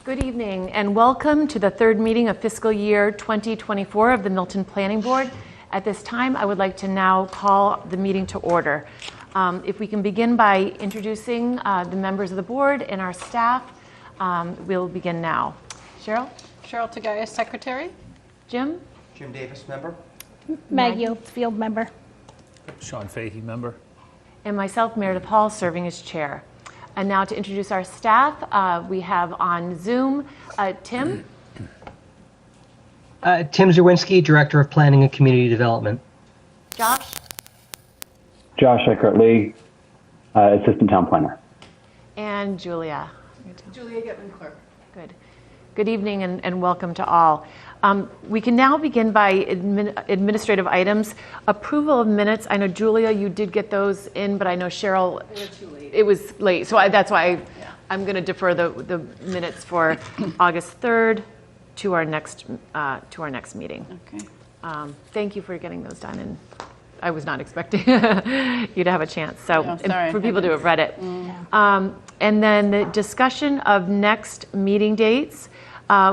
Good evening and welcome to the third meeting of fiscal year 2024 of the Milton Planning Board. At this time, I would like to now call the meeting to order. If we can begin by introducing the members of the board and our staff, we'll begin now. Cheryl? Cheryl Tagayas, Secretary. Jim? Jim Davis, member. Maggie Oatsfield, member. Sean Fahey, member. And myself, Meredith Hall, serving as chair. And now to introduce our staff, we have on Zoom, Tim. Tim Zerwinski, Director of Planning and Community Development. Josh. Josh Eckert-Lee, Assistant Town Planner. And Julia. Julia Getman, Clerk. Good. Good evening and welcome to all. We can now begin by administrative items. Approval of minutes. I know, Julia, you did get those in, but I know Cheryl, it was late. So that's why I'm going to defer the minutes for August 3rd to our next meeting. Okay. Thank you for getting those done. And I was not expecting you to have a chance. So sorry, for people to have read it. And then the discussion of next meeting dates.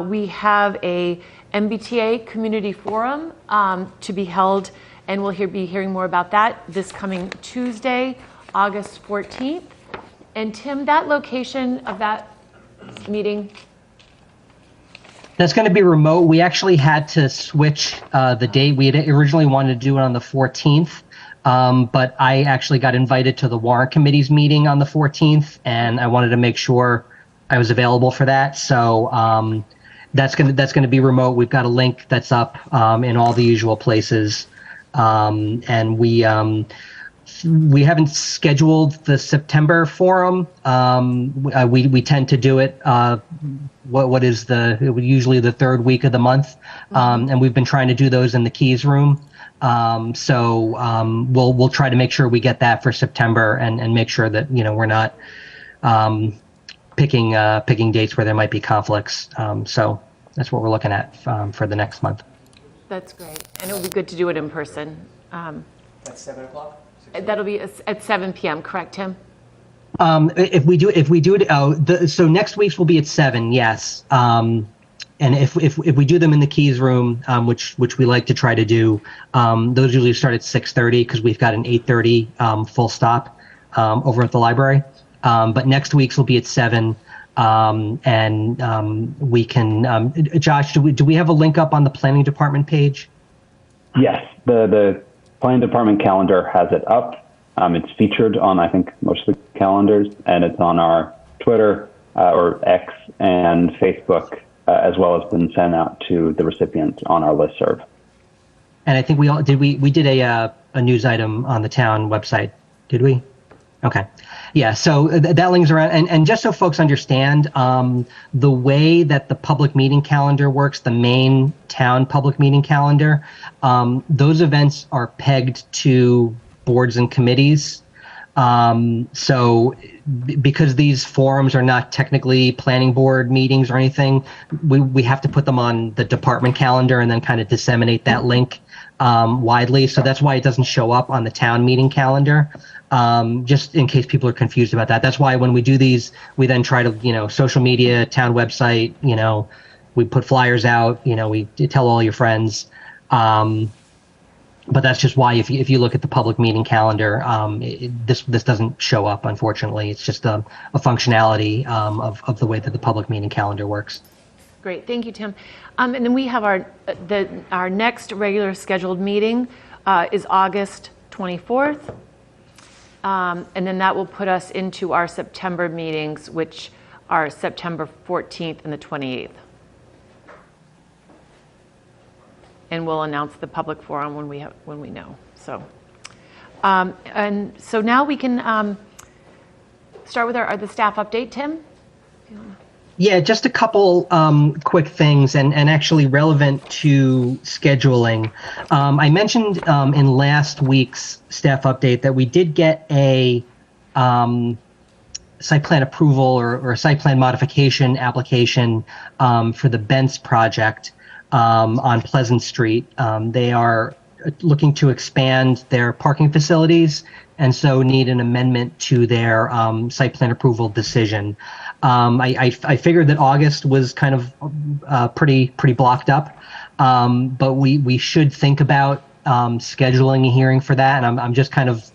We have a MBTA Community Forum to be held, and we'll be hearing more about that this coming Tuesday, August 14th. And Tim, that location of that meeting? That's going to be remote. We actually had to switch the date. We had originally wanted to do it on the 14th, but I actually got invited to the Warrant Committee's meeting on the 14th, and I wanted to make sure I was available for that. So that's going to be remote. We've got a link that's up in all the usual places, and we haven't scheduled the September forum. We tend to do it usually the third week of the month, and we've been trying to do those in the Keys room. So we'll try to make sure we get that for September and make sure that we're not picking dates where there might be conflicts. So that's what we're looking at for the next month. That's great. And it would be good to do it in person. At 7 o'clock? That'll be at 7 p.m., correct, Tim? If we do it, so next week's will be at 7, yes. And if we do them in the Keys room, which we like to try to do, those usually start at 6:30 because we've got an 8:30 full stop over at the library. But next week's will be at 7, and we can. Josh, do we have a link up on the planning department page? Yes, the Planning Department calendar has it up. It's featured on, I think, most of the calendars, and it's on our Twitter or X and Facebook, as well as been sent out to the recipients on our listserv. And I think we did a news item on the town website, did we? Okay. Yeah, so that links around. And just so folks understand, the way that the public meeting calendar works, the main town public meeting calendar, those events are pegged to boards and committees. So because these forums are not technically planning board meetings or anything, we have to put them on the department calendar and then kind of disseminate that link widely. So that's why it doesn't show up on the town meeting calendar. Just in case people are confused about that. That's why when we do these, we then try to, social media, town website, we put flyers out, we tell all your friends. But that's just why if you look at the public meeting calendar, this doesn't show up, unfortunately. It's just a functionality of the way that the public meeting calendar works. Great, thank you, Tim. And then we have our next regular scheduled meeting is August 24th. And then that will put us into our September meetings, which are September 14th and the 28th. And we'll announce the public forum when we know. So, and so now we can start with the staff update. Tim? Yeah, just a couple quick things and actually relevant to scheduling. I mentioned in last week's staff update that we did get a site plan approval or a site plan modification application for the Bent's project on Pleasant Street. They are looking to expand their parking facilities and so need an amendment to their site plan approval decision. I figured that August was kind of pretty blocked up, but we should think about scheduling a hearing for that. And I'm just kind of,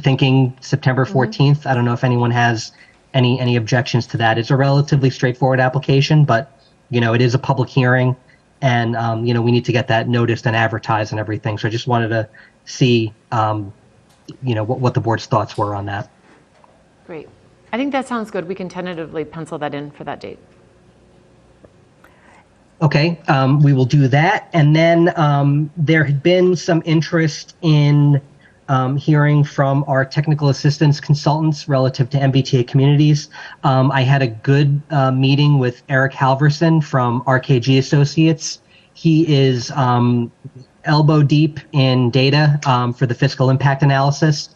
thinking September 14th. I don't know if anyone has any objections to that. It's a relatively straightforward application, but it is a public hearing, and we need to get that noticed and advertised and everything. So I just wanted to see what the board's thoughts were on that. Great. I think that sounds good. We can tentatively pencil that in for that date. Okay, we will do that. And then there had been some interest in hearing from our technical assistance consultants relative to MBTA communities. I had a good meeting with Eric Halverson from RKG Associates. He is elbow deep in data for the fiscal impact analysis.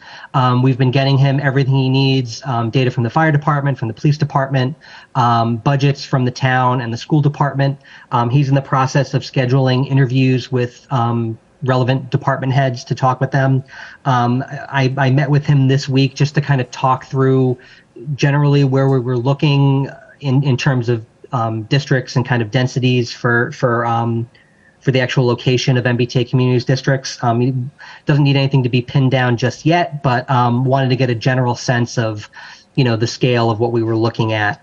We've been getting him everything he needs, data from the fire department, from the police department, budgets from the town and the school department. He's in the process of scheduling interviews with relevant department heads to talk with them. I met with him this week just to kind of talk through generally where we were looking in terms of districts and kind of densities for the actual location of MBTA communities districts. He doesn't need anything to be pinned down just yet, but wanted to get a general sense of, the scale of what we were looking at.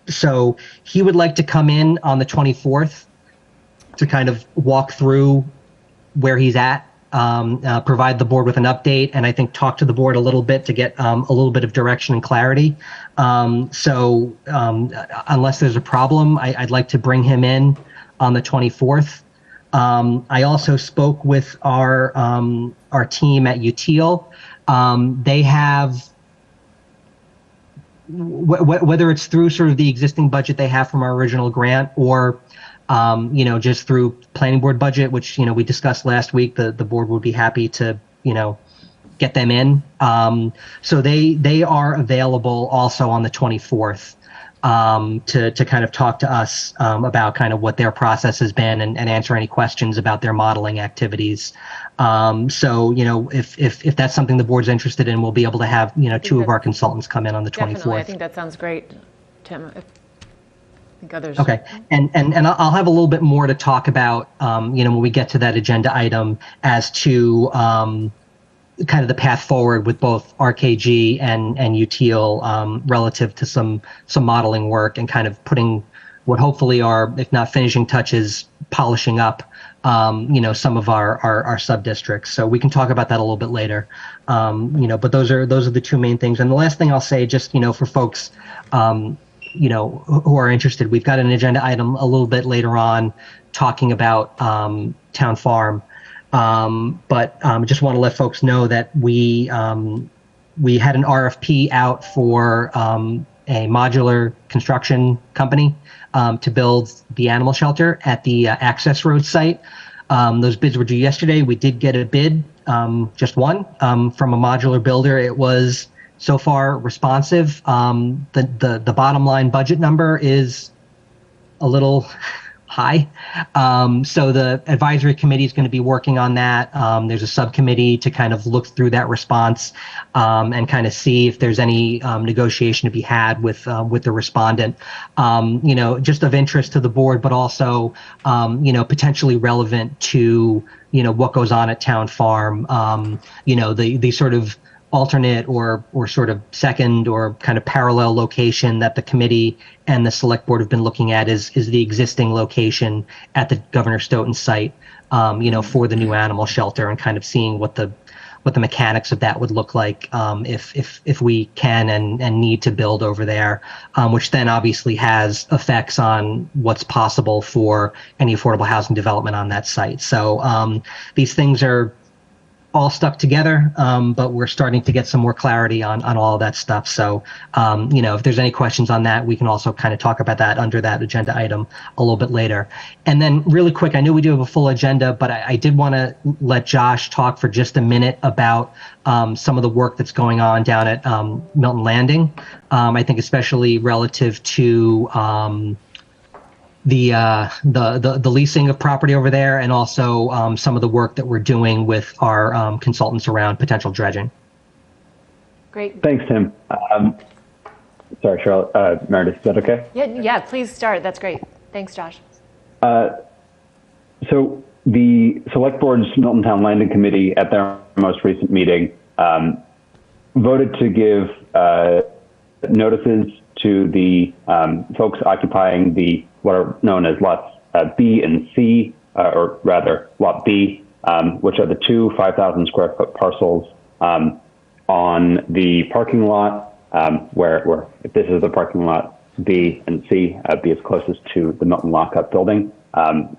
So he would like to come in on the 24th to kind of walk through where he's at, provide the board with an update, and I think talk to the board a little bit to get a little bit of direction and clarity. So unless there's a problem, I'd like to bring him in on the 24th. I also spoke with our team at UTIL. They have, whether it's through sort of the existing budget they have from our original grant, or just through planning board budget, which we discussed last week, the board would be happy to get them in. So they are available also on the 24th. To kind of talk to us about kind of what their process has been and answer any questions about their modeling activities. So, if that's something the board's interested in, we'll be able to have, two of our consultants come in on the 24th. Definitely. I think that sounds great, Tim. I think others. Okay. And I'll have a little bit more to talk about, when we get to that agenda item as to kind of the path forward with both RKG and UTIL relative to some modeling work and kind of putting what hopefully are, if not finishing touches, polishing up, some of our sub-districts. So we can talk about that a little bit later. But those are the two main things. And the last thing I'll say, just, for folks, who are interested, we've got an agenda item a little bit later on talking about Town Farm. But just want to let folks know that we had an RFP out for a modular construction company to build the animal shelter at the access road site. Those bids were due yesterday. We did get a bid, just one, from a modular builder. It was so far responsive. The bottom line budget number is a little high. So the advisory committee is going to be working on that. There's a subcommittee to kind of look through that response and kind of see if there's any negotiation to be had with the respondent. Just of interest to the board, but also potentially relevant to what goes on at Town Farm. The sort of alternate or sort of second or kind of parallel location that the committee and the select board have been looking at is the existing location at the Governor Stoughton site, for the new animal shelter, and kind of seeing what the mechanics of that would look like if we can and need to build over there, which then obviously has effects on what's possible for any affordable housing development on that site. So these things are all stuck together, but we're starting to get some more clarity on all of that stuff. So, if there's any questions on that, we can also kind of talk about that under that agenda item a little bit later. And then really quick, I know we do have a full agenda, but I did want to let Josh talk for just a minute about some of the work that's going on down at Milton Landing. I think especially relative to the leasing of property over there, and also some of the work that we're doing with our consultants around potential dredging. Great. Thanks, Tim. Sorry, Charlotte, Meredith, is that okay? Yeah, please start. That's great. Thanks, Josh. So the Select Board's Milton Town Landing Committee at their most recent meeting voted to give notices to the folks occupying what are known as lots B and C, or rather lot B, which are the two 5,000 square foot parcels on the parking lot, where if this is the parking lot, B and C, B is closest to the Milton Lockup building. Town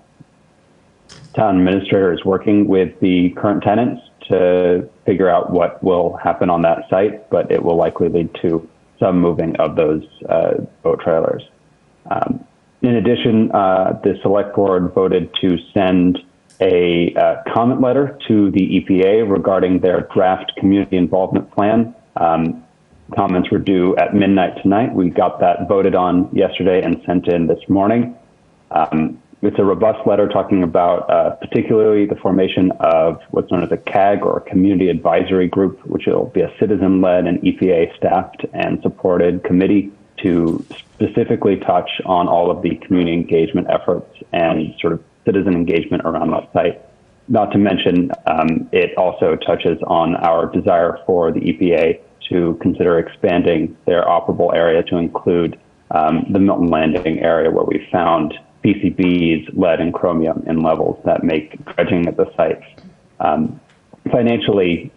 administrator is working with the current tenants to figure out what will happen on that site, but it will likely lead to some moving of those boat trailers. In addition, the Select Board voted to send a comment letter to the EPA regarding their draft community involvement plan. Comments were due at midnight tonight. We got that voted on yesterday and sent in this morning. It's a robust letter talking about particularly the formation of what's known as a CAG, or a Community Advisory Group, which will be a citizen-led and EPA staffed and supported committee to specifically touch on all of the community engagement efforts and sort of citizen engagement around that site. Not to mention, it also touches on our desire for the EPA to consider expanding their operable area to include the Milton Landing area, where we found PCBs, lead, and chromium in levels that make dredging at the sites financially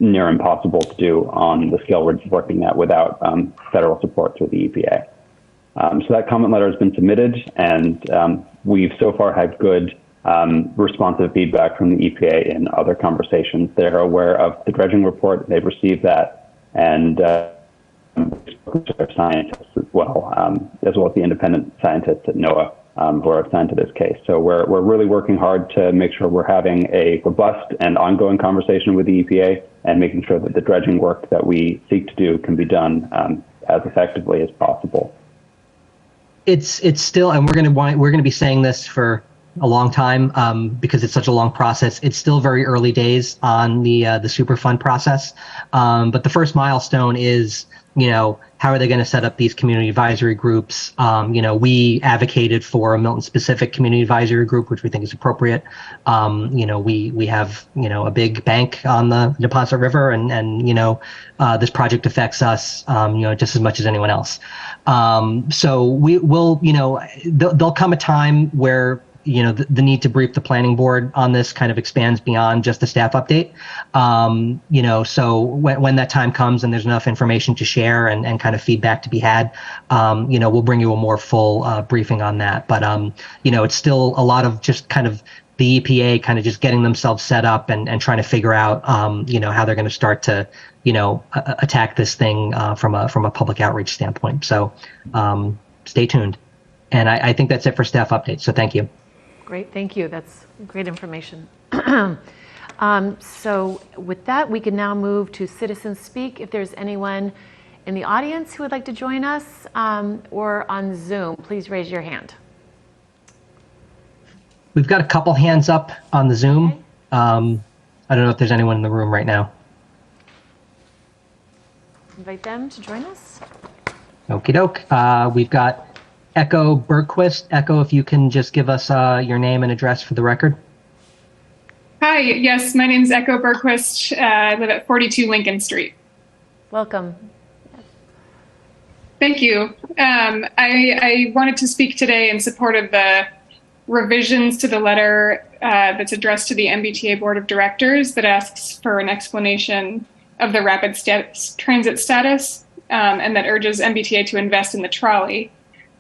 near impossible to do on the scale we're working at without federal support through the EPA. So that comment letter has been submitted, and we've so far had good responsive feedback from the EPA in other conversations. They're aware of the dredging report. They've received that, and spoken to their scientists as well as the independent scientists at NOAA who are assigned to this case. So we're really working hard to make sure we're having a robust and ongoing conversation with the EPA and making sure that the dredging work that we seek to do can be done as effectively as possible. It's still, and we're going to be saying this for a long time because it's such a long process. It's still very early days on the Superfund process, but the first milestone is, how are they going to set up these community advisory groups? We advocated for a Milton specific community advisory group, which we think is appropriate. We have, a big bank on the Neponset River, and this project affects us, just as much as anyone else. So we will, there'll come a time where the need to brief the planning board on this kind of expands beyond just the staff update. So when that time comes and there's enough information to share and kind of feedback to be had, we'll bring you a more full briefing on that. But, it's still a lot of just kind of the EPA kind of just getting themselves set up and trying to figure out, how they're going to start to, attack this thing from a public outreach standpoint. So stay tuned. And I think that's it for staff updates. So thank you. Great, thank you. That's great information. So with that, we can now move to Citizen Speak. If there's anyone in the audience who would like to join us or on Zoom, please raise your hand. We've got a couple hands up on the Zoom. Okay. I don't know if there's anyone in the room right now. Invite them to join us. Okie doke. We've got Echo Bergquist. Echo, if you can just give us your name and address for the record. Hi, yes, my name is Echo Bergquist. I live at 42 Lincoln Street. Welcome. Thank you. I wanted to speak today in support of the revisions to the letter that's addressed to the MBTA Board of Directors that asks for an explanation of the rapid transit status and that urges MBTA to invest in the trolley.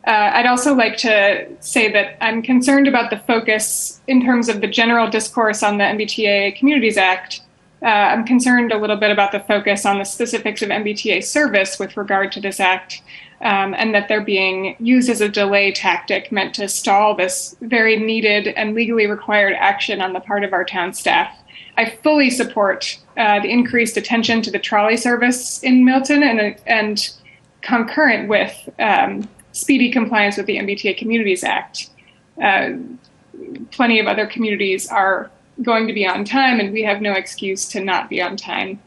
I'd also like to say that I'm concerned about the focus in terms of the general discourse on the MBTA Communities Act. I'm concerned a little bit about the focus on the specifics of MBTA service with regard to this act, and that they're being used as a delay tactic meant to stall this very needed and legally required action on the part of our town staff. I fully support the increased attention to the trolley service in Milton and concurrent with speedy compliance with the MBTA Communities Act. Plenty of other communities are going to be on time, and we have no excuse to not be on time.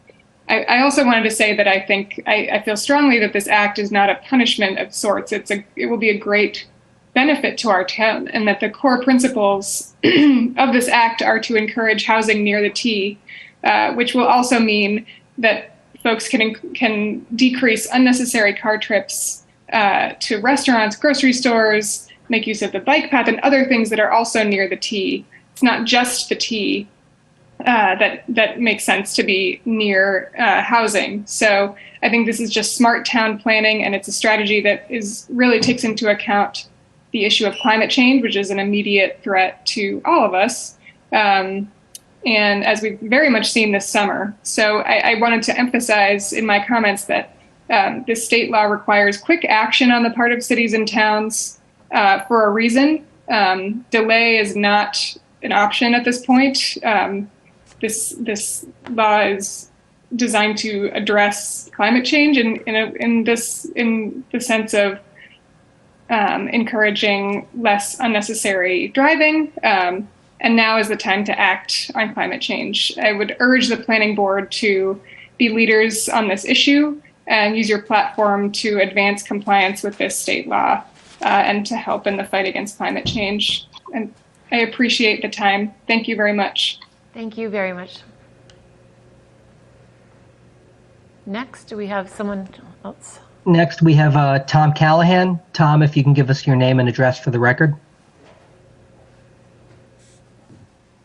I also wanted to say that I think I feel strongly that this act is not a punishment of sorts. It will be a great benefit to our town, and that the core principles of this act are to encourage housing near the T, which will also mean that folks can decrease unnecessary car trips to restaurants, grocery stores, make use of the bike path, and other things that are also near the T. It's not just the T that makes sense to be near housing. So I think this is just smart town planning, and it's a strategy that really takes into account the issue of climate change, which is an immediate threat to all of us, and as we've very much seen this summer. So I wanted to emphasize in my comments that this state law requires quick action on the part of cities and towns for a reason. Delay is not an option at this point. This law is designed to address climate change in the sense of encouraging less unnecessary driving. And now is the time to act on climate change. I would urge the planning board to be leaders on this issue and use your platform to advance compliance with this state law and to help in the fight against climate change. And I appreciate the time. Thank you very much. Thank you very much. Next, do we have someone else? Next, we have Tom Callahan. Tom, if you can give us your name and address for the record.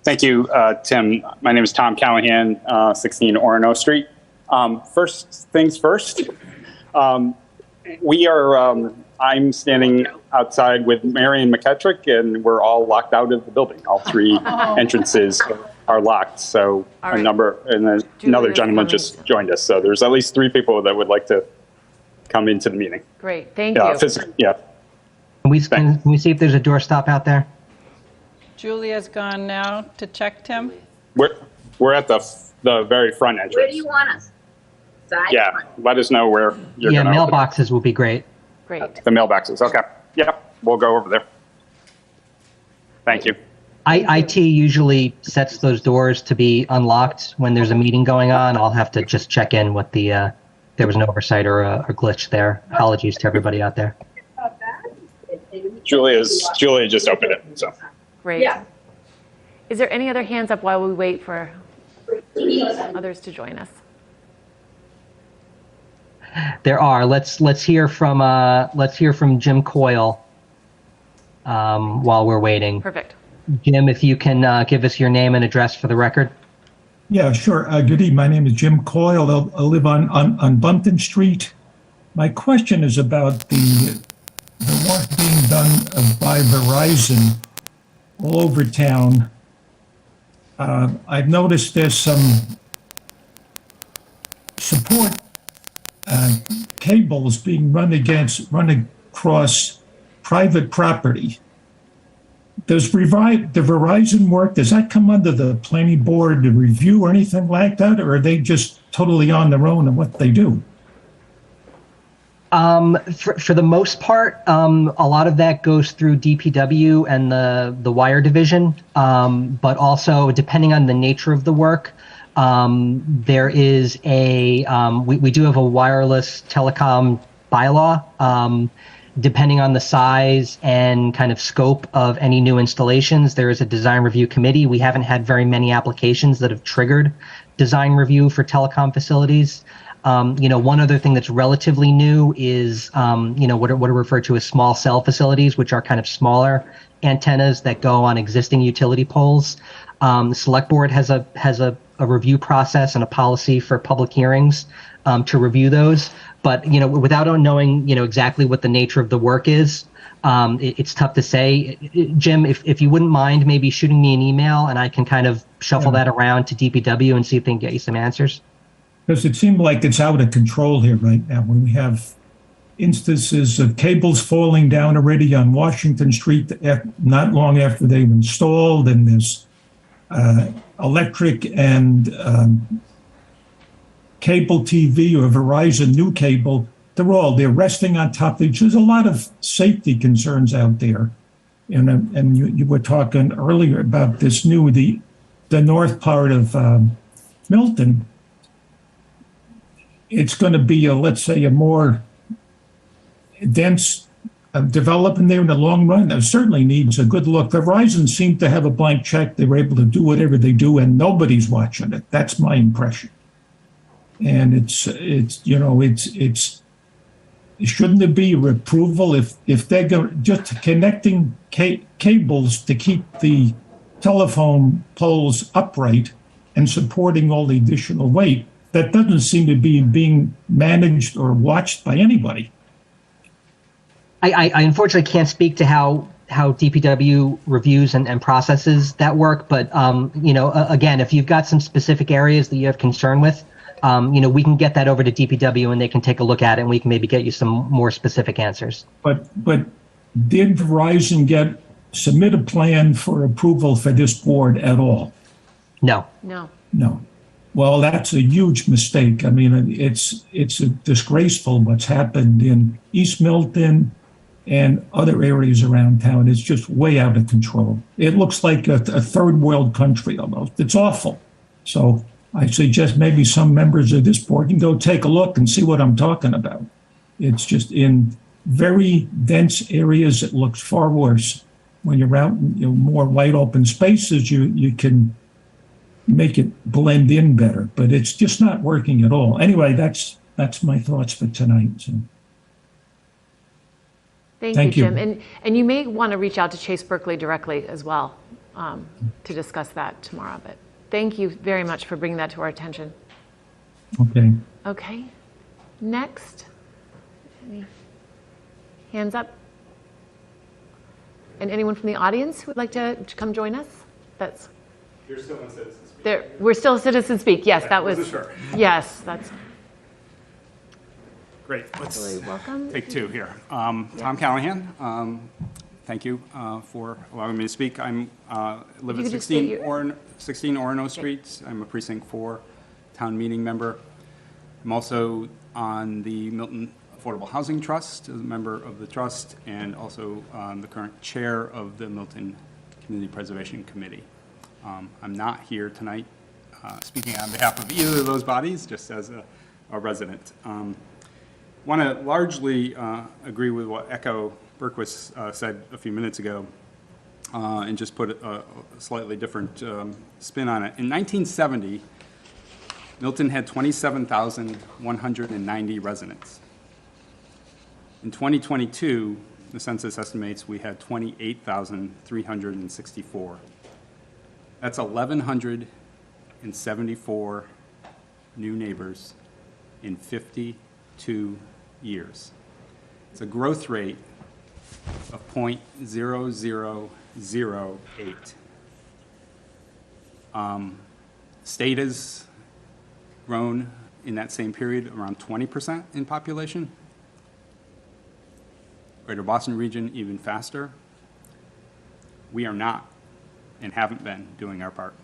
Thank you, Tim. My name is Tom Callahan, 16 Orono Street. First things first, I'm standing outside with Marion McKettrick, and we're all locked out of the building. All three entrances are locked. So All right. Another gentleman just joined us. So there's at least 3 people that would like to come into the meeting. Great, thank you. Yeah. Can we see if there's a doorstop out there? Julia's gone now to check, Tim. We're at the very front entrance. Where do you want us? Side? Yeah, let us know where you're Yeah, going to mailboxes will be great. Great. The mailboxes. Okay. Yeah, we'll go over there. Thank you. IT usually sets those doors to be unlocked when there's a meeting going on. I'll have to just check in what there was an oversight or a glitch there. Apologies to everybody out there. Julia just opened it. So. Great. Yeah. Is there any other hands up while we wait for others to join us? There are. Let's hear from Jim Coyle while we're waiting. Perfect. Jim, if you can give us your name and address for the record. Yeah, sure. Good evening. My name is Jim Coyle. I live on Bumpton Street. My question is about the work being done by Verizon all over town. I've noticed there's some support cables being run across private property. Does the Verizon work, does that come under the planning board to review or anything like that, or are they just totally on their own in what they do? For the most part, a lot of that goes through DPW and the wire division, but also depending on the nature of the work, there is we do have a wireless telecom bylaw. Depending on the size and kind of scope of any new installations, there is a design review committee. We haven't had very many applications that have triggered design review for telecom facilities. One other thing that's relatively new is, what are referred to as small cell facilities, which are kind of smaller antennas that go on existing utility poles. The select board has a review process and a policy for public hearings to review those. But, without knowing, exactly what the nature of the work is, it's tough to say. Jim, if you wouldn't mind maybe shooting me an email and I can kind of shuffle that around to DPW and see if they can get you some answers. Because it seemed like it's out of control here right now when we have instances of cables falling down already on Washington Street not long after they were installed, and there's electric and cable TV or Verizon new cable. They're resting on top of each other. There's a lot of safety concerns out there. And you were talking earlier about this the north part of Milton. it's going to be let's say, a more dense development there in the long run. It certainly needs a good look. Verizon seemed to have a blank check. They were able to do whatever they do, and nobody's watching it. That's my impression. And it's shouldn't there be approval if they're just connecting cables to keep the telephone poles upright and supporting all the additional weight? That doesn't seem to be being managed or watched by anybody. I unfortunately can't speak to how DPW reviews and processes that work, but again, if you've got some specific areas that you have concern with, we can get that over to DPW and they can take a look at it, and we can maybe get you some more specific answers. But did Verizon submit a plan for approval for this board at all? No. No. Well, that's a huge mistake. I mean, it's disgraceful what's happened in East Milton and other areas around town. It's just way out of control. It looks like a third world country almost. It's awful. So I suggest maybe some members of this board can go take a look and see what I'm talking about. It's just in very dense areas, it looks far worse. When you're out in more wide open spaces, you can make it blend in better, but it's just not working at all. Anyway, that's my thoughts for tonight. So. Thank you, Jim. And you may want to reach out to Chase Berkeley directly as well to discuss that tomorrow. But thank you very much for bringing that to our attention. Okay. Okay. Next. Any hands up? And anyone from the audience who would like to come join us? You're still in Citizen Speak. We're still Citizen Speak. Yes, that was. Sure. Yes, that's. Great. Let's welcome. take two here. Tom Callahan. Thank you for allowing me to speak. I live at 16 Orono Street. I'm a Precinct 4 town meeting member. I'm also on the Milton Affordable Housing Trust as a member of the trust, and also the current chair of the Milton Community Preservation Committee. I'm not here tonight speaking on behalf of either of those bodies, just as a resident. Want to largely agree with what Echo Berquist said a few minutes ago, and just put a slightly different spin on it. In 1970, Milton had 27,190 residents. In 2022, the census estimates we had 28,364. That's 1,174 new neighbors in 52 years. It's a growth rate of 0.0008. State has grown in that same period around 20% in population. Greater Boston region even faster. We are not and haven't been doing our part.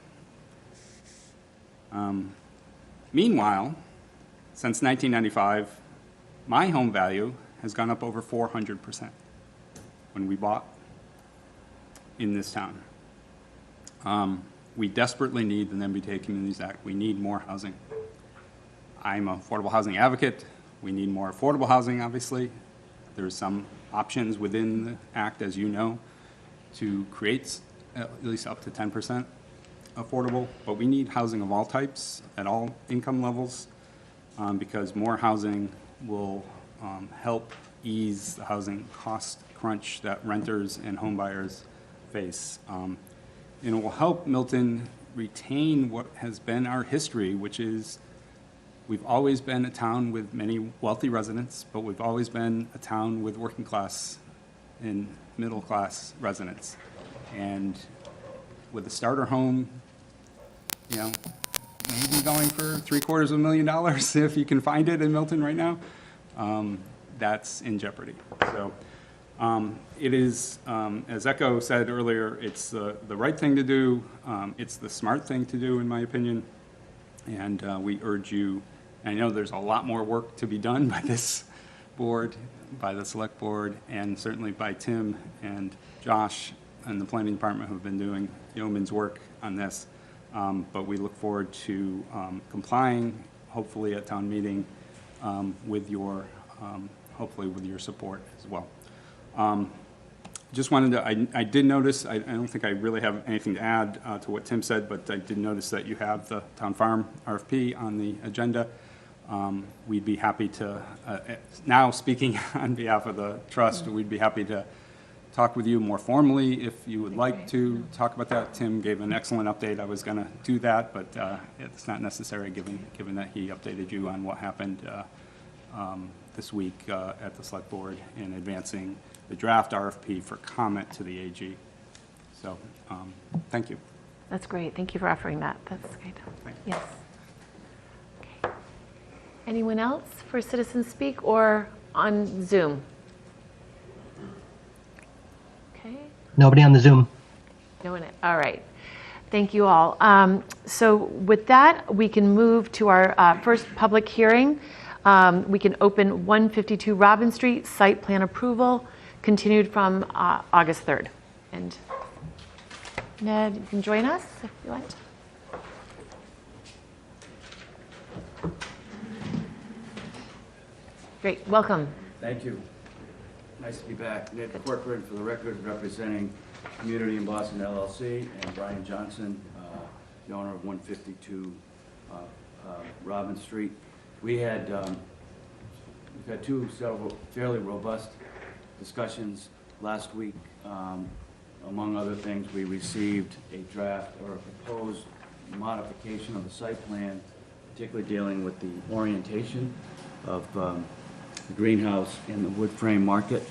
Meanwhile, since 1995, my home value has gone up over 400% when we bought in this town. We desperately need the MBTA Communities Act. We need more housing. I'm an affordable housing advocate. We need more affordable housing, obviously. There's some options within the act, as you know, to create at least up to 10% affordable, but we need housing of all types at all income levels, because more housing will help ease the housing cost crunch that renters and home buyers face. And it will help Milton retain what has been our history, which is we've always been a town with many wealthy residents, but we've always been a town with working class and middle class residents. And with a starter home, maybe going for $750,000 if you can find it in Milton right now, that's in jeopardy. So it is, as Echo said earlier, it's the right thing to do. It's the smart thing to do, in my opinion. And we urge you, I know there's a lot more work to be done by this board, by the select board, and certainly by Tim and Josh and the planning department who have been doing yeoman's work on this. But we look forward to complying, hopefully at town meeting, with your, hopefully with your support as well. Just wanted to, I did notice, I don't think I really have anything to add to what Tim said, but I did notice that you have the Town Farm RFP on the agenda. We'd be happy to, now speaking on behalf of the trust, we'd be happy to talk with you more formally if you would like to talk about that. Tim gave an excellent update. I was going to do that, but it's not necessary given that he updated you on what happened this week at the Select Board in advancing the draft RFP for comment to the AG. So, thank you. That's great. Thank you for offering that. That's great. Yes. Okay. Anyone else for citizen speak or on Zoom? Okay. Nobody on the Zoom. No one. All right. Thank you all. So with that, we can move to our first public hearing. We can open 152 Robin Street, site plan approval, continued from August 3rd. And Ned, you can join us if you want. Great, welcome. Thank you. Nice to be back. Ned Corcoran, for the record, representing Community in Boston LLC, and Brian Johnson, the owner of 152 Robin Street. We've had several fairly robust discussions last week. Among other things, we received a draft or a proposed modification of the site plan, particularly dealing with the orientation of the greenhouse and the wood frame market.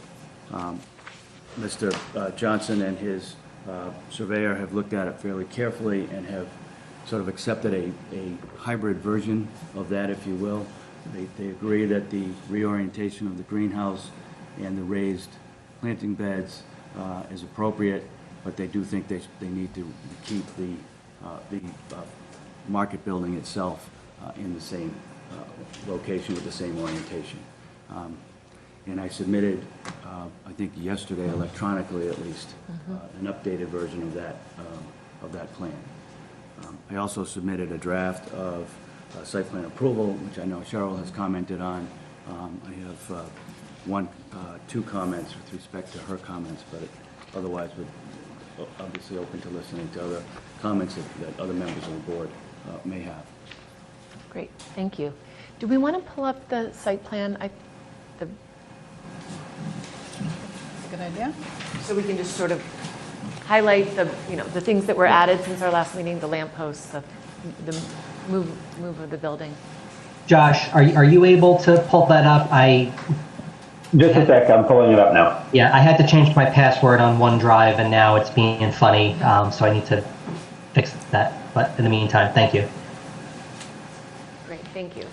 Mr. Johnson and his surveyor have looked at it fairly carefully and have sort of accepted a hybrid version of that, if you will. They agree that the reorientation of the greenhouse and the raised planting beds is appropriate, but they do think they need to keep the market building itself in the same location with the same orientation. And I submitted, I think yesterday, electronically at least, an updated version of that plan. I also submitted a draft of site plan approval, which I know Cheryl has commented on. I have two comments with respect to her comments, but otherwise we're obviously open to listening to other comments that other members of the board may have. Great, thank you. Do we want to pull up the site plan? Good idea. So we can just sort of highlight the things that were added since our last meeting, the lampposts, the move of the building. Josh, are you able to pull that up? Just a sec, I'm pulling it up now. Yeah, I had to change my password on OneDrive, and now it's being funny, so I need to fix that. But in the meantime, thank you. Great, thank you.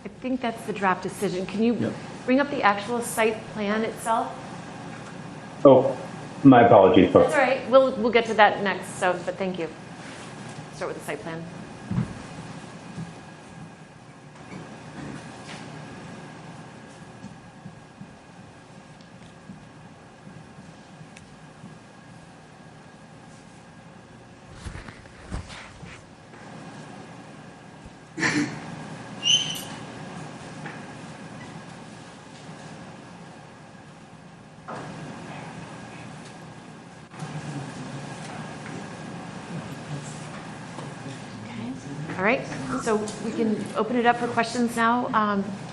I think that's the draft decision. Can you bring up the actual site plan itself? Oh, my apologies, folks. That's all right. We'll get to that next. But thank you. Start with the site plan. All right, so we can open it up for questions now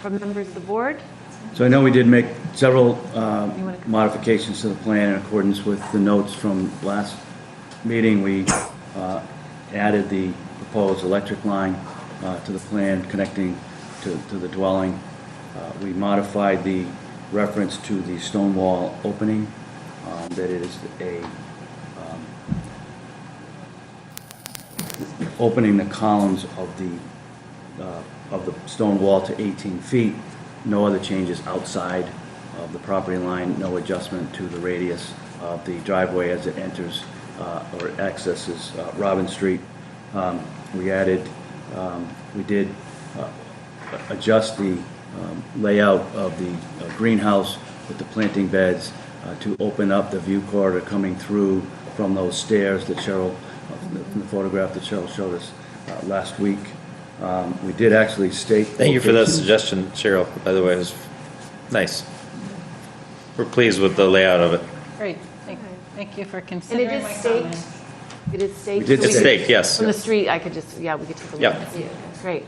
from members of the board. So I know we did make several modifications to the plan in accordance with the notes from last meeting. We added the proposed electric line to the plan connecting to the dwelling. We modified the reference to the stone wall opening, that it is opening the columns of the stone wall to 18 feet, No other changes outside of the property line, no adjustment to the radius of the driveway as it enters or accesses Robin Street. We did adjust the layout of the greenhouse with the planting beds to open up the view corridor coming through from those stairs that Cheryl, from the photograph that Cheryl showed us last week. We did actually state. Thank you for that locations. suggestion, Cheryl, by the way. It was nice. We're pleased with the layout of it. Great, thank you for And it considering is my staked? comments. It is staked? We did so stake. It's staked, yes. From the street, I could just, yeah, we could take a look Yeah. and see it. Great.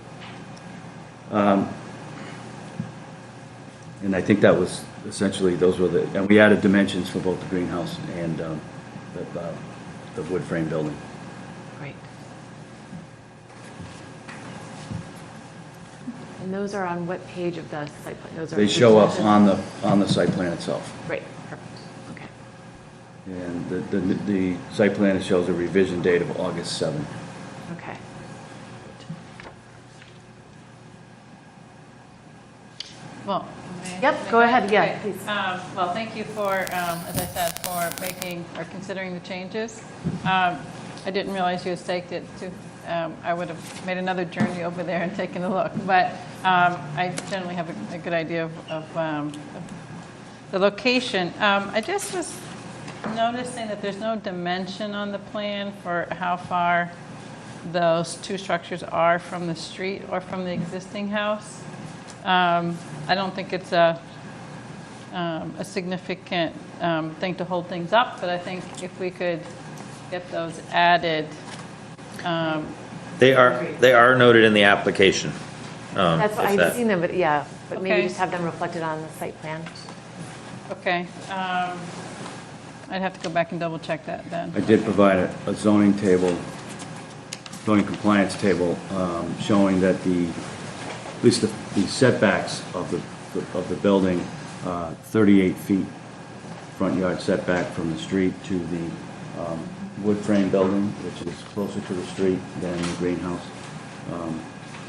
And I think that was essentially, those were and we added dimensions for both the greenhouse and the wood frame building. Great. And those are on what page of the site plan? Those are They show up on the site plan itself. Great, perfect, okay. And the site plan shows a revision date of August 7th. Okay. Well, may I Yep, make go that? ahead, yeah, Okay. please. Well, thank you for, as I said, for making or considering the changes. I didn't realize you had staked it to, I would have made another journey over there and taken a look. But I generally have a good idea of the location. I just was noticing that there's no dimension on the plan for how far those two structures are from the street or from the existing house. I don't think it's a significant thing to hold things up, but I think if we could get those added. They are noted in the application. That's what if I've that- seen them, but yeah, but maybe Okay. just have them reflected on the site plan. Okay. I'd have to go back and double check that then. I did provide a zoning table, zoning compliance table, showing that at least the setbacks of the building, 38 feet front yard setback from the street to the wood frame building, which is closer to the street than the greenhouse.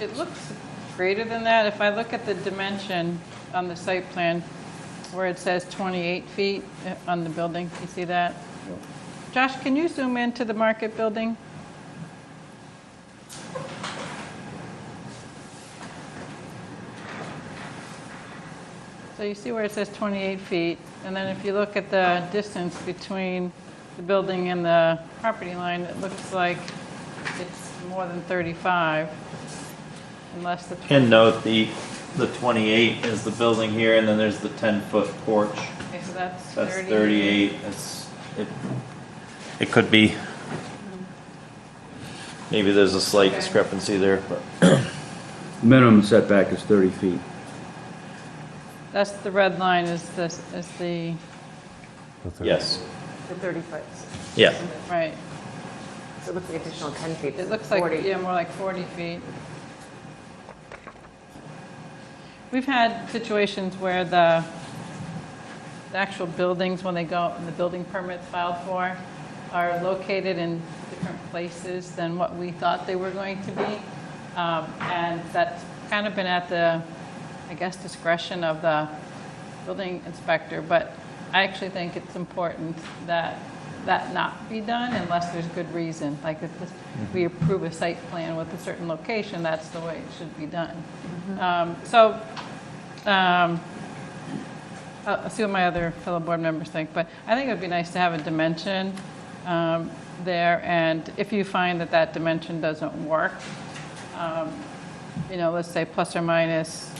It looks greater than that. If I look at the dimension on the site plan where it says 28 feet on the building, you see that? Josh, can you zoom into the market building? So you see where it says 28 feet, and then if you look at the distance between the building and the property line, it looks like it's more than 35, unless the... And note the 28 is the building here, and then there's the 10-foot porch. Okay, so that's That's 30. 38. It could be. Maybe there's a slight Okay. discrepancy there, but Minimum setback is 30 feet. That's the red line is the, yes. The 30 foot. Yeah. right. So it looks like additional 10 feet. It looks like, 40. yeah, more like 40 feet. We've had situations where the actual buildings, when they go, and the building permits filed for, are located in different places than what we thought they were going to be. And that's kind of been at the, I guess, discretion of the building inspector. But I actually think it's important that that not be done unless there's good reason. Like if we approve a site plan with a certain location, that's the way it should be done. I'll see what my other fellow board members think, but I think it would be nice to have a dimension there, and if you find that that dimension doesn't work, let's say plus or minus,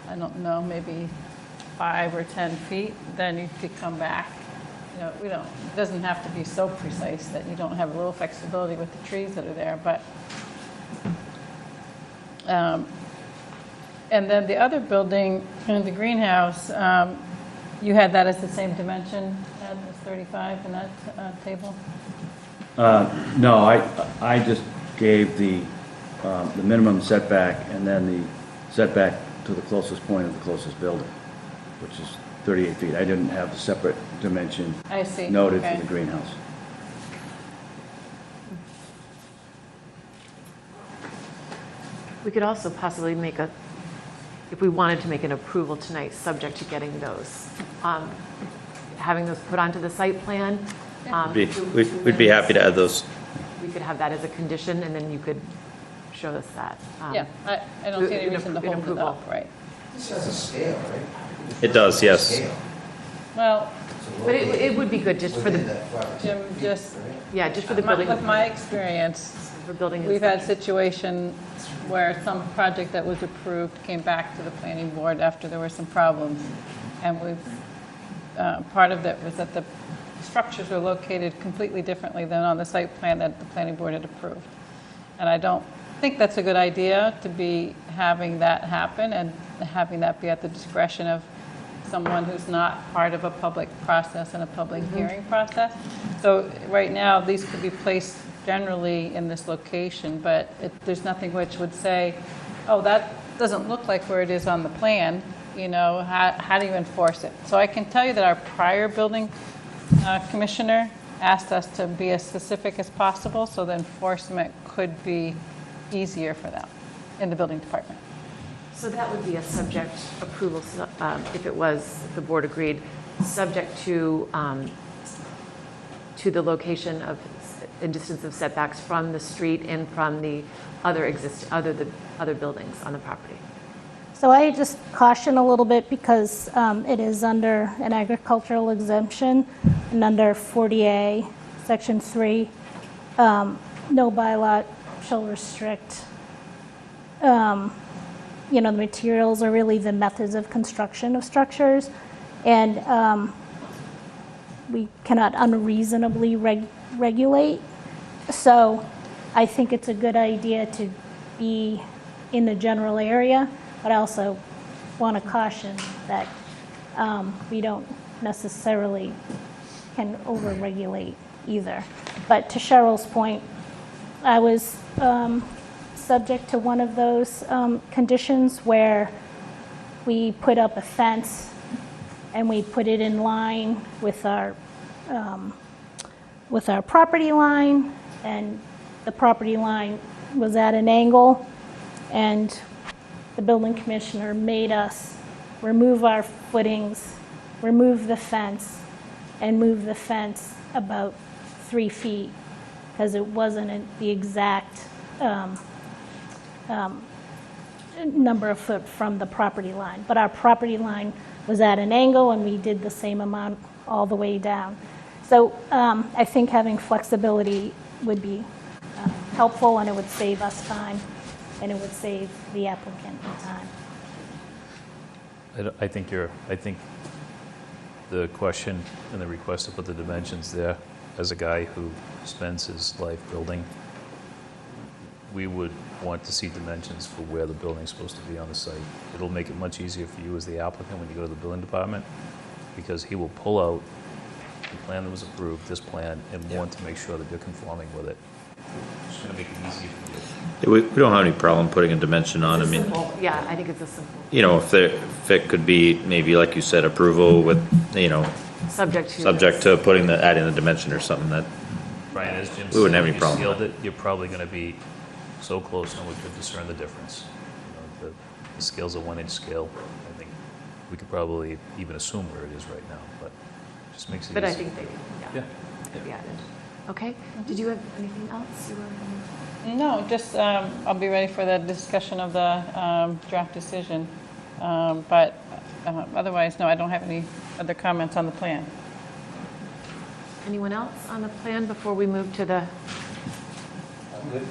I don't know, maybe 5 or 10 feet, then you could come back. It doesn't have to be so precise that you don't have a little flexibility with the trees that are there, but and then the other building, the greenhouse, you had that as the same dimension as 35 in that table? No, I just gave the minimum setback and then the setback to the closest point of the closest building, which is 38 feet. I didn't have the separate dimension I see. noted Okay. for the greenhouse. We could also possibly make a if we wanted to make an approval tonight, subject to getting those, having those put onto the site plan. We'd be happy to add those. We could have that as a condition, and then you could show us that. Yeah, I don't see any reason to hold it up, right? This has a scale, right? It does, yes. Scale. Well, But it would be good just for the, Within that flower. Jim, just, yeah, just for the building. with my experience, For building we've had inspection. situations where some project that was approved came back to the planning board after there were some problems. And part of it was that the structures were located completely differently than on the site plan that the planning board had approved. And I don't think that's a good idea to be having that happen and having that be at the discretion of someone who's not part of a public process and a public hearing process. So right now, these could be placed generally in this location, but there's nothing which would say, oh, that doesn't look like where it is on the plan. You know, how do you enforce it? So I can tell you that our prior building commissioner asked us to be as specific as possible so the enforcement could be easier for them in the building department. So that would be a subject approval, if it was, the board agreed, subject to the location of, and distance of setbacks from the street and from the other buildings on the property. So I just caution a little bit because it is under an agricultural exemption, and under 40A, Section 3, no bylaw shall restrict, the materials or really the methods of construction of structures, and we cannot unreasonably regulate. So I think it's a good idea to be in the general area, but I also want to caution that we don't necessarily can over-regulate either. But to Cheryl's point, I was subject to one of those conditions where we put up a fence and we put it in line with our property line, and the property line was at an angle, and the building commissioner made us remove our footings, remove the fence, and move the fence about 3 feet because it wasn't the exact number of foot from the property line. But our property line was at an angle, and we did the same amount all the way down. So I think having flexibility would be helpful, and it would save us time, and it would save the applicant time. I think the question and the request to put the dimensions there, as a guy who spends his life building, we would want to see dimensions for where the building's supposed to be on the site. It'll make it much easier for you as the applicant when you go to the building department, because he will pull out the plan that was approved, this plan, and want to make sure that you're conforming with it. It's going to make it easier for you. We don't have any problem putting a dimension on. I mean, Simple. Yeah, I think it's a simple. If it could be maybe, like you said, approval with, Subject to. subject to adding the dimension or something that, Brian, as Jim We wouldn't have said, any if you problem scaled with it, you're probably going to be so close no one could discern the difference. The scale's a 1-inch scale. I think we could probably even assume where it is right now, but it just makes it But I easier. think they can, Yeah. could be added. Okay, did you have anything else you were? No, just I'll be ready for the discussion of the draft decision. But otherwise, no, I don't have any other comments on the plan. Anyone else on the plan before we move to the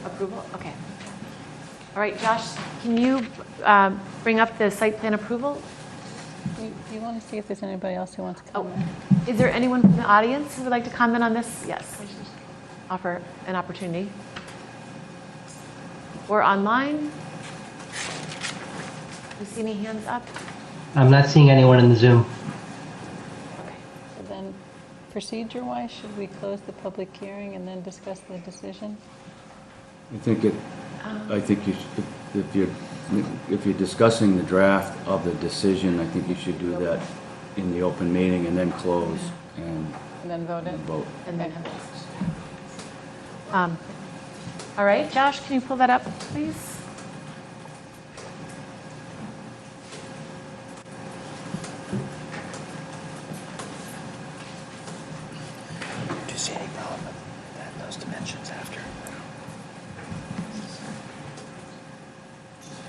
approval? Okay. All right, Josh, can you bring up the site plan approval? Do you want to see if there's anybody else who wants to comment? Is there anyone from the audience who would like to comment on this? Yes. Offer an opportunity. Or online? You see any hands up? I'm not seeing anyone in the Zoom. Okay. So then, procedure-wise, should we close the public hearing and then discuss the decision? I think you should, if you're discussing the draft of the decision, I think you should do that in the open meeting and then close and And then vote it? vote. And then have all right, Josh, can you pull that up, please? dimensions after.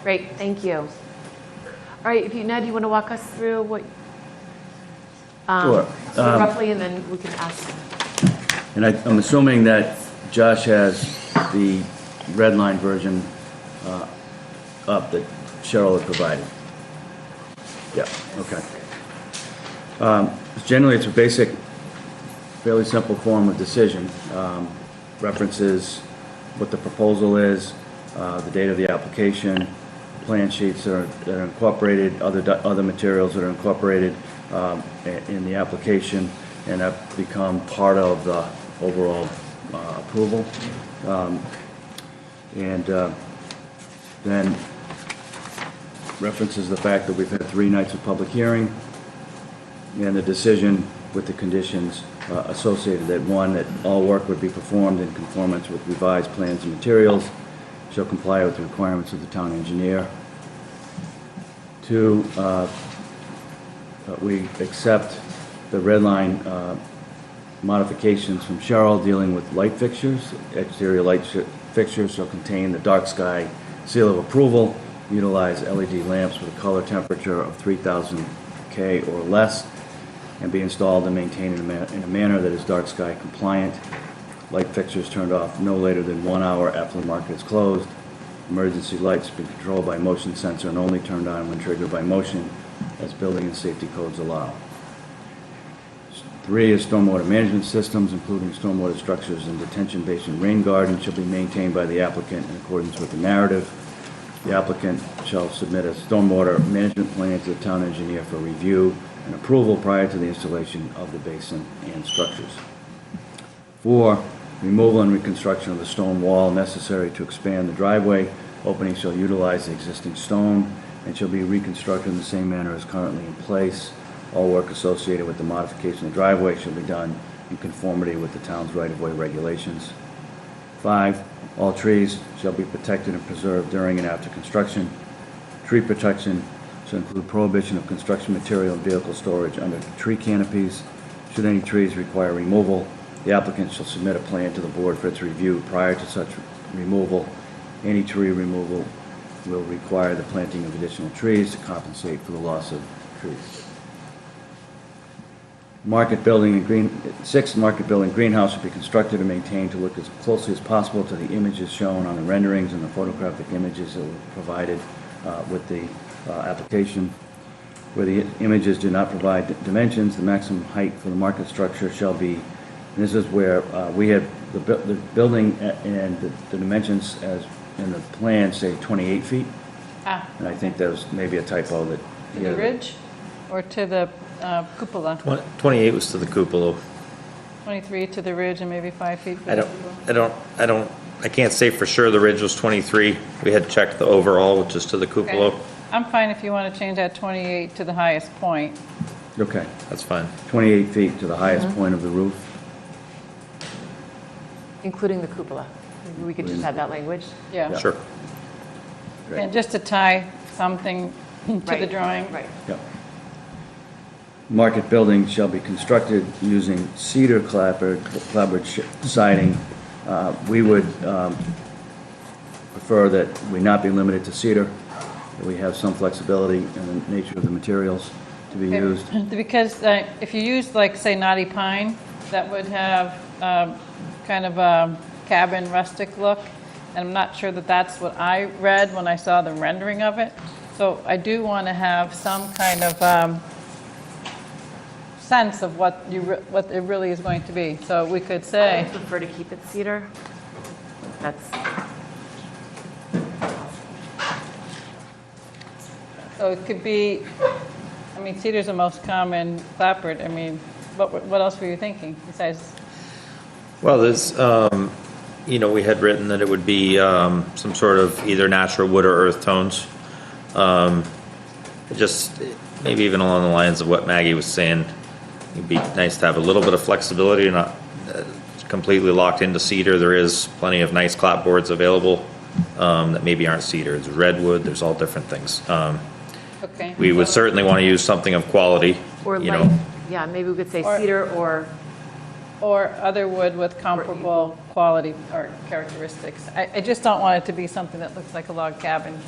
Great, thank you. All right, if you, Ned, you want to walk us through what? Sure. Roughly, and then we can ask. And I'm assuming that Josh has the red line version up that Cheryl had provided. Yeah, okay. Generally, it's a basic, fairly simple form of decision. References what the proposal is, the date of the application, plan sheets that are incorporated, other materials that are incorporated in the application, and have become part of the overall approval. Then references the fact that we've had 3 nights of public hearing, and the decision with the conditions associated, that 1, that all work would be performed in conformance with revised plans and materials, shall comply with the requirements of the town engineer. 2, we accept the red line modifications from Cheryl dealing with light fixtures. Exterior light fixtures shall contain the dark sky seal of approval, utilize LED lamps with a color temperature of 3000 K or less, and be installed and maintained in a manner that is dark sky compliant. Light fixtures turned off no later than 1 hour after the market is closed. Emergency lights be controlled by motion sensor and only turned on when triggered by motion, as building and safety codes allow. 3 is stormwater management systems, including stormwater structures and detention basin rain garden, shall be maintained by the applicant in accordance with the narrative. The applicant shall submit a stormwater management plan to the town engineer for review and approval prior to the installation of the basin and structures. 4, removal and reconstruction of the stone wall necessary to expand the driveway. Opening shall utilize the existing stone and shall be reconstructed in the same manner as currently in place. All work associated with the modification of the driveway shall be done in conformity with the town's right-of-way regulations. 5, all trees shall be protected and preserved during and after construction. Tree protection shall include prohibition of construction material and vehicle storage under tree canopies. Should any trees require removal, the applicant shall submit a plan to the board for its review prior to such removal. Any tree removal will require the planting of additional trees to compensate for the loss of trees. Market building and 6, market building greenhouse should be constructed and maintained to look as closely as possible to the images shown on the renderings and the photographic images that were provided with the application. Where the images do not provide dimensions, the maximum height for the market structure shall be, and this is where we have the building and the dimensions as in the plan say 28 feet. And I think that was maybe a typo that. To the ridge or to the cupola? 28 was to the cupola. 23 to the ridge and maybe 5 feet for the cupola? I can't say for sure the ridge was 23. We had checked the overall, which is to the cupola. Okay. I'm fine if you want to change that 28 to the highest point. Okay. That's fine. 28 feet to the highest point of the roof. Including the cupola. Maybe we could just have that language. Yeah. Sure. Great. And just to tie something to the Right, drawing. Right. Yep. Market building shall be constructed using cedar clapboard siding. We would prefer that we not be limited to cedar, that we have some flexibility in the nature of the materials to be used. Because if you use, like, say, knotty pine, that would have kind of a cabin rustic look, and I'm not sure that that's what I read when I saw the rendering of it. So I do want to have some kind of sense of what it really is going to be. So we could I say, prefer to keep it cedar. That's, so it could be, I mean, cedar's the most common clapboard. I mean, what else were you thinking besides? Well, there's, we had written that it would be some sort of either natural wood or earth tones. Just maybe even along the lines of what Maggie was saying. It'd be nice to have a little bit of flexibility, not completely locked into cedar. There is plenty of nice clapboards available that maybe aren't cedar. There's redwood, there's all different things. Okay. We would certainly want to use something of quality, or you light, know. yeah, maybe we could say Or- cedar or or other wood with comparable quality or characteristics. I just don't want it to be something that looks like a log cabin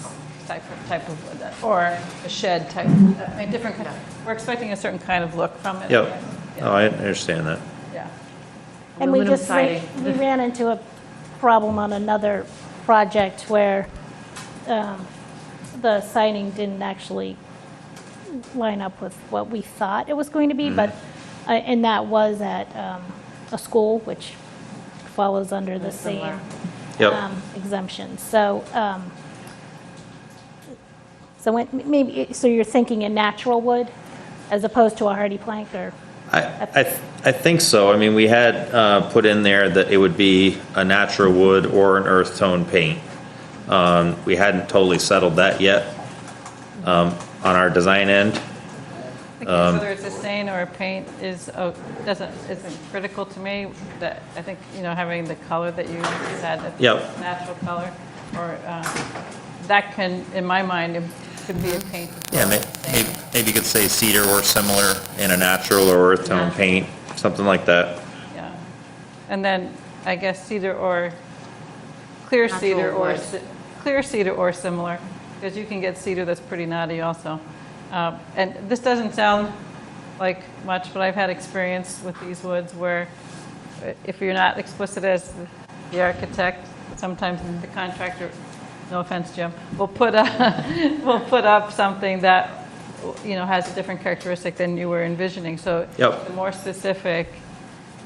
type of wood, or a shed type, a different kind. We're expecting a certain kind of look from it. Yep. Oh, I understand that. Yeah. And we Aluminum just siding. we ran into a problem on another project where the siding didn't actually line up with what we thought it was going to be, but and that was at a school, which follows under the same Yep. exemption. So so you're thinking a natural wood as opposed to a hardy plank, or? I think so. I mean, we had put in there that it would be a natural wood or an earth tone paint. We hadn't totally settled that yet on our design end. I think whether it's a stain or a paint isn't critical to me. That I think, having the color that you said, Yep. natural color, or that can, in my mind, it could be a paint. Yeah, maybe you could say cedar or similar in a natural or earth tone paint, something like that. Yeah, and then I guess cedar or clear cedar or clear cedar or similar, because you can get cedar that's pretty knotty also. And this doesn't sound like much, but I've had experience with these woods where if you're not explicit as the architect, sometimes the contractor, no offense, Jim, will put up something that has a different characteristic than you were envisioning. So the more specific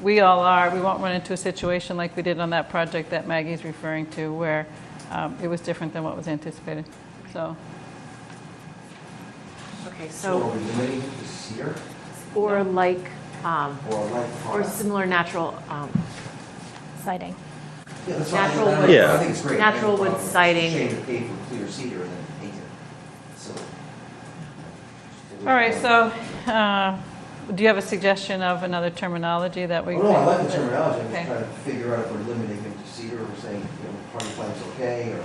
we all are, we won't run into a situation like we did on that project that Maggie's referring to, where it was different than what was anticipated. So. Okay, So so, are we limiting it to cedar or like, or like or product? similar natural, Siding. Yeah, that's natural fine. wood. Yeah. I think it's great. Natural wood siding. Shame to pay for clear cedar and then paint it. So. All right, so do you have a suggestion of another terminology that we? Oh, no, I like the terminology. I'm Okay. just trying to figure out if we're limiting it to cedar or saying, hardy plank's okay, or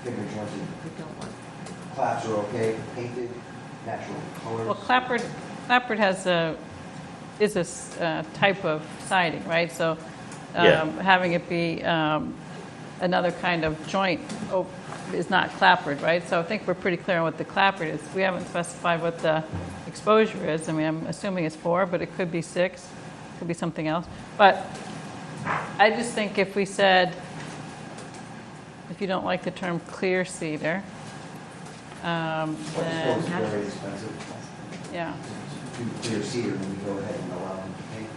finger jointed we don't want. claps are okay, painted, natural colors. Well, clapboard is a type of siding, right? So Yeah. having it be another kind of joint is not clapboard, right? So I think we're pretty clear on what the clapboard is. We haven't specified what the exposure is. I mean, I'm assuming it's 4, but it could be 6, could be something else. But I just think if we said, if you don't like the term clear cedar, then, It's very expensive. yeah, To clear cedar, then we go ahead and allow them to paint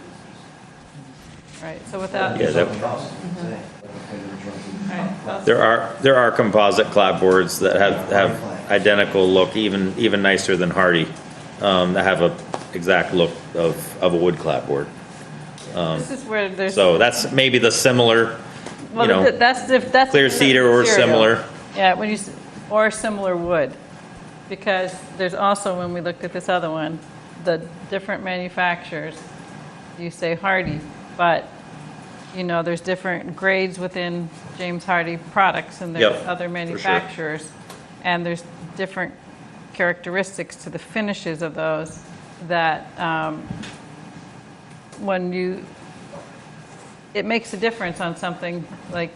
it. right. So without, Yeah, Something else, I'm saying, like a finger jointed All right. clasp. There are composite clapboards that have identical look, even nicer than hardy, that have a exact look of a wood clapboard. this is where there's. So that's maybe the similar, Well, that's clear cedar or material. similar. Yeah, or similar wood, because there's also, when we looked at this other one, the different manufacturers, you say hardy, but there's different grades within James Hardy products, and there's Yep, other for sure. manufacturers, and there's different characteristics to the finishes of those that it makes a difference on something like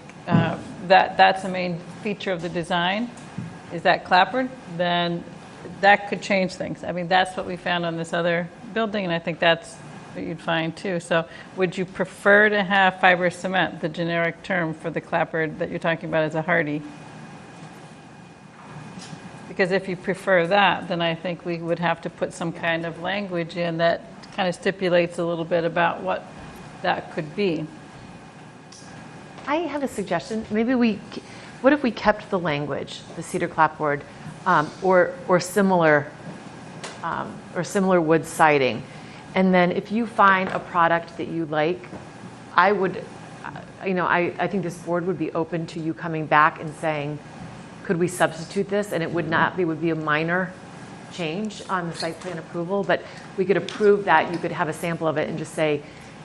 that's the main feature of the design, is that clapboard, then that could change things. I mean, that's what we found on this other building, and I think that's what you'd find too. So would you prefer to have fibrous cement, the generic term for the clapboard that you're talking about as a hardy? Because if you prefer that, then I think we would have to put some kind of language in that kind of stipulates a little bit about what that could be. I have a suggestion. Maybe what if we kept the language, the cedar clapboard, or similar wood siding, and then if you find a product that you like, I think this board would be open to you coming back and saying, could we substitute this? And it would be a minor change on the site plan approval, but we could approve that. You could have a sample of it and just say,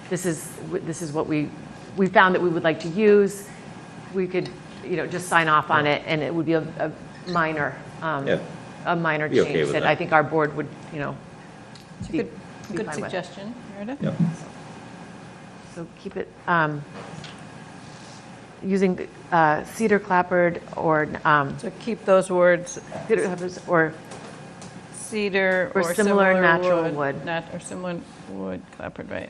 this is what we found that we would like to use. We could, just sign off on it, and it would be a minor, a minor Be okay change with that that. I think our board would, be Good fine with. suggestion, Meredith. Yep. So keep it, using cedar clapboard or So keep those words, cedar clapboards or cedar Or or similar similar natural wood. Or similar wood clapboard, right.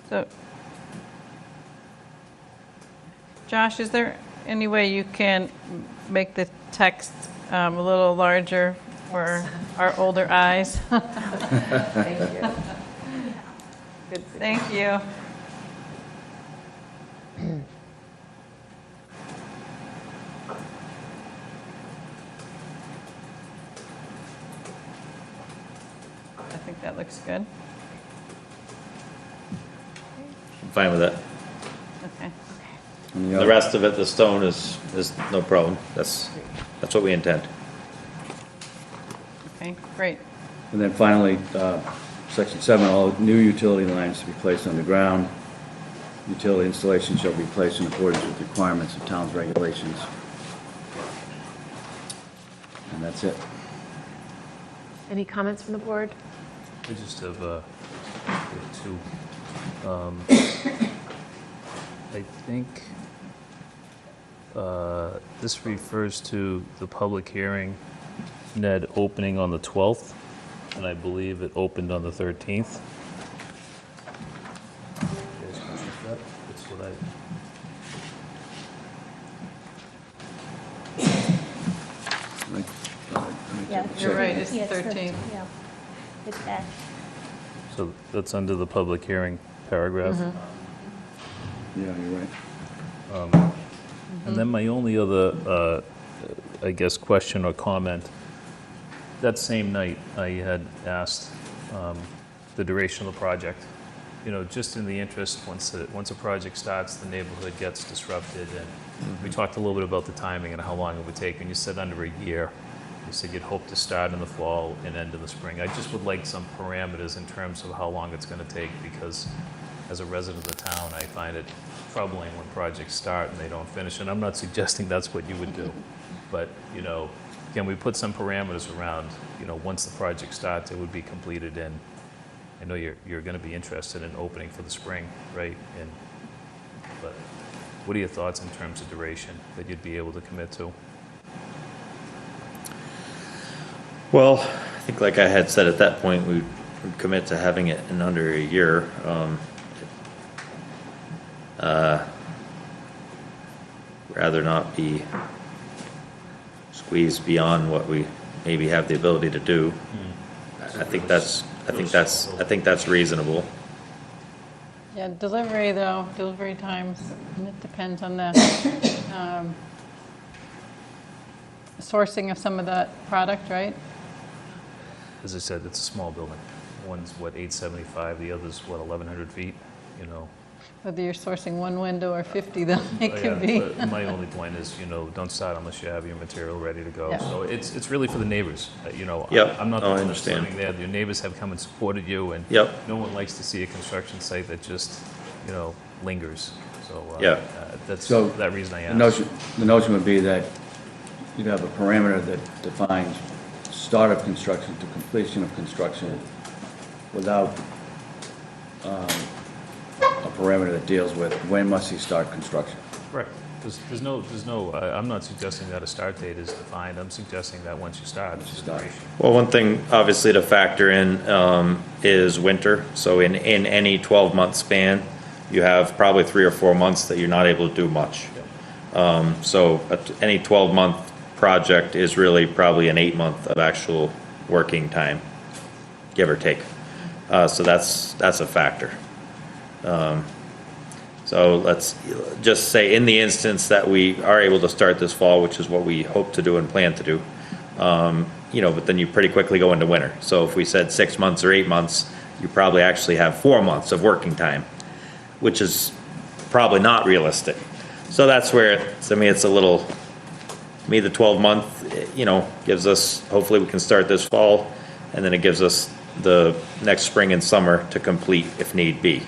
So, Josh, is there any way you can make the text a little larger for our older eyes? Thank you. Good. Thank you. I think that looks good. I'm fine with that. Okay. The rest of it, the stone is no problem. That's what we intend. Okay, great. And then finally, section 7, all new utility lines to be placed underground. Utility installation shall be placed in accordance with requirements of town's regulations. And that's it. Any comments from the board? I just have two. I think this refers to the public hearing, Ned, opening on the 12th, and I believe it opened on the 13th. That's what I... Yeah, You're right, it's yeah, 13. Yeah, it's back. So that's under the public hearing paragraph. Yeah, you're right. And then my only other, I guess, question or comment, that same night, I had asked the duration of the project. You know, just in the interest, once a project starts, the neighborhood gets disrupted, and we talked a little bit about the timing and how long it would take, and you said under a year. You said you'd hope to start in the fall and end in the spring. I just would like some parameters in terms of how long it's going to take, because as a resident of the town, I find it troubling when projects start and they don't finish. And I'm not suggesting that's what you would do, but, you know, can we put some parameters around, you know, once the project starts, it would be completed in, I know you're going to be interested in opening for the spring, right? But what are your thoughts in terms of duration that you'd be able to commit to? Well, I think like I had said at that point, we would commit to having it in under a year. Rather not be squeezed beyond what we maybe have the ability to do. I think that's reasonable. Yeah, delivery times, and it depends on the sourcing of some of that product, right? As I said, it's a small building. One's, what, 875, the other's, what, 1,100 feet, you know? Whether you're sourcing one window or 50, though, it Yeah, could be. but my only point is, you know, don't start unless you have your material ready to go. Yeah. So it's really for the neighbors, you know. Yep. I'm not the Oh, I one that's understand. living there. Your neighbors have come and supported you, and Yep. no one likes to see a construction site that just, you know, lingers. So Yeah. that's So that reason I The asked. notion would be that you'd have a parameter that defines start of construction to completion of construction without a parameter that deals with when must he start construction. Right. There's no, I'm not suggesting that a start date is defined. I'm suggesting that once you start, it's just duration. Well, one thing obviously to factor in is winter. So in any 12-month span, you have probably 3 or 4 months that you're not able to do much. So any 12-month project is really probably an 8-month of actual working time, give or take. So that's a factor. So let's just say in the instance that we are able to start this fall, which is what we hope to do and plan to do, you know, but then you pretty quickly go into winter. So if we said 6 months or 8 months, you probably actually have 4 months of working time, which is probably not realistic. So that's where, it's a little, to me, the 12-month, you know, gives us, hopefully we can start this fall, and then it gives us the next spring and summer to complete if need be.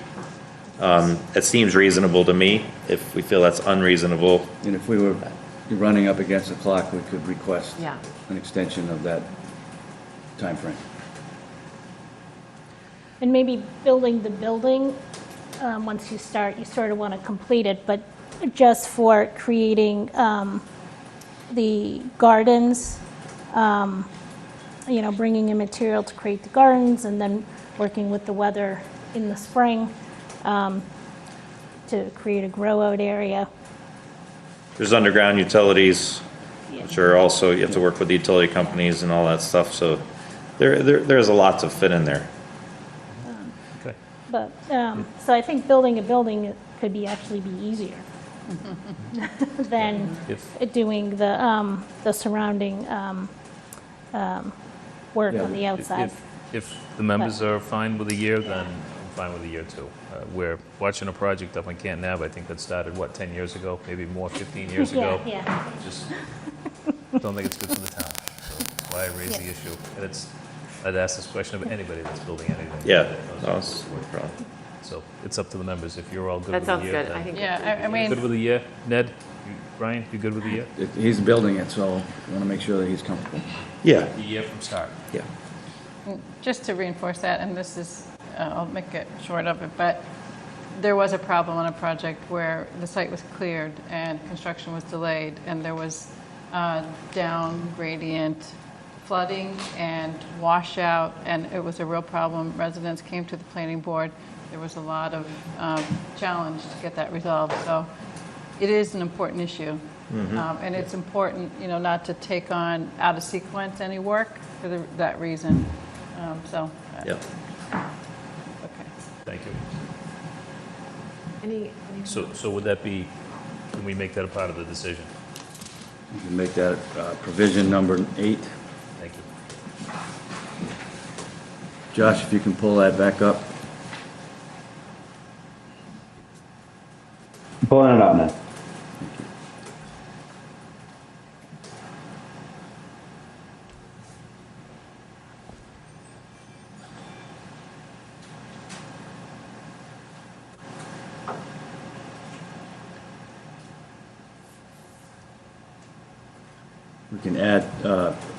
It seems reasonable to me. If we feel that's unreasonable, And if we were running up against the clock, we could request Yeah. an extension of that timeframe. And maybe building the building once you start, you sort of want to complete it, but just for creating the gardens, bringing in material to create the gardens, and then working with the weather in the spring to create a grow-out area. There's underground utilities, which are also, you have to work with the utility companies and all that stuff, so there's a lot to fit in there. Okay. But, so I think building a building could actually be easier than doing the surrounding work on the outside. If the members are fine with a year, then I'm fine with a year too. We're watching a project up in Canton Ave, I think that started, 10 years ago, maybe more, 15 years ago. Yeah. Just don't think it's good for the town. So that's why I raised the issue. And I'd ask this question of anybody that's building anything. Yeah, that's no problem. So it's up to the members. If you're all good That with a sounds year, good. then- I think. Yeah, I mean. Good with a year? Ned? Brian, you good with a year? He's building it, so I want to make sure that he's comfortable. Yeah, A year from start. yeah. Just to reinforce that, and this is, I'll make it short of it, but there was a problem on a project where the site was cleared and construction was delayed, and there was down gradient flooding and washout, and it was a real problem. Residents came to the planning board. There was a lot of challenge to get that resolved. So it is an important issue. And it's important, not to take on out of sequence any work for that reason. Yep. Okay. Thank you. Any So would that be, can we make that a part of the decision? You can make that provision number 8. Thank you. Josh, if you can pull that back up. Pulling it up now. We can add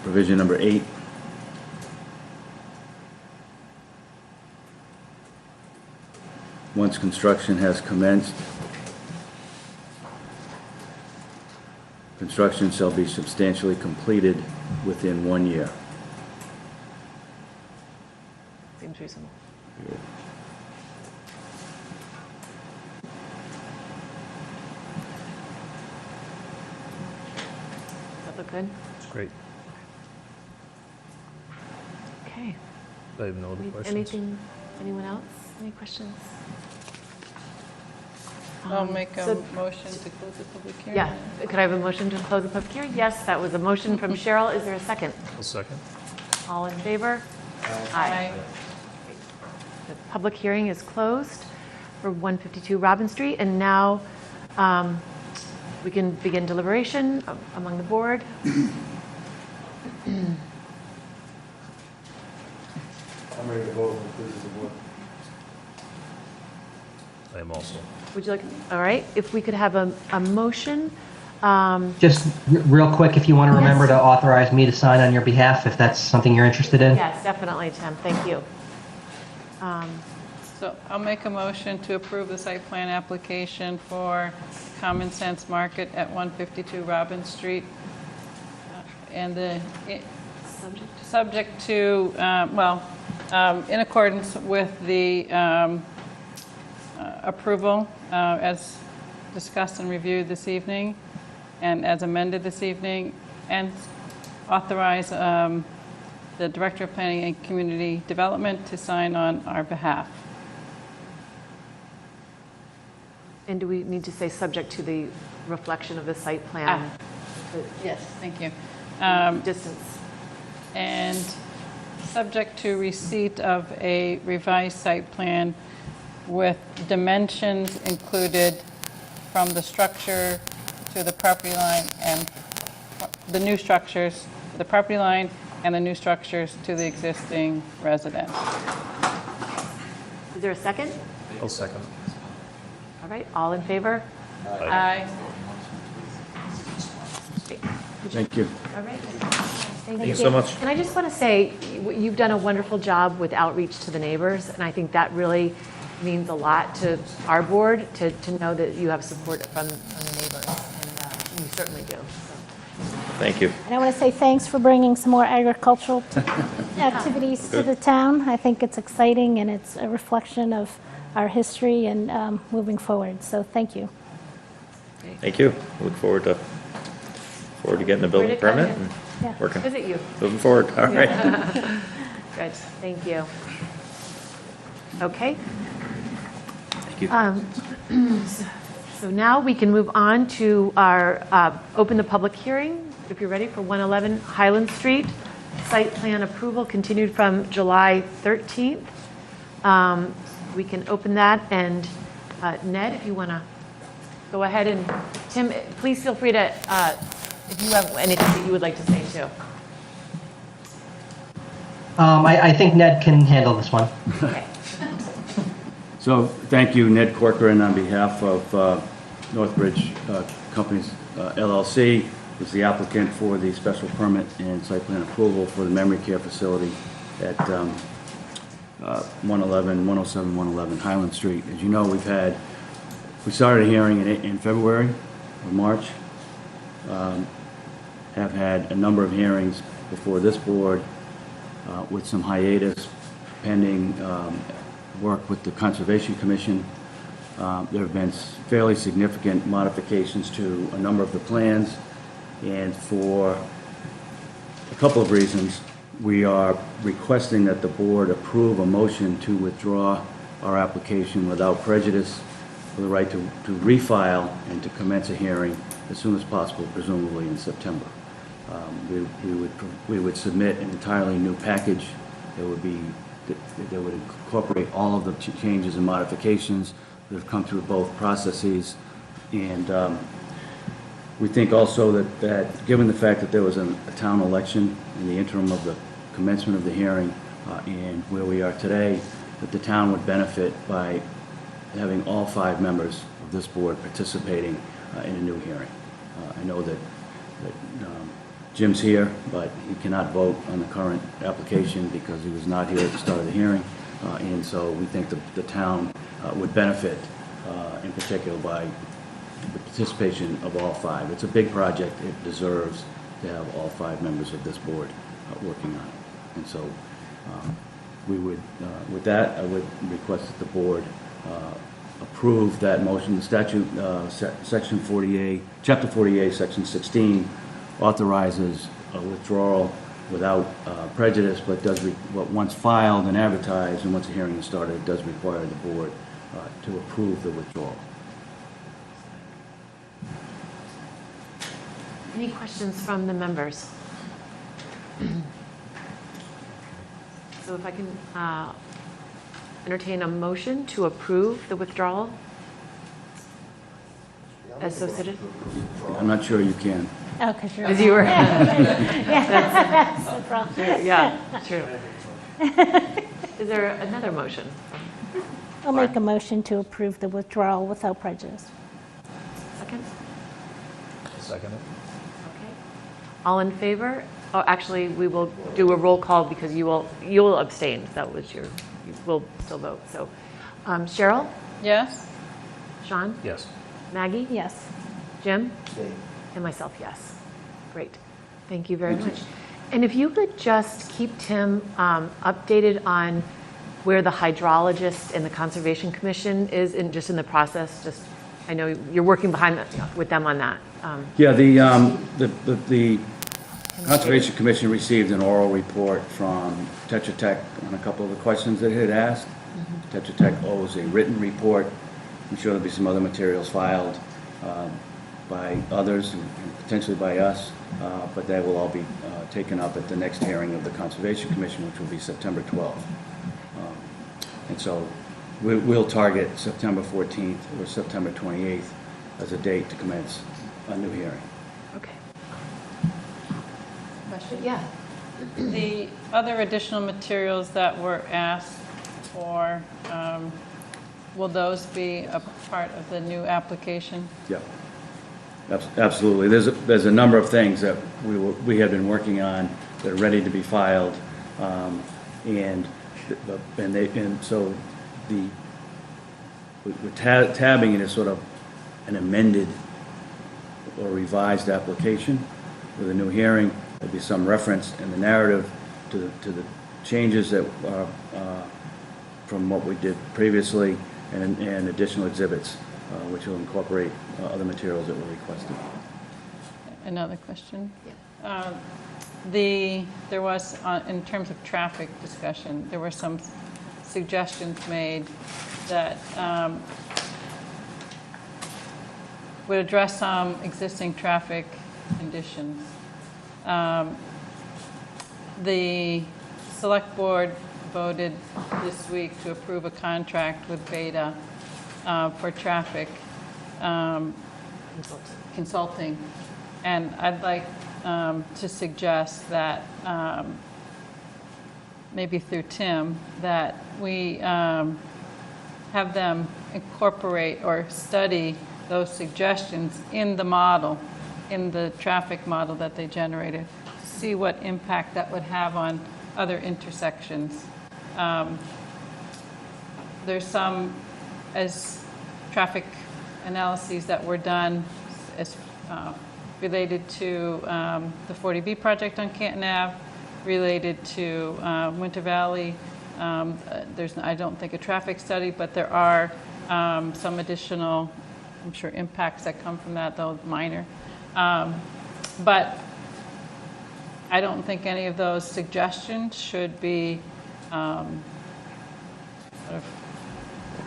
provision number 8. Once construction has commenced, construction shall be substantially completed within 1 year. seems reasonable. Does that look good? It's great. Okay. I have no other questions. Anything? Anyone else? Any questions? I'll make a so- motion to close the public hearing. Yeah. Could I have a motion to close the public hearing? Yes, that was a motion from Cheryl. Is there a second? A second. All in favor? Aye. The public hearing is closed for 152 Robin Street, and now we can begin deliberation among the board. I'm ready to vote if this is the board. I am also. Would you like, all right, if we could have a motion. Just real quick, if you want to remember to authorize me to sign on your behalf, if that's something you're interested in. Yes, definitely, Tim, thank you. So I'll make a motion to approve the site plan application for Common Sense Market at 152 Robin Street. And subject to, in accordance with the approval as discussed and reviewed this evening and as amended this evening, and authorize the Director of Planning and Community Development to sign on our behalf. And do we need to say subject to the reflection of the site plan? Yes, thank you. Distance. And subject to receipt of a revised site plan with dimensions included from the structure to the property line and the new structures, the property line and the new structures to the existing residence. Is there a second? I'll second. All right, all in favor? Aye. Thank you. All right. Thank you so much. And I just want to say, you've done a wonderful job with outreach to the neighbors, and I think that really means a lot to our board to know that you have support from the neighbors, and you certainly do. So. Thank you. And I want to say thanks for bringing some more agricultural activities to the town. I think it's exciting and it's a reflection of our history and moving forward. So thank you. Thank you. Look forward to getting the building permit and Yeah. working, Visit you. moving forward. All right. Good, thank you. Okay. Thank you. So now we can move on to our, open the public hearing, if you're ready, for 111 Highland Street. Site plan approval continued from July 13th. We can open that, and Ned, if you want to go ahead, and Tim, please feel free to, if you have anything that you would like to say too. I think Ned can handle this one. Okay. So thank you, Ned Corcoran, on behalf of Northbridge Companies LLC, who's the applicant for the special permit and site plan approval for the memory care facility at 107, 111 Highland Street. As you know, we started a hearing in February or March, have had a number of hearings before this board with some hiatus pending work with the Conservation Commission. There have been fairly significant modifications to a number of the plans, and for a couple of reasons, we are requesting that the board approve a motion to withdraw our application without prejudice, for the right to refile and to commence a hearing as soon as possible, presumably in September. We would submit an entirely new package that would incorporate all of the changes and modifications that have come through both processes. And we think also that given the fact that there was a town election in the interim of the commencement of the hearing and where we are today, that the town would benefit by having all 5 members of this board participating in a new hearing. I know that Jim's here, but he cannot vote on the current application because he was not here at the start of the hearing. And so we think the town would benefit in particular by the participation of all 5. It's a big project. It deserves to have all 5 members of this board working on it. And so we would, with that, I would request that the board approve that motion. The statute, Section 48, Chapter 48, Section 16, authorizes a withdrawal without prejudice, but once filed and advertised and once a hearing is started, it does require the board to approve the withdrawal. Any questions from the members? So if I can entertain a motion to approve the withdrawal as so stated? I'm not sure you can. Oh, because you're. As you were. That's the problem. Yeah, true. Is there another motion? I'll make a motion to approve the withdrawal without prejudice. Second? Second it? Okay. All in favor? Oh, actually, we will do a roll call because you will abstain. That was you will still vote. So, Cheryl? Yes? Sean? Yes. Maggie? Yes. Jim? And myself, yes. Great. Thank you very much. And if you could just keep Tim updated on where the hydrologist and the Conservation Commission is in the process. Just, I know you're working with them on that. Yeah, the Conservation Commission received an oral report from Tetra Tech on a couple of the questions that it had asked. Tetra Tech owes a written report. I'm sure there'll be some other materials filed by others and potentially by us, but that will all be taken up at the next hearing of the Conservation Commission, which will be September 12th. And so we'll target September 14th or September 28th as a date to commence a new hearing. Okay. Question? Yeah. The other additional materials that were asked for, will those be a part of the new application? Yeah, absolutely. There's a number of things that we have been working on that are ready to be filed, and so the we're tabbing it as sort of an amended or revised application with a new hearing. There'll be some reference in the narrative to the changes that from what we did previously, and additional exhibits, which will incorporate other materials that were requested. Another question? There was, in terms of traffic discussion, there were some suggestions made that would address some existing traffic conditions. The select board voted this week to approve a contract with Beta for traffic consulting. And I'd like to suggest that, maybe through Tim, that we have them incorporate or study those suggestions in the model, in the traffic model that they generated, to see what impact that would have on other intersections. There's some as traffic analyses that were done as related to the 40B project on Canton Ave, related to Winter Valley. There's, I don't think, a traffic study, but there are some additional, I'm sure, impacts that come from that, though minor. But I don't think any of those suggestions should be, sort of,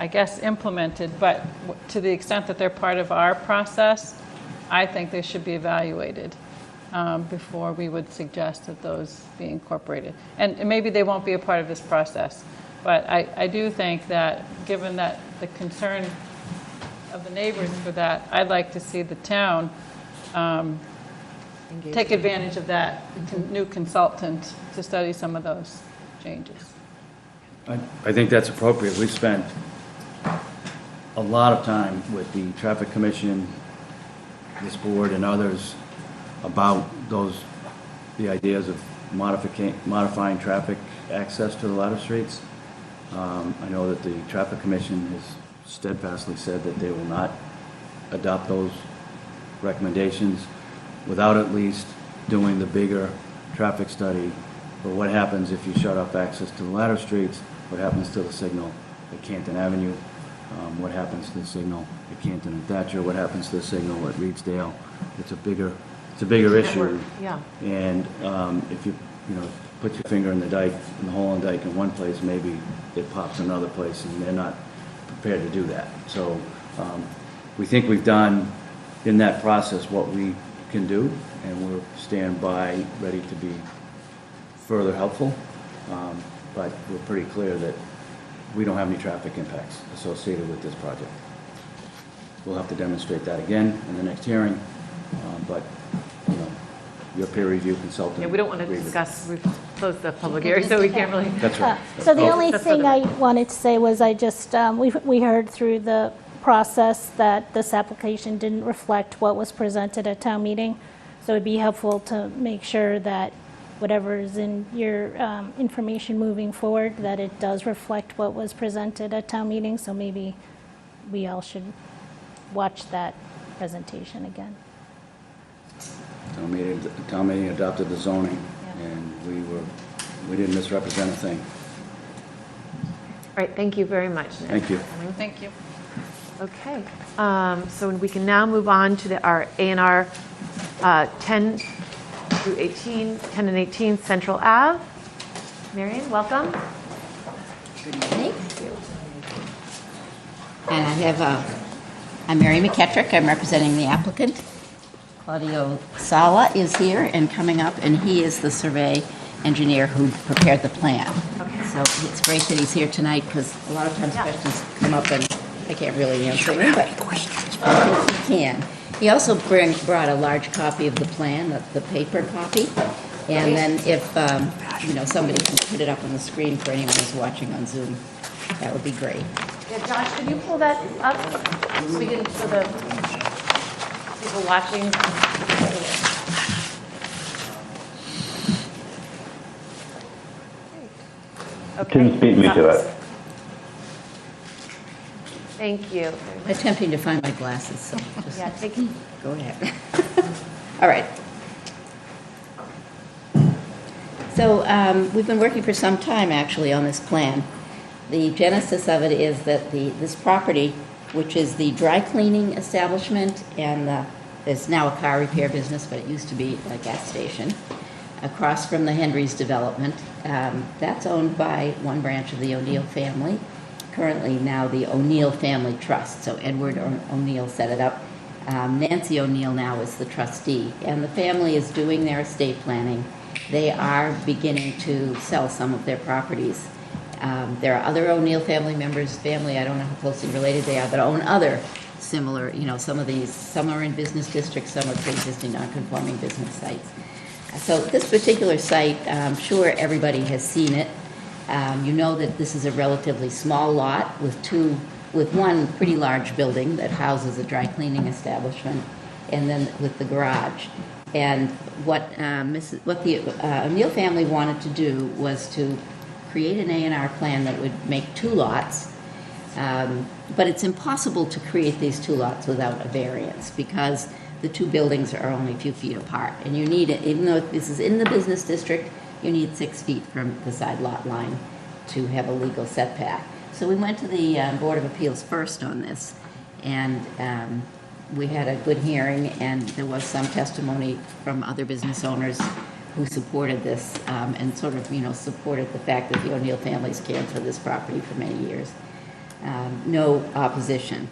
I guess, implemented, but to the extent that they're part of our process, I think they should be evaluated before we would suggest that those be incorporated. And maybe they won't be a part of this process, but I do think that, given that the concern of the neighbors for that, I'd like to see the town take advantage of that new consultant to study some of those changes. I think that's appropriate. We've spent a lot of time with the Traffic Commission, this board, and others about the ideas of modifying traffic access to the ladder streets. I know that the Traffic Commission has steadfastly said that they will not adopt those recommendations without at least doing the bigger traffic study. But what happens if you shut off access to the ladder streets? What happens to the signal at Canton Avenue? What happens to the signal at Canton and Thatcher? What happens to the signal at Reedsdale? It's a bigger issue. Yeah. And if you put your finger in the dike, in the hole in the dike in one place, maybe it pops another place, and they're not prepared to do that. So we think we've done in that process what we can do, and we'll stand by, ready to be further helpful. But we're pretty clear that we don't have any traffic impacts associated with this project. We'll have to demonstrate that again in the next hearing, but your peer review consultant. Yeah, we don't want to discuss, we've closed the public hearing, so we can't really. That's right. So the only That's thing further. I wanted to say was I just, we heard through the process that this application didn't reflect what was presented at town meeting. So it'd be helpful to make sure that whatever is in your information moving forward, that it does reflect what was presented at town meeting. So maybe we all should watch that presentation again. Town meeting adopted the zoning, and we didn't misrepresent a thing. All right, thank you very much, Nick. Thank you. Thank you. Okay, so we can now move on to our A&R 10 through 18, 10 and 18 Central Ave. Marion, welcome. Good evening. And I have, I'm Mary McKettrick. I'm representing the applicant. Claudio Sala is here and coming up, and he is the survey engineer who prepared the plan. Okay. So it's great that he's here tonight, because a lot of times questions come up and I can't really answer them, but I think he can. He also brought a large copy of the plan, the paper copy, and then if somebody can put it up on the screen for anyone who's watching on Zoom, that would be great. Yeah, Josh, could you pull that up so we can, so the people watching? Tim beat me to it. Thank you. Attempting to find my glasses, so just Yeah, take, go ahead. All right. So we've been working for some time, actually, on this plan. The genesis of it is that this property, which is the dry cleaning establishment, and there's now a car repair business, but it used to be a gas station, across from the Henry's development. That's owned by one branch of the O'Neill family, currently now the O'Neill Family Trust. So Edward O'Neill set it up. Nancy O'Neill now is the trustee, and the family is doing their estate planning. They are beginning to sell some of their properties. There are other O'Neill family members, I don't know how closely related they are, that own other similar, some of these, some are in business districts, some are pre-existing non-conforming business sites. So this particular site, I'm sure everybody has seen it. You know that this is a relatively small lot with one pretty large building that houses a dry cleaning establishment, and then with the garage. And what the O'Neill family wanted to do was to create an A&R plan that would make two lots, but it's impossible to create these two lots without a variance because the two buildings are only a few feet apart. And you need it, even though this is in the business district, you need 6 feet from the side lot line to have a legal setback. So we went to the Board of Appeals first on this, and we had a good hearing, and there was some testimony from other business owners who supported this and sort of, supported the fact that the O'Neill families cared for this property for many years. No opposition.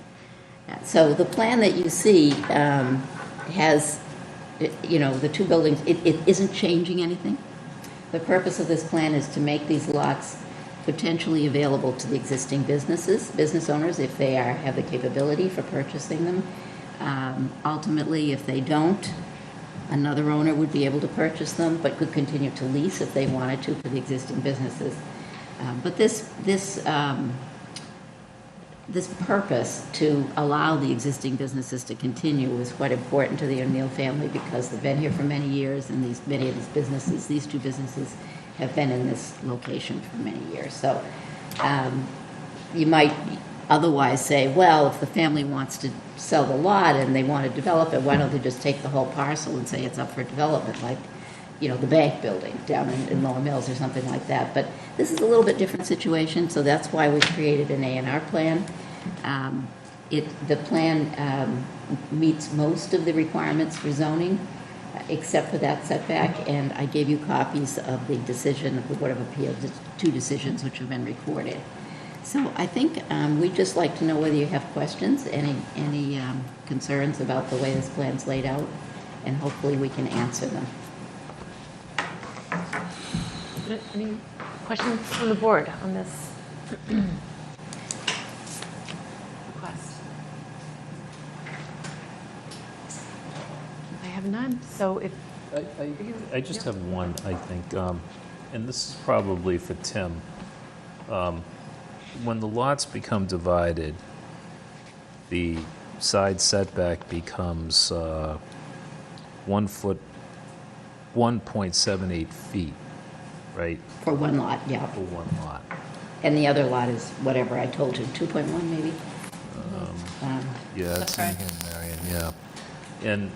So the plan that you see has, the two buildings, it isn't changing anything. The purpose of this plan is to make these lots potentially available to the existing business owners, if they have the capability for purchasing them. Ultimately, if they don't, another owner would be able to purchase them, but could continue to lease if they wanted to for the existing businesses. But this purpose to allow the existing businesses to continue is quite important to the O'Neill family because they've been here for many years, and many of these two businesses have been in this location for many years. So you might otherwise say, well, if the family wants to sell the lot and they want to develop it, why don't they just take the whole parcel and say it's up for development, like, the bank building down in Lower Mills or something like that. But this is a little bit different situation, so that's why we created an A&R plan. The plan meets most of the requirements for zoning, except for that setback, and I gave you copies of the decision of the Board of Appeals, the two decisions which have been recorded. So I think we'd just like to know whether you have questions, any concerns about the way this plan's laid out, and hopefully we can answer them. any questions from the board on this request? I have none, so if I just have one, I think, and this is probably for Tim. When the lots become divided, the side setback becomes 1 foot, 1.78 feet, right? For one lot, yeah. For one lot. And the other lot is whatever I told you, 2.1 maybe? Yeah, That's that's in right. here, Marion, yeah. And,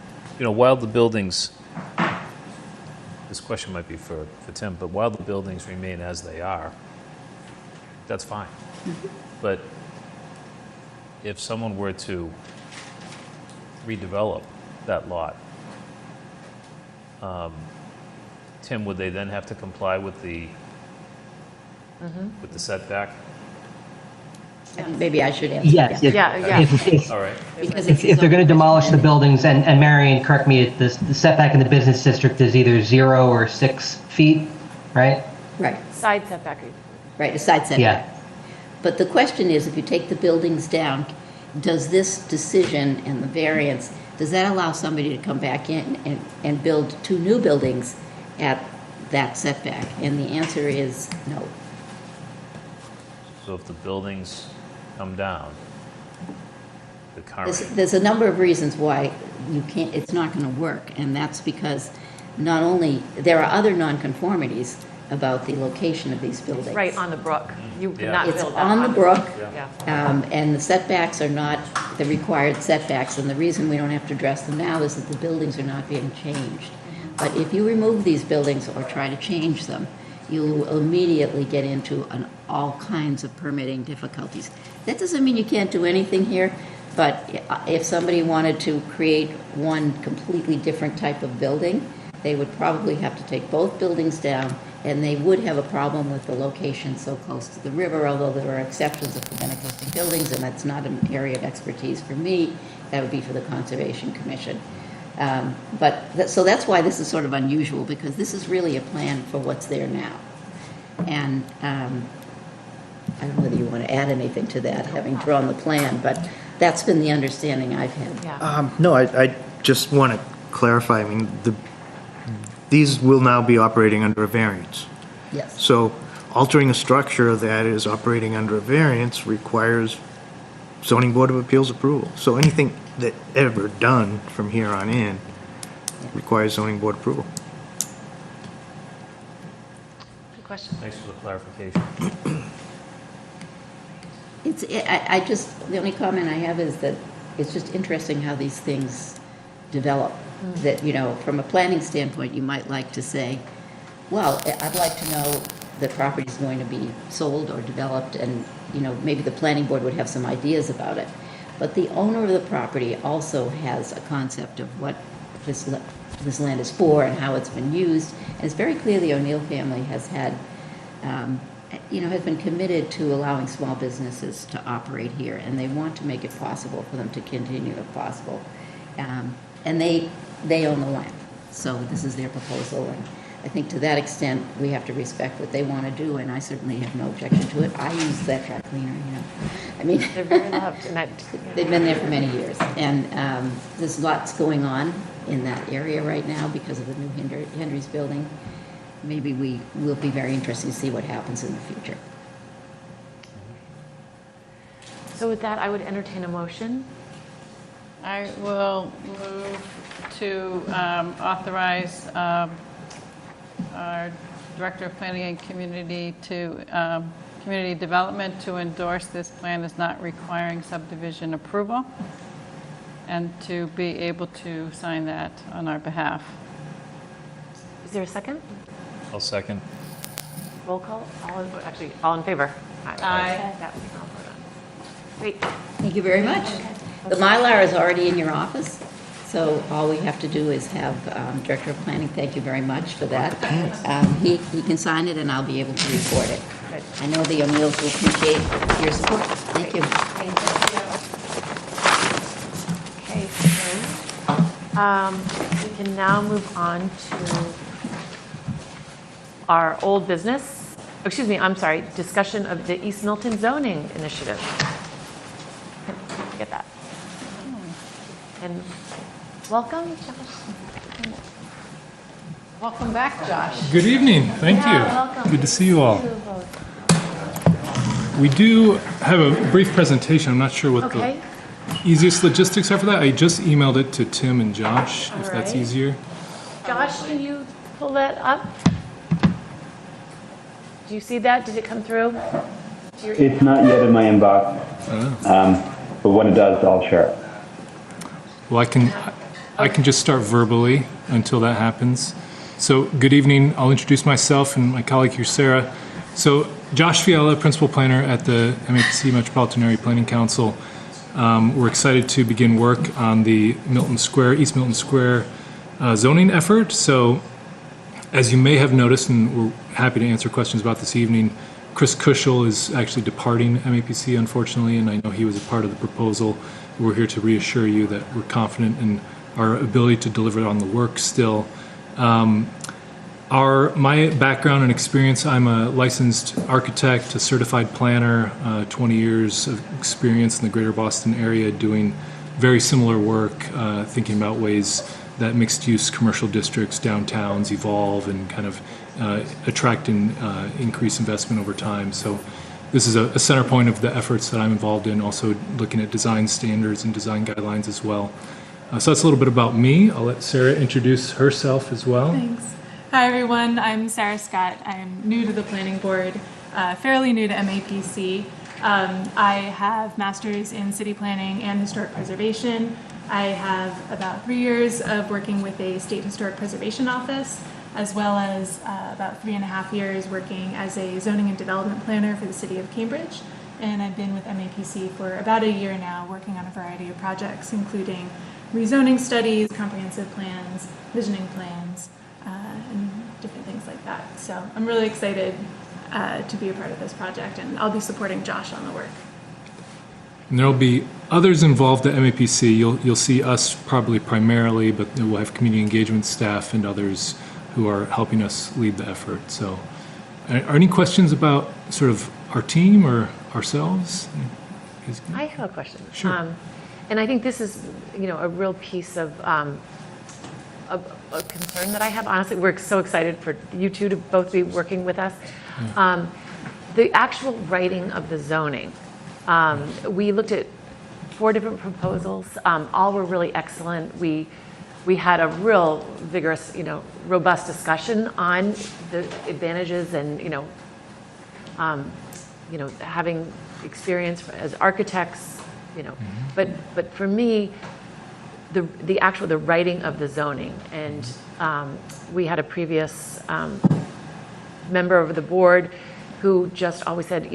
while the buildings, this question might be for Tim, but while the buildings remain as they are, that's fine. But if someone were to redevelop that lot, Tim, would they then have to comply with the setback? Maybe I should answer. Yes. Yeah. If, All right. Because if they're going to demolish the buildings, and Marion, correct me, the setback in the business district is either 0 or 6 feet, right? Right, side setback, right, a side setback. Yeah. But the question is, if you take the buildings down, does this decision and the variance, does that allow somebody to come back in and build 2 new buildings at that setback? And the answer is no. So if the buildings come down, the current, There's a number of reasons why you can't, it's not going to work, and that's because not only, there are other nonconformities about the location of these buildings. Right on the brook. You could Yeah. not It's build that on the brook, Yeah. and the setbacks are not the required setbacks, and the reason we don't have to address them now is that the buildings are not being changed. But if you remove these buildings or try to change them, you will immediately get into all kinds of permitting difficulties. That doesn't mean you can't do anything here, but if somebody wanted to create one completely different type of building, they would probably have to take both buildings down, and they would have a problem with the location so close to the river, although there are exceptions if they've been existing buildings, and that's not an area of expertise for me. That would be for the Conservation Commission. So that's why this is sort of unusual, because this is really a plan for what's there now. And I don't know whether you want to add anything to that, having drawn the plan, but that's been the understanding I've had. Yeah. No, I just want to clarify, I mean, these will now be operating under a variance. Yes. So altering a structure that is operating under a variance requires zoning board of appeals approval. So anything that ever done from here on in requires zoning board approval. Good question. Thanks for the clarification. The only comment I have is that it's just interesting how these things develop. That, from a planning standpoint, you might like to say, well, I'd like to know the property is going to be sold or developed, and, maybe the planning board would have some ideas about it. But the owner of the property also has a concept of what this land is for and how it's been used. And it's very clear the O'Neill family has had, has been committed to allowing small businesses to operate here, and they want to make it possible for them to continue if possible. And they own the land, so this is their proposal, and I think to that extent, we have to respect what they want to do, and I certainly have no objection to it. I use that dry cleaner, I mean. They're very loved. And They've been there for many years, and there's lots going on in that area right now because of the new Henry's building. Maybe we will be very interested to see what happens in the future. So with that, I would entertain a motion. I will move to authorize our Director of Planning and Community Development to endorse this plan as not requiring subdivision approval, and to be able to sign that on our behalf. Is there a second? I'll second. Roll call? All in favor? Aye. That we can all vote on. Great. Thank you very much. The Mylar is already in your office, so all we have to do is have Director of Planning, thank you very much for that. He can sign it, and I'll be able to record it. Good. I know the O'Neills will appreciate your support. Thank you. Okay, so we can now move on to our old business. Excuse me, I'm sorry, discussion of the East Milton zoning initiative. Can I get that? And welcome, Josh. Welcome back, Josh. Good evening. Thank you. Welcome. Good to see you all. We do have a brief presentation. I'm not sure what Okay. the easiest logistics are for that. I just emailed it to Tim and Josh, if that's right. easier. Josh, can you pull that up? Do you see that? Did it come through? It's not yet in my inbox, but when it does, I'll share it. Well, I can just start verbally until that happens. So, good evening. I'll introduce myself and my colleague here, Sarah. So, Josh Fiala, Principal Planner at the MAPC Metropolitan Area Planning Council. We're excited to begin work on the East Milton Square zoning effort. So, as you may have noticed, and we're happy to answer questions about this evening, Chris Kuschel is actually departing MAPC, unfortunately, and I know he was a part of the proposal. We're here to reassure you that we're confident in our ability to deliver on the work still. My background and experience, I'm a licensed architect, a certified planner, 20 years of experience in the greater Boston area doing very similar work, thinking about ways that mixed-use commercial districts, downtowns evolve and kind of attract and increase investment over time. So this is a center point of the efforts that I'm involved in, also looking at design standards and design guidelines as well. So that's a little bit about me. I'll let Sarah introduce herself as well. Thanks. Hi everyone, I'm Sarah Scott. I'm new to the planning board, fairly new to MAPC. I have masters in city planning and historic preservation. I have about 3 years of working with a state historic preservation office, as well as about 3.5 years working as a zoning and development planner for the city of Cambridge. And I've been with MAPC for about a year now, working on a variety of projects, including rezoning studies, comprehensive plans, visioning plans, and different things like that. So I'm really excited to be a part of this project, and I'll be supporting Josh on the work. And there'll be others involved at MAPC. You'll see us probably primarily, but we'll have community engagement staff and others who are helping us lead the effort. So, are any questions about sort of our team or ourselves? I have a question. Sure. And I think this is, a real piece of a concern that I have. Honestly, we're so excited for you two to both be working with us. Yeah. The actual writing of the zoning. We looked at 4 different proposals. All were really excellent. We had a real vigorous, robust discussion on the advantages and, having experience as architects, but for me, the writing of the zoning, and we had a previous member of the board who just always said,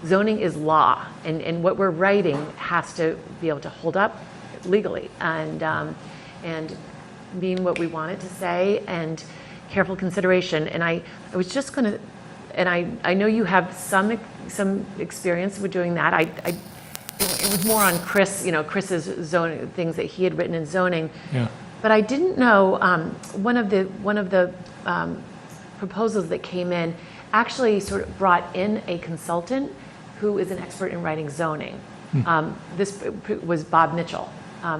zoning is law, and what we're writing has to be able to hold up legally and mean what we want it to say, and careful consideration. And I was just going to, and I know you have some experience with doing that. It was more on Chris, Chris's zoning things that he had written in zoning. Yeah. But I didn't know one of the proposals that came in actually sort of brought in a consultant who is an expert in writing zoning. This was Bob Mitchell.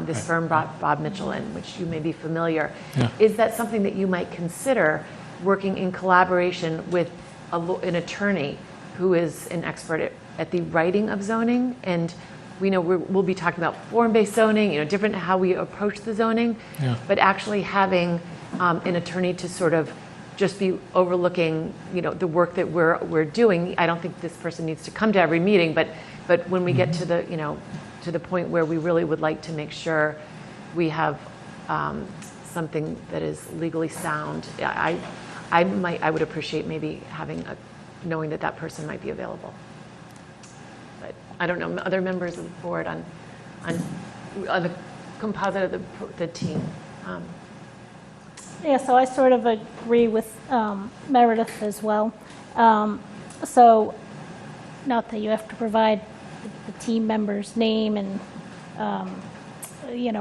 This firm brought Bob Mitchell in, which you may be familiar. Yeah. Is that something that you might consider, working in collaboration with an attorney who is an expert at the writing of zoning? And we know we'll be talking about form-based zoning, different how we approach the zoning, Yeah. but actually having an attorney to sort of just be overlooking, the work that we're doing. I don't think this person needs to come to every meeting, but when we get to the, to the point where we really would like to make sure we have something that is legally sound, I would appreciate maybe knowing that person might be available. But I don't know other members of the board on the composite of the team. Yeah, so I sort of agree with Meredith as well. So, not that you have to provide the team member's name and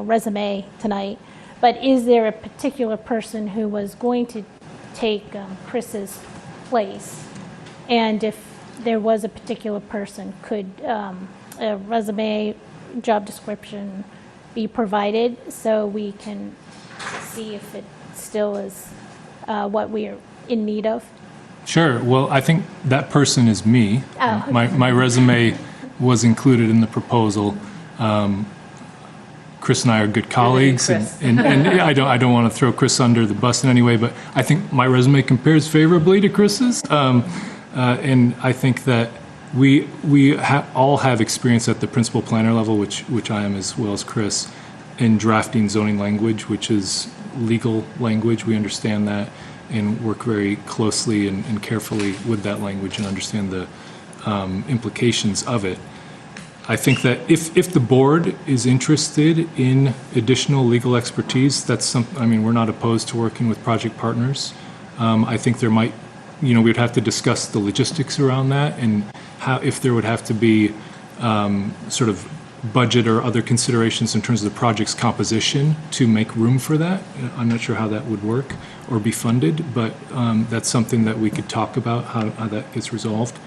resume tonight, but is there a particular person who was going to take Chris's place? And if there was a particular person, could a resume, job description be provided so we can see if it still is what we are in need of? Sure. Well, I think that person is me. Oh. My resume was included in the proposal. Chris and I are good colleagues, and yeah, I don't want to throw Chris under the bus in any way, but I think my resume compares favorably to Chris's, and I think that we all have experience at the principal planner level, which I am as well as Chris, in drafting zoning language, which is legal language. We understand that and work very closely and carefully with that language and understand the implications of it. I think that if the board is interested in additional legal expertise, that's something, we're not opposed to working with project partners. I think there might, we would have to discuss the logistics around that and if there would have to be sort of budget or other considerations in terms of the project's composition to make room for that. I'm not sure how that would work or be funded, but that's something that we could talk about, how that gets resolved.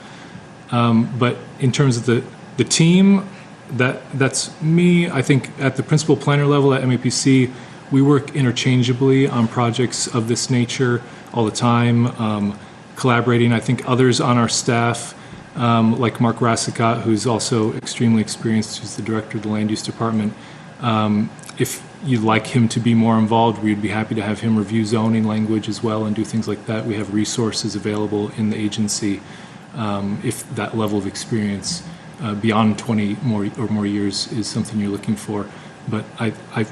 But in terms of the team, that's me. I think at the principal planner level at MAPC, we work interchangeably on projects of this nature all the time, collaborating. I think others on our staff, like Mark Rassicott, who's also extremely experienced, who's the director of the land use department, If you'd like him to be more involved, we'd be happy to have him review zoning language as well and do things like that. We have resources available in the agency if that level of experience beyond 20 more years is something you're looking for. But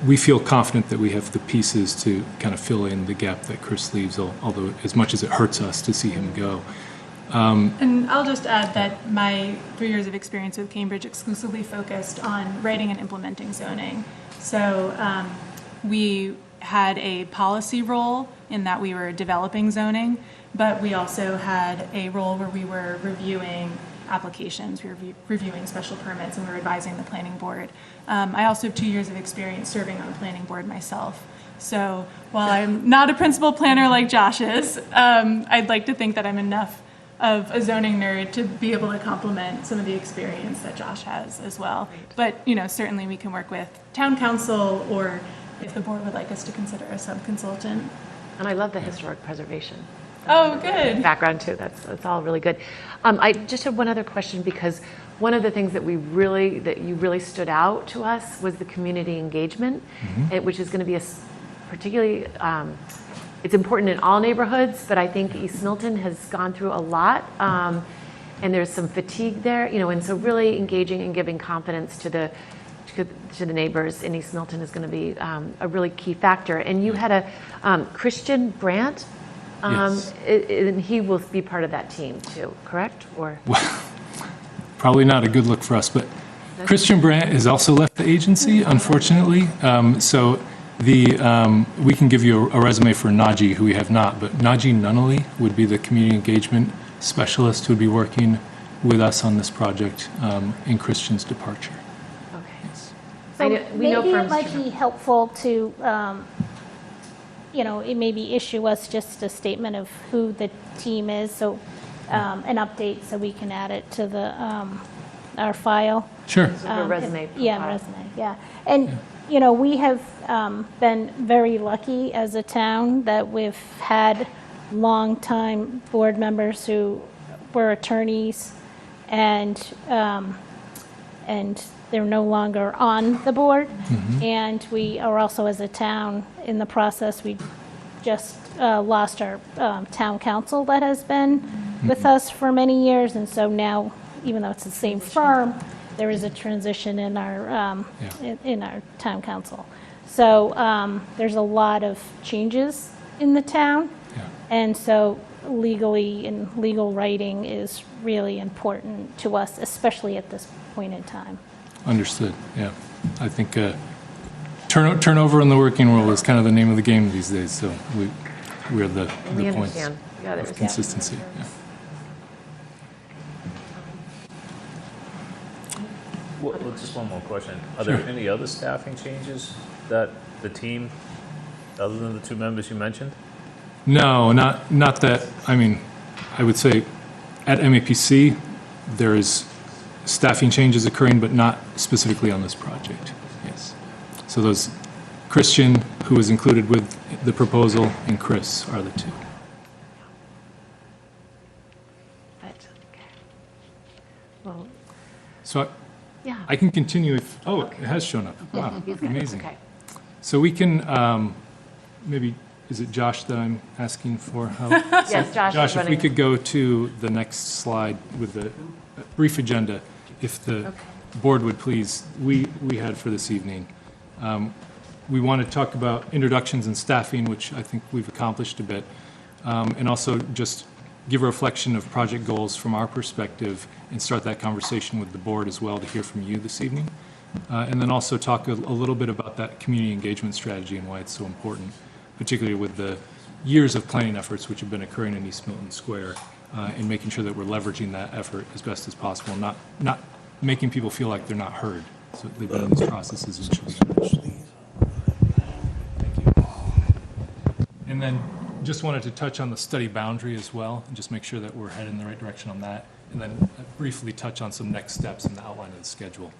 we feel confident that we have the pieces to kind of fill in the gap that Chris leaves, although as much as it hurts us to see him go. And I'll just add that my 3 years of experience with Cambridge exclusively focused on writing and implementing zoning. So we had a policy role in that we were developing zoning, but we also had a role where we were reviewing applications, we were reviewing special permits, and we were advising the planning board. I also have 2 years of experience serving on the planning board myself. So while I'm not a principal planner like Josh is, I'd like to think that I'm enough of a zoning nerd to be able to complement some of the experience that Josh has as well. But, you know, certainly we can work with town council, or if the board would like us to consider a sub-consultant. And I love the historic preservation. Oh, good. Background too. That's all really good. I just have one other question, because one of the things that you really stood out to us was the community engagement, which is going to be particularly. It's important in all neighborhoods, but I think East Milton has gone through a lot, and there's some fatigue there, you know, and so really engaging and giving confidence to the neighbors in East Milton is going to be a really key factor. And you had a Christian Brandt. Yes. And he will be part of that team too, correct? Or Well, probably not a good look for us, but Christian Brandt has also left the agency, unfortunately. So we can give you a resume for Naji, who we have not, but Naji Nunnally would be the community engagement specialist who would be working with us on this project in Christian's departure. okay. Yes. So we know maybe it firms might be helpful to, you know, it maybe issue us just a statement of who the team is, so an update, so we can add it to the our file. Sure. Sort of a resume Yeah, profile. resume. Yeah, and you know, we have been very lucky as a town that we've had longtime board members who were attorneys, and they're no longer on the board. And we are also, as a town, in the process, we just lost our town council that has been with us for many years. And so now, even though it's the same firm, there is a transition in our in our town council. So there's a lot of changes in the town. And so legally and legal writing is really important to us, especially at this point in time. Understood, yeah. I think turnover in the working world is kind of the name of the game these days, so we're the We points understand. Yeah, of consistency. Yeah. Well, just one more question. Are there any other staffing changes that the team, other than the two members you mentioned? No, not that. I mean, I would say at MAPC there is staffing changes occurring, but not specifically on this project. Yes. So those Christian, who was included with the proposal, and Chris are the two. But, okay. Well, So yeah. I can continue if. Oh, it has shown up. Wow, He's got it. amazing. Okay. So we can maybe. Is it Josh that I'm asking for help? Yes, Josh is Josh, if we running. could go to the next slide with the brief agenda, if the board would please, we had for this evening. We want to talk about introductions and staffing, which I think we've accomplished a bit, and also just give a reflection of project goals from our perspective and start that conversation with the board as well to hear from you this evening. And then also talk a little bit about that community engagement strategy and why it's so important, particularly with the years of planning efforts which have been occurring in East Milton Square, and making sure that we're leveraging that effort as best as possible, not making people feel like they're not heard. So they've been in these processes and should be managed. Thank you. And then just wanted to touch on the study boundary as well, and just make sure that we're headed in the right direction on that, and then briefly touch on some next steps in the outline of the schedule.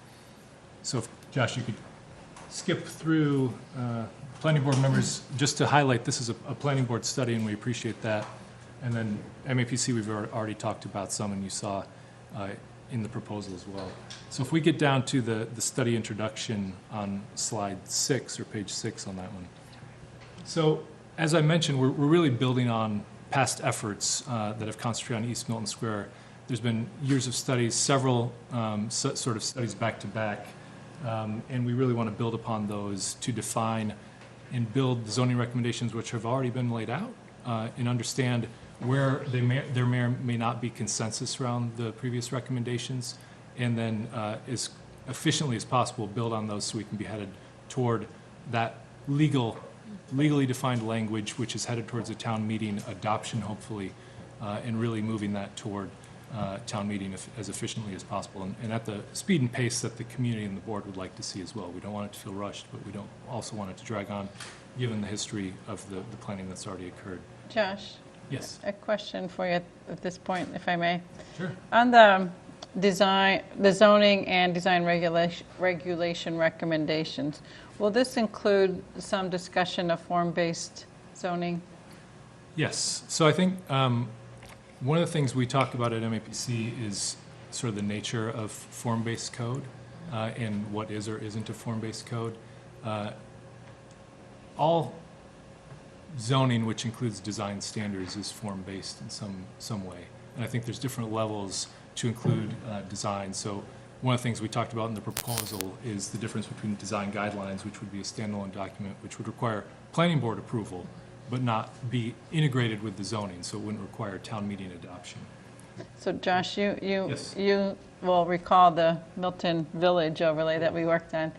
So if, Josh, you could skip through planning board members, just to highlight this is a planning board study, and we appreciate that. And then MAPC, we've already talked about some, and you saw in the proposal as well. So if we get down to the study introduction on slide 6 or page 6 on that one. So as I mentioned, we're really building on past efforts that have concentrated on East Milton Square. There's been years of studies, several sort of studies back to back, and we really want to build upon those to define and build zoning recommendations which have already been laid out and understand where there may or may not be consensus around the previous recommendations, and then as efficiently as possible build on those so we can be headed toward that legally defined language which is headed towards a town meeting adoption, hopefully, and really moving that toward town meeting as efficiently as possible, and at the speed and pace that the community and the board would like to see as well. We don't want it to feel rushed, but we don't also want it to drag on, given the history of the planning that's already occurred. Josh? Yes. A question for you at this point, if I may. Sure. On the zoning and design regulation recommendations, will this include some discussion of form-based zoning? Yes. So I think one of the things we talk about at MAPC is sort of the nature of form-based code and what is or isn't a form-based code. All zoning, which includes design standards, is form-based in some way. And I think there's different levels to include design. So one of the things we talked about in the proposal is the difference between design guidelines, which would be a standalone document, which would require planning board approval, but not be integrated with the zoning, so it wouldn't require town meeting adoption. So Josh, you Yes. you will recall the Milton Village overlay that we worked on.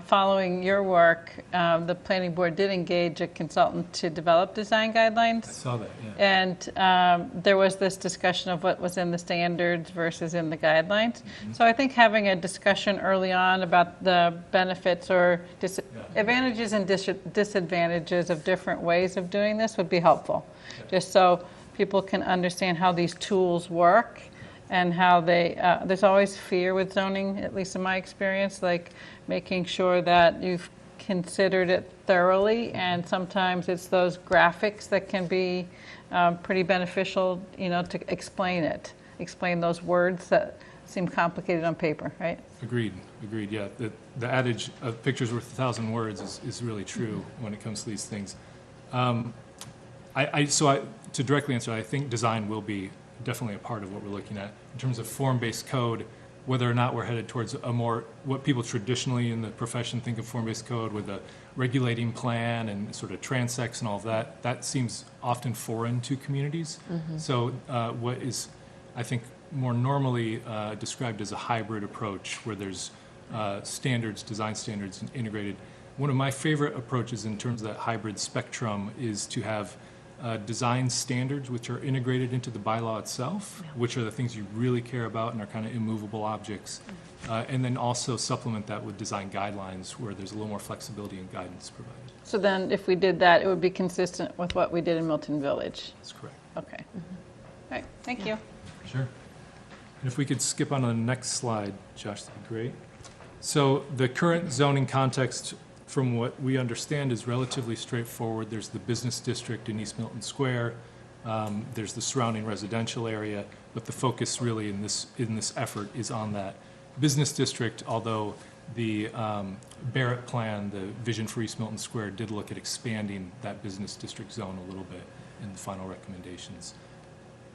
Following your work, the planning board did engage a consultant to develop design guidelines. I saw that, yeah. And there was this discussion of what was in the standards versus in the guidelines. So I think having a discussion early on about the benefits or advantages and disadvantages of different ways of doing this would be helpful, just so people can understand how these tools work and how they, there's always fear with zoning, at least in my experience, like making sure that you've considered it thoroughly, and sometimes it's those graphics that can be pretty beneficial, to explain those words that seem complicated on paper, right? Agreed, yeah. The adage of pictures worth 1,000 words is really true when it comes to these things. To directly answer, I think design will be definitely a part of what we're looking at. In terms of form-based code, whether or not we're headed towards a more, what people traditionally in the profession think of form-based code with a regulating plan and sort of transects and all of that, that seems often foreign to communities. So what is, I think, more normally described as a hybrid approach where there's standards, design standards integrated. One of my favorite approaches in terms of that hybrid spectrum is to have design standards which are integrated into the bylaw itself, which are the things you really care about and are kind of immovable objects, and then also supplement that with design guidelines where there's a little more flexibility and guidance provided. So then if we did that, it would be consistent with what we did in Milton Village? That's correct. Okay. All right, thank you. Sure. And if we could skip on to the next slide, Josh, that'd be great. So the current zoning context, from what we understand, is relatively straightforward. There's the business district in East Milton Square. There's the surrounding residential area, but the focus really in this effort is on that business district, although the Barrett plan, the vision for East Milton Square, did look at expanding that business district zone a little bit in the final recommendations.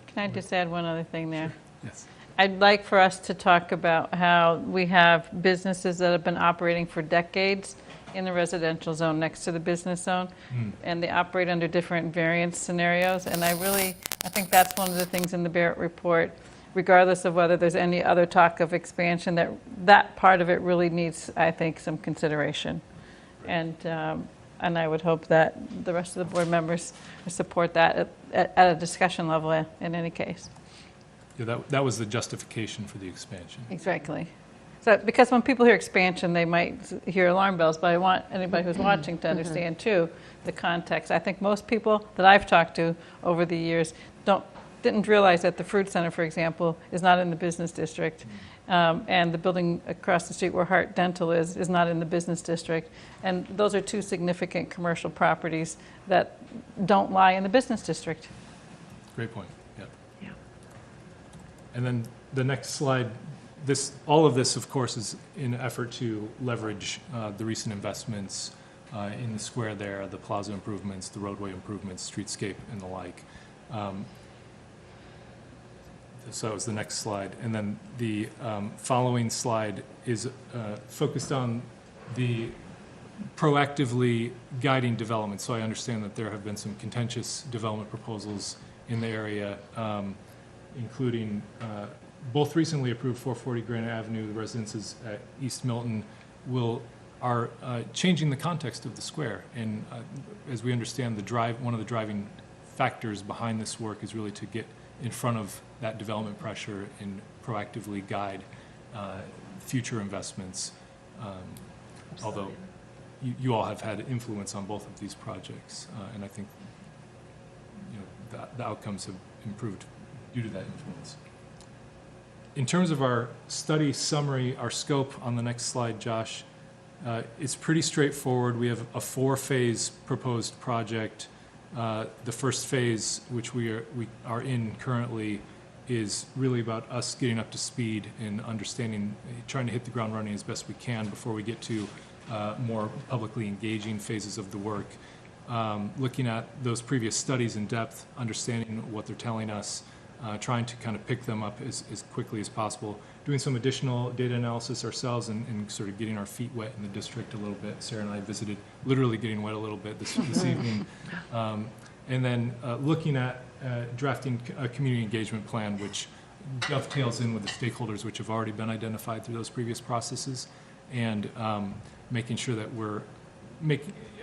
Can I just add one other thing there? Yes. I'd like for us to talk about how we have businesses that have been operating for decades in the residential zone next to the business zone, and they operate under different variance scenarios. And I think that's one of the things in the Barrett report, regardless of whether there's any other talk of expansion, that part of it really needs, I think, some consideration. And I would hope that the rest of the board members support that at a discussion level in any case. Yeah, that was the justification for the expansion. Exactly. So, because when people hear expansion, they might hear alarm bells, but I want anybody who's watching to understand, too, the context. I think most people that I've talked to over the years didn't realize that the Fruit Center, for example, is not in the business district, and the building across the street where Hart Dental is not in the business district. And those are two significant commercial properties that don't lie in the business district. Great point, yeah. And then the next slide, all of this, of course, is in an effort to leverage the recent investments in the square there, the plaza improvements, the roadway improvements, streetscape, and the like. So that was the next slide. And then the following slide is focused on the proactively guiding development. So I understand that there have been some contentious development proposals in the area, including both recently approved 440 Granite Avenue, the residences at East Milton are changing the context of the square. And as we understand, one of the driving factors behind this work is really to get in front of that development pressure and proactively guide future investments. Although you all have had influence on both of these projects, and I think the outcomes have improved due to that influence. In terms of our study summary, our scope on the next slide, Josh, it's pretty straightforward. We have a 4-phase proposed project. The first phase, which we are in currently, is really about us getting up to speed and understanding, trying to hit the ground running as best we can before we get to more publicly engaging phases of the work. Looking at those previous studies in depth, understanding what they're telling us, trying to kind of pick them up as quickly as possible, doing some additional data analysis ourselves and sort of getting our feet wet in the district a little bit. Sarah and I visited, literally getting wet a little bit this evening. And then looking at drafting a community engagement plan, which dovetails in with the stakeholders which have already been identified through those previous processes, and making sure that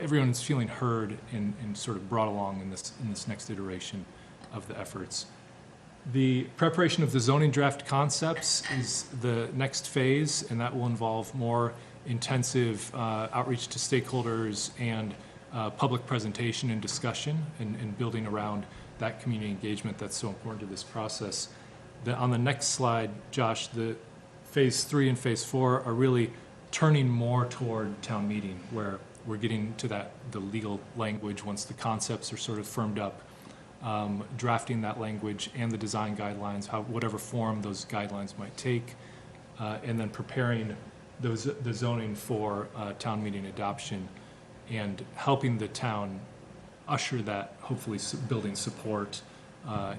everyone's feeling heard and sort of brought along in this next iteration of the efforts. The preparation of the zoning draft concepts is the next phase, and that will involve more intensive outreach to stakeholders and public presentation and discussion and building around that community engagement that's so important to this process. On the next slide, Josh, the phase 3 and phase 4 are really turning more toward town meeting, where we're getting to the legal language once the concepts are sort of firmed up. Drafting that language and the design guidelines, whatever form those guidelines might take, and then preparing the zoning for town meeting adoption and helping the town usher that, hopefully building support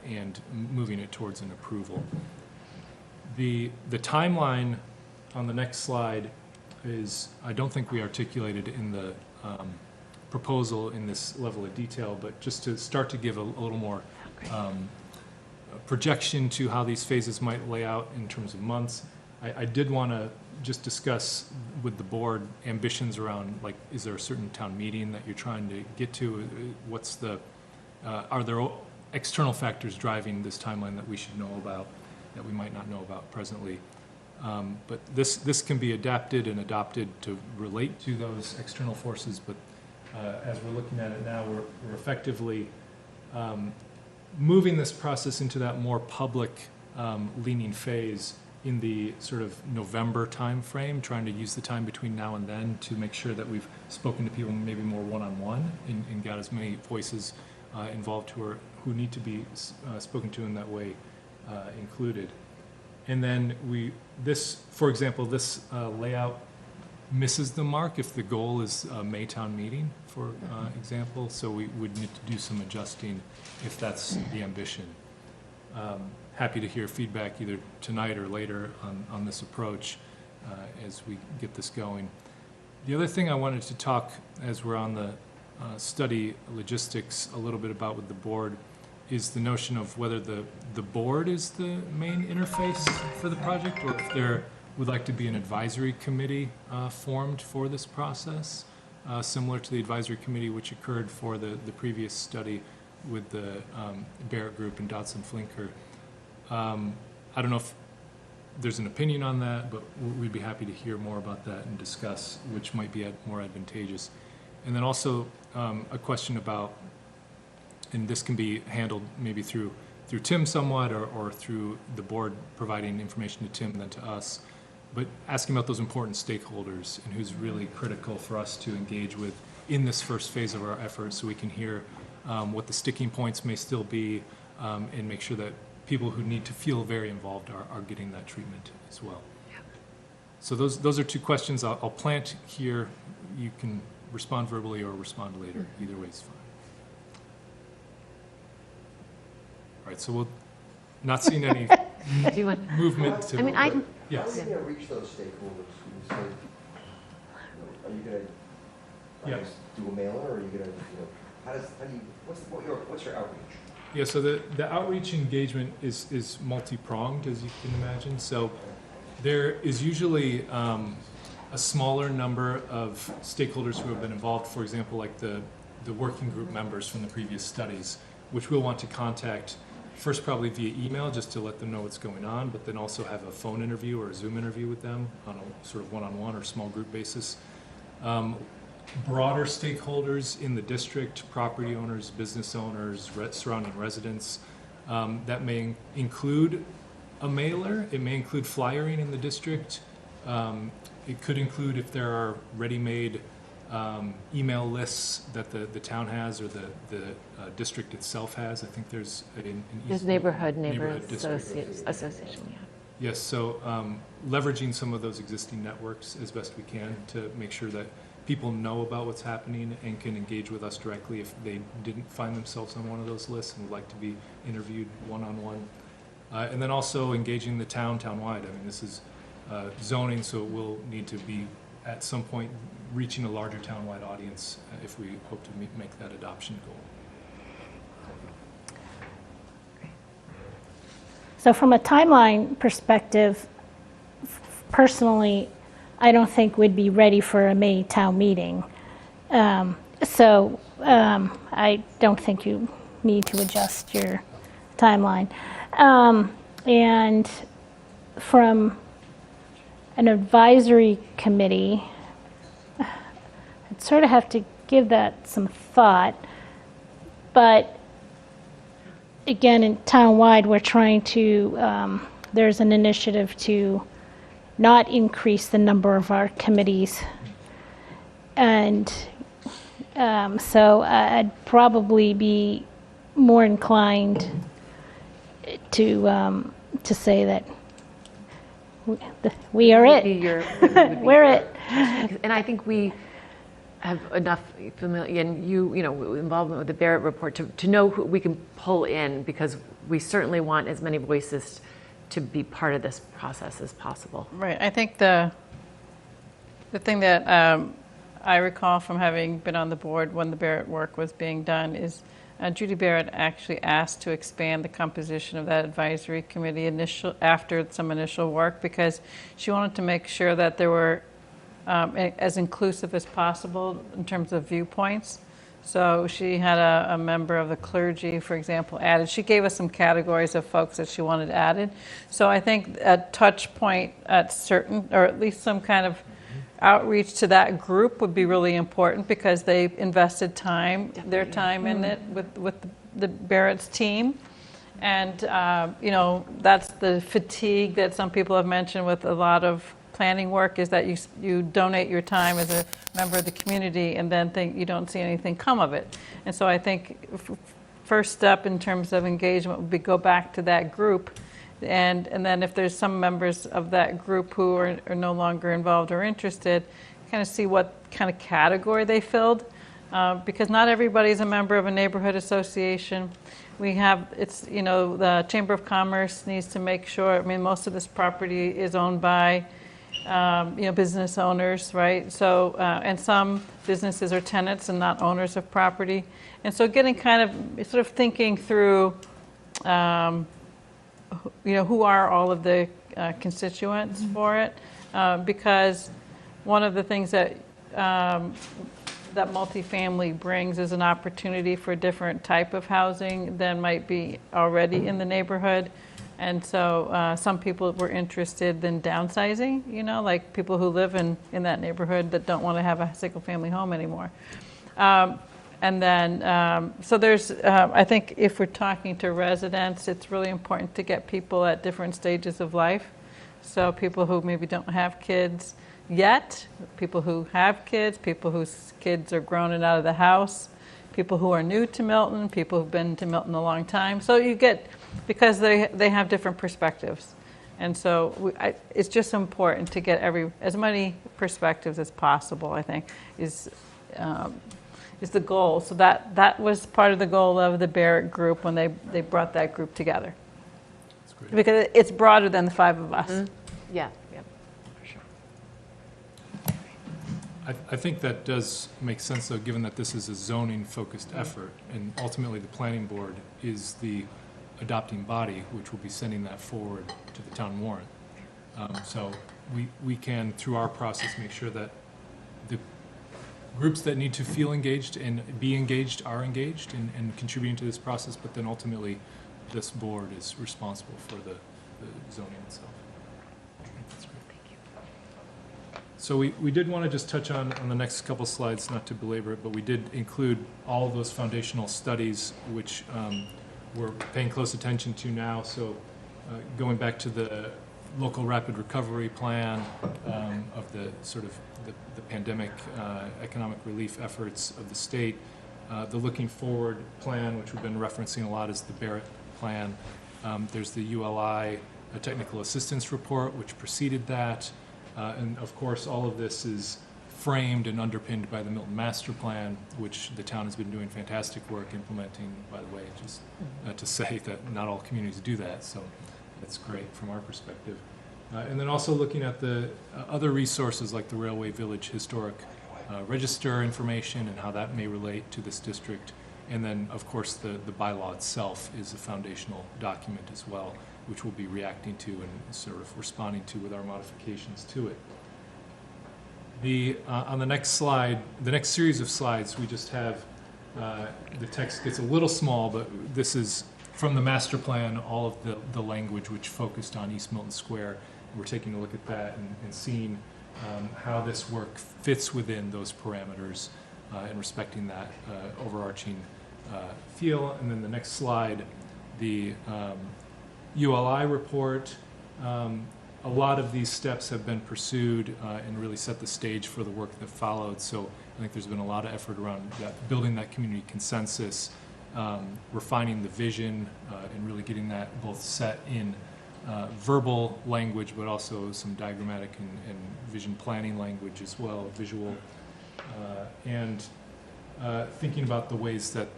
and moving it towards an approval. The timeline on the next slide is, I don't think we articulated in the proposal in this level of detail, but just to start to give a little more projection to how these phases might lay out in terms of months. I did want to just discuss with the board ambitions around, like, is there a certain town meeting that you're trying to get to? Are there external factors driving this timeline that we should know about, that we might not know about presently? But this can be adapted and adopted to relate to those external forces, but as we're looking at it now, we're effectively moving this process into that more public leaning phase in the sort of November timeframe, trying to use the time between now and then to make sure that we've spoken to people maybe more one-on-one and got as many voices involved who need to be spoken to in that way included. And then for example, this layout misses the mark if the goal is a May town meeting, for example, so we would need to do some adjusting if that's the ambition. Happy to hear feedback either tonight or later on this approach as we get this going. The other thing I wanted to talk, as we're on the study logistics a little bit about with the board, is the notion of whether the board is the main interface for the project, or if there would like to be an advisory committee formed for this process, similar to the advisory committee which occurred for the previous study with the Barrett Group and Dodson Flinker. I don't know if there's an opinion on that, but we'd be happy to hear more about that and discuss which might be more advantageous. And then also a question about, and this can be handled maybe through Tim somewhat, or through the board providing information to Tim and then to us, but asking about those important stakeholders and who's really critical for us to engage with in this first phase of our efforts, so we can hear what the sticking points may still be, and make sure that people who need to feel very involved are getting that treatment as well. So those are two questions I'll plant here. You can respond verbally or respond later. Either way is fine. All right, so we'll not seeing any Do you want- movement to. I mean, How yes. are you going to reach those stakeholders? Are you going to Yes. do a mailer, or are you going to, what's your outreach? Yeah, so the outreach engagement is multi-pronged, as you can imagine. So there is usually a smaller number of stakeholders who have been involved, for example, like the working group members from the previous studies, which we'll want to contact first probably via email just to let them know what's going on, but then also have a phone interview or a Zoom interview with them on a sort of one-on-one or small group basis. Broader stakeholders in the district, property owners, business owners, surrounding residents. That may include a mailer. It may include flyering in the district. It could include if there are ready-made email lists that the town has or the district itself has. I think there's There's neighborhood district. association, yeah. Yes, so leveraging some of those existing networks as best we can to make sure that people know about what's happening and can engage with us directly if they didn't find themselves on one of those lists and would like to be interviewed one-on-one. And then also engaging the town-wide. I mean, this is zoning, so it will need to be at some point reaching a larger town-wide audience if we hope to make that adoption goal. So from a timeline perspective, personally, I don't think we'd be ready for a May town meeting. I don't think you need to adjust your timeline. And from an advisory committee, I'd sort of have to give that some thought. But again, in town-wide, we're trying to, there's an initiative to not increase the number of our committees. And so I'd probably be more inclined to say that we are it. We're it. And I think we have enough familiar, and involvement with the Barrett report to know who we can pull in, because we certainly want as many voices to be part of this process as possible. Right. I think the thing that I recall from having been on the board when the Barrett work was being done is Judy Barrett actually asked to expand the composition of that advisory committee after some initial work, because she wanted to make sure that there were as inclusive as possible in terms of viewpoints. So she had a member of the clergy, for example, added. She gave us some categories of folks that she wanted added. So I think a touch point at certain, or at least some kind of outreach to that group would be really important, because they invested time, their time in it with the Barrett's team. And, that's the fatigue that some people have mentioned with a lot of planning work, is that you donate your time as a member of the community and then think you don't see anything come of it. And so I think first step in terms of engagement would be go back to that group, and then if there's some members of that group who are no longer involved or interested, kind of see what kind of category they filled, because not everybody's a member of a neighborhood association. We have, the Chamber of Commerce needs to make sure, most of this property is owned by business owners, right? So, and some businesses are tenants and not owners of property. And so getting kind of, sort of thinking through, who are all of the constituents for it? Because one of the things that that multifamily brings is an opportunity for a different type of housing than might be already in the neighborhood. And so some people were interested in downsizing, like people who live in that neighborhood that don't want to have a single-family home anymore. And then, so there's, I think if we're talking to residents, it's really important to get people at different stages of life. So people who maybe don't have kids yet, people who have kids, people whose kids are grown and out of the house, people who are new to Milton, people who've been to Milton a long time. So you get because they have different perspectives. And so it's just important to get as many perspectives as possible, I think, is the goal. So that was part of the goal of the Barrett group when they brought that group together. Because it's broader than the 5 of us. Mm-hmm. Yeah, for sure. I think that does make sense, though, given that this is a zoning-focused effort, and ultimately the planning board is the adopting body, which will be sending that forward to the town warrant. So we can, through our process, make sure that the groups that need to feel engaged and be engaged are engaged and contributing to this process, but then ultimately this board is responsible for the zoning itself. That's great. Thank you. So we did want to just touch on the next couple slides, not to belabor it, but we did include all of those foundational studies, which we're paying close attention to now. So going back to the local rapid recovery plan of the sort of the pandemic economic relief efforts of the state, the looking forward plan, which we've been referencing a lot, is the Barrett plan. There's the ULI technical assistance report, which preceded that. And of course, all of this is framed and underpinned by the Milton Master Plan, which the town has been doing fantastic work implementing, by the way, just to say that not all communities do that, so that's great from our perspective. And then also looking at the other resources like the Railway Village Historic Register information and how that may relate to this district. And then, of course, the bylaw itself is a foundational document as well, which we'll be reacting to and sort of responding to with our modifications to it. On the next slide, the next series of slides, we just have, the text gets a little small, but this is from the master plan, all of the language which focused on East Milton Square. We're taking a look at that and seeing how this work fits within those parameters and respecting that overarching feel. And then the next slide, the ULI report. A lot of these steps have been pursued and really set the stage for the work that followed. So I think there's been a lot of effort around that, building that community consensus, refining the vision, and really getting that both set in verbal language, but also some diagrammatic and vision planning language as well, visual, and thinking about the ways that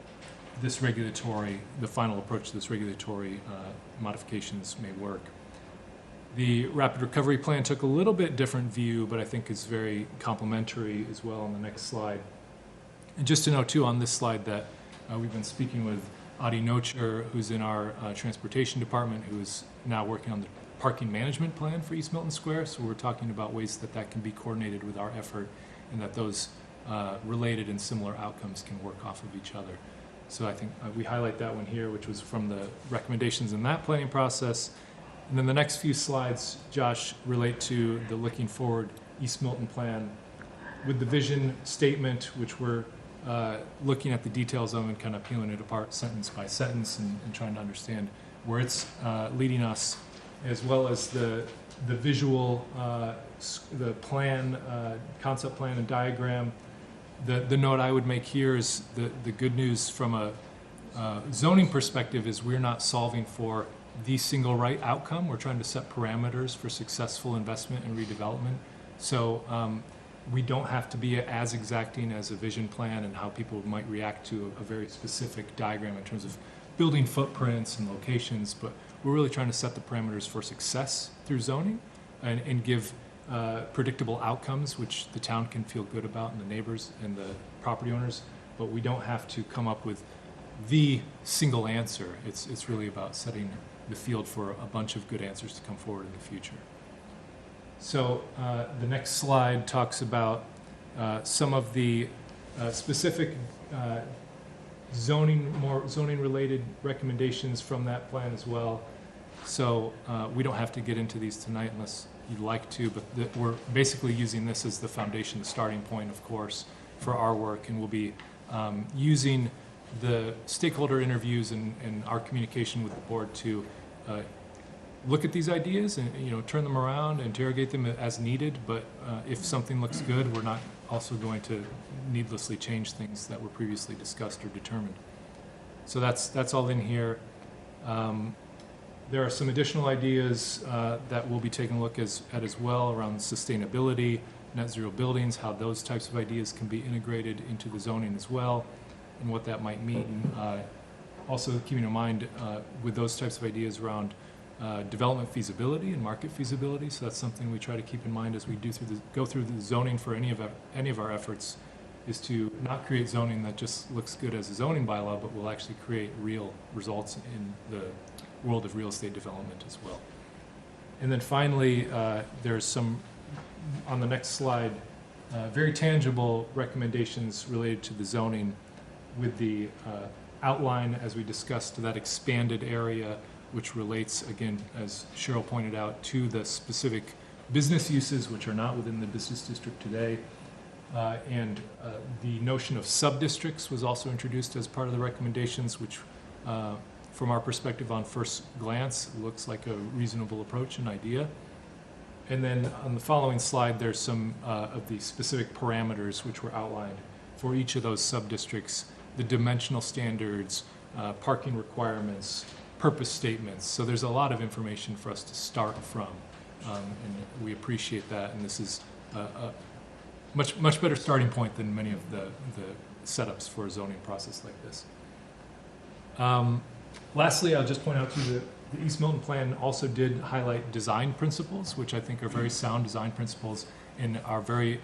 this regulatory, the final approach to this regulatory modifications may work. The Rapid Recovery Plan took a little bit different view, but I think is very complementary as well on the next slide. And just to note too on this slide that we've been speaking with Adi Nocher, who's in our transportation department, who is now working on the parking management plan for East Milton Square. So we're talking about ways that that can be coordinated with our effort and that those related and similar outcomes can work off of each other. So I think we highlight that one here, which was from the recommendations in that planning process. And then the next few slides, Josh, relate to the looking forward East Milton plan with the vision statement, which we're looking at the details of and kind of peeling it apart sentence by sentence and trying to understand where it's leading us, as well as the visual, the plan, concept plan and diagram. The note I would make here is the good news from a zoning perspective is we're not solving for the single right outcome. We're trying to set parameters for successful investment and redevelopment. So we don't have to be as exacting as a vision plan and how people might react to a very specific diagram in terms of building footprints and locations, but we're really trying to set the parameters for success through zoning and give predictable outcomes, which the town can feel good about and the neighbors and the property owners, but we don't have to come up with the single answer. It's really about setting the field for a bunch of good answers to come forward in the future. So the next slide talks about some of the specific zoning related recommendations from that plan as well. So we don't have to get into these tonight unless you'd like to, but we're basically using this as the foundation, the starting point, of course, for our work, and we'll be using the stakeholder interviews and our communication with the board to look at these ideas and turn them around, interrogate them as needed. But if something looks good, we're not also going to needlessly change things that were previously discussed or determined. So that's all in here. There are some additional ideas that we'll be taking a look at as well around sustainability, net zero buildings, how those types of ideas can be integrated into the zoning as well, and what that might mean. Also keeping in mind with those types of ideas around development feasibility and market feasibility. So that's something we try to keep in mind as we go through the zoning for any of our efforts, is to not create zoning that just looks good as a zoning bylaw, but will actually create real results in the world of real estate development as well. And then finally, there's some, on the next slide, very tangible recommendations related to the zoning with the outline, as we discussed, to that expanded area, which relates, again, as Cheryl pointed out, to the specific business uses which are not within the business district today. And the notion of sub-districts was also introduced as part of the recommendations, which from our perspective on first glance looks like a reasonable approach and idea. And then on the following slide, there's some of the specific parameters which were outlined for each of those sub-districts, the dimensional standards, parking requirements, purpose statements. So there's a lot of information for us to start from, and we appreciate that. And this is a much better starting point than many of the setups for a zoning process like this. Lastly, I'll just point out to you the East Milton Plan also did highlight design principles, which I think are very sound design principles and are very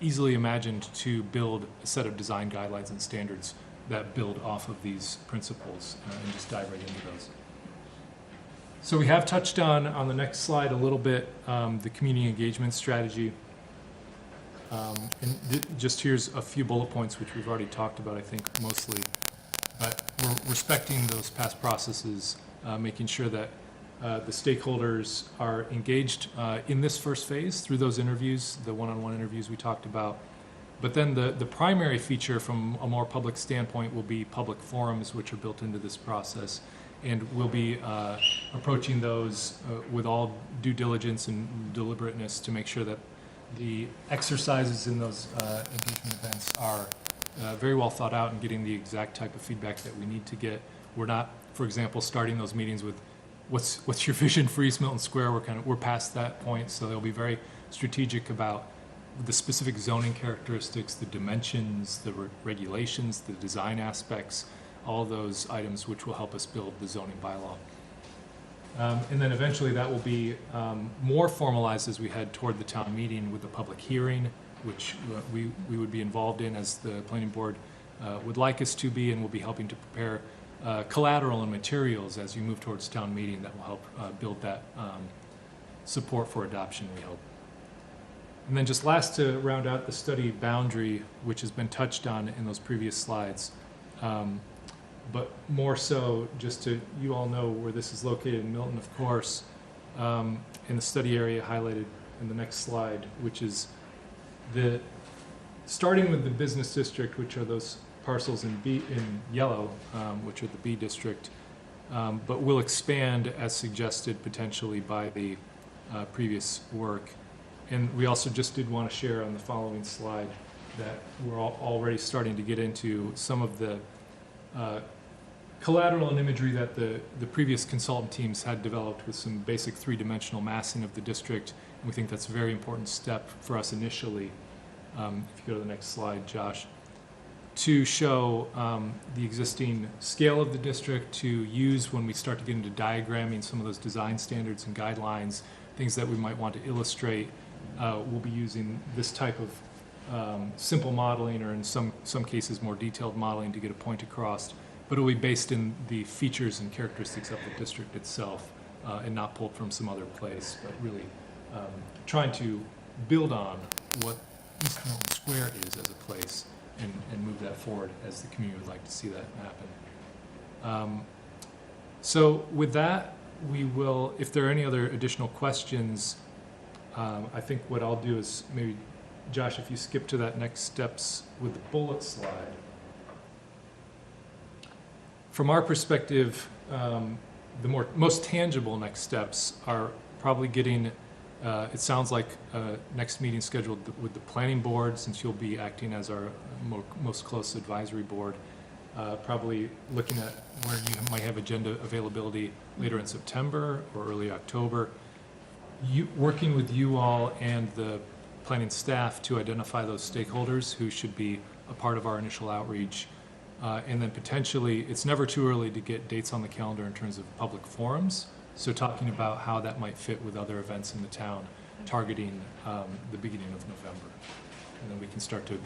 easily imagined to build a set of design guidelines and standards that build off of these principles, and just dive right into those. So we have touched on the next slide a little bit, the community engagement strategy. And just here's a few bullet points which we've already talked about, I think, mostly. But we're respecting those past processes, making sure that the stakeholders are engaged in this first phase through those interviews, the one-on-one interviews we talked about. But then the primary feature from a more public standpoint will be public forums, which are built into this process. And we'll be approaching those with all due diligence and deliberateness to make sure that the exercises in those engagement events are very well thought out and getting the exact type of feedback that we need to get. We're not, for example, starting those meetings with what's your vision for East Milton Square. We're past that point, so they'll be very strategic about the specific zoning characteristics, the dimensions, the regulations, the design aspects, all those items which will help us build the zoning bylaw. And then eventually that will be more formalized as we head toward the town meeting with the public hearing, which we would be involved in as the planning board would like us to be, and we'll be helping to prepare collateral and materials as you move towards town meeting that will help build that support for adoption, we hope. And then just last, to round out the study boundary, which has been touched on in those previous slides, but more so just to, you all know where this is located in Milton, of course, in the study area highlighted in the next slide, which is starting with the business district, which are those parcels in yellow, which are the B district, but will expand as suggested potentially by the previous work. And we also just did want to share on the following slide that we're already starting to get into some of the collateral and imagery that the previous consultant teams had developed with some basic three-dimensional massing of the district. And we think that's a very important step for us initially, if you go to the next slide, Josh, to show the existing scale of the district to use when we start to get into diagramming some of those design standards and guidelines, things that we might want to illustrate. We'll be using this type of simple modeling, or in some cases more detailed modeling, to get a point across, but it will be based in the features and characteristics of the district itself, and not pulled from some other place, but really trying to build on what East Milton Square is as a place, and move that forward as the community would like to see that happen. So with that, we will, if there are any other additional questions, I think what I'll do is maybe, Josh, if you skip to that next steps with the bullet slide. From our perspective, the most tangible next steps are probably getting, it sounds like next meeting scheduled with the planning board, since you'll be acting as our most close advisory board, probably looking at where you might have agenda availability later in September or early October. Working with you all and the planning staff to identify those stakeholders who should be a part of our initial outreach. And then potentially, it's never too early to get dates on the calendar in terms of public forums. So talking about how that might fit with other events in the town, targeting the beginning of November. And then we can start to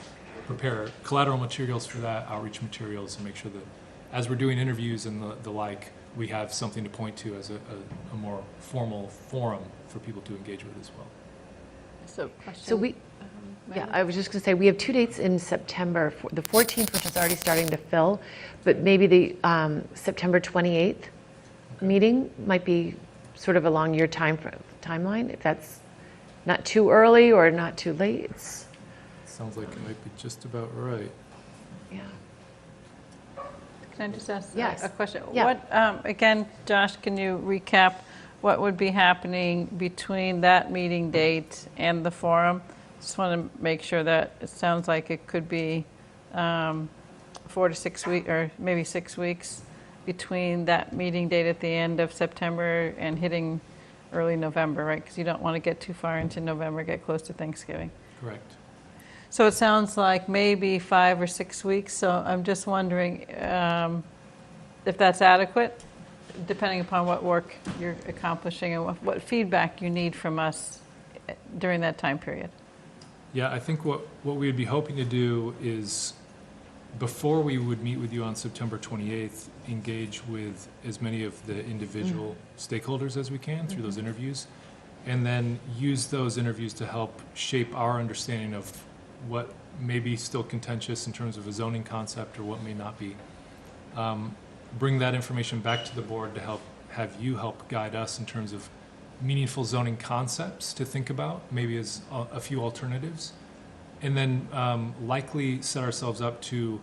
prepare collateral materials for that, outreach materials, and make sure that as we're doing interviews and the like, we have something to point to as a more formal forum for people to engage with as well. So we, yeah, I was just going to say, we have 2 dates in September, the 14th, which is already starting to fill, but maybe the September 28th meeting might be sort of along your timeline, if that's not too early or not too late. Sounds like it might be just about right. Yeah. Can I just ask Yes. a question? Yeah. What, again, Josh, can you recap what would be happening between that meeting date and the forum? Just want to make sure that it sounds like it could be 4 to 6 weeks, or maybe 6 weeks between that meeting date at the end of September and hitting early November, right? Because you don't want to get too far into November, get close to Thanksgiving. Correct. So it sounds like maybe 5 or 6 weeks. So I'm just wondering if that's adequate, depending upon what work you're accomplishing and what feedback you need from us during that time period. Yeah, I think what we would be hoping to do is, before we would meet with you on September 28th, engage with as many of the individual stakeholders as we can through those interviews, and then use those interviews to help shape our understanding of what may be still contentious in terms of a zoning concept or what may not be. Bring that information back to the board to have you help guide us in terms of meaningful zoning concepts to think about, maybe as a few alternatives, and then likely set ourselves up to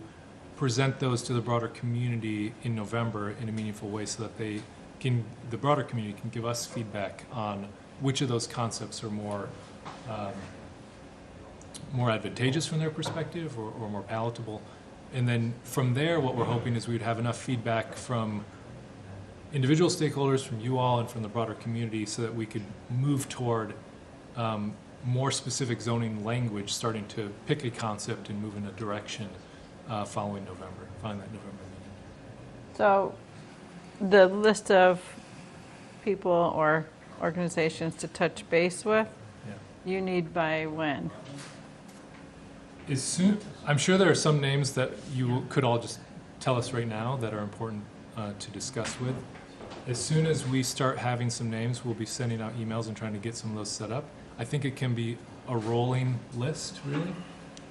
present those to the broader community in November in a meaningful way, so that the broader community can give us feedback on which of those concepts are more advantageous from their perspective or more palatable. And then from there, what we're hoping is we'd have enough feedback from individual stakeholders, from you all, and from the broader community, so that we could move toward more specific zoning language, starting to pick a concept and move in a direction following that November meeting. So the list of people or organizations to touch base with, you need by when? I'm sure there are some names that you could all just tell us right now that are important to discuss with. As soon as we start having some names, we'll be sending out emails and trying to get some of those set up. I think it can be a rolling list, really.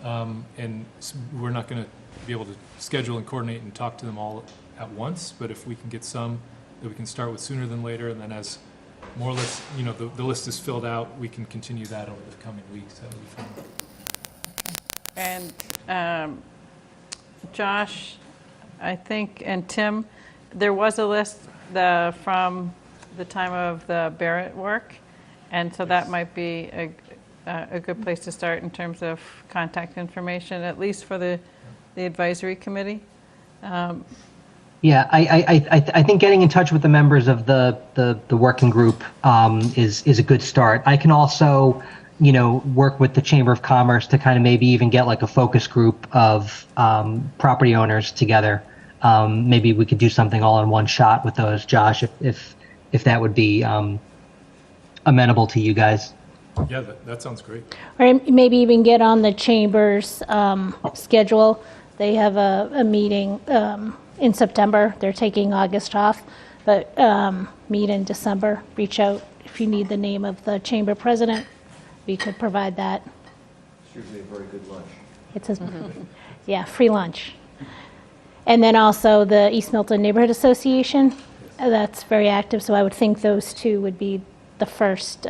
And we're not going to be able to schedule and coordinate and talk to them all at once, but if we can get some that we can start with sooner than later, and then as more lists, the list is filled out, we can continue that over the coming weeks. That would be fun. And Josh, I think, and Tim, there was a list from the time of the Barrett work, and so that might be a good place to start in terms of contact information, at least for the advisory committee. Yeah, I think getting in touch with the members of the working group is a good start. I can also work with the Chamber of Commerce to kind of maybe even get like a focus group of property owners together. Maybe we could do something all in one shot with those, Josh, if that would be amenable to you guys. Yeah, that sounds great. Or maybe even get on the Chamber's schedule. They have a meeting in September. They're taking August off, but meet in December. Reach out if you need the name of the Chamber president. We could provide that. It's usually a very good lunch. It's yeah, free lunch. And then also the East Milton Neighborhood Association, that's very active, so I would think those two would be the first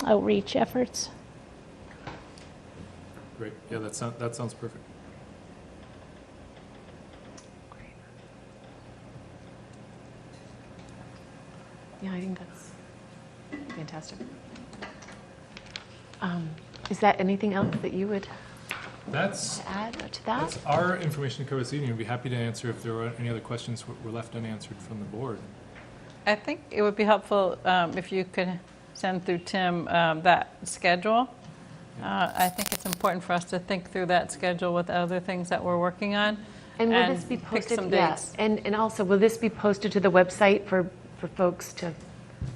outreach efforts. Great. Yeah, that sounds perfect. Yeah, I think that's fantastic. Is that anything else that you would That's, to add to that? that's our information to cover this evening. I'd be happy to answer if there were any other questions were left unanswered from the board. I think it would be helpful if you could send through Tim that schedule. I think it's important for us to think through that schedule with other things that we're working on. And will this be pick posted? some Yes. dates. And also, will this be posted to the website for folks to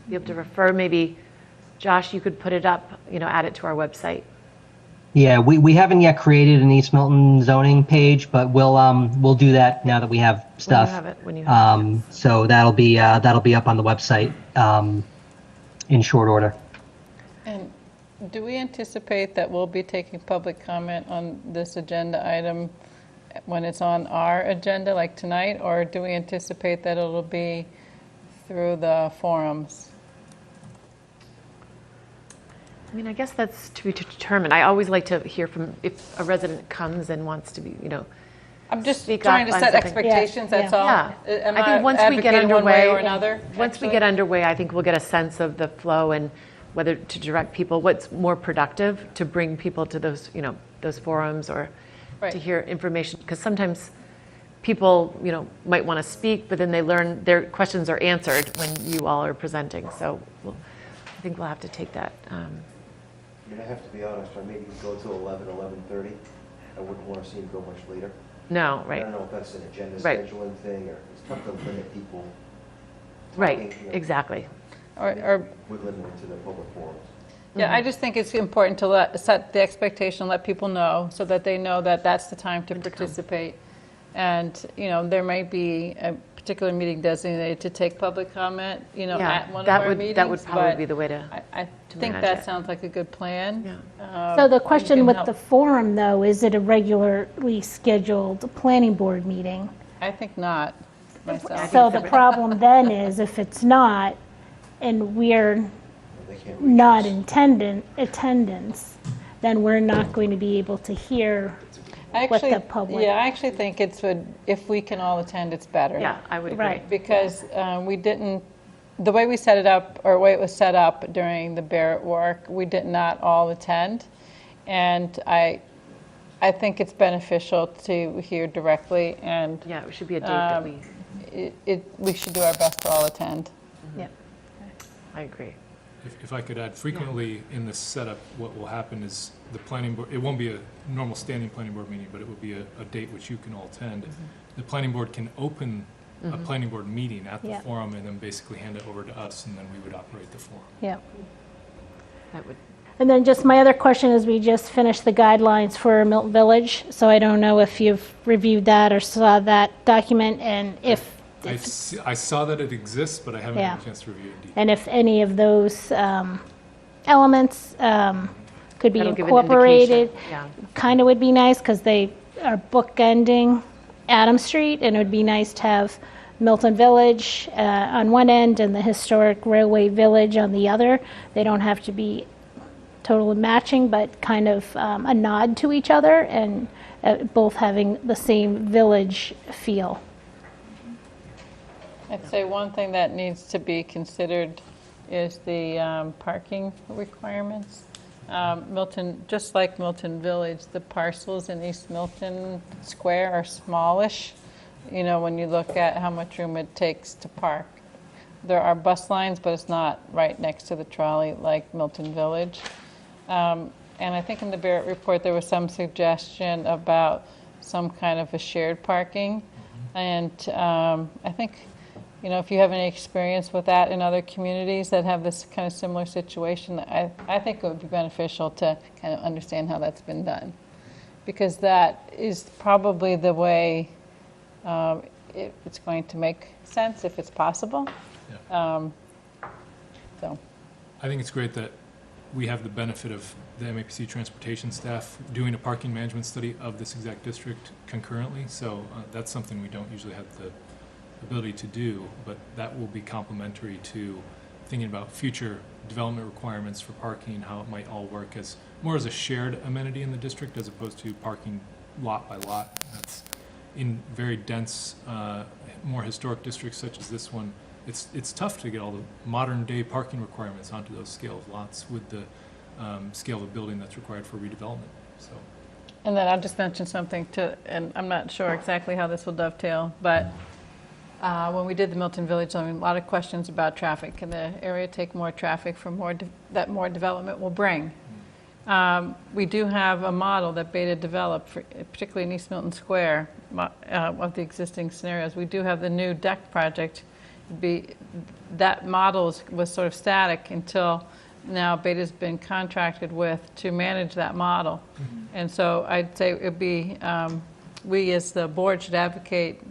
be able to refer? Maybe, Josh, you could put it up, add it to our website. Yeah, we haven't yet created an East Milton zoning page, but we'll do that now that we have stuff. When you have it. So that'll be up on the website in short order. And do we anticipate that we'll be taking public comment on this agenda item when it's on our agenda, like tonight, or do we anticipate that it'll be through the forums? I mean, I guess that's to be determined. I always like to hear from, if a resident comes and wants to be, I'm just speak trying up to on set something. expectations, that's all. Yeah. Am I think once we get advocating one way underway, or another, once we actually? get underway, I think we'll get a sense of the flow and whether to direct people, what's more productive to bring people to those, those forums or Right. to hear information. Because sometimes people, might want to speak, but then they learn their questions are answered when you all are presenting. So I think we'll have to take that. I mean, I have to be honest, I maybe go to 11:30. I wouldn't want to see him go much later. No, I right. don't know if that's an agenda Right. scheduling thing, or it's tough to limit people. Right, talking, exactly. Or We're limited to the public forums. Yeah, I just think it's important to set the expectation, let people know, so that they know that that's the time to participate. And, there might be a particular meeting designated to take public comment, Yeah, at one of that our would- meetings. that would probably but be the way to I think manage that it. sounds like a good plan. So the You question can with help. the forum, though, is it a regularly scheduled planning board meeting? I think not, myself. So the problem then is if it's not, and we're They can't reach not us. in attendance, then we're not going to be able to hear what the public. Yeah, I actually think if we can all attend, it's better. Yeah, I would agree. Right. Because we didn't, the way we set it up, or the way it was set up during the Barrett work, we did not all attend. And I think it's beneficial to hear directly, and Yeah, it should be a date that we, we should do our best to all attend. Yeah. I agree. If I could add, frequently in this setup, what will happen is the planning board, it won't be a normal standing planning board meeting, but it will be a date which you can all attend. The planning board can open a planning board meeting at the Yeah. forum and then basically hand it over to us, and then we would operate the forum. Yeah. That would, And then just my other question is, we just finished the guidelines for Milton Village, so I don't know if you've reviewed that or saw that document, and if I saw that it exists, but I haven't had Yeah. a chance to review it in detail. and if any of those elements could be that'll give an incorporated. indication. Yeah. Kind of would be nice, because they are bookending Adam Street, and it would be nice to have Milton Village on one end and the historic Railway Village on the other. They don't have to be totally matching, but kind of a nod to each other, and both having the same village feel. I'd say one thing that needs to be considered is the parking requirements. Milton, just like Milton Village, the parcels in East Milton Square are smallish. When you look at how much room it takes to park. There are bus lines, but it's not right next to the trolley like Milton Village. And I think in the Barrett report, there was some suggestion about some kind of a shared parking. And I think, if you have any experience with that in other communities that have this kind of similar situation, I think it would be beneficial to kind of understand how that's been done. Because that is probably the way it's going to make sense if it's possible. So. I think it's great that we have the benefit of the MAPC transportation staff doing a parking management study of this exact district concurrently. So that's something we don't usually have the ability to do, but that will be complementary to thinking about future development requirements for parking, how it might all work as more as a shared amenity in the district as opposed to parking lot by lot. That's in very dense, more historic districts such as this one. It's tough to get all the modern day parking requirements onto those scale of lots with the scale of building that's required for redevelopment. So And then I'll just mention something to, and I'm not sure exactly how this will dovetail, but when we did the Milton Village zoning, a lot of questions about traffic. Can the area take more traffic from that more development will bring? We do have a model that Beta developed, particularly in East Milton Square, of the existing scenarios. We do have the new deck project. That model was sort of static until now Beta's been contracted with to manage that model. And so I'd say it would be, we as the board should advocate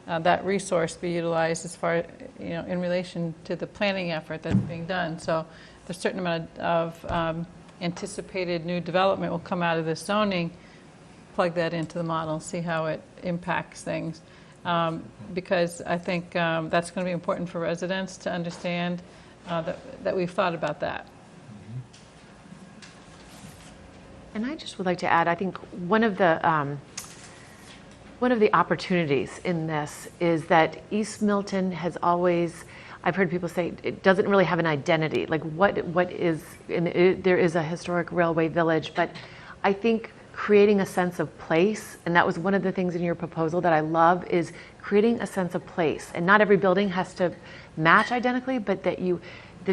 that resource be utilized as far, in relation to the planning effort that's being done. So there's a certain amount of anticipated new development will come out of this zoning, plug that into the model, see how it impacts things. Because I think that's going to be important for residents to understand that we've thought about that. And I just would like to add, I think one of the opportunities in this is that East Milton has always, I've heard people say, it doesn't really have an identity. Like what is, there is a historic railway village, but I think creating a sense of place, and that was one of the things in your proposal that I love, is creating a sense of place. And not every building has to match identically, but that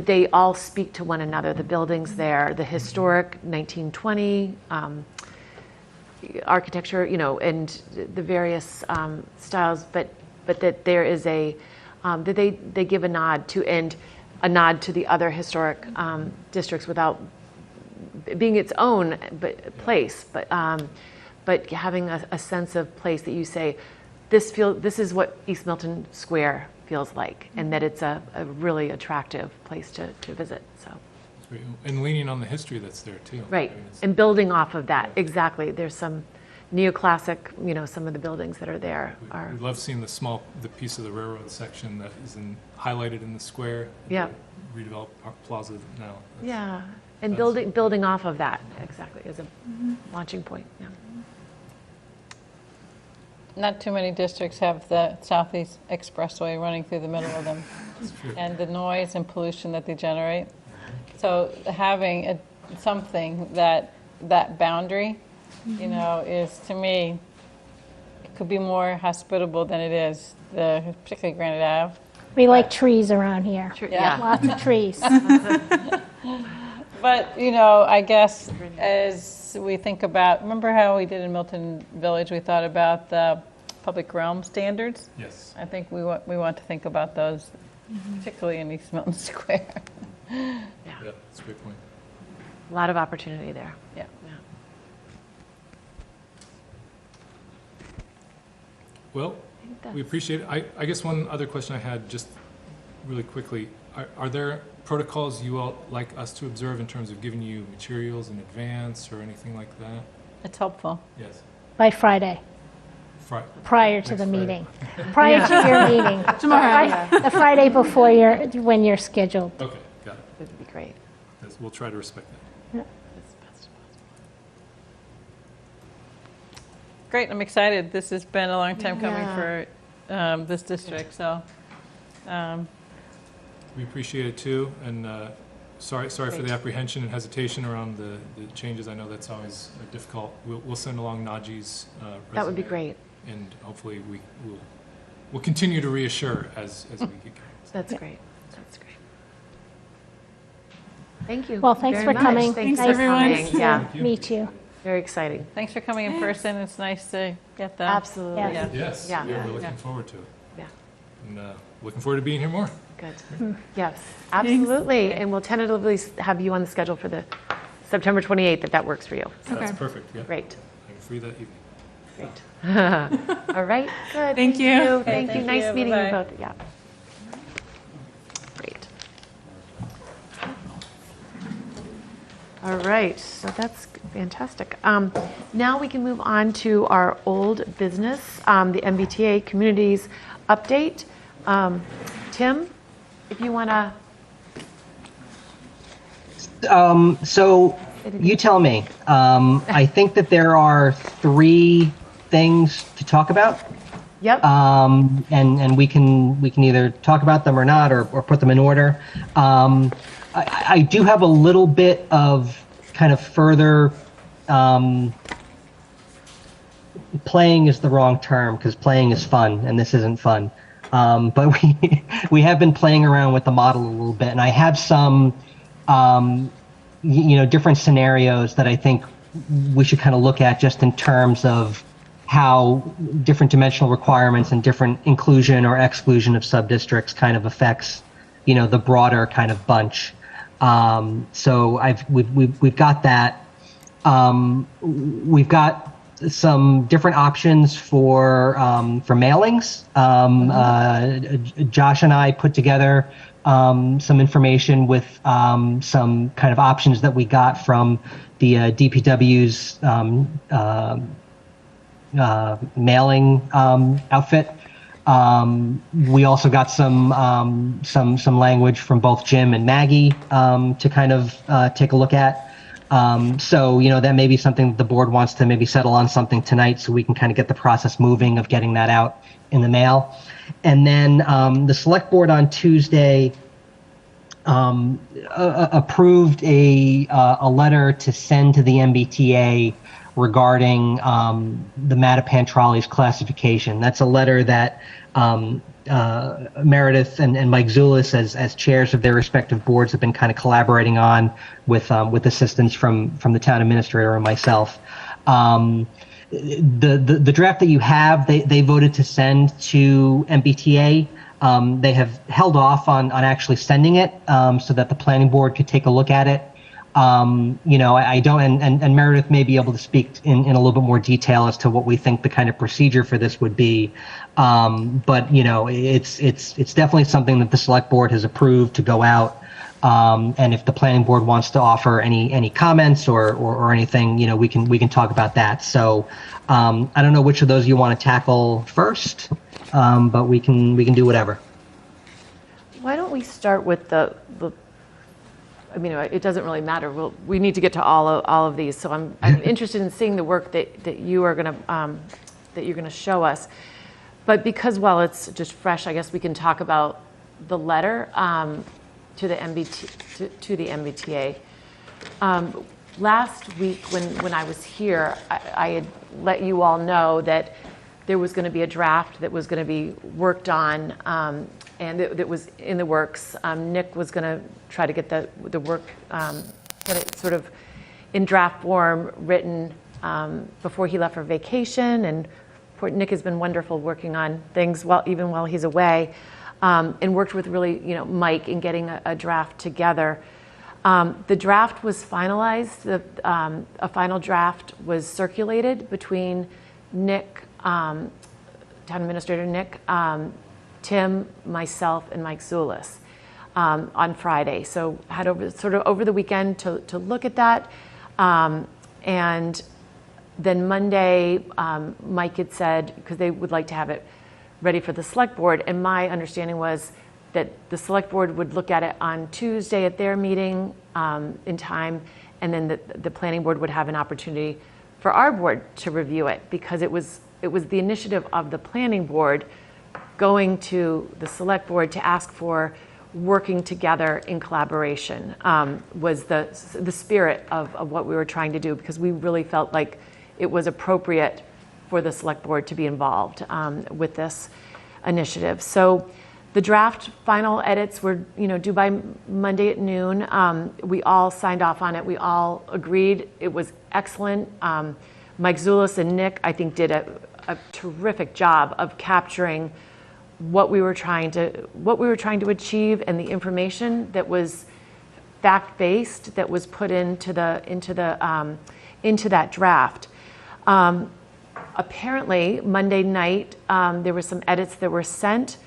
they all speak to one another. The buildings there, the historic 1920 architecture, and the various styles, but that there is that they give a nod to, and a nod to the other historic districts without being its own place, but having a sense of place that you say, this is what East Milton Square feels like, and that it's a really attractive place to visit. So, and leaning on the history that's there too. Right, and building off of that, exactly. There's some neoclassic, some of the buildings that are there are. We love seeing the piece of the railroad section that is highlighted in the square. Yeah. Redeveloped plaza now. Yeah, and building off of that, exactly, as a launching point. Yeah. Not too many districts have the Southeast Expressway running through the middle of them, and the noise and pollution that they generate. So having something that boundary, is, to me, it could be more hospitable than it is, particularly Granite Ave. We like trees around here. Yeah. Lots of trees. But, I guess as we think about, remember how we did in Milton Village, we thought about the public realm standards? Yes. I think we want to think about those, particularly in East Milton Square. Yeah, that's a great point. A lot of opportunity there. Yeah. Well, we appreciate it. I guess one other question I had, just really quickly, are there protocols you all like us to observe in terms of giving you materials in advance or anything like that? It's helpful. Yes. By Friday, prior to the meeting. Prior to your meeting. Tomorrow. The Friday before when you're scheduled. Okay, got it. That would be great. Yes, we'll try to respect that. Great, I'm excited. This has been a long time coming for this district, so. We appreciate it too, and sorry for the apprehension and hesitation around the changes. I know that's always difficult. We'll send along Najee's resume. That would be great. And hopefully we'll continue to reassure as we get going. That's great. That's great. Thank you. Well, thanks very for much. coming. Thanks Nice for coming. to Yeah, meet you. very exciting. Thanks for coming in person. It's nice to get that. Absolutely. Yeah. Yes, Yeah. we're looking forward to it. Yeah. And looking forward to being here more. Good. Yes, absolutely. And we'll tentatively have you on the schedule for the September 28th, if that works for you. That's perfect, yeah. Great. I'm free that evening. Great. All right, good. Thank you. Thank Okay, you. thank Nice you. meeting you Bye-bye. both. Yeah. Great. All right, so that's fantastic. Now we can move on to our old business, the MBTA Communities Update. Tim, if you want to. So you tell me. I think that there are 3 things to talk about. Yep. And we can either talk about them or not, or put them in order. I do have a little bit of kind of further playing is the wrong term because playing is fun and this isn't fun. But we have been playing around with the model a little bit, and I have some different scenarios that I think we should kind of look at just in terms of how different dimensional requirements and different inclusion or exclusion of subdistricts kind of affects, the broader kind of bunch. So we've got that. We've got some different options for mailings. Josh and I put together some information with some kind of options that we got from the DPW's mailing outfit. We also got some language from both Jim and Maggie to kind of take a look at. So that may be something that the board wants to maybe settle on something tonight, so we can kind of get the process moving of getting that out in the mail. And then the select board on Tuesday approved a letter to send to the MBTA regarding the Mattapan Trolley's classification. That's a letter that Meredith and Mike Zulis, as chairs of their respective boards, have been kind of collaborating on with assistance from the town administrator and myself. The draft that you have, they voted to send to MBTA. They have held off on actually sending it so that the planning board could take a look at it. I don't, and Meredith may be able to speak in a little bit more detail as to what we think the kind of procedure for this would be. But it's definitely something that the select board has approved to go out. And if the planning board wants to offer any comments or anything, we can talk about that. So I don't know which of those you want to tackle first, but we can do whatever. Why don't we start with the it doesn't really matter. We need to get to all of these. So I'm interested in seeing the work that you're going to show us. But because while it's just fresh, I guess we can talk about the letter to the MBTA. Last week when I was here, I had let you all know that there was going to be a draft that was going to be worked on, and that was in the works. Nick was going to try to get the work, get it sort of in draft form written before he left for vacation. And Nick has been wonderful working on things even while he's away, and worked with really Mike in getting a draft together. The draft was finalized. A final draft was circulated between Nick, Town Administrator Nick, Tim, myself, and Mike Zulis on Friday. So had over the weekend to look at that. And then Monday, Mike had said, because they would like to have it ready for the select board, and my understanding was that the select board would look at it on Tuesday at their meeting in time, and then the planning board would have an opportunity for our board to review it, because it was the initiative of the planning board going to the select board to ask for working together in collaboration, was the spirit of what we were trying to do, because we really felt like it was appropriate for the select board to be involved with this initiative. So the draft final edits were due by Monday at noon. We all signed off on it. We all agreed it was excellent. Mike Zulis and Nick, I think, did a terrific job of capturing what we were trying to achieve, and the information that was fact-based that was put into that draft. Apparently, Monday night, there were some edits that were sent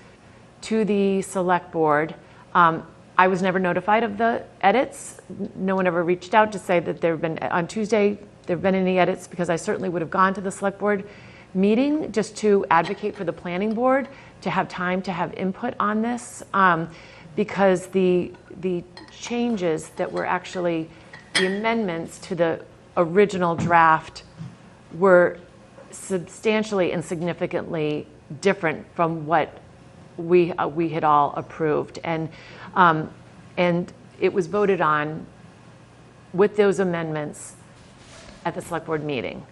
to the select board. I was never notified of the edits. No one ever reached out to say that on Tuesday, there have been any edits, because I certainly would have gone to the select board meeting just to advocate for the planning board to have time to have input on this, because the changes that were actually the amendments to the original draft were substantially and significantly different from what we had all approved, and it was voted on with those amendments at the select board meeting.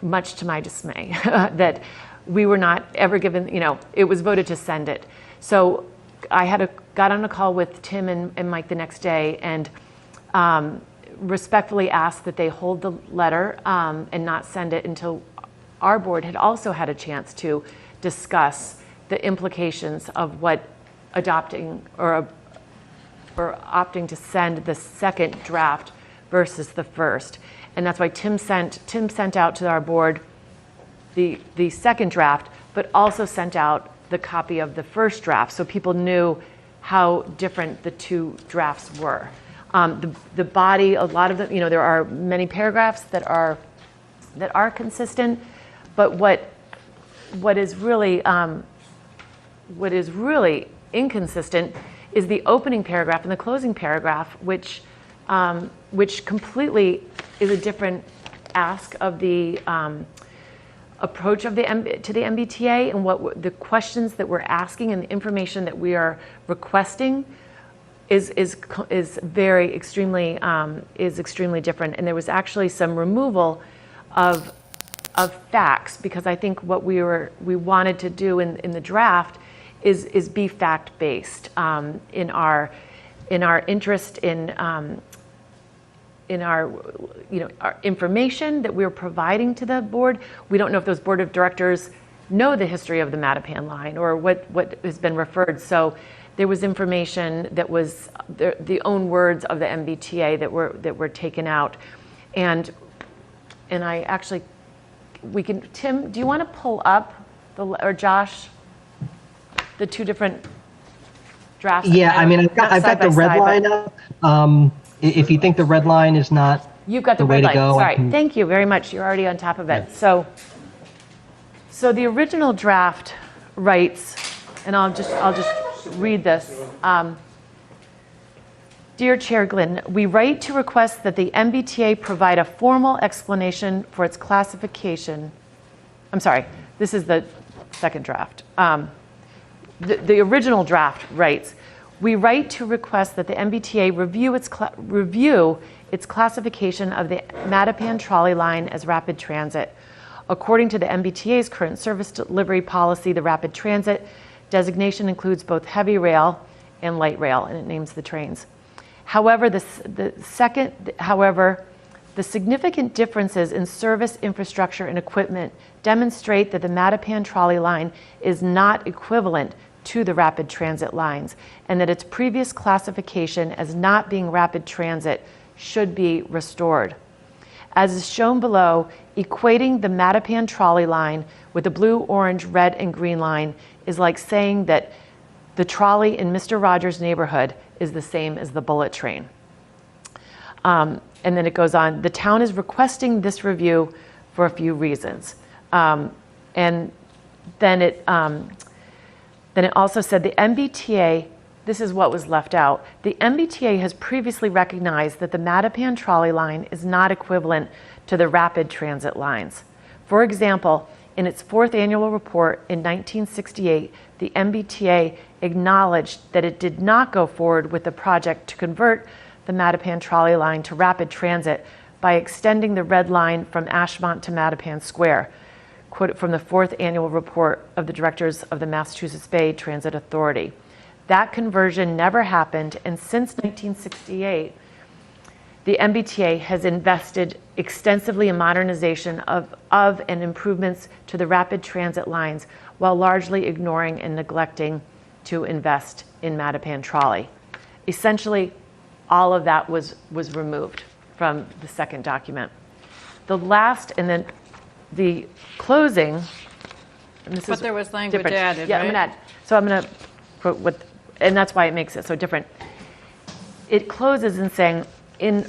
much to my dismay, that we were not ever given, it was voted to send it. So I got on a call with Tim and Mike the next day and respectfully asked that they hold the letter and not send it until our board had also had a chance to discuss the implications of what adopting or opting to send the second draft versus the first. And that's why Tim sent out to our board the second draft, but also sent out the copy of the first draft so people knew how different the two drafts were. The body, a lot of them, there are many paragraphs that are consistent, but what is really inconsistent is the opening paragraph and the closing paragraph, which completely is a different ask of the approach to the MBTA and what the questions that we're asking and the information that we are requesting is extremely different. And there was actually some removal of facts, because I think what we wanted to do in the draft is be fact-based in our interest in our information that we're providing to the board. We don't know if those board of directors know the history of the Mattapan line or what has been referred. So there was information that was the own words of the MBTA that were taken out. And I actually, Tim, do you want to pull up or Josh, the two different drafts? Yeah, I mean, I've got the red line up. If you think the red line is not you've got the way red to line. go, Sorry, thank you very much. You're already on top of it. So the original draft writes, and I'll just read this. Dear Chair Glidden, we write to request that the MBTA provide a formal explanation for its classification. I'm sorry, this is the second draft. The original draft writes, we write to request that the MBTA review its classification of the Mattapan trolley line as rapid transit. According to the MBTA's current service delivery policy, the rapid transit designation includes both heavy rail and light rail, and it names the trains. However, the significant differences in service infrastructure and equipment demonstrate that the Mattapan trolley line is not equivalent to the rapid transit lines, and that its previous classification as not being rapid transit should be restored. As is shown below, equating the Mattapan trolley line with the blue, orange, red, and green line is like saying that the trolley in Mr. Rogers' neighborhood is the same as the bullet train. And then it goes on, the town is requesting this review for a few reasons. And then it also said the MBTA, this is what was left out, the MBTA has previously recognized that the Mattapan trolley line is not equivalent to the rapid transit lines. For example, in its fourth annual report in 1968, the MBTA acknowledged that it did not go forward with the project to convert the Mattapan trolley line to rapid transit by extending the red line from Ashmont to Mattapan Square. Quote from the fourth annual report of the directors of the Massachusetts Bay Transit Authority. That conversion never happened, and since 1968, the MBTA has invested extensively in modernization of and improvements to the rapid transit lines, while largely ignoring and neglecting to invest in Mattapan trolley. Essentially, all of that was removed from the second document. The last, and then the closing, and this But is there was language different. added, Yeah, right? I'm gonna quote what, and that's why it makes it so different. It closes in saying, in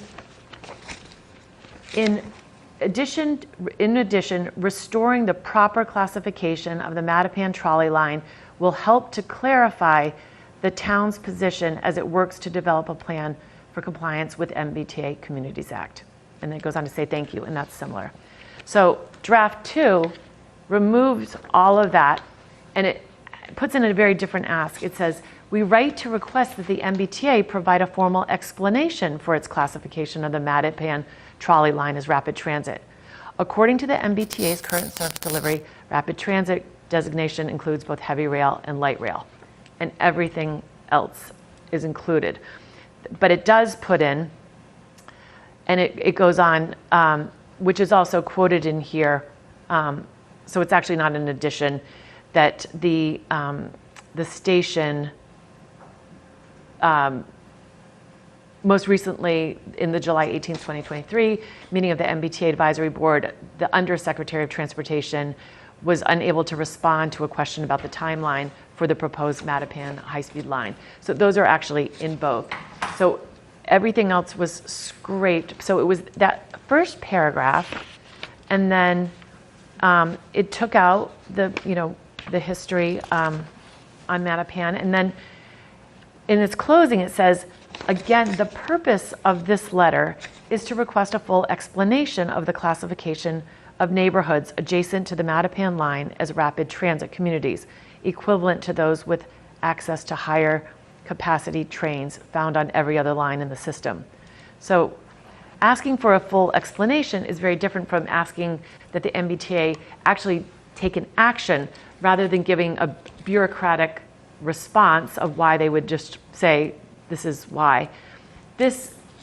addition, restoring the proper classification of the Mattapan trolley line will help to clarify the town's position as it works to develop a plan for compliance with MBTA Communities Act. And then it goes on to say thank you, and that's similar. So draft 2 removes all of that, and it puts in a very different ask. It says, we write to request that the MBTA provide a formal explanation for its classification of the Mattapan trolley line as rapid transit. According to the MBTA's current service delivery, rapid transit designation includes both heavy rail and light rail, and everything else is included. But it does put in, and it goes on, which is also quoted in here, so it's actually not an addition, that the station, most recently in the July 18, 2023 meeting of the MBTA Advisory Board, the Undersecretary of Transportation was unable to respond to a question about the timeline for the proposed Mattapan high-speed line. So those are actually in both. So everything else was scraped. So it was that first paragraph, and then it took out the history on Mattapan, and then in its closing it says, again, the purpose of this letter is to request a full explanation of the classification of neighborhoods adjacent to the Mattapan line as rapid transit communities, equivalent to those with access to higher capacity trains found on every other line in the system. So asking for a full explanation is very different from asking that the MBTA actually take an action rather than giving a bureaucratic response of why they would just say, this is why.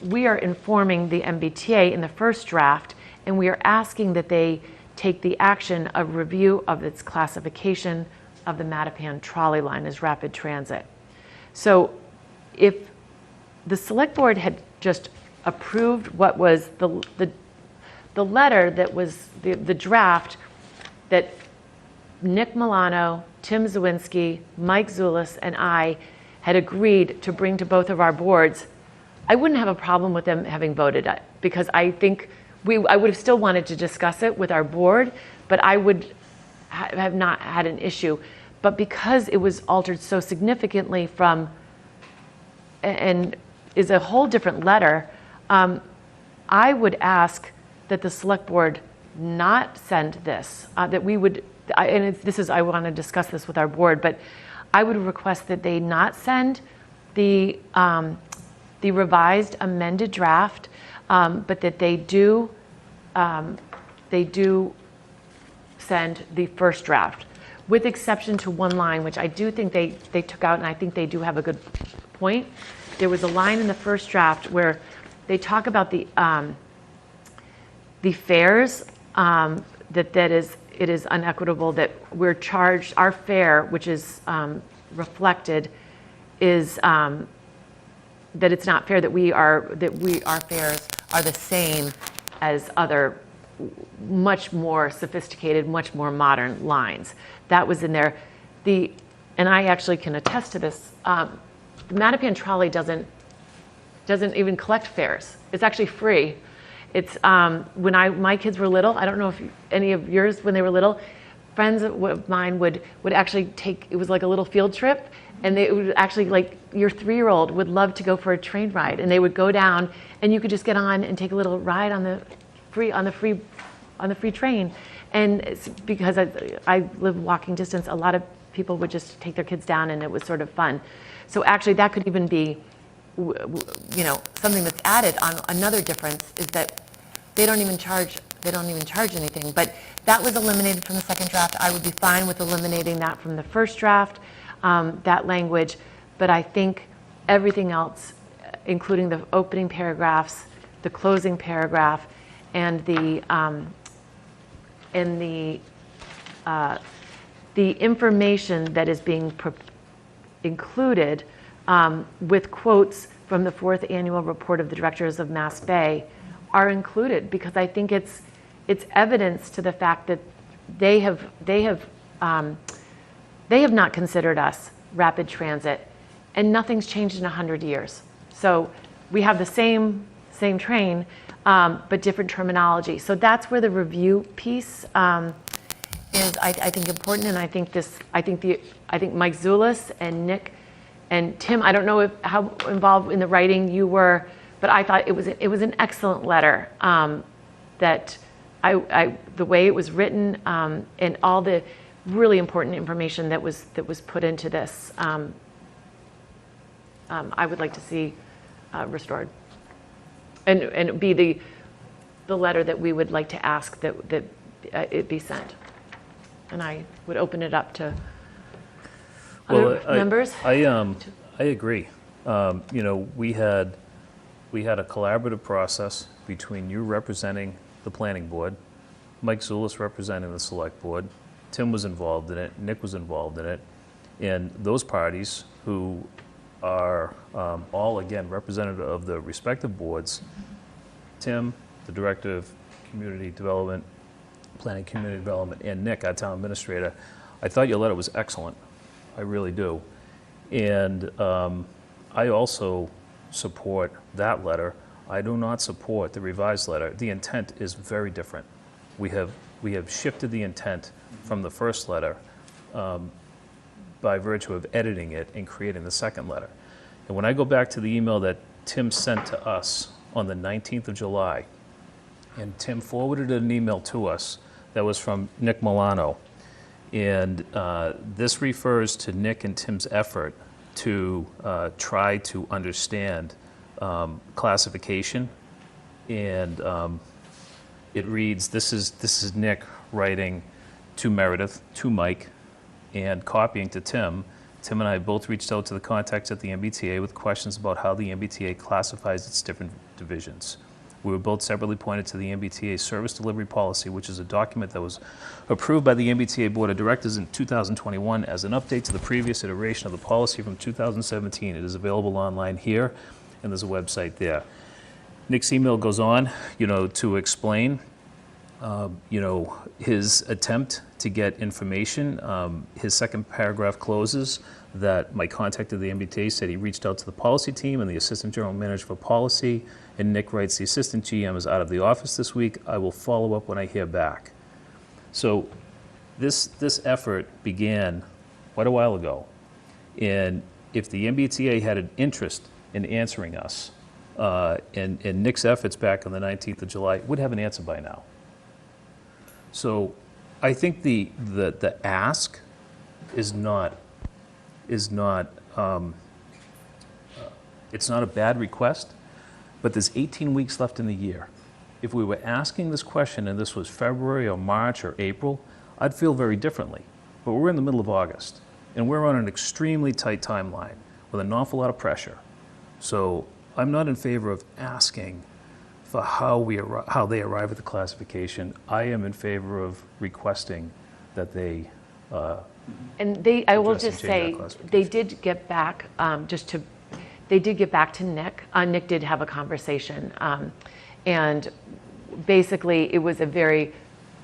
We are informing the MBTA in the first draft, and we are asking that they take the action of review of its classification of the Mattapan trolley line as rapid transit. So if the select board had just approved what was the letter that was the draft that Nick Milano, Tim Zawinski, Mike Zulis, and I had agreed to bring to both of our boards, I wouldn't have a problem with them having voted it, because I think I would have still wanted to discuss it with our board, but I would have not had an issue. But because it was altered so significantly from, and is a whole different letter, I would ask that the select board not send this, that we would, I want to discuss this with our board, but I would request that they not send the revised amended draft, but that they do send the first draft, with exception to one line, which I do think they took out, and I think they do have a good point. There was a line in the first draft where they talk about the fares, it is unequitable that we're charged, our fare, which is reflected, is that it's not fair that our fares are the same as other much more sophisticated, much more modern lines. That was in there. And I actually can attest to this. The Mattapan trolley doesn't even collect fares. It's actually free. It's when my kids were little, I don't know if any of yours, when they were little, friends of mine would actually take, it was like a little field trip, and they would actually, like, your 3-year-old would love to go for a train ride, and they would go down, and you could just get on and take a little ride on the free train. And it's because I live walking distance, a lot of people would just take their kids down, and it was sort of fun. So actually, that could even be, something that's added on. Another difference is that they don't even charge anything. But that was eliminated from the second draft. I would be fine with eliminating that from the first draft, that language. But I think everything else, including the opening paragraphs, the closing paragraph, and the information that is being included with quotes from the 4th annual report of the directors of Mass Bay are included, because I think it's evidence to the fact that they have not considered us rapid transit, and nothing's changed in 100 years. So we have the same train, but different terminology. So that's where the review piece is, I think, important. And I think Mike Zulis and Nick and Tim, I don't know how involved in the writing you were, but I thought it was an excellent letter, that the way it was written, and all the really important information that was put into this, I would like to see restored, and be the letter that we would like to ask that it be sent. And I would open it up to other members. I agree. We had a collaborative process between you representing the planning board, Mike Zulis representing the select board, Tim was involved in it, Nick was involved in it, and those parties who are all, again, representative of the respective boards, Tim, the Director of Community Development, Planning Community Development, and Nick, our town administrator, I thought your letter was excellent. I really do. And I also support that letter. I do not support the revised letter. The intent is very different. We have shifted the intent from the first letter by virtue of editing it and creating the second letter. And when I go back to the email that Tim sent to us on the 19th of July, and Tim forwarded an email to us that was from Nick Milano. And this refers to Nick and Tim's effort to try to understand classification. And it reads, this is Nick writing to Meredith, to Mike, and copying to Tim. Tim and I both reached out to the contacts at the MBTA with questions about how the MBTA classifies its different divisions. We were both separately pointed to the MBTA service delivery policy, which is a document that was approved by the MBTA Board of Directors in 2021 as an update to the previous iteration of the policy from 2017. It is available online here, and there's a website there. Nick's email goes on, to explain, his attempt to get information. His second paragraph closes that my contact at the MBTA said he reached out to the policy team and the assistant general manager for policy, and Nick writes, the assistant GM is out of the office this week. I will follow up when I hear back. So this effort began quite a while ago, and if the MBTA had an interest in answering us, and Nick's efforts back on the 19th of July would have an answer by now. So I think the ask is not it's not a bad request, but there's 18 weeks left in the year. If we were asking this question and this was February or March or April, I'd feel very differently. But we're in the middle of August, and we're on an extremely tight timeline with an awful lot of pressure. So I'm not in favor of asking for how they arrive at the classification. I am in favor of requesting that they and I will just say, they did get back they did get back to Nick. Nick did have a conversation, and basically it was a very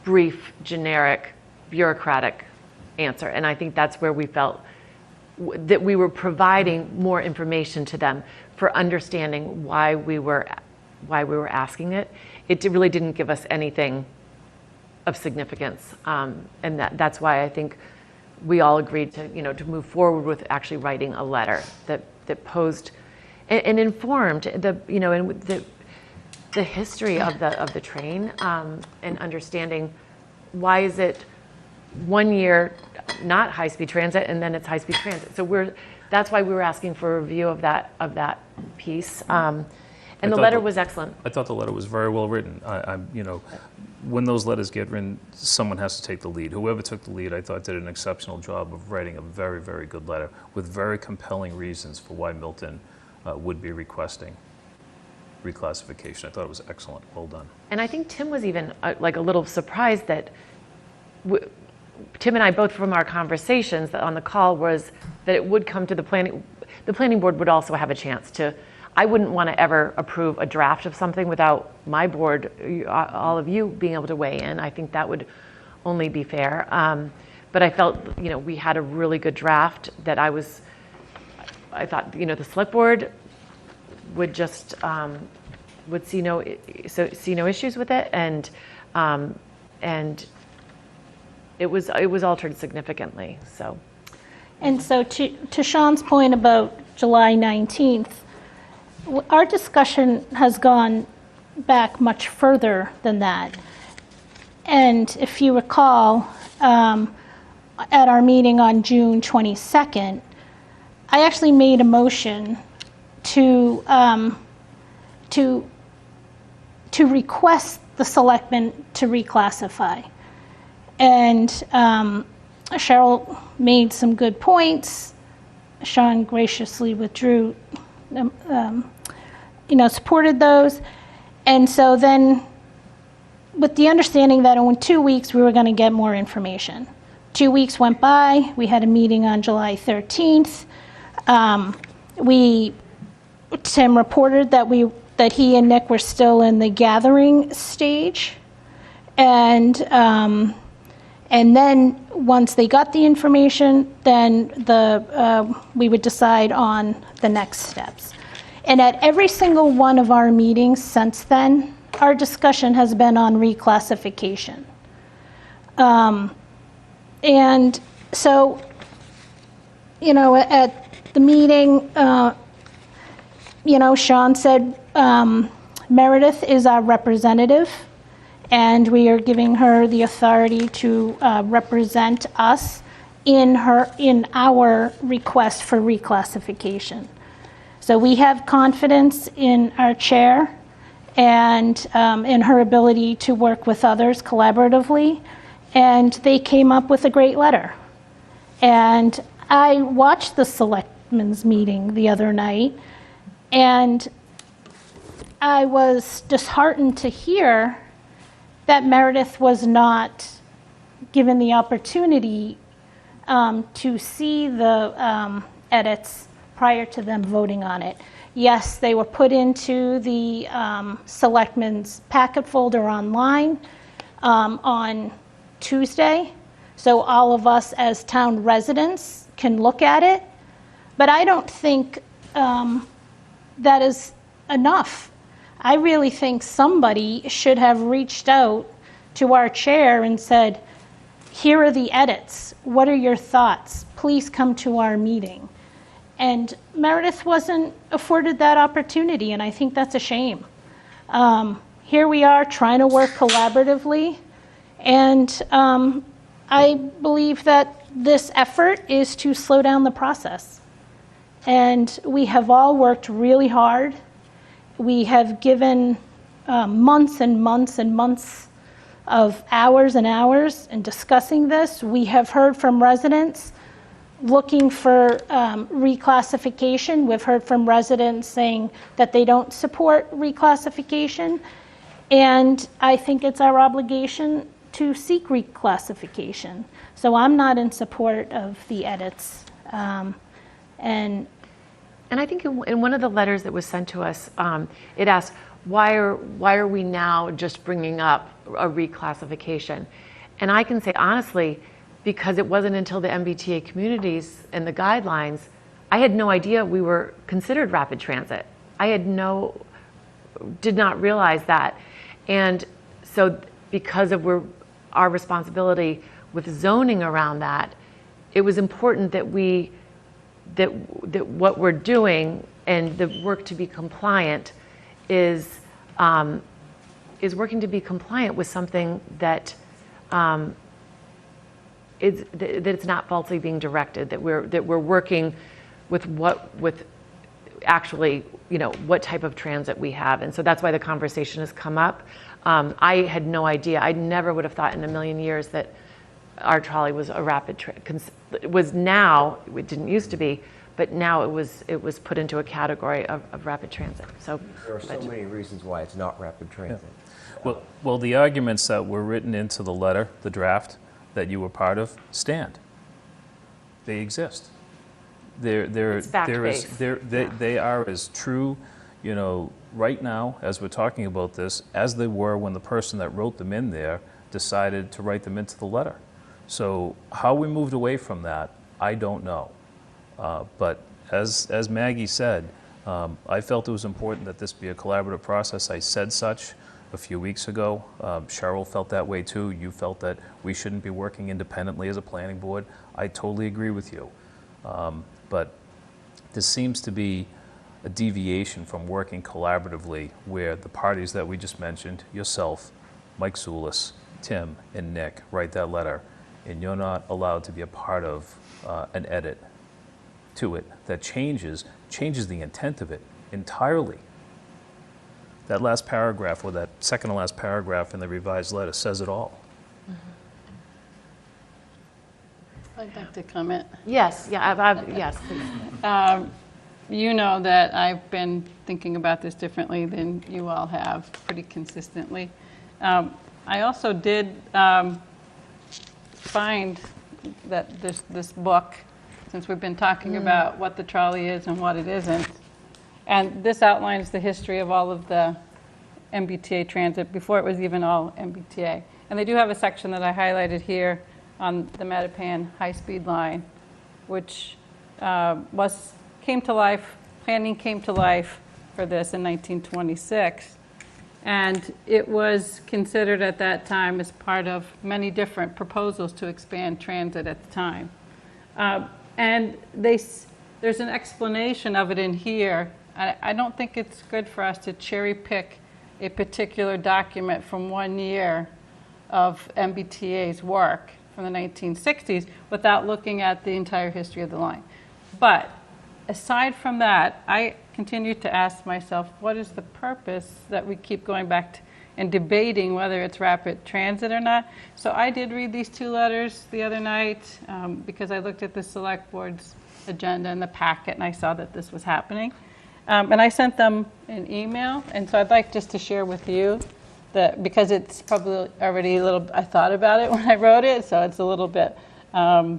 brief, generic, bureaucratic answer. And I think that's where we felt that we were providing more information to them for understanding why we were asking it. It really didn't give us anything of significance, and that's why I think we all agreed to move forward with actually writing a letter that posed and informed the history of the train, and understanding why is it 1 year not high-speed transit and then it's high-speed transit. So that's why we were asking for a review of that piece. And the letter was excellent. I thought the letter was very well written. When those letters get written, someone has to take the lead. Whoever took the lead, I thought, did an exceptional job of writing a very, very good letter with very compelling reasons for why Milton would be requesting reclassification. I thought it was excellent. Well done. And I think Tim was even a little surprised that Tim and I both from our conversations on the call was that it would come to the planning board would also have a chance to. I wouldn't want to ever approve a draft of something without my board, all of you being able to weigh in. I think that would only be fair. But I felt, we had a really good draft that I thought, the select board would just, would see no issues with it. And it was altered significantly, so. And so to Sean's point about July 19th, our discussion has gone back much further than that. And if you recall, at our meeting on June 22nd, I actually made a motion to to request the selectmen to reclassify. And Cheryl made some good points. Sean graciously withdrew, supported those. And so then, with the understanding that in 2 weeks we were going to get more information. 2 weeks went by. We had a meeting on July 13th. Tim reported that he and Nick were still in the gathering stage, and then once they got the information, then we would decide on the next steps. And at every single one of our meetings since then, our discussion has been on reclassification. And so, at the meeting, Sean said Meredith is our representative, and we are giving her the authority to represent us in our request for reclassification. So we have confidence in our chair and in her ability to work with others collaboratively, and they came up with a great letter. And I watched the selectmen's meeting the other night, and I was disheartened to hear that Meredith was not given the opportunity to see the edits prior to them voting on it. Yes, they were put into the selectmen's packet folder online on Tuesday, so all of us as town residents can look at it, but I don't think that is enough. I really think somebody should have reached out to our chair and said, here are the edits. What are your thoughts? Please come to our meeting. And Meredith wasn't afforded that opportunity, and I think that's a shame. Here we are trying to work collaboratively, and I believe that this effort is to slow down the process. And we have all worked really hard. We have given months and months and months of hours and hours in discussing this. We have heard from residents looking for reclassification. We've heard from residents saying that they don't support reclassification. And I think it's our obligation to seek reclassification. So I'm not in support of the edits. And I think in one of the letters that was sent to us, it asked, why are we now just bringing up a reclassification? And I can say honestly, because it wasn't until the MBTA communities and the guidelines, I had no idea we were considered rapid transit. I did not realize that. And so because of our responsibility with zoning around that, it was important that that what we're doing and the work to be compliant is working to be compliant with something that that it's not falsely being directed, that we're working with actually, what type of transit we have. And so that's why the conversation has come up. I had no idea. I never would have thought in a million years that our trolley was a rapid it was now, it didn't used to be, but now it was put into a category of rapid transit. So there are so many reasons why it's not rapid transit. Yeah. Well, the arguments that were written into the letter, the draft that you were part of, stand. They exist. It's fact-based. They are as true, right now as we're talking about this, as they were when the person that wrote them in there decided to write them into the letter. So how we moved away from that, I don't know. But as Maggie said, I felt it was important that this be a collaborative process. I said such a few weeks ago. Cheryl felt that way too. You felt that we shouldn't be working independently as a planning board. I totally agree with you. But this seems to be a deviation from working collaboratively where the parties that we just mentioned, yourself, Mike Zulis, Tim, and Nick, write that letter, and you're not allowed to be a part of an edit to it that changes the intent of it entirely. That last paragraph, or that second to last paragraph in the revised letter says it all. I'd like to comment. Yes, yeah, yes, please. You know that I've been thinking about this differently than you all have, pretty consistently. I also did find that this book, since we've been talking about what the trolley is and what it isn't, and this outlines the history of all of the MBTA transit before it was even all MBTA. And they do have a section that I highlighted here on the Mattapan high-speed line, which came to life, planning came to life for this in 1926. And it was considered at that time as part of many different proposals to expand transit at the time. And there's an explanation of it in here. I don't think it's good for us to cherry pick a particular document from 1 year of MBTA's work from the 1960s without looking at the entire history of the line. But aside from that, I continue to ask myself, what is the purpose that we keep going back to and debating whether it's rapid transit or not? So I did read these 2 letters the other night because I looked at the select board's agenda in the packet and I saw that this was happening. And I sent them an email, and so I'd like just to share with you that, because it's probably already a little, I thought about it when I wrote it, so it's a little bit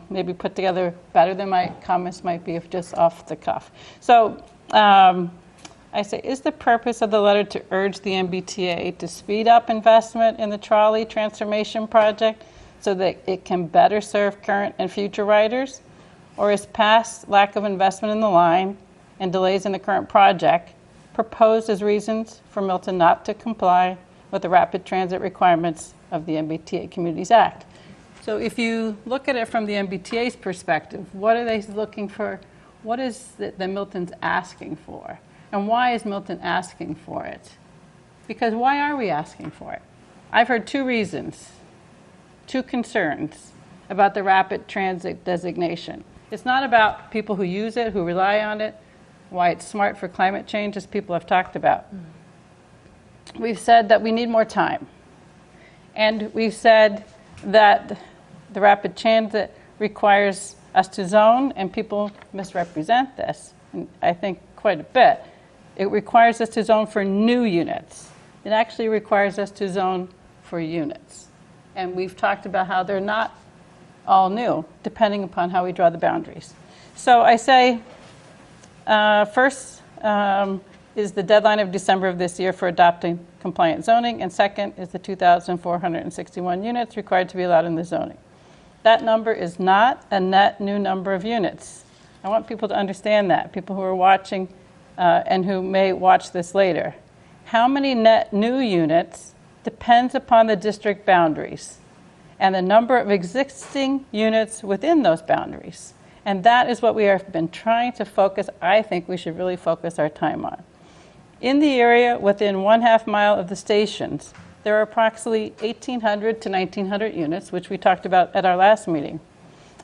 maybe put together better than my comments might be if just off the cuff. So I say, is the purpose of the letter to urge the MBTA to speed up investment in the trolley transformation project so that it can better serve current and future riders? Or is past lack of investment in the line and delays in the current project proposed as reasons for Milton not to comply with the rapid transit requirements of the MBTA Communities Act? So if you look at it from the MBTA's perspective, what are they looking for? What is it that Milton's asking for? And why is Milton asking for it? Because why are we asking for it? I've heard 2 reasons, 2 concerns about the rapid transit designation. It's not about people who use it, who rely on it, why it's smart for climate change, as people have talked about. We've said that we need more time. And we've said that the rapid transit requires us to zone, and people misrepresent this, and I think quite a bit. It requires us to zone for new units. It actually requires us to zone for units. And we've talked about how they're not all new, depending upon how we draw the boundaries. So I say, first is the deadline of December of this year for adopting compliant zoning, and second is the 2,461 units required to be allowed in the zoning. That number is not a net new number of units. I want people to understand that, people who are watching and who may watch this later. How many net new units depends upon the district boundaries and the number of existing units within those boundaries. And that is what we have been trying to focus, I think we should really focus our time on. In the area within 1/2 mile of the stations, there are approximately 1,800 to 1,900 units, which we talked about at our last meeting.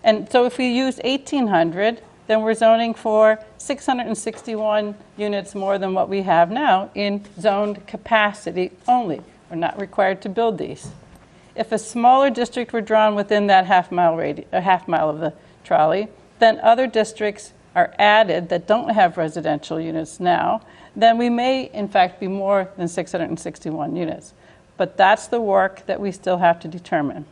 And so if we use 1,800, then we're zoning for 661 units more than what we have now in zoned capacity only. We're not required to build these. If a smaller district were drawn within that 1/2 mile of the trolley, then other districts are added that don't have residential units now, then we may in fact be more than 661 units. But that's the work that we still have to determine.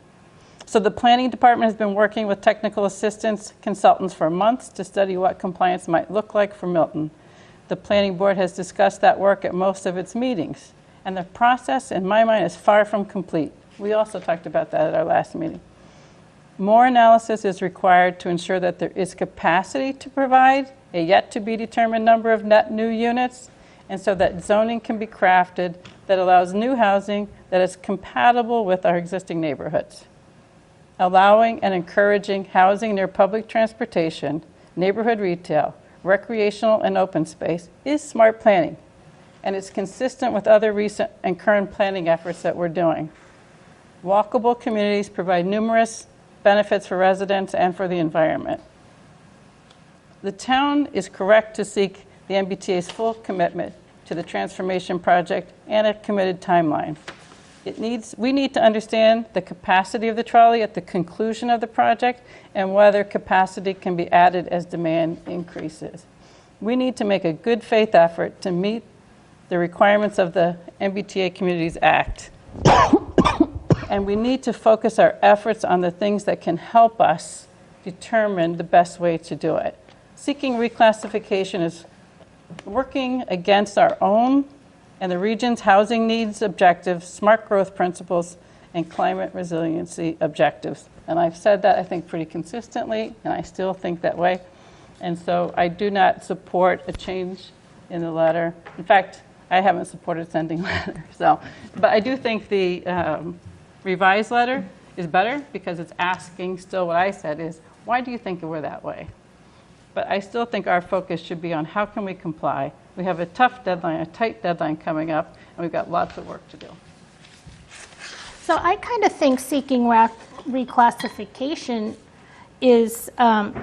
So the planning department has been working with technical assistance consultants for months to study what compliance might look like for Milton. The planning board has discussed that work at most of its meetings. And the process, in my mind, is far from complete. We also talked about that at our last meeting. More analysis is required to ensure that there is capacity to provide a yet-to-be-determined number of net new units, and so that zoning can be crafted that allows new housing that is compatible with our existing neighborhoods. Allowing and encouraging housing near public transportation, neighborhood retail, recreational and open space is smart planning, and it's consistent with other recent and current planning efforts that we're doing. Walkable communities provide numerous benefits for residents and for the environment. The town is correct to seek the MBTA's full commitment to the transformation project and a committed timeline. We need to understand the capacity of the trolley at the conclusion of the project and whether capacity can be added as demand increases. We need to make a good faith effort to meet the requirements of the MBTA Communities Act. And we need to focus our efforts on the things that can help us determine the best way to do it. Seeking reclassification is working against our own and the region's housing needs objectives, smart growth principles, and climate resiliency objectives. And I've said that, I think, pretty consistently, and I still think that way. And so I do not support a change in the letter. In fact, I haven't supported sending letters. But I do think the revised letter is better because it's asking still what I said is, why do you think we're that way? But I still think our focus should be on how can we comply. We have a tough deadline, a tight deadline coming up, and we've got lots of work to do. So I kind of think seeking reclassification is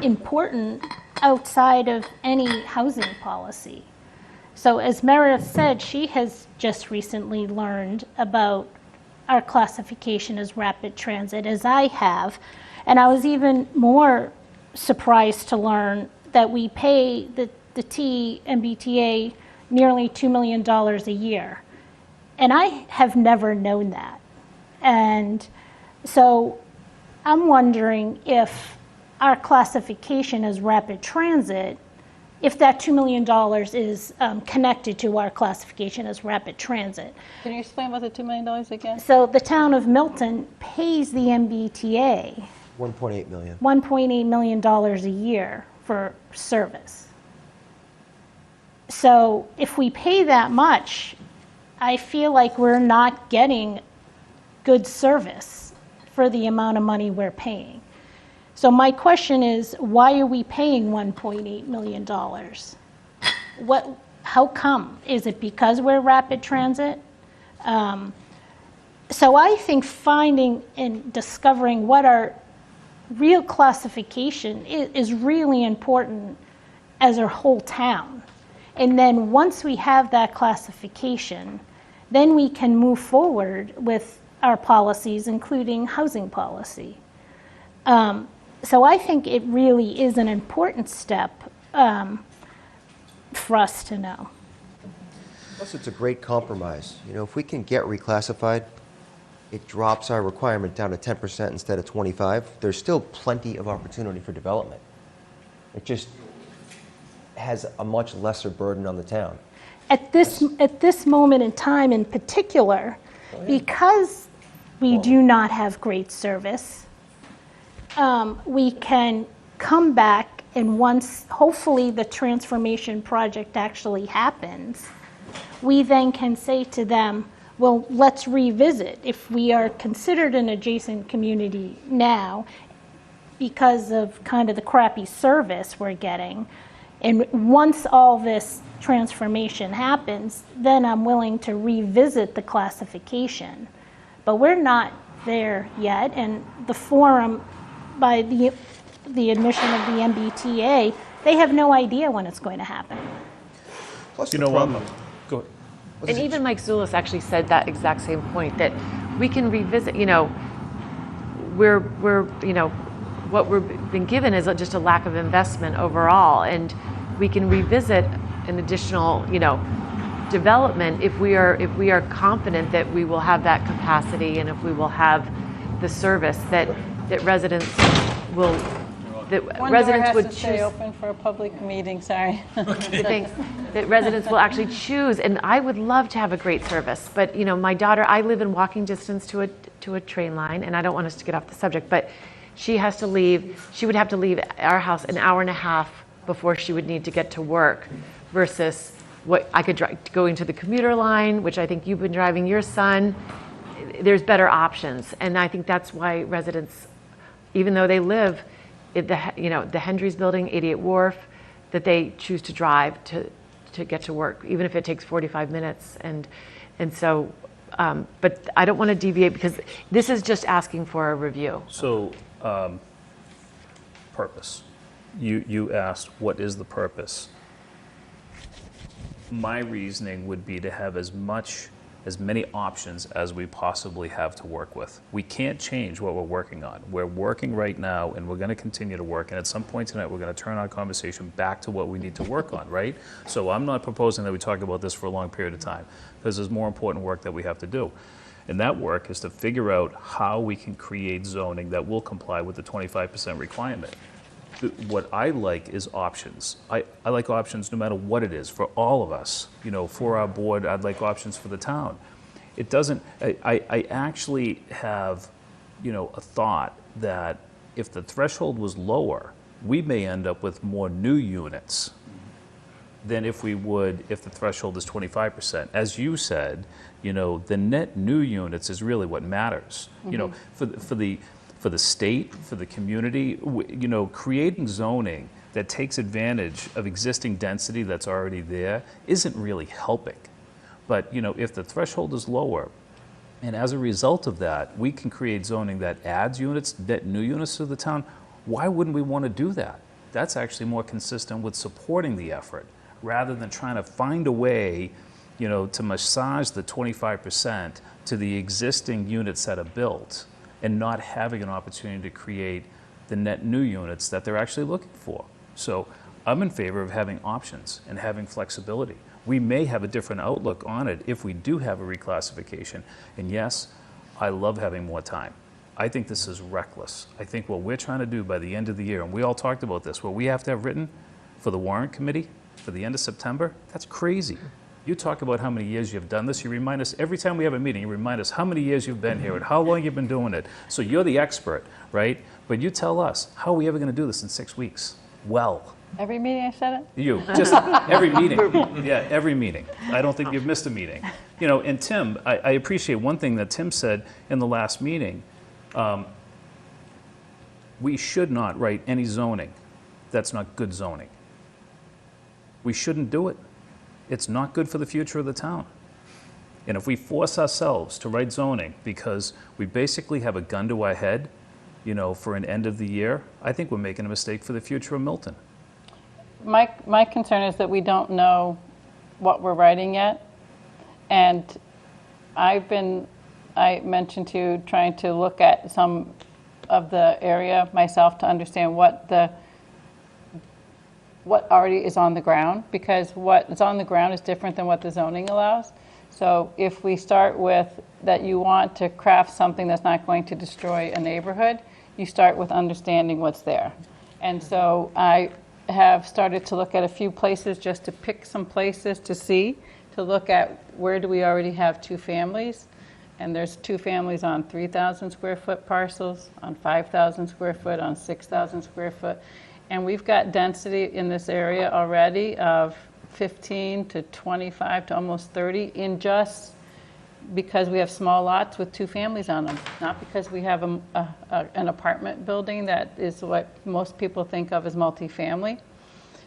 important outside of any housing policy. So as Meredith said, she has just recently learned about our classification as rapid transit, as I have. And I was even more surprised to learn that we pay the MBTA nearly $2 million a year. And I have never known that. And so I'm wondering if our classification as rapid transit, if that $2 million is connected to our classification as rapid transit. Can you explain about the $2 million again? So the town of Milton pays the MBTA $1.8 million. $1.8 million a year for service. So if we pay that much, I feel like we're not getting good service for the amount of money we're paying. So my question is, why are we paying $1.8 million? How come? Is it because we're rapid transit? So I think finding and discovering what our real classification is really important as a whole town. And then once we have that classification, then we can move forward with our policies, including housing policy. So I think it really is an important step for us to know. Plus, it's a great compromise. You know, if we can get reclassified, it drops our requirement down to 10% instead of 25. There's still plenty of opportunity for development. It just has a much lesser burden on the town. At this moment in time in particular, because we do not have great service, we can come back, and once hopefully the transformation project actually happens, we then can say to them, well, let's revisit. If we are considered an adjacent community now because of kind of the crappy service we're getting, and once all this transformation happens, then I'm willing to revisit the classification. But we're not there yet, and the forum, by the admission of the MBTA, they have no idea when it's going to happen. Plus, You the know what? problem- Go ahead. And even Mike Zulus actually said that exact same point, that we can revisit, you know, what we've been given is just a lack of investment overall, and we can revisit an additional, development if we are confident that we will have that capacity and if we will have the service that residents will, One residents door would has to stay choose. open for a public meeting, sorry. That residents will actually choose, and I would love to have a great service, but my daughter, I live in walking distance to a train line, and I don't want us to get off the subject, but she has to leave, she would have to leave our house an hour and a half before she would need to get to work, versus what I could go into the commuter line, which I think you've been driving your son. There's better options, and I think that's why residents, even though they live at the Hendry's Building, 88 Wharf, that they choose to drive to get to work, even if it takes 45 minutes. And so, but I don't want to deviate because this is just asking for a review. So, purpose. You asked, what is the purpose? my reasoning would be to have as many options as we possibly have to work with. We can't change what we're working on. We're working right now, and we're going to continue to work, and at some point tonight, we're going to turn our conversation back to what we need to work on, right? So I'm not proposing that we talk about this for a long period of time, because there's more important work that we have to do. And that work is to figure out how we can create zoning that will comply with the 25% requirement. What I like is options. I like options no matter what it is, for all of us. You know, for our board, I'd like options for the town. It doesn't, I actually have, you know, a thought that if the threshold was lower, we may end up with more new units than if we would if the threshold is 25%. As you said, you know, the net new units is really what matters. You know, for the state, for the community, you know, creating zoning that takes advantage of existing density that's already there isn't really helping. But, you know, if the threshold is lower, and as a result of that, we can create zoning that adds units, net new units to the town, why wouldn't we want to do that? That's actually more consistent with supporting the effort, rather than trying to find a way, you know, to massage the 25% to the existing units that are built, and not having an opportunity to create the net new units that they're actually looking for. So I'm in favor of having options and having flexibility. We may have a different outlook on it if we do have a reclassification. And yes, I love having more time. I think this is reckless. I think what we're trying to do by the end of the year, and we all talked about this, what we have to have written for the warrant committee for the end of September, that's crazy. You talk about how many years you've done this. You remind us, every time we have a meeting, you remind us how many years you've been here and how long you've been doing it. So you're the expert, right? But you tell us, how are we ever going to do this in 6 weeks? Well. Every meeting I said it? You, just every meeting. Yeah, every meeting. I don't think you've missed a meeting. You know, and Tim, I appreciate one thing that Tim said in the last meeting. We should not write any zoning that's not good zoning. We shouldn't do it. It's not good for the future of the town. And if we force ourselves to write zoning because we basically have a gun to our head, you know, for an end of the year, I think we're making a mistake for the future of Milton. My concern is that we don't know what we're writing yet. And I mentioned to you trying to look at some of the area myself to understand what already is on the ground, because what is on the ground is different than what the zoning allows. So if we start with that you want to craft something that's not going to destroy a neighborhood, you start with understanding what's there. And so I have started to look at a few places, just to pick some places to see, to look at where do we already have two families. And there's two families on 3,000 square foot parcels, on 5,000 square foot, on 6,000 square foot. And we've got density in this area already of 15 to 25 to almost 30 in just because we have small lots with two families on them, not because we have an apartment building that is what most people think of as multifamily.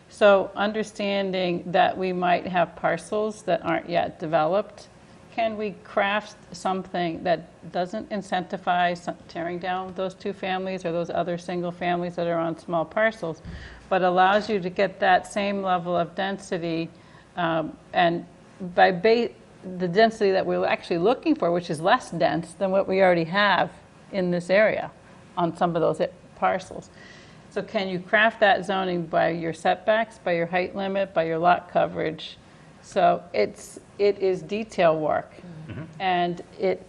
So understanding that we might have parcels that aren't yet developed, can we craft something that doesn't incentivize tearing down those two families or those other single families that are on small parcels, but allows you to get that same level of density and by the density that we're actually looking for, which is less dense than what we already have in this area on some of those parcels. So can you craft that zoning by your setbacks, by your height limit, by your lot coverage? So it is detail work. And it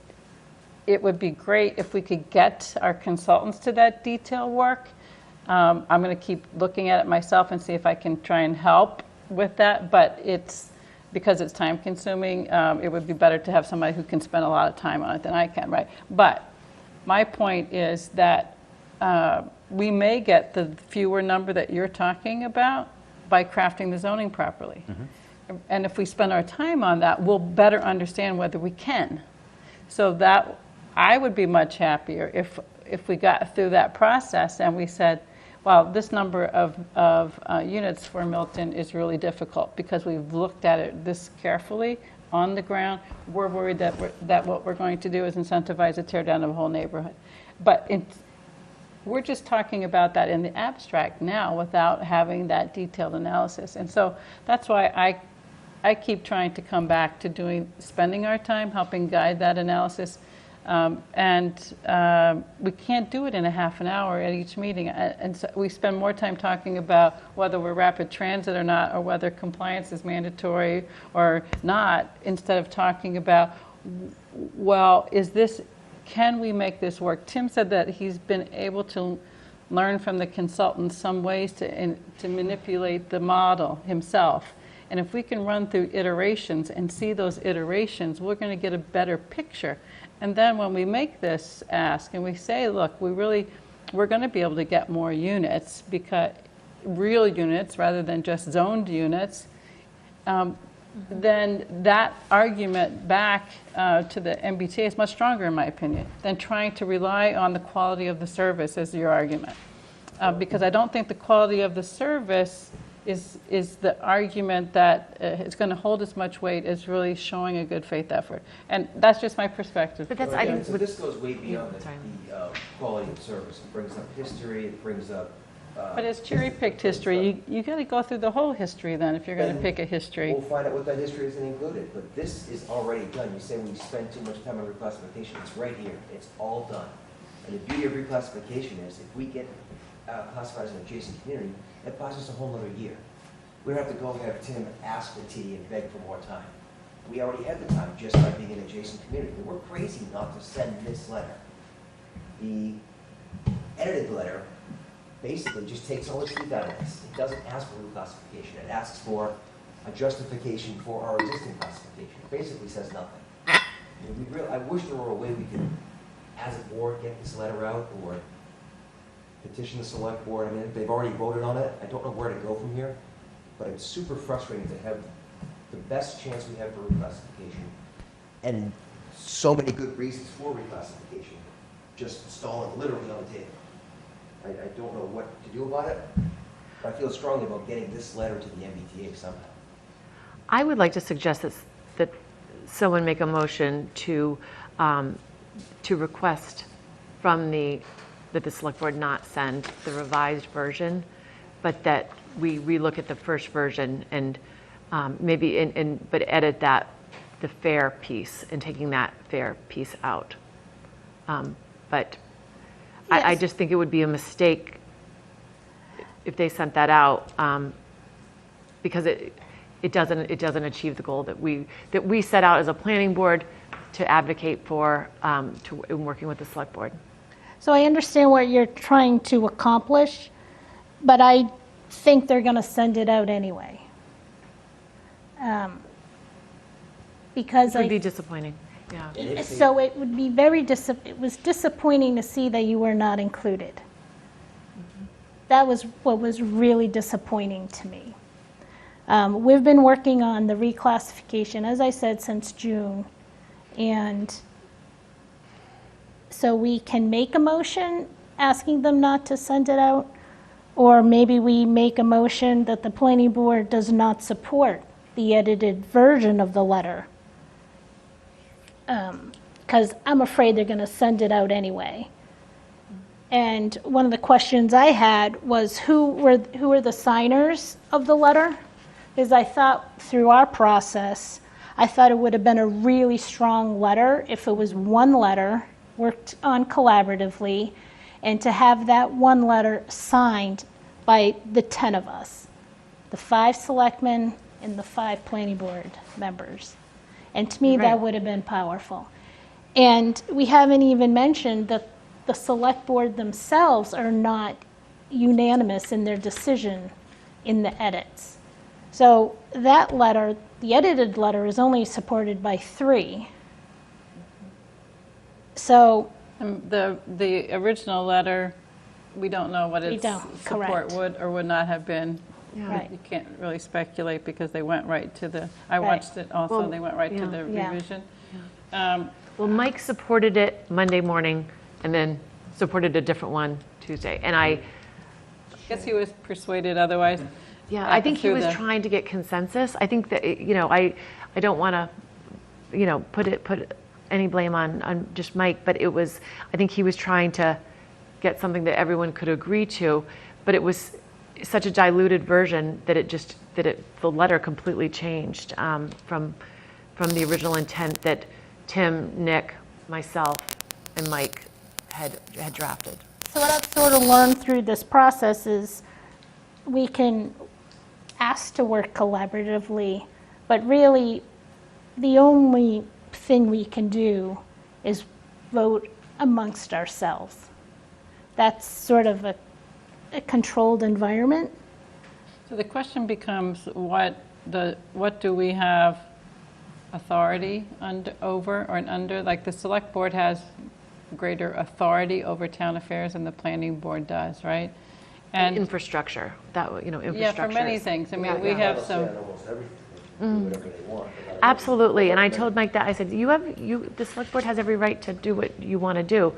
would be great if we could get our consultants to that detail work. I'm going to keep looking at it myself and see if I can try and help with that, but because it's time consuming, it would be better to have somebody who can spend a lot of time on it than I can, right? But my point is that we may get the fewer number that you're talking about by crafting the zoning properly. And if we spend our time on that, we'll better understand whether we can. So that I would be much happier if we got through that process and we said, well, this number of units for Milton is really difficult because we've looked at it this carefully on the ground. We're worried that what we're going to do is incentivize a tear down of a whole neighborhood. But we're just talking about that in the abstract now without having that detailed analysis. And so that's why I keep trying to come back to spending our time helping guide that analysis. We can't do it in a half an hour at each meeting. And so we spend more time talking about whether we're rapid transit or not, or whether compliance is mandatory or not, instead of talking about, well, can we make this work? Tim said that he's been able to learn from the consultants some ways to manipulate the model himself. And if we can run through iterations and see those iterations, we're going to get a better picture. And then when we make this ask and we say, look, we're going to be able to get more units, because real units rather than just zoned units, then that argument back to the MBTA is much stronger, in my opinion, than trying to rely on the quality of the service as your argument. Because I don't think the quality of the service is the argument that is going to hold as much weight as really showing a good faith effort. And that's just my perspective. But that's, Well, I again, think, so this goes way beyond sorry. the quality of service. It brings up history, it brings up... But it's cherry-picked history. You got to go through the whole history then if you're going to pick a history. We'll find out what that history isn't included, but this is already done. You say we spend too much time on reclassification. It's right here. It's all done. And the beauty of reclassification is if we get classified as an adjacent community, it buys us a whole other year. We don't have to go and have Tim ask the T and beg for more time. We already had the time just by being an adjacent community. And we're crazy not to send this letter. The edited letter basically just takes all the truth out of this. It doesn't ask for reclassification. It asks for a justification for our existing classification. It basically says nothing. And I wish there were a way we could, as a board, get this letter out or petition the select board. I mean, they've already voted on it. I don't know where to go from here, but it's super frustrating to have the best chance we have for reclassification and so many good reasons for reclassification just stalling literally on the table. I don't know what to do about it, but I feel strongly about getting this letter to the MBTA somehow. I would like to suggest that someone make a motion to request from that the select board not send the revised version, but that we relook at the first version and but edit the fair piece and taking that fair piece out. But I just think it would be a mistake if they sent that out because it doesn't achieve the goal that we set out as a planning board to advocate for in working with the select board. So I understand what you're trying to accomplish, but I think they're going to send it out anyway. Because It would be disappointing. Yeah. So it would be it was disappointing to see that you were not included. That was what was really disappointing to me. We've been working on the reclassification, as I said, since June. And so we can make a motion asking them not to send it out, or maybe we make a motion that the planning board does not support the edited version of the letter. Because I'm afraid they're going to send it out anyway. And one of the questions I had was who were the signers of the letter? Because I thought through our process, I thought it would have been a really strong letter if it was one letter worked on collaboratively, and to have that one letter signed by the 10 of us, the 5 selectmen and the 5 planning board members. And to me, that would have been powerful. And we haven't even mentioned that the select board themselves are not unanimous in their decision in the edits. So that letter, the edited letter, is only supported by 3. So the original letter, we don't know what its support would or would not have been. Right. You can't really speculate because they went right to the, I watched it also, and they went right to the revision. Well, Mike supported it Monday morning and then supported a different one Tuesday. And I guess he was persuaded otherwise. Yeah, I think he was trying to get consensus. I think that, I don't want to, put any blame on just Mike, but I think he was trying to get something that everyone could agree to, but it was such a diluted version that it just that the letter completely changed from the original intent that Tim, Nick, myself, and Mike had drafted. So what I've sort of learned through this process is we can ask to work collaboratively, but really the only thing we can do is vote amongst ourselves. That's sort of a controlled environment. So the question becomes, what do we have authority over or under? Like the select board has greater authority over town affairs than the planning board does, right? And infrastructure, infrastructure. Yeah, for many things. I mean, we have some. Absolutely, and I told Mike that, I said, the select board has every right to do what you want to do.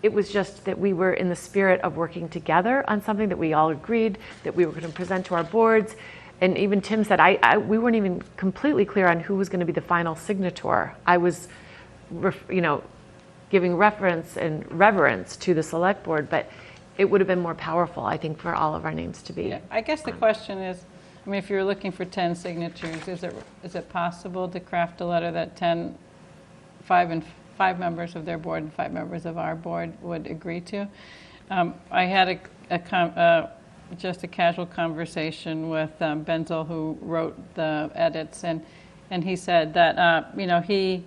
It was just that we were in the spirit of working together on something that we all agreed that we were going to present to our boards. And even Tim said, we weren't even completely clear on who was going to be the final signator. I was, giving reference and reverence to the select board, but it would have been more powerful, I think, for all of our names to be. Yeah, I guess the question is, I mean, if you're looking for 10 signatures, is it possible to craft a letter that 5 members of their board and 5 members of our board would agree to? I had just a casual conversation with Benzel, who wrote the edits, and he said that he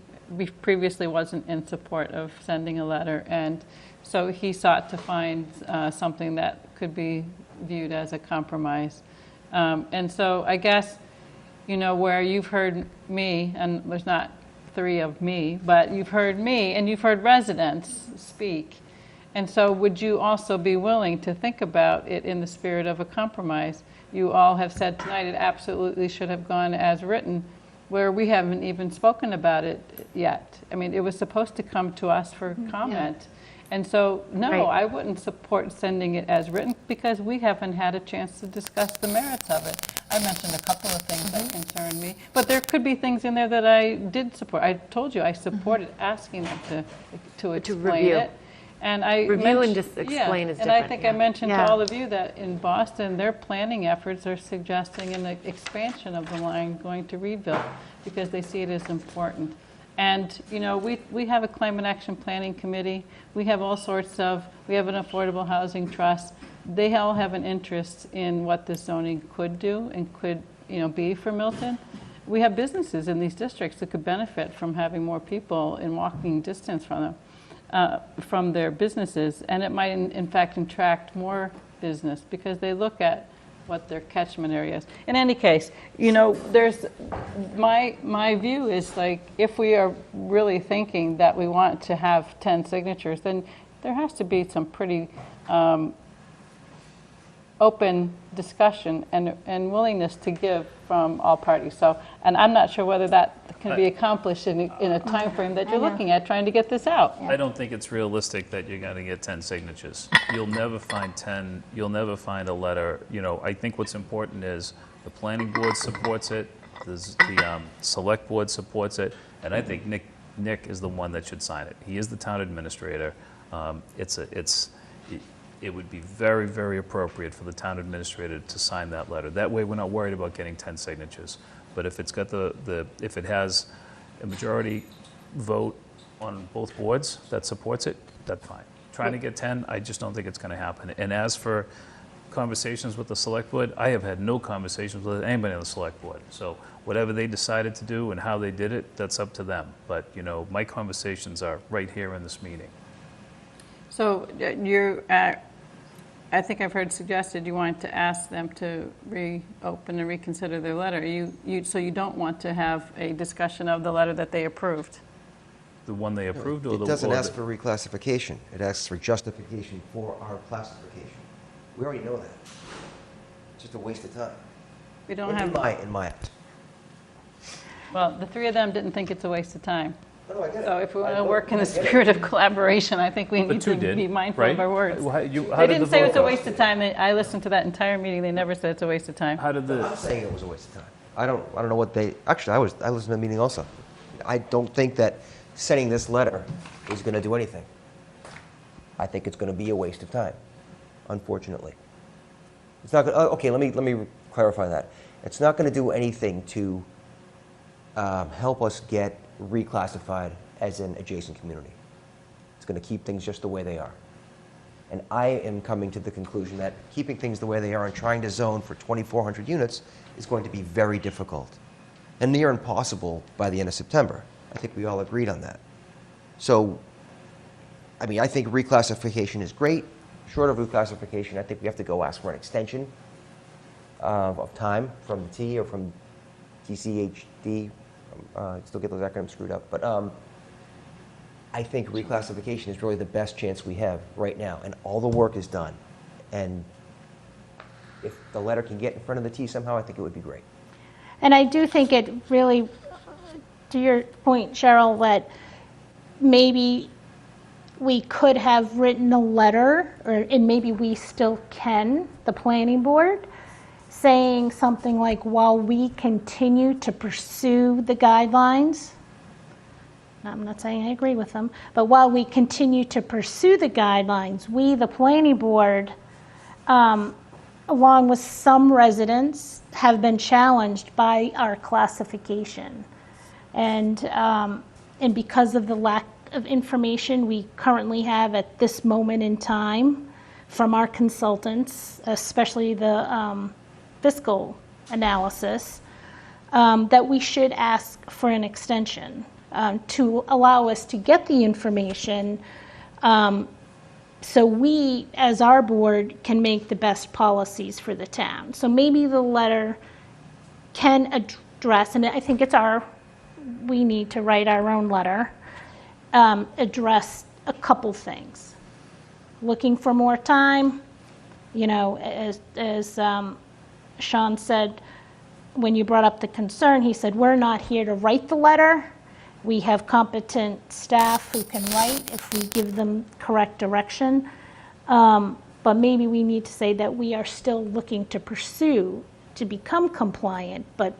previously wasn't in support of sending a letter, and so he sought to find something that could be viewed as a compromise. And so I guess, where you've heard me, and there's not 3 of me, but you've heard me and you've heard residents speak. And so would you also be willing to think about it in the spirit of a compromise? You all have said tonight it absolutely should have gone as written, where we haven't even spoken about it yet. I mean, it was supposed to come to us for comment. Yeah. And so, no, right. I wouldn't support sending it as written because we haven't had a chance to discuss the merits of it. I mentioned a couple of things that concern me, but there could be things in there that I did support. I told you I supported asking them to explain it. And I review and just explain is different. And I think I mentioned to all of you that in Boston, their planning efforts are suggesting an expansion of the line going to Reedville because they see it as important. And, we have a climate action planning committee. We have all sorts of, we have an affordable housing trust. They all have an interest in what this zoning could do and could, be for Milton. We have businesses in these districts that could benefit from having more people in walking distance from them. From their businesses, and it might in fact attract more business because they look at what their catchment area is. In any case, there's my view is like if we are really thinking that we want to have 10 signatures, then there has to be some pretty open discussion and willingness to give from all parties. So, and I'm not sure whether that can be accomplished in a time frame that you're looking at trying to get this out. I don't think it's realistic that you're going to get 10 signatures. You'll never find 10. You'll never find a letter. I think what's important is the planning board supports it, the select board supports it, and I think Nick is the one that should sign it. He is the town administrator. It would be very, very appropriate for the town administrator to sign that letter. That way, we're not worried about getting 10 signatures. But if it's got if it has a majority vote on both boards that supports it, that's fine. Trying to get 10, I just don't think it's going to happen. And as for conversations with the select board, I have had no conversations with anybody on the select board. So whatever they decided to do and how they did it, that's up to them. But my conversations are right here in this meeting. So I think I've heard suggested you wanted to ask them to reopen and reconsider their letter. So you don't want to have a discussion of the letter that they approved? The one they approved, or the one? It doesn't ask for reclassification. It asks for justification for our classification. We already know that. It's just a waste of time. We don't in my eyes. Well, the 3 of them didn't think it's a waste of time. No, I get it. So if we want to work in the spirit of collaboration, I think we need to be mindful of our words. They didn't say it was a waste of time. I listened to that entire meeting. They never said it's a waste of time. I'm saying it was a waste of time. I don't know what they. Actually, I listened to the meeting also. I don't think that sending this letter is going to do anything. I think it's going to be a waste of time. Unfortunately, it's not going. Okay, let me clarify that. It's not going to do anything to help us get reclassified as an adjacent community. It's going to keep things just the way they are. And I am coming to the conclusion that keeping things the way they are and trying to zone for 2,400 units is going to be very difficult and near impossible by the end of September. I think we all agreed on that. So, I mean, I think reclassification is great. Short of reclassification, I think we have to go ask for an extension of time from the T or from TCHD. I still get those acronyms screwed up. But I think reclassification is really the best chance we have right now. And all the work is done. And if the letter can get in front of the T somehow, I think it would be great. And I do think it really, to your point, Cheryl, that maybe we could have written a letter, and maybe we still can, the planning board, saying something like, while we continue to pursue the guidelines, I'm not saying I agree with them, but while we continue to pursue the guidelines, we, the planning board, along with some residents, have been challenged by our classification. And because of the lack of information we currently have at this moment in time from our consultants, especially the fiscal analysis, that we should ask for an extension to allow us to get the information so we, as our board, can make the best policies for the town. So maybe the letter can address, and I think we need to write our own letter, address a couple things. Looking for more time, you know, as Sean said, when you brought up the concern, he said, we're not here to write the letter. We have competent staff who can write if we give them correct direction. But maybe we need to say that we are still looking to pursue to become compliant, but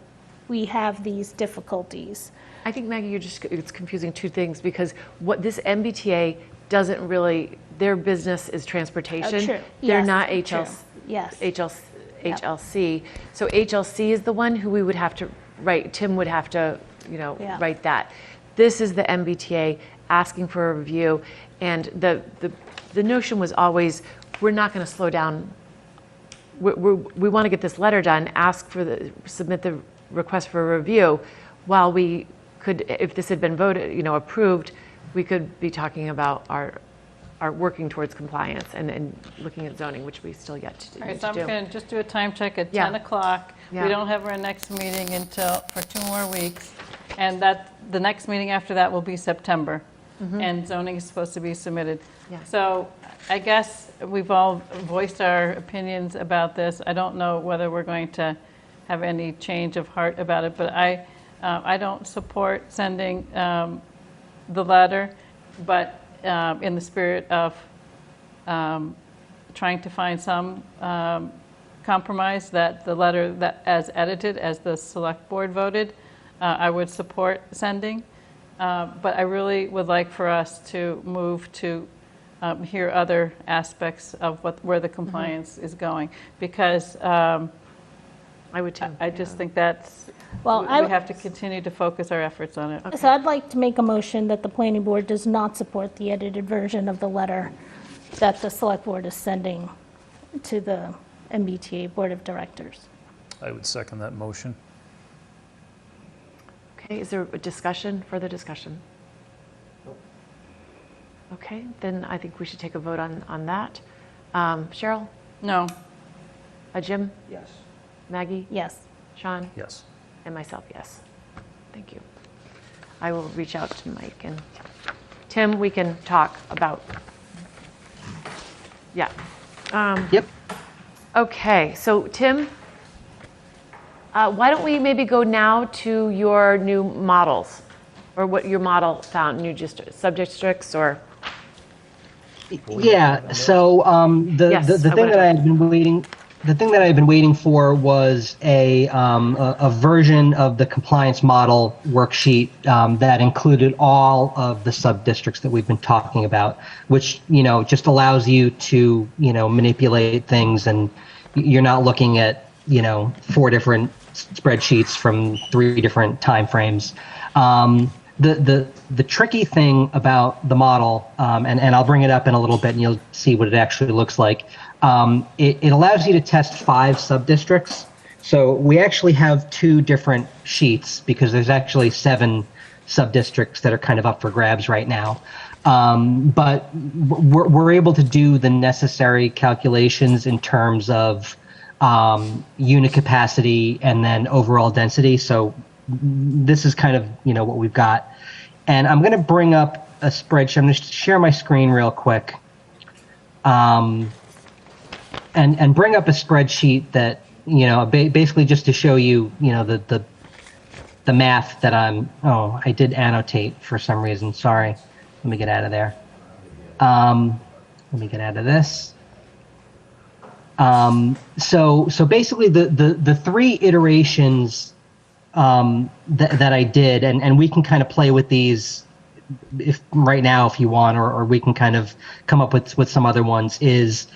we have these difficulties. I think, Maggie, it's confusing two things, because what this MBTA doesn't really, their business is transportation. True. They're Yes, not true. Yes. HLC. So HLC is the one who we would have to write, Tim would have to, Yeah. write that. This is the MBTA asking for a review, and the notion was always, we're not going to slow down. We want to get this letter done, submit the request for a review, while we could, if this had been voted, approved, we could be talking about our working towards compliance and looking at zoning, which we still yet to do. All right, so I'm going to just do a time check at Yeah. 10 o'clock. Yeah. We don't have our next meeting for 2 more weeks. And the next meeting after that will be September. And zoning is supposed to be submitted. Yeah. So I guess we've all voiced our opinions about this. I don't know whether we're going to have any change of heart about it, but I don't support sending the letter, but in the spirit of trying to find some compromise, that the letter that as edited, as the select board voted, I would support sending. But I really would like for us to move to hear other aspects of where the compliance is going, because I would too. I just think that's, Well, we have to continue to focus our efforts on it. So I'd like to make a motion that the planning board does not support the edited version of the letter that the select board is sending to the MBTA Board of Directors. I would second that motion. Okay, is there a discussion, further discussion? Okay, then I think we should take a vote on that. Cheryl? No. Jim? Yes. Maggie? Yes. Sean? Yes. And myself, yes. Thank you. I will reach out to Mike, and Tim, we can talk about, yeah. Yep. Okay, so Tim, why don't we maybe go now to your new models, or what your model found, new just subject districts, or? Yeah. So the Yes, the I thing would that I have- had been waiting. The thing that I've been waiting for was a version of the compliance model worksheet that included all of the sub-districts that we've been talking about, which, just allows you to, manipulate things, and you're not looking at, 4 different spreadsheets from 3 different time frames. The tricky thing about the model, and I'll bring it up in a little bit and you'll see what it actually looks like. It allows you to test 5 sub-districts. So we actually have 2 different sheets because there's actually 7 sub-districts that are kind of up for grabs right now. But we're able to do the necessary calculations in terms of unit capacity and then overall density. So this is kind of, what we've got. And I'm going to bring up a spreadsheet. I'm going to share my screen real quick. And bring up a spreadsheet that, basically just to show you, the math that I did annotate for some reason. Sorry. Let me get out of there. Let me get out of this. So basically the 3 iterations that I did, and we can kind of play with these right now if you want, or we can kind of come up with some other ones, is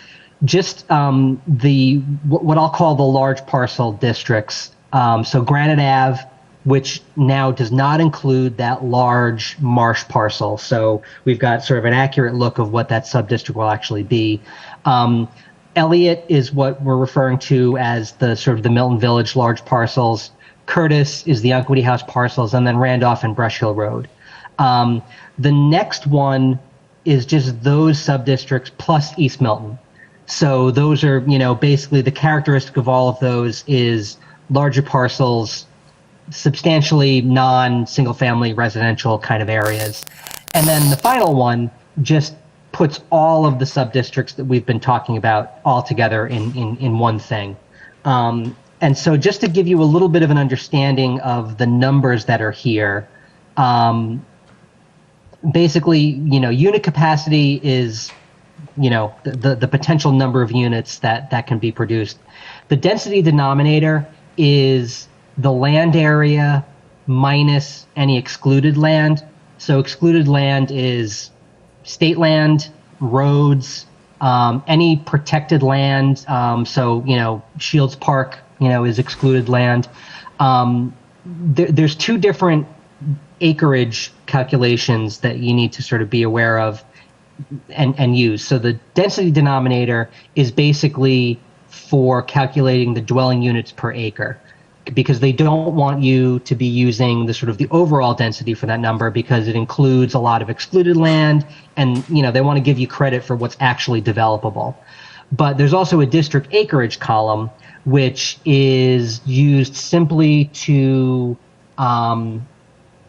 just what I'll call the large parcel districts. So Granite Ave, which now does not include that large marsh parcel. So we've got sort of an accurate look of what that sub-district will actually be. Elliott is what we're referring to as the sort of the Milton Village large parcels. Curtis is the Unquity House parcels, and then Randolph and Brush Hill Road. The next one is just those sub-districts plus East Milton. So those are, basically the characteristic of all of those is larger parcels, substantially non-single family residential kind of areas. And then the final one just puts all of the sub-districts that we've been talking about all together in one thing. And so just to give you a little bit of an understanding of the numbers that are here, basically, unit capacity is, the potential number of units that can be produced. The density denominator is the land area minus any excluded land. So excluded land is state land, roads, any protected land. So, Shields Park, is excluded land. There's 2 different acreage calculations that you need to sort of be aware of and use. So the density denominator is basically for calculating the dwelling units per acre, because they don't want you to be using the sort of the overall density for that number because it includes a lot of excluded land, and they want to give you credit for what's actually developable. But there's also a district acreage column, which is used simply to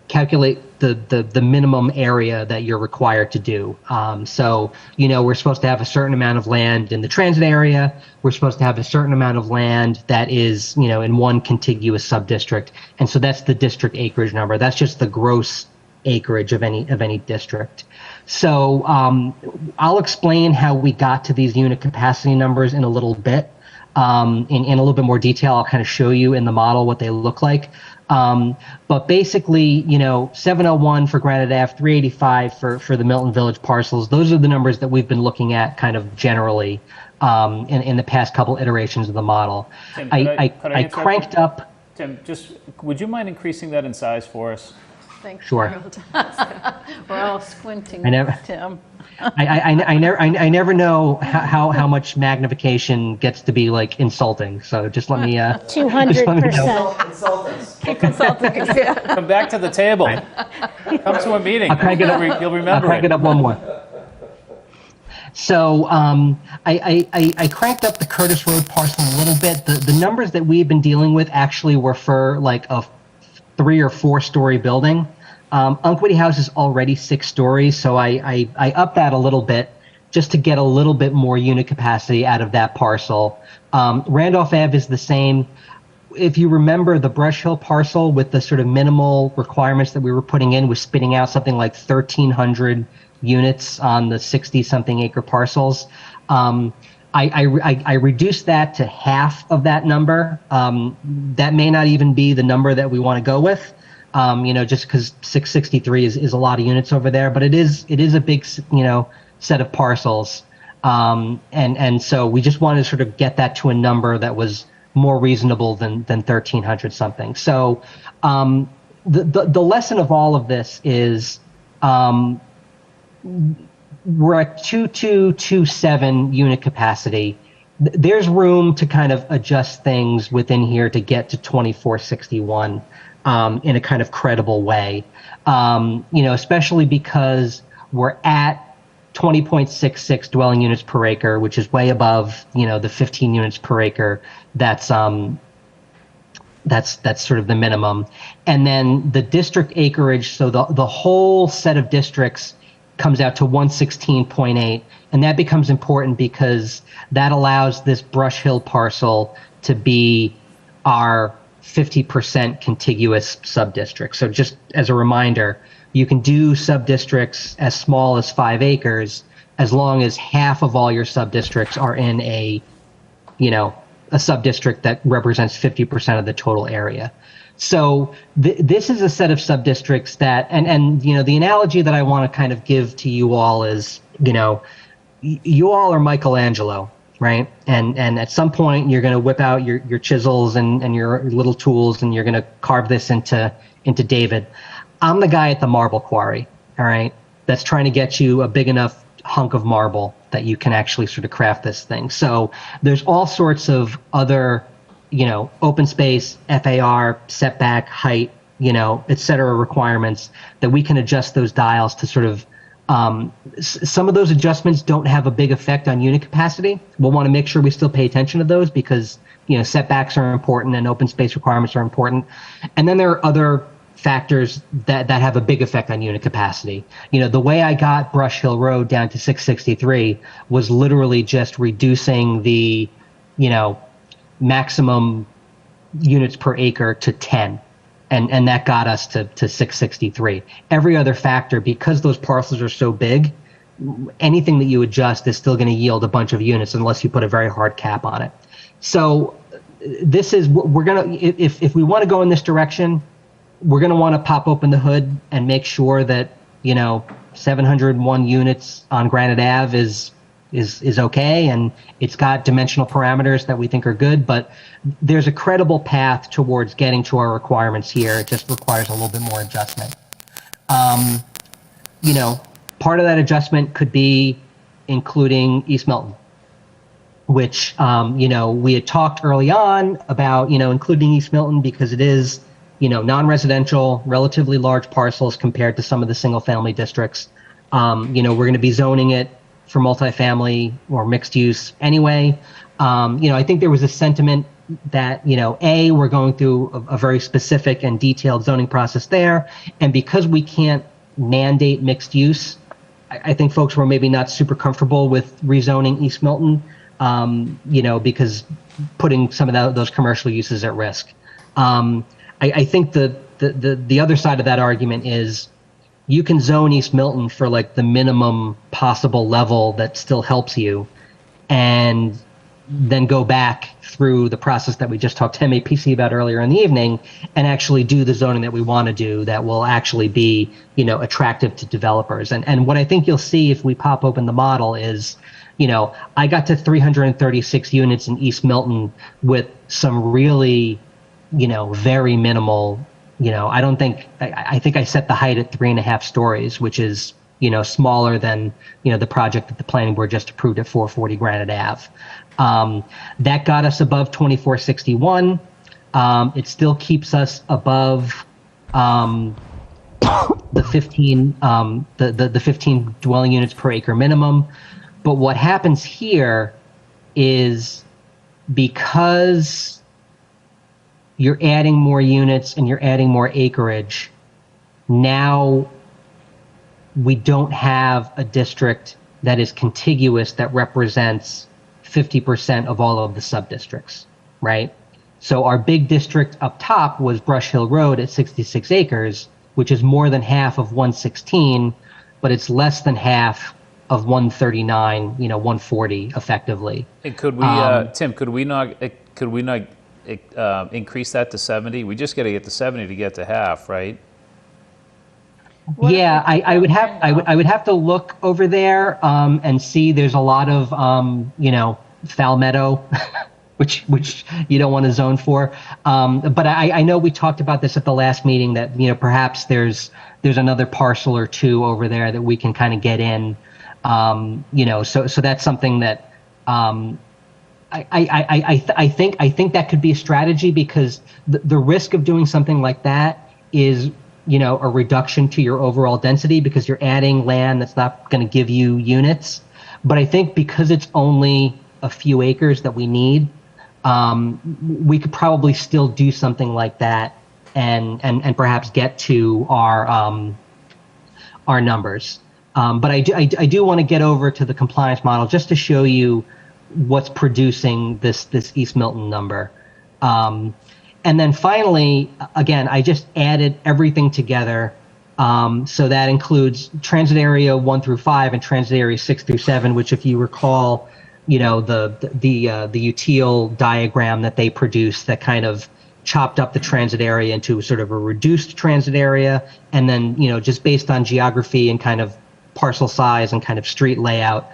calculate the minimum area that you're required to do. So, we're supposed to have a certain amount of land in the transit area. We're supposed to have a certain amount of land that is, in one contiguous sub-district. And so that's the district acreage number. That's just the gross acreage of any district. So I'll explain how we got to these unit capacity numbers in a little bit. In a little bit more detail, I'll kind of show you in the model what they look like. But basically, 701 for Granite Ave, 385 for the Milton Village parcels. Those are the numbers that we've been looking at kind of generally in the past couple iterations of the model. Tim, I cranked up. Tim, just would you mind increasing that in size for us? Thanks, Sure. Harold. We're all squinting, Tim. I never know how much magnification gets to be like insulting. So just let me 200%. Keep consulting. Yeah. Come back to the table. Come to a meeting. I'll crank it up. You'll remember I'll crank it up one more. So I cranked up the Curtis Road parcel a little bit. The numbers that we've been dealing with actually were for like a 3 or 4 story building. Unquity House is already 6 stories, so I upped that a little bit just to get a little bit more unit capacity out of that parcel. Randolph Ave is the same. If you remember, the Brush Hill parcel with the sort of minimal requirements that we were putting in was spitting out something like 1,300 units on the 60-something acre parcels. I reduced that to half of that number. That may not even be the number that we want to go with, just because 663 is a lot of units over there, but it is a big, set of parcels. And so we just wanted to sort of get that to a number that was more reasonable than 1,300 something. So the lesson of all of this is we're at 2227 unit capacity. There's room to kind of adjust things within here to get to 2461 in a kind of credible way. Especially because we're at 20.66 dwelling units per acre, which is way above, the 15 units per acre. That's sort of the minimum. And then the district acreage, so the whole set of districts comes out to 116.8. And that becomes important because that allows this Brush Hill parcel to be our 50% contiguous subdistrict. So just as a reminder, you can do subdistricts as small as 5 acres as long as half of all your subdistricts are in a subdistrict that represents 50% of the total area. So this is a set of subdistricts that, and the analogy that I want to kind of give to you all is, you all are Michelangelo, right? And at some point you're going to whip out your chisels and your little tools and you're going to carve this into David. I'm the guy at the marble quarry, all right, that's trying to get you a big enough hunk of marble that you can actually sort of craft this thing. So there's all sorts of other, open space, FAR, setback, height, et cetera, requirements that we can adjust those dials to sort of, some of those adjustments don't have a big effect on unit capacity. We'll want to make sure we still pay attention to those because, setbacks are important and open space requirements are important. And then there are other factors that have a big effect on unit capacity. The way I got Brush Hill Road down to 663 was literally just reducing the, maximum units per acre to 10. And that got us to 663. Every other factor, because those parcels are so big, anything that you adjust is still going to yield a bunch of units unless you put a very hard cap on it. So this is, we're going to, if we want to go in this direction, we're going to want to pop open the hood and make sure that, 701 units on Granite Ave is okay, and it's got dimensional parameters that we think are good, but there's a credible path towards getting to our requirements here. It just requires a little bit more adjustment. Part of that adjustment could be including East Milton, which, we had talked early on about, including East Milton because it is, non-residential, relatively large parcels compared to some of the single-family districts. We're going to be zoning it for multifamily or mixed use anyway. I think there was a sentiment that, we're going through a very specific and detailed zoning process there. And because we can't mandate mixed use, I think folks were maybe not super comfortable with rezoning East Milton, because putting some of those commercial uses at risk. I think the other side of that argument is you can zone East Milton for like the minimum possible level that still helps you, and then go back through the process that we just talked to MAPC about earlier in the evening and actually do the zoning that we want to do that will actually be, attractive to developers. And what I think you'll see if we pop open the model is, I got to 336 units in East Milton with some really, very minimal, I think I set the height at 3.5 stories, which is, smaller than, the project that the planning board just approved at 440 Granite Ave. That got us above 2461. It still keeps us above the 15 the 15 dwelling units per acre minimum. But what happens here is because you're adding more units and you're adding more acreage, now we don't have a district that is contiguous that represents 50% of all of the subdistricts, right? So our big district up top was Brush Hill Road at 66 acres, which is more than half of 116, but it's less than half of 139, 140 effectively. And could we, Tim, could we not increase that to 70? We just got to get to 70 to get to half, right? Yeah, I would have to look over there and see. There's a lot of foul meadow which you don't want to zone for. But I know we talked about this at the last meeting that, perhaps there's another parcel or two over there that we can kind of get in. So that's something that I think that could be a strategy, because the risk of doing something like that is, a reduction to your overall density, because you're adding land that's not going to give you units. But I think because it's only a few acres that we need, we could probably still do something like that and perhaps get to our numbers. But I do want to get over to the compliance model just to show you what's producing this East Milton number. And then finally, again, I just added everything together. So that includes transit area 1 through 5 and transit area 6 through 7, which, if you recall, the util diagram that they produced that kind of chopped up the transit area into sort of a reduced transit area, and then, just based on geography and kind of parcel size and kind of street layout,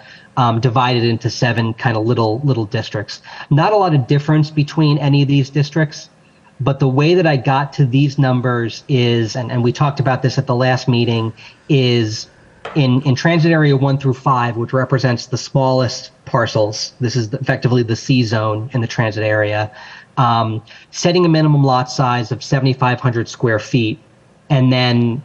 divided into 7 kind of little districts. Not a lot of difference between any of these districts, but the way that I got to these numbers is, and we talked about this at the last meeting, is in transit area 1 through 5, which represents the smallest parcels. This is effectively the C zone in the transit area. Setting a minimum lot size of 7,500 square feet. And then,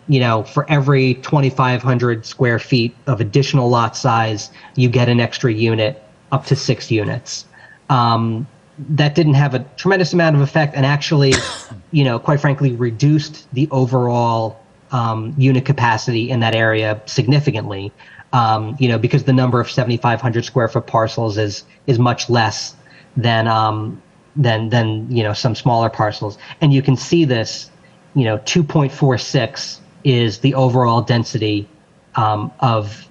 for every 2,500 square feet of additional lot size, you get an extra unit, up to 6 units. That didn't have a tremendous amount of effect, and actually, quite frankly, reduced the overall unit capacity in that area significantly. Because the number of 7,500 square foot parcels is much less than some smaller parcels. And you can see this, 2.46 is the overall density of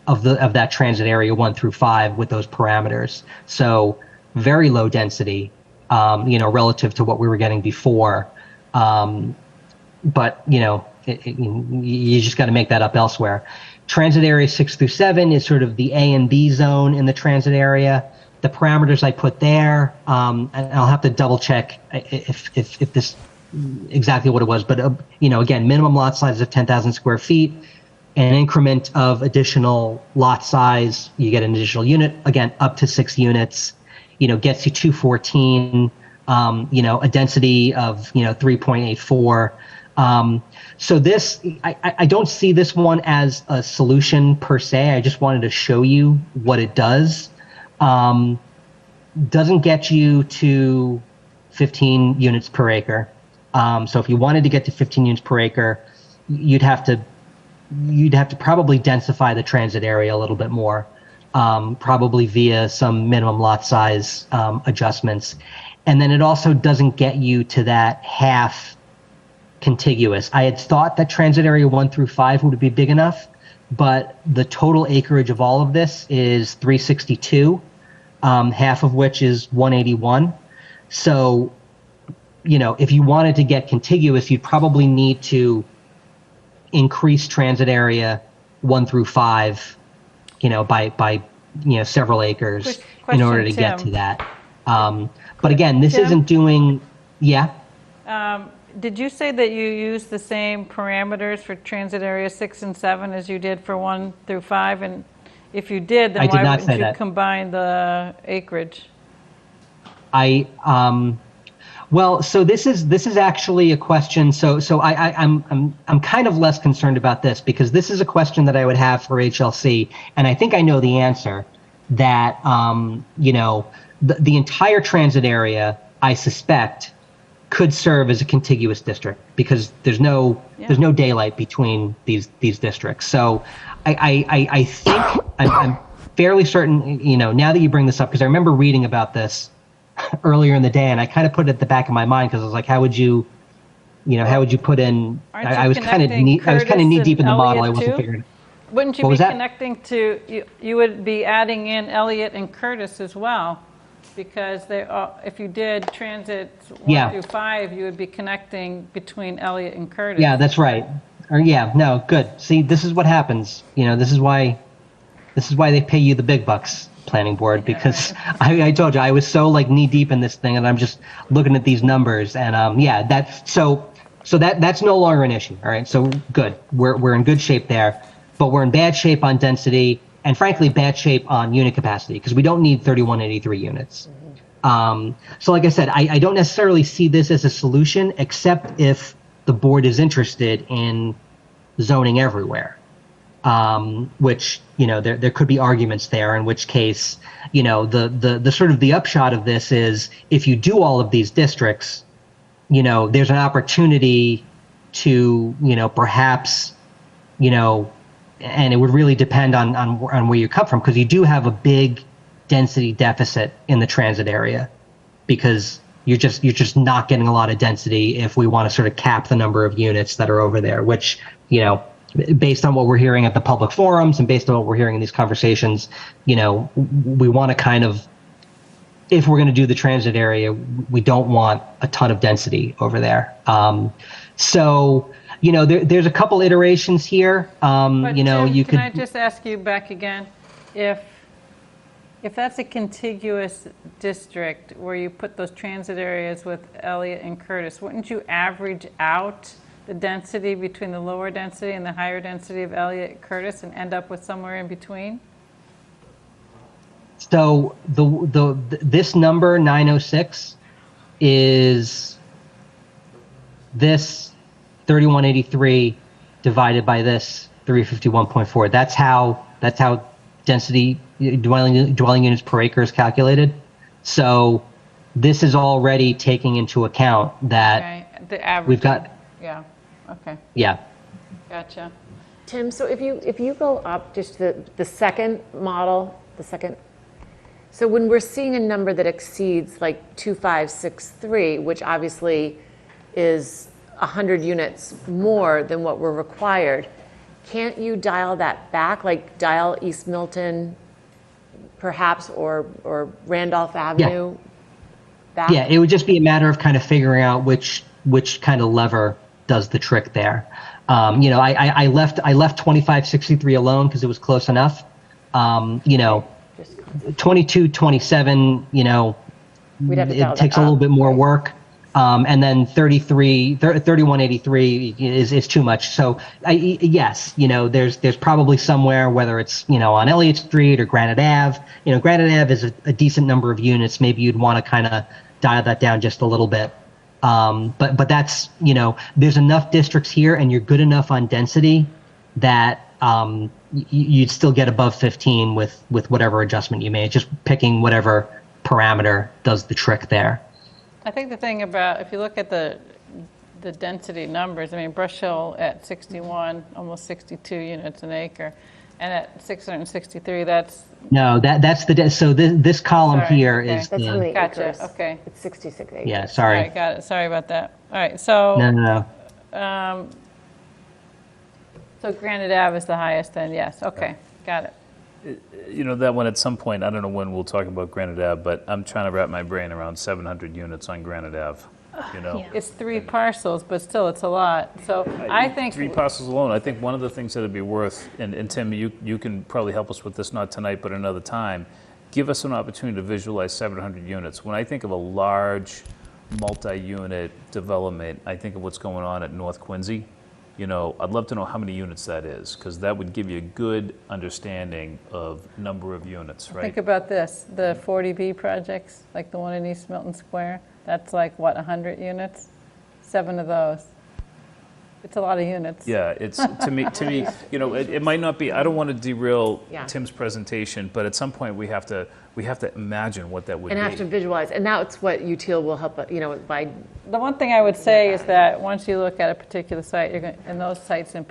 that transit area 1 through 5 with those parameters. So very low density, relative to what we were getting before. But you just got to make that up elsewhere. Transit area 6 through 7 is sort of the A and B zone in the transit area. The parameters I put there, and I'll have to double check if this exactly what it was, but again, minimum lot size of 10,000 square feet, an increment of additional lot size, you get an additional unit, again, up to 6 units, gets you 214, a density of, 3.84. So this, I don't see this one as a solution per se. I just wanted to show you what it does. Doesn't get you to 15 units per acre. So if you wanted to get to 15 units per acre, you'd have to probably densify the transit area a little bit more, probably via some minimum lot size adjustments. And then it also doesn't get you to that half contiguous. I had thought that transit area 1 through 5 would be big enough, but the total acreage of all of this is 362, half of which is 181. So, if you wanted to get contiguous, you'd probably need to increase transit area 1 through 5, by several acres in order to get to that. But again, this isn't doing, Did you say that you used the same parameters for transit area 6 and 7 as you did for 1 through 5? And if you did, then why wouldn't you combine the acreage? Well, so this is actually a question. So I'm kind of less concerned about this, because this is a question that I would have for HLC, and I think I know the answer. That the entire transit area, I suspect, could serve as a contiguous district, because there's no daylight between these districts. So I think I'm fairly certain. Now that you bring this up, because I remember reading about this earlier in the day, and I kind of put it at the back of my mind, because I was like, how would you put in? I was kind of knee deep in the model. I wasn't figuring. Wouldn't you be connecting to? You would be adding in Elliott and Curtis as well, because if you did transit 1 through 5, you would be connecting between Elliott and Curtis. Yeah, that's right. Good. See, this is what happens. This is why they pay you the big bucks. planning board because I told you I was so like knee deep in this thing, and I'm just looking at these numbers, and yeah, that's so that's no longer an issue. All right, so good, we're in good shape there, but we're in bad shape on density, and frankly, bad shape on unit capacity because we don't need 3183 units. So like I said, I don't necessarily see this as a solution, except if the board is interested in zoning everywhere. Which, you know, there could be arguments there, in which case, you know, the sort of the upshot of this is if you do all of these districts, you know, there's an opportunity to, you know, perhaps, you know, and it would really depend on where you come from, because you do have a big density deficit in the transit area, because you're just not getting a lot of density if we want to sort of cap the number of units that are over there, which, you know, based on what we're hearing at the public forums and based on what we're hearing in these conversations, you know, we want to kind of, if we're going to do the transit area, we don't want a ton of density over there. So, you know, there's a couple iterations here. But you know, Jim, you could. Can I just ask you back again? If that's a contiguous district where you put those transit areas with Elliott and Curtis, wouldn't you average out the density between the lower density and the higher density of Elliott and Curtis and end up with somewhere in between? So this number 906 is this 3183 divided by this 351.4. That's how density dwelling units per acre is calculated. So this is already taking into account that The average. we've got. Yeah. Okay. Yeah. Gotcha. Tim, so if you go up just the second model, so when we're seeing a number that exceeds like 2563, which obviously is 100 units more than what we're required, can't you dial that back, like dial East Milton perhaps, or Randolph Avenue back? Yeah, it would just be a matter of kind of figuring out which kind of lever does the trick there. You know, I left 2563 alone because it was close enough. You know, 22, 27, you know, it takes a little bit more work. And then 3183 is too much. So yes, you know, there's probably somewhere, whether it's, you know, on Elliott Street or Granite Ave, you know, Granite Ave is a decent number of units. Maybe you'd want to kind of dial that down just a little bit. But that's, you know, there's enough districts here and you're good enough on density that you'd still get above 15 with whatever adjustment you made, just picking whatever parameter does the trick there. I think the thing about, if you look at the density numbers, I mean, Brush Hill at 61, almost 62 units an acre, and at 663, that's... No, that's so this column here is That's how many Gotcha, acres. okay. It's 66 acres. Yeah, sorry. All right, got it, sorry about that. All right, so... No. So Granite Ave is the highest then, yes, okay, got it. You know, that one at some point, I don't know when we'll talk about Granite Ave, but I'm trying to wrap my brain around 700 units on Granite Ave, you know? It's 3 parcels, but still, it's a lot. So I think... 3 parcels alone, I think one of the things that would be worth, and Tim, you can probably help us with this, not tonight, but another time, give us an opportunity to visualize 700 units. When I think of a large multi-unit development, I think of what's going on at North Quincy. You know, I'd love to know how many units that is, because that would give you a good understanding of number of units, right? Think about this, the 40B projects, like the one in East Milton Square, that's like, what, 100 units? 7 of those. It's a lot of units. Yeah, it's, to me, you know, it might not be, I don't want to derail Tim's presentation, but at some point we have to imagine what that would be. And have to visualize, and that's what UTIL will help, you know, by... The one thing I would say is that once you look at a particular site, you're going, and those sites in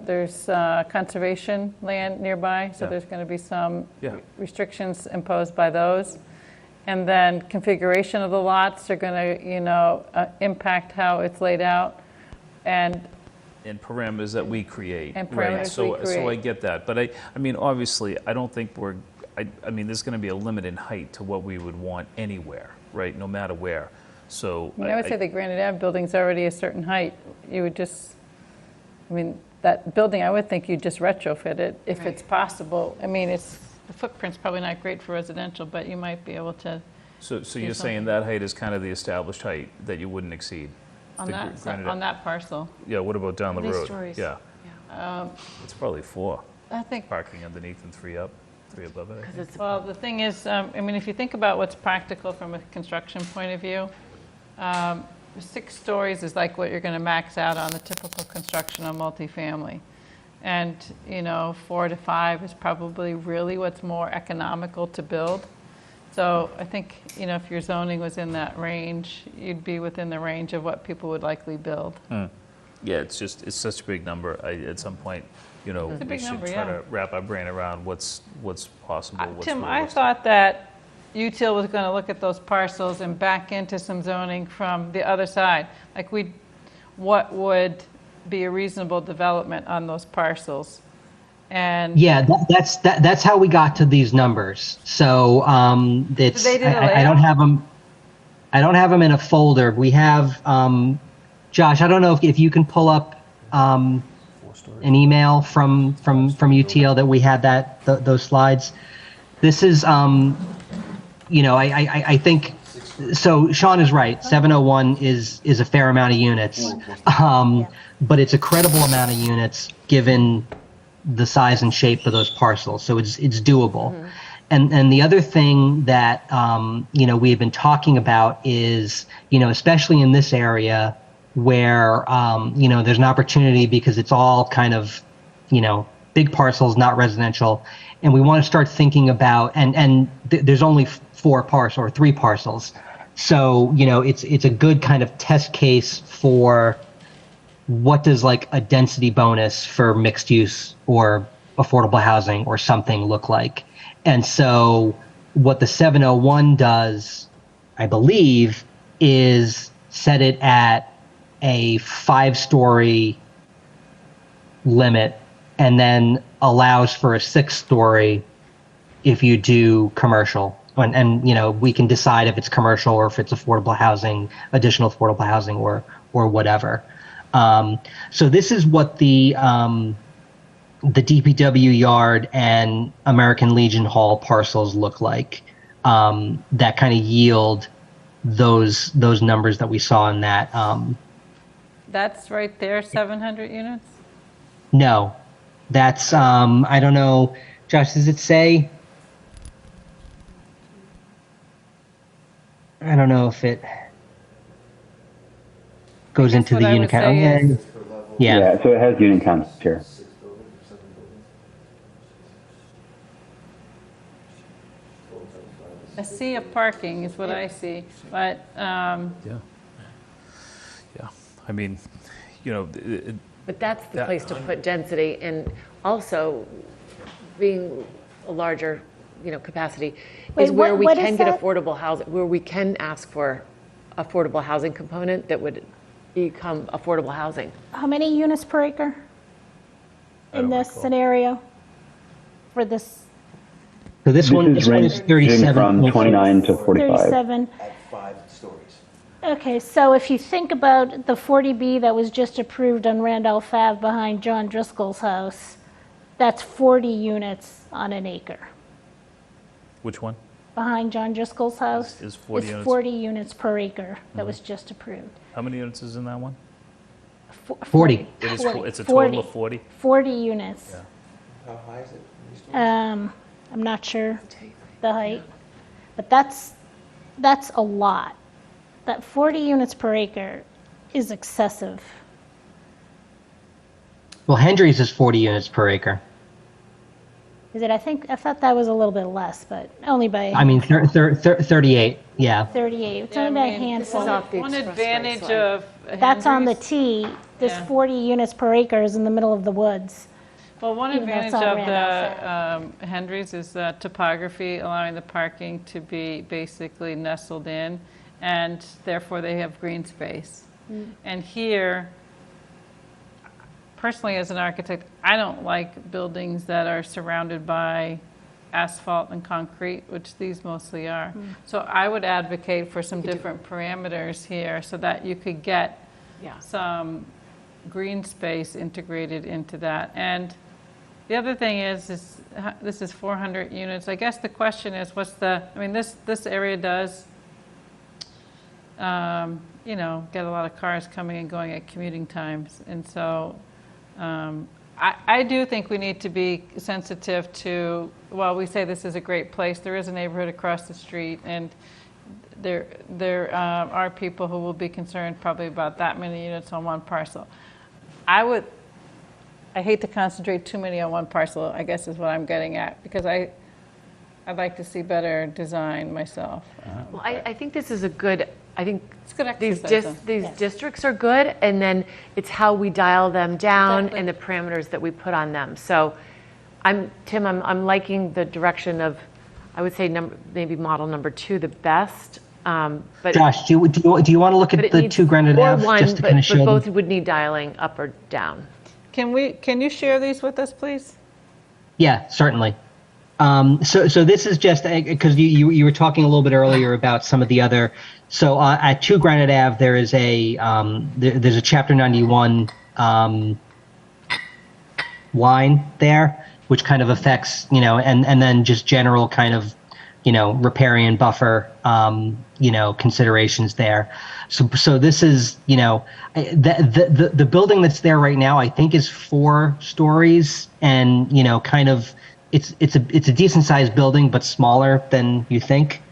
there's conservation land nearby, so there's going to be some restrictions imposed by those. And then configuration of the lots are going to, you know, impact how it's laid out. And parameters that we create. And parameters right? we So I create. get that. But I mean, obviously, I don't think I mean, there's going to be a limit in height to what we would want anywhere, right? No matter where. So I would say the Granite Ave building's already a certain height. You would just, I mean, that building, I would think you'd just retrofit it if it's possible. I mean, the footprint's probably not great for residential, but you might be able to. So you're something. saying that height is kind of the established height that you wouldn't exceed? On that parcel. Yeah, what about down the How many road? stories? Yeah, it's probably 4. I think, Parking underneath and 3 up, 3 above it, I think. well, the thing is, I mean, if you think about what's practical from a construction point of view, 6 stories is like what you're going to max out on the typical construction on multifamily. And, 4 to 5 is probably really what's more economical to build. So I think, if your zoning was in that range, you'd be within the range of what people would likely build. Yeah, it's such a big number. At some point, we big should number, try yeah. to wrap our brain around what's possible, what's Tim, I realistic. thought that UTIL was going to look at those parcels and back into some zoning from the other side. Like what would be a reasonable development on those parcels? And Yeah, that's how we got to these numbers. So it's They did a I don't layout? have them. I don't have them in a folder. We have Josh. I don't know if you can pull up an email from UTL that we had those slides. This is I think so. Sean is right. 701 is a fair amount of units, but it's a credible amount of units given the size and shape of those parcels. So it's doable. And the other thing that we have been talking about is especially in this area where there's an opportunity because it's all kind of big parcels, not residential, and we want to start thinking about there's only 4 parcels or 3 parcels, so it's a good kind of test case for what does like a density bonus for mixed use or affordable housing or something look like. And so what the 701 does, I believe, is set it at a 5-story limit and then allows for a 6-story if you do commercial. And we can decide if it's commercial or if it's affordable housing, additional affordable housing or whatever. So this is what the DPW yard and American Legion Hall parcels look like, that kind of yield those numbers that we saw in that. that's right there, 700 units? No, that's, I don't know, Josh, does it say? I don't know if it goes into what the I unit would count. say is- Yeah. So it has unit counts here. A sea of parking is what I see, but, Yeah. I mean, But that's the place to put density, and also being a larger, capacity is Wait, where we what can is get that? affordable housing, where we can ask for affordable housing component that would become affordable housing. How many units per acre in don't this recall. scenario for this So this one is is ranging 37. from 29 to 45. 37? At 5 stories. Okay, so if you think about the 40B that was just approved on Randolph Ave behind John Driscoll's house, that's 40 units on an acre. which one? Behind John Driscoll's house Is 40 units. 40 units per acre that was just approved. How many units is in that one? 40. It's a total of 40? 40 units. How high is it? I'm not sure the height, but that's a lot. That 40 units per acre is excessive. Well, Hendry's is 40 units per acre. Is it? I thought that was a little bit less, but only by I mean, 38, yeah. 38. It's Yeah, only by a I mean, handful. off the one expressway advantage side. of That's on the Hendry's- T. This Yeah. 40 units per acre is in the middle of the woods. Well, one even though advantage it's on of Randolph the Hendry's is the topography, allowing the parking to be basically nestled in, and therefore they have green space. And here, personally as an architect, I don't like buildings that are surrounded by asphalt and concrete, which these mostly are. So I would advocate for some different parameters here so that you could get Yeah. some green space integrated into that. And the other thing is this is 400 units. I guess the question is, this area does, you know, get a lot of cars coming and going at commuting times. And so I do think we need to be sensitive to, well, we say this is a great place. There is a neighborhood across the street, and there are people who will be concerned probably about that many units on one parcel. I hate to concentrate too many on one parcel, I guess is what I'm getting at, because I'd like to see better design myself. Well, I think this is a good, I think It's good these exercise. these districts are good, and then it's how we dial them down and the parameters that we put on them. So Tim, I'm liking the direction of, I would say maybe model number 2 the best. But Josh, do you want to look at the 2 Granite Ave just to kind of show but them? both would need dialing up or down. Can you share these with us, please? Yeah, certainly. So this is just because you were talking a little bit earlier about some of the other. So at 2 Granite Ave, there is there's a Chapter 91 line there, which kind of affects, you know, and then just general kind of, you know, riparian buffer, you know, considerations there. So this is, you know, the building that's there right now, I think is 4 stories, and, you know, kind of, it's a decent sized building, but smaller than you think,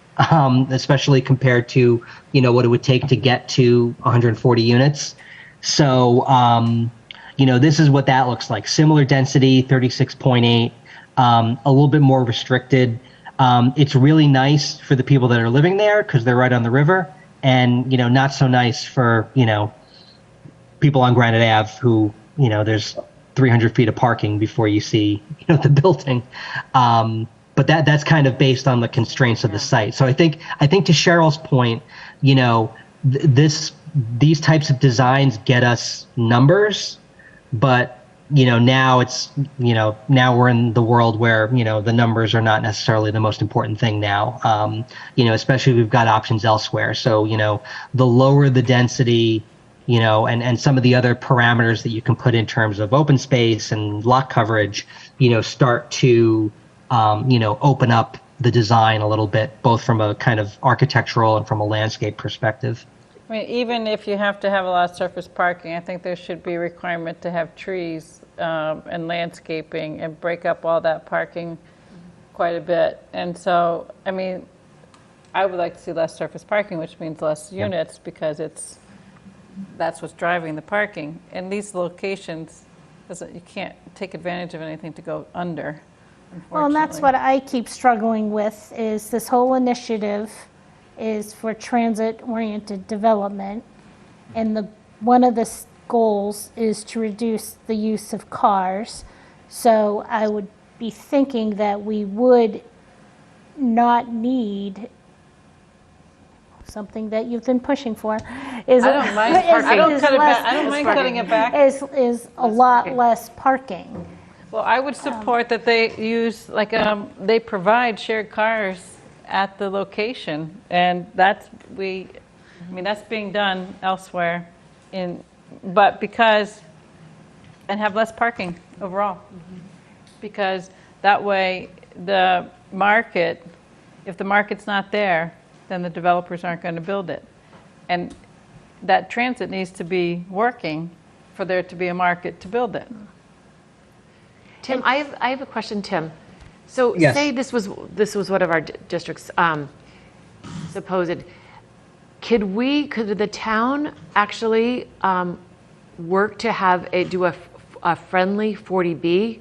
especially compared to, you know, what it would take to get to 140 units. So, you know, this is what that looks like. Similar density, 36.8, a little bit more restricted. It's really nice for the people that are living there because they're right on the river, and, you know, not so nice for, you know, people on Granite Ave who, you know, there's 300 feet of parking before you see, you know, the building. But that's kind of based on the constraints of the site. So I think to Cheryl's point, you know, these types of designs get us numbers, but, you know, now we're in the world where, you know, the numbers are not necessarily the most important thing now. You know, especially if we've got options elsewhere. So, you know, the lower the density, you know, and some of the other parameters that you can put in terms of open space and lot coverage, you know, start to, you know, open up the design a little bit, both from a kind of architectural and from a landscape perspective. I mean, even if you have to have a lot of surface parking, I think there should be a requirement to have trees and landscaping and break up all that parking quite a bit. And so, I mean, I would like to see less surface parking, which means less units, because that's what's driving the parking. In these locations, you can't take advantage of anything to go under, unfortunately. Well, and that's what I keep struggling with, is this whole initiative is for transit-oriented development, and one of the goals is to reduce the use of cars. So I would be thinking that we would not need something that you've been pushing for. I don't mind cutting it back. Is a lot less parking. Well, I would support that they use, like, they provide shared cars at the location, and that's being done elsewhere, but because, and have less parking overall, because that way the market, if the market's not there, then the developers aren't going to build it, and that transit needs to be working for there to be a market to build it. Tim, I have a question, Tim. So yes. Say this was one of our districts supposed. Could the town actually work to do a friendly 40B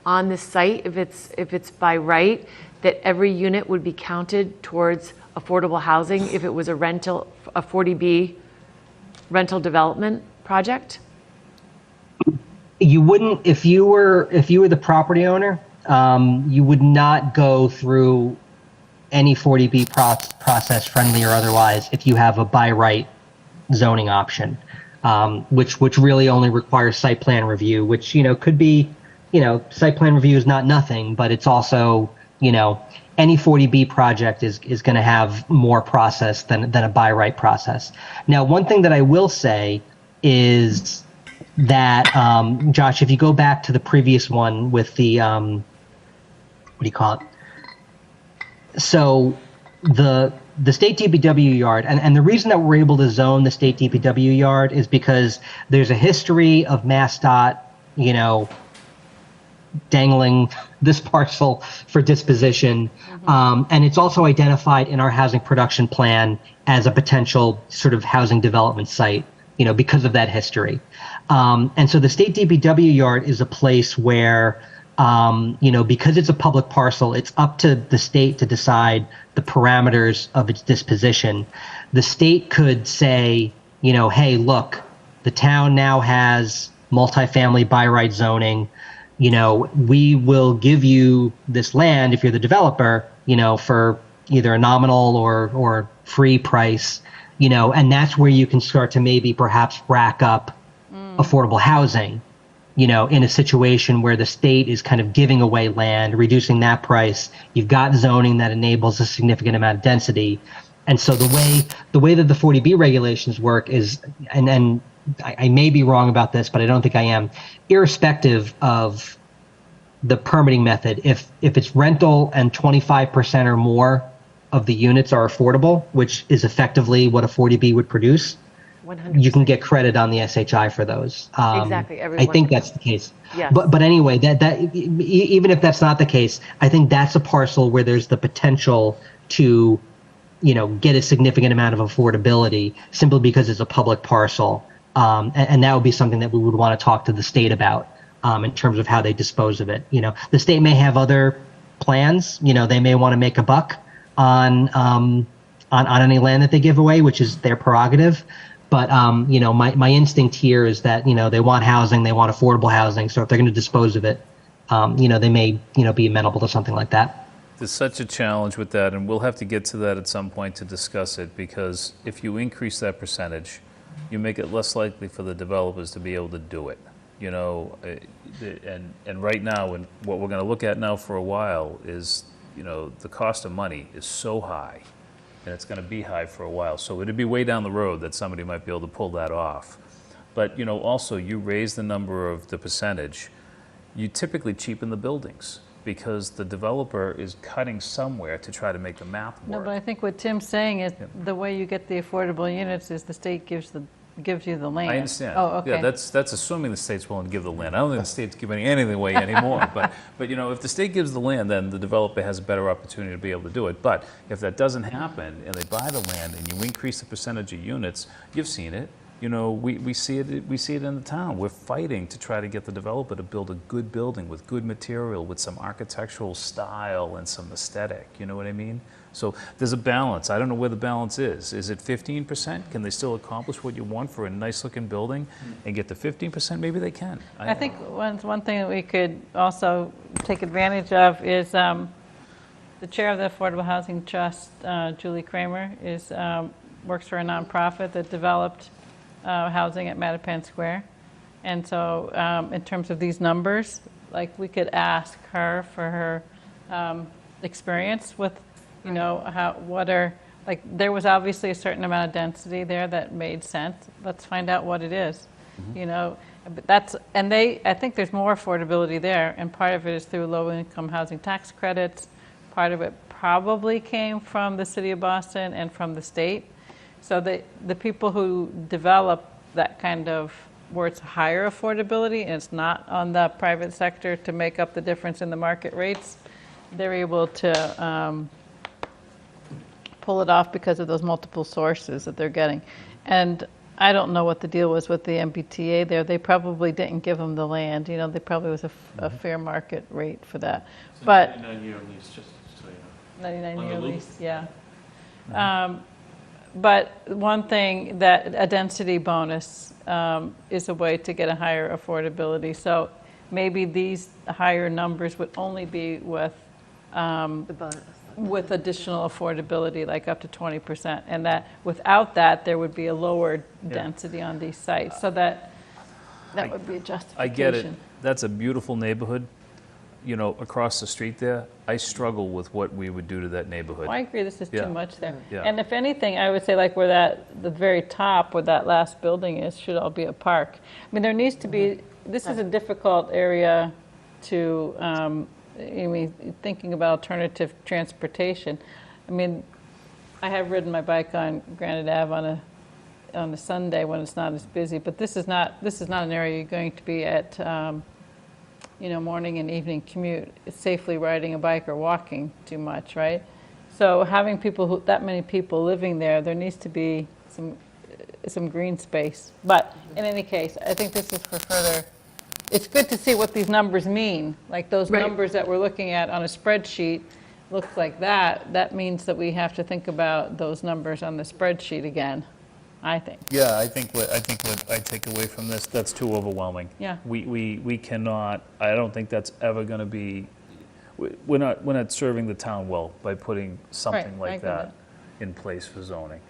on the site if it's by right, that every unit would be counted towards affordable housing if it was a 40B rental development project? You wouldn't, if you were the property owner, you would not go through any 40B process, friendly or otherwise, if you have a by right zoning option, which really only requires site plan review, which, you know, could be, you know, site plan review is not nothing, but it's also, you know, any 40B project is going to have more process than a by right process. Now, one thing that I will say is, that, Josh, if you go back to the previous one with the, what do you call it? So the state DPW yard, and the reason that we're able to zone the state DPW yard is because there's a history of MassDOT, dangling this parcel for disposition. And it's also identified in our housing production plan as a potential sort of housing development site, because of that history. And so the state DPW yard is a place where, because it's a public parcel, it's up to the state to decide the parameters of its disposition. The state could say, hey, look, the town now has multifamily by right zoning. We will give you this land if you're the developer, for either a nominal or free price, and that's where you can start to maybe perhaps rack up affordable housing, in a situation where the state is kind of giving away land, reducing that price. You've got zoning that enables a significant amount of density. And so the way that the 40B regulations work is, and I may be wrong about this, but I don't think I am, irrespective of the permitting method, if it's rental and 25% or more of the units are affordable, which is effectively what a 40B would produce, 100%. you can get credit on the SHI for those. Exactly. I think that's the case. Yes. But anyway, that even if that's not the case, I think that's a parcel where there's the potential to, get a significant amount of affordability simply because it's a public parcel. And that would be something that we would want to talk to the state about in terms of how they dispose of it. The state may have other plans. They may want to make a buck on any land that they give away, which is their prerogative. But my instinct here is that they want housing, they want affordable housing. So if they're going to dispose of it, they may be amenable to something like that. There's such a challenge with that, and we'll have to get to that at some point to discuss it, because if you increase that percentage, you make it less likely for the developers to be able to do it. And right now, and what we're going to look at now for a while is, the cost of money is so high, and it's going to be high for a while. So it'd be way down the road that somebody might be able to pull that off. But, also, you raise the number of the percentage, you typically cheapen the buildings, because the developer is cutting somewhere to try to make the math work. No, but I think what Tim's saying is the way you get the affordable units is the state gives you the land. I understand. Oh, okay. Yeah, that's assuming the state's willing to give the land. I don't think the state's giving anything away anymore. But if the state gives the land, then the developer has a better opportunity to be able to do it. But if that doesn't happen and they buy the land and you increase the percentage of units, you've seen it. We see it in the town. We're fighting to try to get the developer to build a good building with good material, with some architectural style and some aesthetic. You know what I mean? So there's a balance. I don't know where the balance is. Is it 15%? Can they still accomplish what you want for a nice looking building and get to 15%? Maybe they can. I think one thing that we could also take advantage of is the chair of the Affordable Housing Trust, Julie Kramer, works for a nonprofit that developed housing at Mattapan Square. And so in terms of these numbers, we could ask her for her experience with, there was obviously a certain amount of density there that made sense. Let's find out what it is, but I think there's more affordability there, and part of it is through low-income housing tax credits. Part of it probably came from the city of Boston and from the state. So the people who develop that kind of, where it's higher affordability and it's not on the private sector to make up the difference in the market rates, they're able to pull it off because of those multiple sources that they're getting. And I don't know what the deal was with the MBTA there. They probably didn't give them the land. They probably was a fair market rate for that. It's a but 99-year lease, just so you know. 99-year lease, yeah. But one thing, that a density bonus is a way to get a higher affordability. So maybe these higher numbers would only be with additional affordability, like up to 20%, and that without that there would be a lower density on these sites. So that would be a justification. I get it. That's a beautiful neighborhood. across the street there, I struggle with what we would do to that neighborhood. Well, I agree, this is Yeah. too much there. Yeah. And if anything, I would say like where the very top, where that last building is, should all be a park. I mean, there needs to be, this is a difficult area to, thinking about alternative transportation. I mean, I have ridden my bike on Granite Ave on a Sunday when it's not as busy, but this is not an area you're going to be at, morning and evening commute, safely riding a bike or walking too much, right? So having that many people living there needs to be some green space. But in any case, I think this is for further. It's good to see what these numbers mean. Like those numbers that we're looking at on a spreadsheet looks like that. That means that we have to think about those numbers on the spreadsheet again, I think. Yeah, I think what I take away from this, that's too overwhelming. Yeah. We cannot, I don't think that's ever going to be, we're not serving the town well by putting something Right, I like agree with that in place for zoning.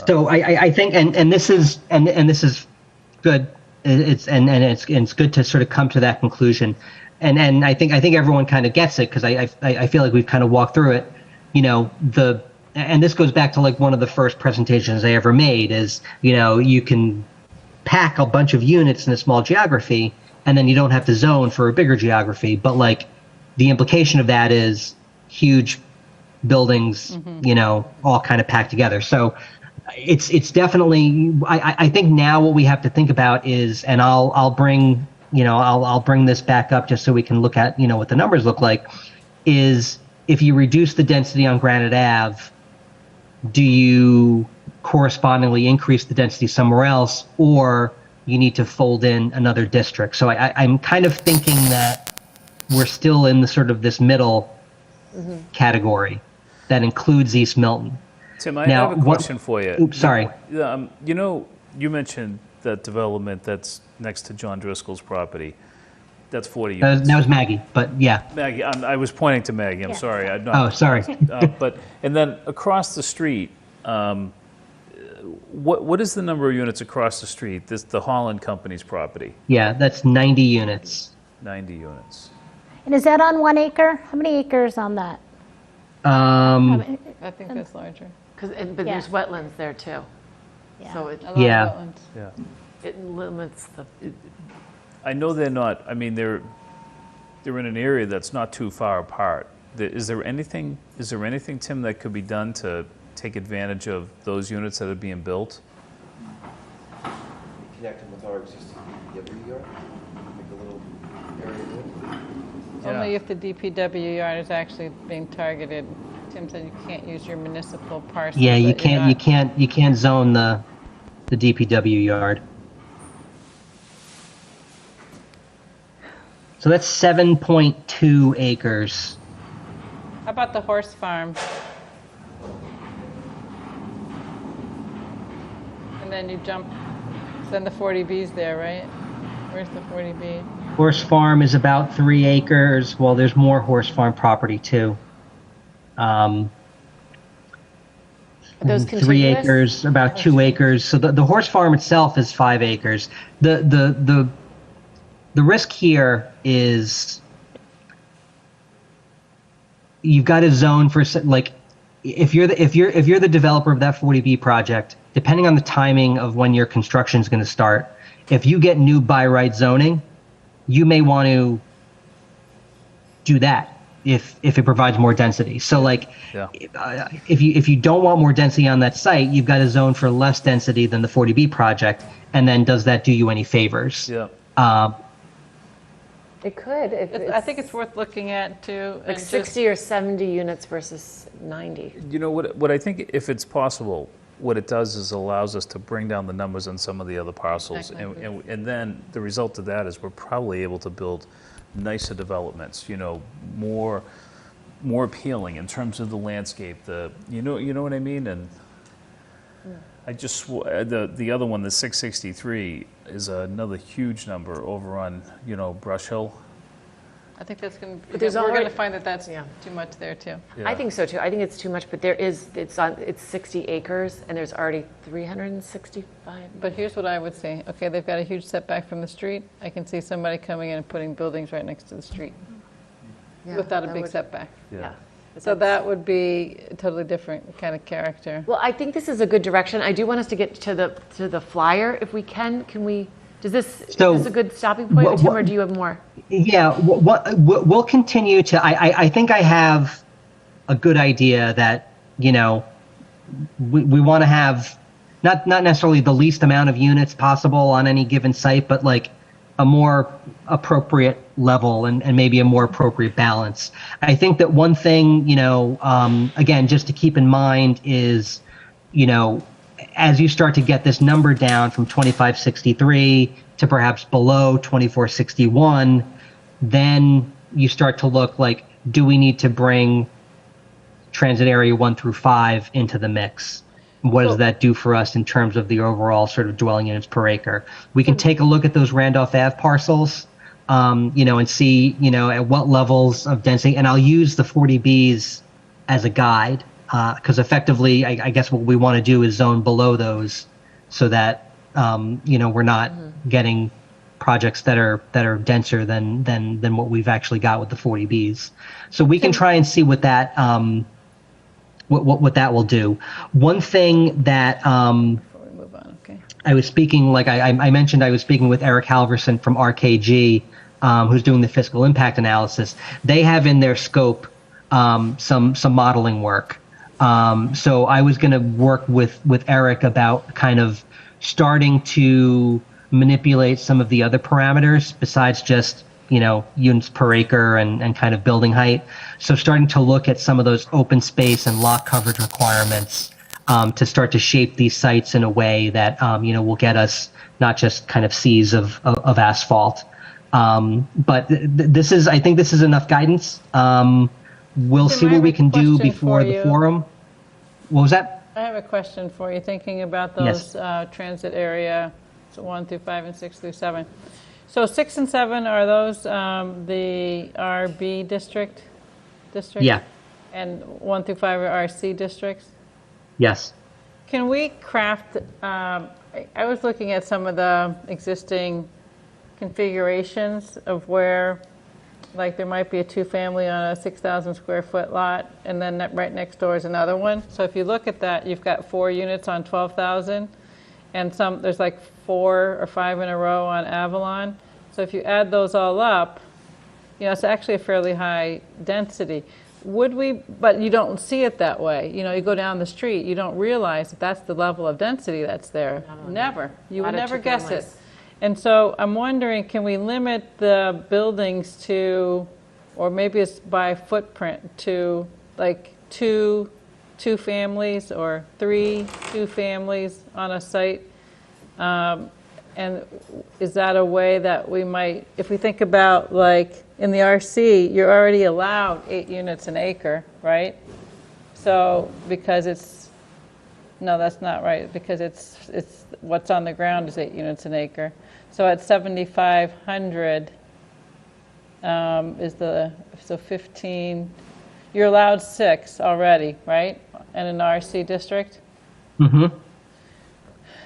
So I think, and this is good. It's good to sort of come to that conclusion, and I think everyone kind of gets it because I feel like we've kind of walked through it. And this goes back to like one of the first presentations I ever made is, you can pack a bunch of units in a small geography and then you don't have to zone for a bigger geography. But like the implication of that is huge buildings, all kind of packed together. So it's definitely, I think now what we have to think about is, and I'll bring this back up just so we can look at, what the numbers look like, is if you reduce the density on Granite Ave, do you correspondingly increase the density somewhere else, or you need to fold in another district? So I'm kind of thinking that we're still in the sort of this middle category that includes East Milton. Tim, I have a question for you. Oops, sorry. You mentioned that development that's next to John Driscoll's property. That's 40 units. That was Maggie, but yeah. Maggie, I was pointing to Maggie. I'm sorry. Oh, sorry. And then across the street, what is the number of units across the street? The Holland Company's property. Yeah, that's 90 units. 90 units. And is that on 1 acre? How many acres on that? I think that's larger. But there's wetlands there too. Yeah. So it, A lot of wetlands. Yeah. it limits the. I know they're not. I mean, they're in an area that's not too far apart. Is there anything, Tim, that could be done to take advantage of those units that are being built? Connect them with our existing DPW yard, make a little area there. Only if the DPW yard is actually being targeted. Tim said you can't use your municipal parcel. Yeah, you can't zone the DPW yard. So that's 7.2 acres. How about the horse farm? And then you jump, then the 40B's there, right? Where's the 40B? Horse farm is about 3 acres. Well, there's more horse farm property too. Those 3 contiguous? acres, about 2 acres. So the horse farm itself is 5 acres. The risk here is you've got to zone for, like, if you're the developer of that 40B project, depending on the timing of when your construction is going to start, if you get new by right zoning, you may want to do that if it provides more density. So like, if you don't want more density on that site, you've got to zone for less density than the 40B project, and then does that do you any favors? Yeah. It could. I think it's worth looking at too. Like 60 or 70 units versus 90. You know what I think, if it's possible, what it does is allows us to bring down the numbers on some of the other parcels, and then the result of that is we're probably able to build nicer developments, more appealing in terms of the landscape, you know what I mean? And I just the other one, the 663, is another huge number over on Brush Hill. I think that's going to, But there's we're going to already- find that that's Yeah. too much there too. I think so too. I think it's too much, but it's 60 acres and there's already 365. But here's what I would say. Okay, they've got a huge setback from the street. I can see somebody coming in and putting buildings right next to the street Yeah, without a that big would- setback. Yeah. So that would be a totally different kind of character. Well, I think this is a good direction. I do want us to get to the flyer if we can. Can we, is this a good stopping point, Tim, or do you have more? Yeah, we'll continue to. I think I have a good idea that we want to have not necessarily the least amount of units possible on any given site, but like a more appropriate level and maybe a more appropriate balance. I think that one thing, again, just to keep in mind is, as you start to get this number down from 2563 to perhaps below 2461, then you start to look like, do we need to bring transit area 1 through 5 into the mix? What does that do for us in terms of the overall sort of dwelling units per acre? We can take a look at those Randolph Ave parcels, and see, at what levels of density. And I'll use the 40Bs as a guide, because effectively, I guess what we want to do is zone below those, so that we're not getting projects that are denser than what we've actually got with the 40Bs. So we can try and see what that what that will do. One thing that Before we move on, okay. I was speaking, like I mentioned, I was speaking with Eric Halverson from RKG, who's doing the fiscal impact analysis. They have in their scope some modeling work. So I was going to work with Eric about kind of starting to manipulate some of the other parameters besides just units per acre and kind of building height. So starting to look at some of those open space and lot coverage requirements to start to shape these sites in a way that will get us not just kind of seas of asphalt. But I think this is enough guidance. We'll Tim, see I what have we a can do question before for the you. forum. What was that? I have a question for you, thinking about Yes. those transit area, so 1 through 5 and 6 through 7. So 6 and 7, are those the RB district? Yeah. And 1 through 5 are RC districts? Yes. Can we craft, I was looking at some of the existing configurations of where, like there might be a 2-family on a 6,000 square foot lot, and then right next door is another one. So if you look at that, you've got 4 units on 12,000, and there's like 4 or 5 in a row on Avalon. So if you add those all up, it's actually a fairly high density. But you don't see it that way. You go down the street, you don't realize that that's the level of density that's there. Never. You would never guess it. And so I'm wondering, can we limit the buildings to, or maybe it's by footprint, to like 2 families or 3 2-families on a site? And is that a way that we might, if we think about like in the RC, you're already allowed 8 units an acre, right? So because no, that's not right, because it's what's on the ground is 8 units an acre. So at 7,500 so 15, you're allowed 6 already, right? In an RC district? Mm-hmm.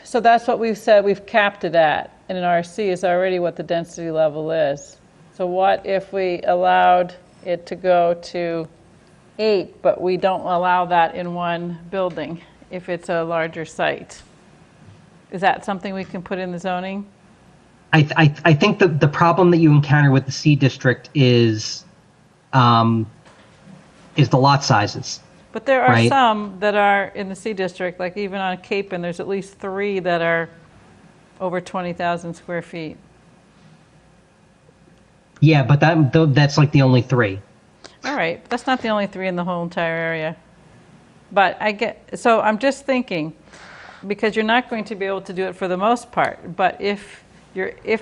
So that's what we've said, we've capped it at. And an RC is already what the density level is. So what if we allowed it to go to 8, but we don't allow that in one building if it's a larger site? Is that something we can put in the zoning? I think the problem that you encounter with the C district is the lot sizes. But there are Right. some that are in the C district, like even on Cape, and there's at least 3 that are over 20,000 square feet. Yeah, but that's like the only 3. All right, that's not the only 3 in the whole entire area. But so I'm just thinking, because you're not going to be able to do it for the most part, but if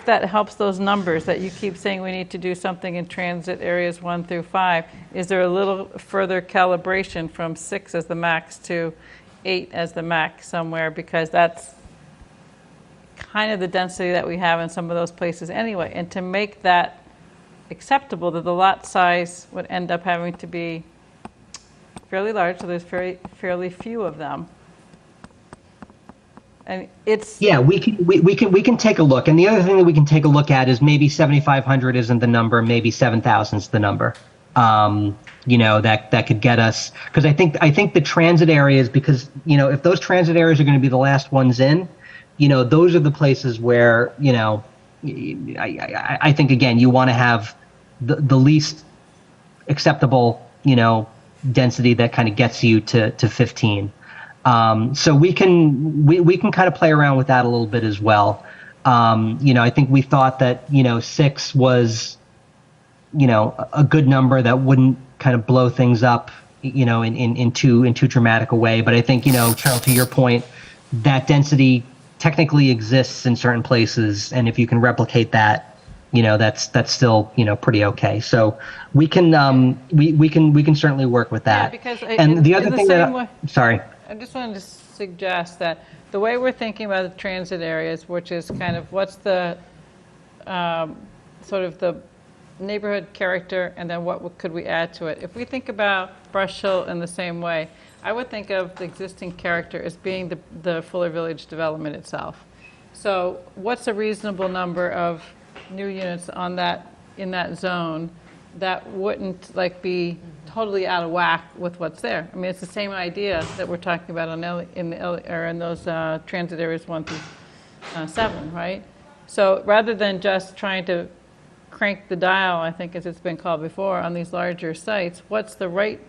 that helps those numbers that you keep saying we need to do something in transit areas 1 through 5, is there a little further calibration from 6 as the max to 8 as the max somewhere? Because that's kind of the density that we have in some of those places anyway. And to make that acceptable, that the lot size would end up having to be fairly large, so there's fairly few of them. And it's... Yeah, we can take a look. And the other thing that we can take a look at is maybe 7,500 isn't the number, maybe 7,000 is the number. That could get us, because I think the transit areas, because if those transit areas are going to be the last ones in, those are the places where I think again you want to have the least acceptable density that kind of gets you to 15. So we can kind of play around with that a little bit as well. I think we thought that 6 was a good number that wouldn't kind of blow things up in too dramatic a way. But I think Cheryl, to your point, that density technically exists in certain places, and if you can replicate that, that's still pretty okay. So we can we can certainly work with that. Yeah, because the other thing sorry. I just wanted to suggest that the way we're thinking about the transit areas, which is kind of what's the sort of the neighborhood character, and then what could we add to it? If we think about Brush Hill in the same way, I would think of the existing character as being the Fuller Village development itself. So what's a reasonable number of new units in that zone that wouldn't be totally out of whack with what's there? I mean, it's the same idea that we're talking about in those transit areas 1 through 7, right? So rather than just trying to crank the dial, I think as it's been called before, on these larger sites, what's the right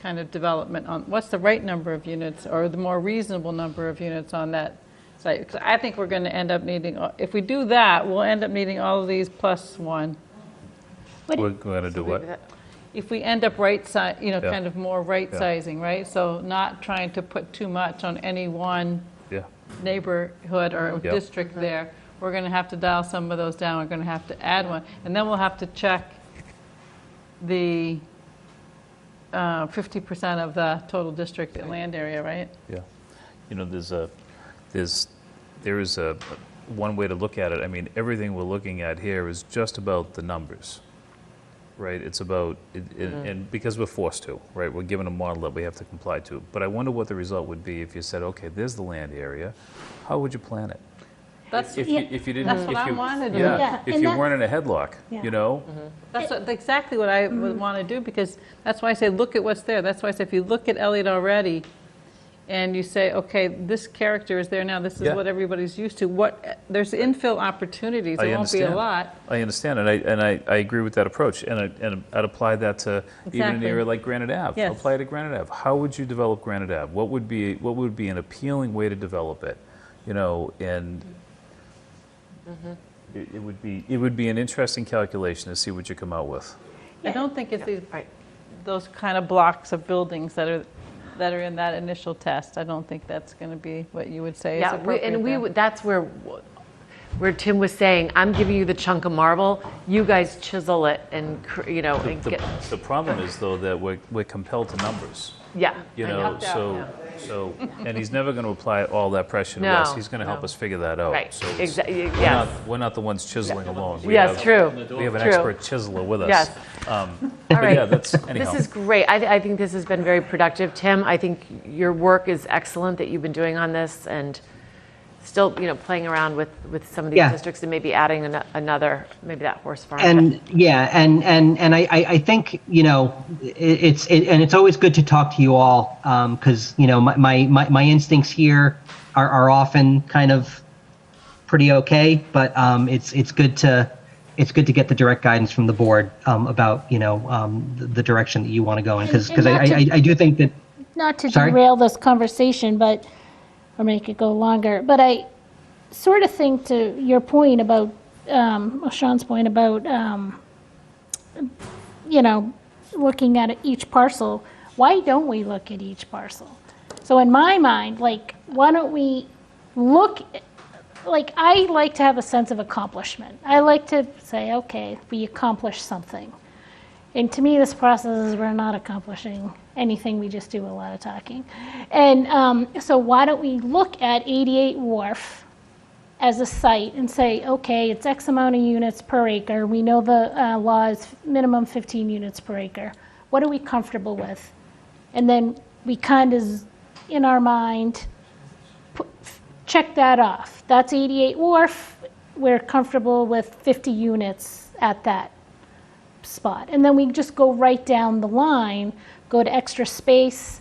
kind of development what's the right number of units, or the more reasonable number of units on that site? Because I think we're going to end up needing, if we do that, we'll end up needing all of these plus 1. We're going to do what? If we end up kind of more sizing, right? So not trying to put too much on any one neighborhood or district there. We're going to have to dial some of those down. We're going to have to add one. And then we'll have to check the 50% of the total district land area, right? Yeah. There is a one way to look at it. I mean, everything we're looking at here is just about the numbers, right? It's about, and because we're forced to, right? We're given a model that we have to comply to. But I wonder what the result would be if you said, okay, there's the land area. How would you plan it? That's if you didn't. That's what I want to do. If you weren't in a headlock, That's exactly what I would want to do, because that's why I say look at what's there. That's why I say if you look at Elliott already, and you say, okay, this character is there now. This is what everybody's used to. There's infill opportunities. There won't be a lot. I understand, and I agree with that approach, and I'd apply that to even an area like Granite Ave. Yes. Apply it to Granite Ave. How would you develop Granite Ave? What would be an appealing way to develop it? And it would be an interesting calculation to see what you come out with. I don't think it's those kind of blocks of buildings that are in that initial test. I don't think that's going to be what you would say is appropriate. That's where Tim was saying, I'm giving you the chunk of marble, you guys chisel it and The problem is though that we're compelled to numbers. Yeah. So and he's never going to apply all that pressure to us. He's going to help us figure that out. Right. So Exactly. we're not the ones chiseling alone. True. We have an expert chiseler with us. Yes. All right. Yeah, anyhow. This is great. I think this has been very productive. Tim, I think your work is excellent that you've been doing on this, and still, playing around with some of these districts and maybe adding another, maybe that horse farm. And I think it's always good to talk to you all, because my instincts here are often kind of pretty okay, but it's good to get the direct guidance from the board about the direction that you want to go in, because I do think that, not to derail this conversation, but or make it go longer. But I sort of think, to your point about, Sean's point about, looking at each parcel, why don't we look at each parcel? So in my mind, why don't we look, I like to have a sense of accomplishment. I like to say, okay, we accomplished something. And to me, this process is we're not accomplishing anything. We just do a lot of talking. And so why don't we look at 88 Wharf as a site and say, okay, it's X amount of units per acre. We know the law is minimum 15 units per acre. What are we comfortable with? And then we kind of, in our mind, check that off. That's 88 wharf. We're comfortable with 50 units at that spot. And then we just go right down the line, go to extra space,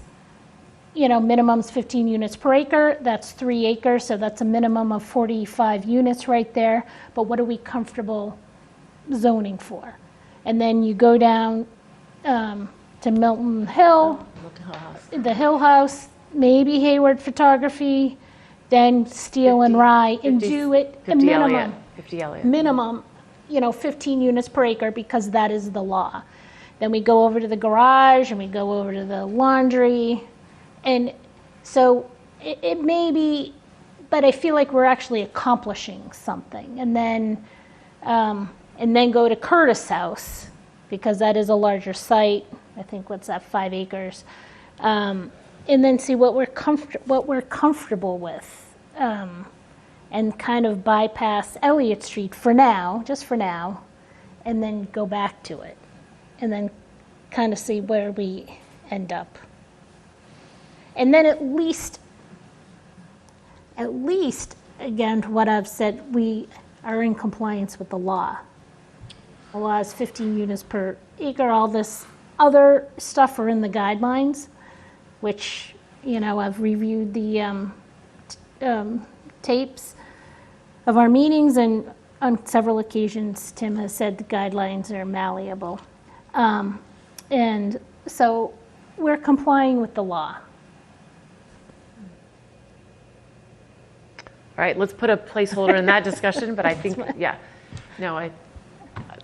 minimum's 15 units per acre. That's 3 acres, so that's a minimum of 45 units right there. But what are we comfortable zoning for? And then you go down to Milton Hill, the Hill House, maybe Hayward Photography, then Steel and Rye, and do it a minimum. 50 Elliott. Minimum, 15 units per acre, because that is the law. Then we go over to the garage, and we go over to the laundry. And so it may be, but I feel like we're actually accomplishing something. And then go to Curtis House, because that is a larger site. I think, what's that, 5 acres? And then see what we're comfortable with. And kind of bypass Elliott Street for now, just for now, and then go back to it. And then kind of see where we end up. And then at least, again, what I've said, we are in compliance with the law. The law is 15 units per acre. All this other stuff are in the guidelines, which, I've reviewed the tapes of our meetings, and on several occasions, Tim has said the guidelines are malleable. And so we're complying with the law. All right, let's put a placeholder in that discussion, but I think,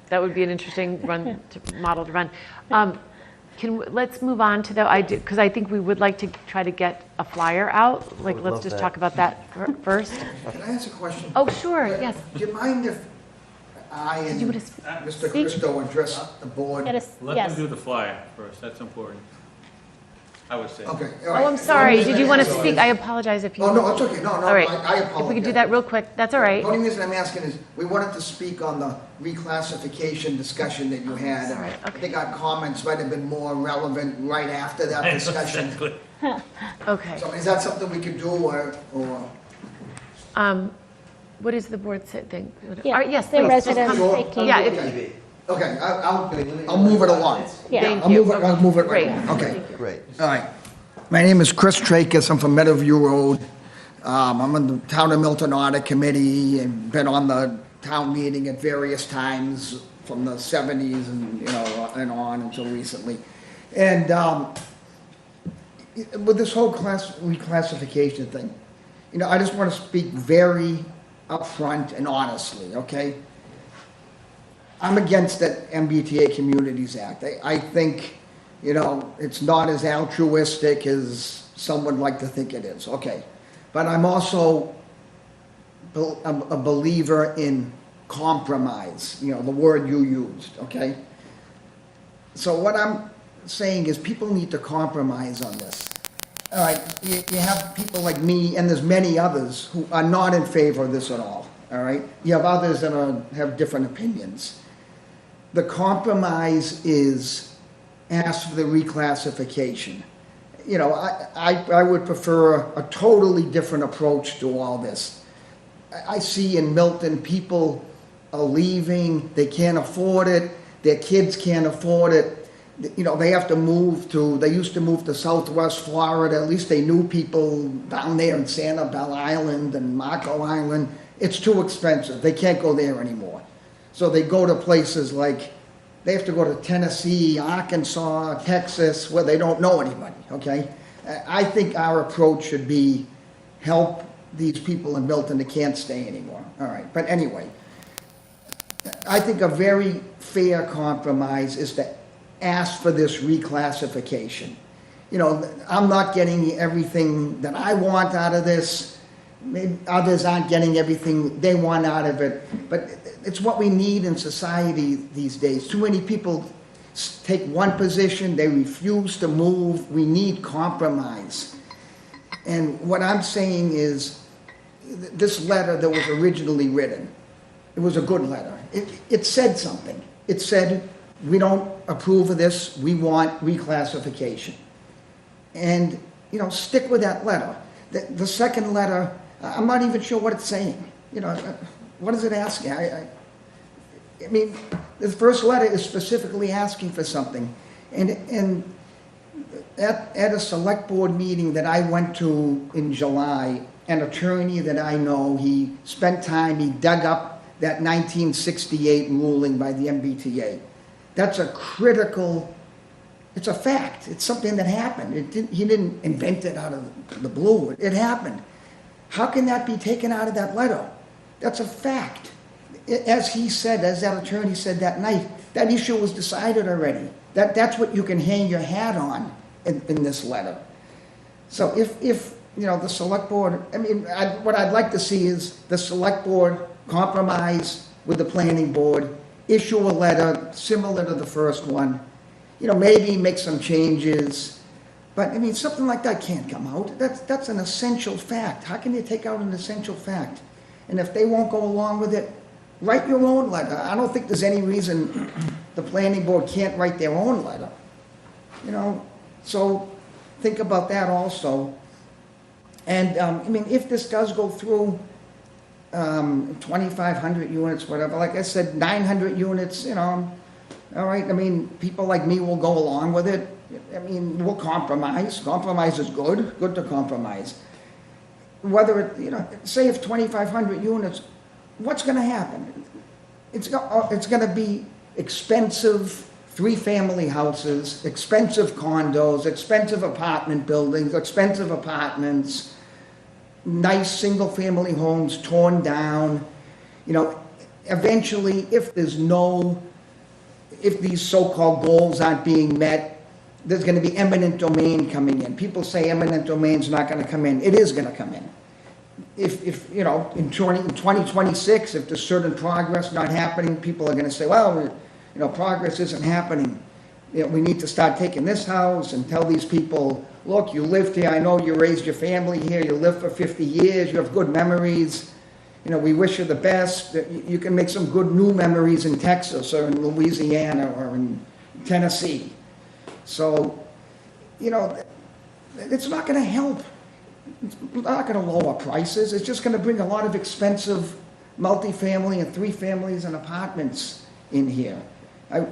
that would be an interesting model to run. Let's move on to because I think we would like to try to get a flyer out. Let's just talk about that first. Can I ask a question? Oh, sure, yes. Do you mind if I and Mr. Christo address the board? Let them do the flyer first, that's important. I would say. Okay. Oh, I'm sorry. Did you want to speak? I apologize if you. Oh, no, it's okay. No, all right. I apologize. If we could do that real quick, that's all right. The only reason I'm asking is we wanted to speak on the reclassification discussion that you had. Sorry. Okay. I think our comments might have been more relevant right after that discussion. Okay. So is that something we could do or? What is the board think? Yeah, yes, the please. residents, they can. Yeah. Okay, I'll move it along. Yeah. Thank I'll you. move it Great. right along. Okay. Great. All right. My name is Chris Tracus. I'm from Meadowview Road. I'm on the Town of Milton Audit Committee and been on the town meeting at various times from the 70s and on until recently. And with this whole reclassification thing, I just want to speak very upfront and honestly, okay? I'm against that MBTA Communities Act. I think, it's not as altruistic as some would like to think it is, okay? But I'm also a believer in compromise, the word you used, okay? So what I'm saying is people need to compromise on this. All right, you have people like me, and there's many others who are not in favor of this at all, all right? You have others that have different opinions. The compromise is ask for the reclassification. I would prefer a totally different approach to all this. I see in Milton, people are leaving, they can't afford it, their kids can't afford it. They have to they used to move to Southwest Florida, at least they knew people down there in Sanibel Island and Marco Island. It's too expensive, they can't go there anymore. So they go to places like, they have to go to Tennessee, Arkansas, Texas, where they don't know anybody, okay? I think our approach should be help these people in Milton that can't stay anymore, all right? But anyway, I think a very fair compromise is to ask for this reclassification. I'm not getting everything that I want out of this. Maybe others aren't getting everything they want out of it, but it's what we need in society these days. Too many people take one position, they refuse to move. We need compromise. And what I'm saying is, this letter that was originally written, it was a good letter. It said something. It said, we don't approve of this, we want reclassification. And, you know, stick with that letter. The second letter, I'm not even sure what it's saying. You know, what is it asking? I mean, the first letter is specifically asking for something. And at a select board meeting that I went to in July, an attorney that I know, he spent time, he dug up that 1968 ruling by the MBTA. That's a critical, it's a fact. It's something that happened. He didn't invent it out of the blue. It happened. How can that be taken out of that letter? That's a fact. As he said, as that attorney said that night, that issue was decided already. That's what you can hang your hat on in this letter. So if you know, the select board, I mean, what I'd like to see is the select board compromise with the planning board, issue a letter similar to the first one, you know, maybe make some changes. But I mean, something like that can't come out. That's an essential fact. How can you take out an essential fact? And if they won't go along with it, write your own letter. I don't think there's any reason the planning board can't write their own letter. You know, so think about that also. And I mean, if this does go through 2,500 units, whatever, like I said, 900 units, you know, all right, I mean, people like me will go along with it. I mean, we'll compromise. Compromise is good to compromise. Whether it, you know, say if 2,500 units, what's going to happen? It's going to be expensive three-family houses, expensive condos, expensive apartment buildings, expensive apartments, nice single-family homes torn down. You know, eventually, if these so-called goals aren't being met, there's going to be eminent domain coming in. People say eminent domain's not going to come in. It is going to come in. If you know, in 2026, if there's certain progress not happening, people are going to say, well, you know, progress isn't happening. You know, we need to start taking this house and tell these people, look, you lived here. I know you raised your family here. You lived for 50 years. You have good memories. You know, we wish you the best. You can make some good new memories in Texas or in Louisiana or in Tennessee. So, you know, it's not going to help. It's not going to lower prices. It's just going to bring a lot of expensive multifamily and three families and apartments in here.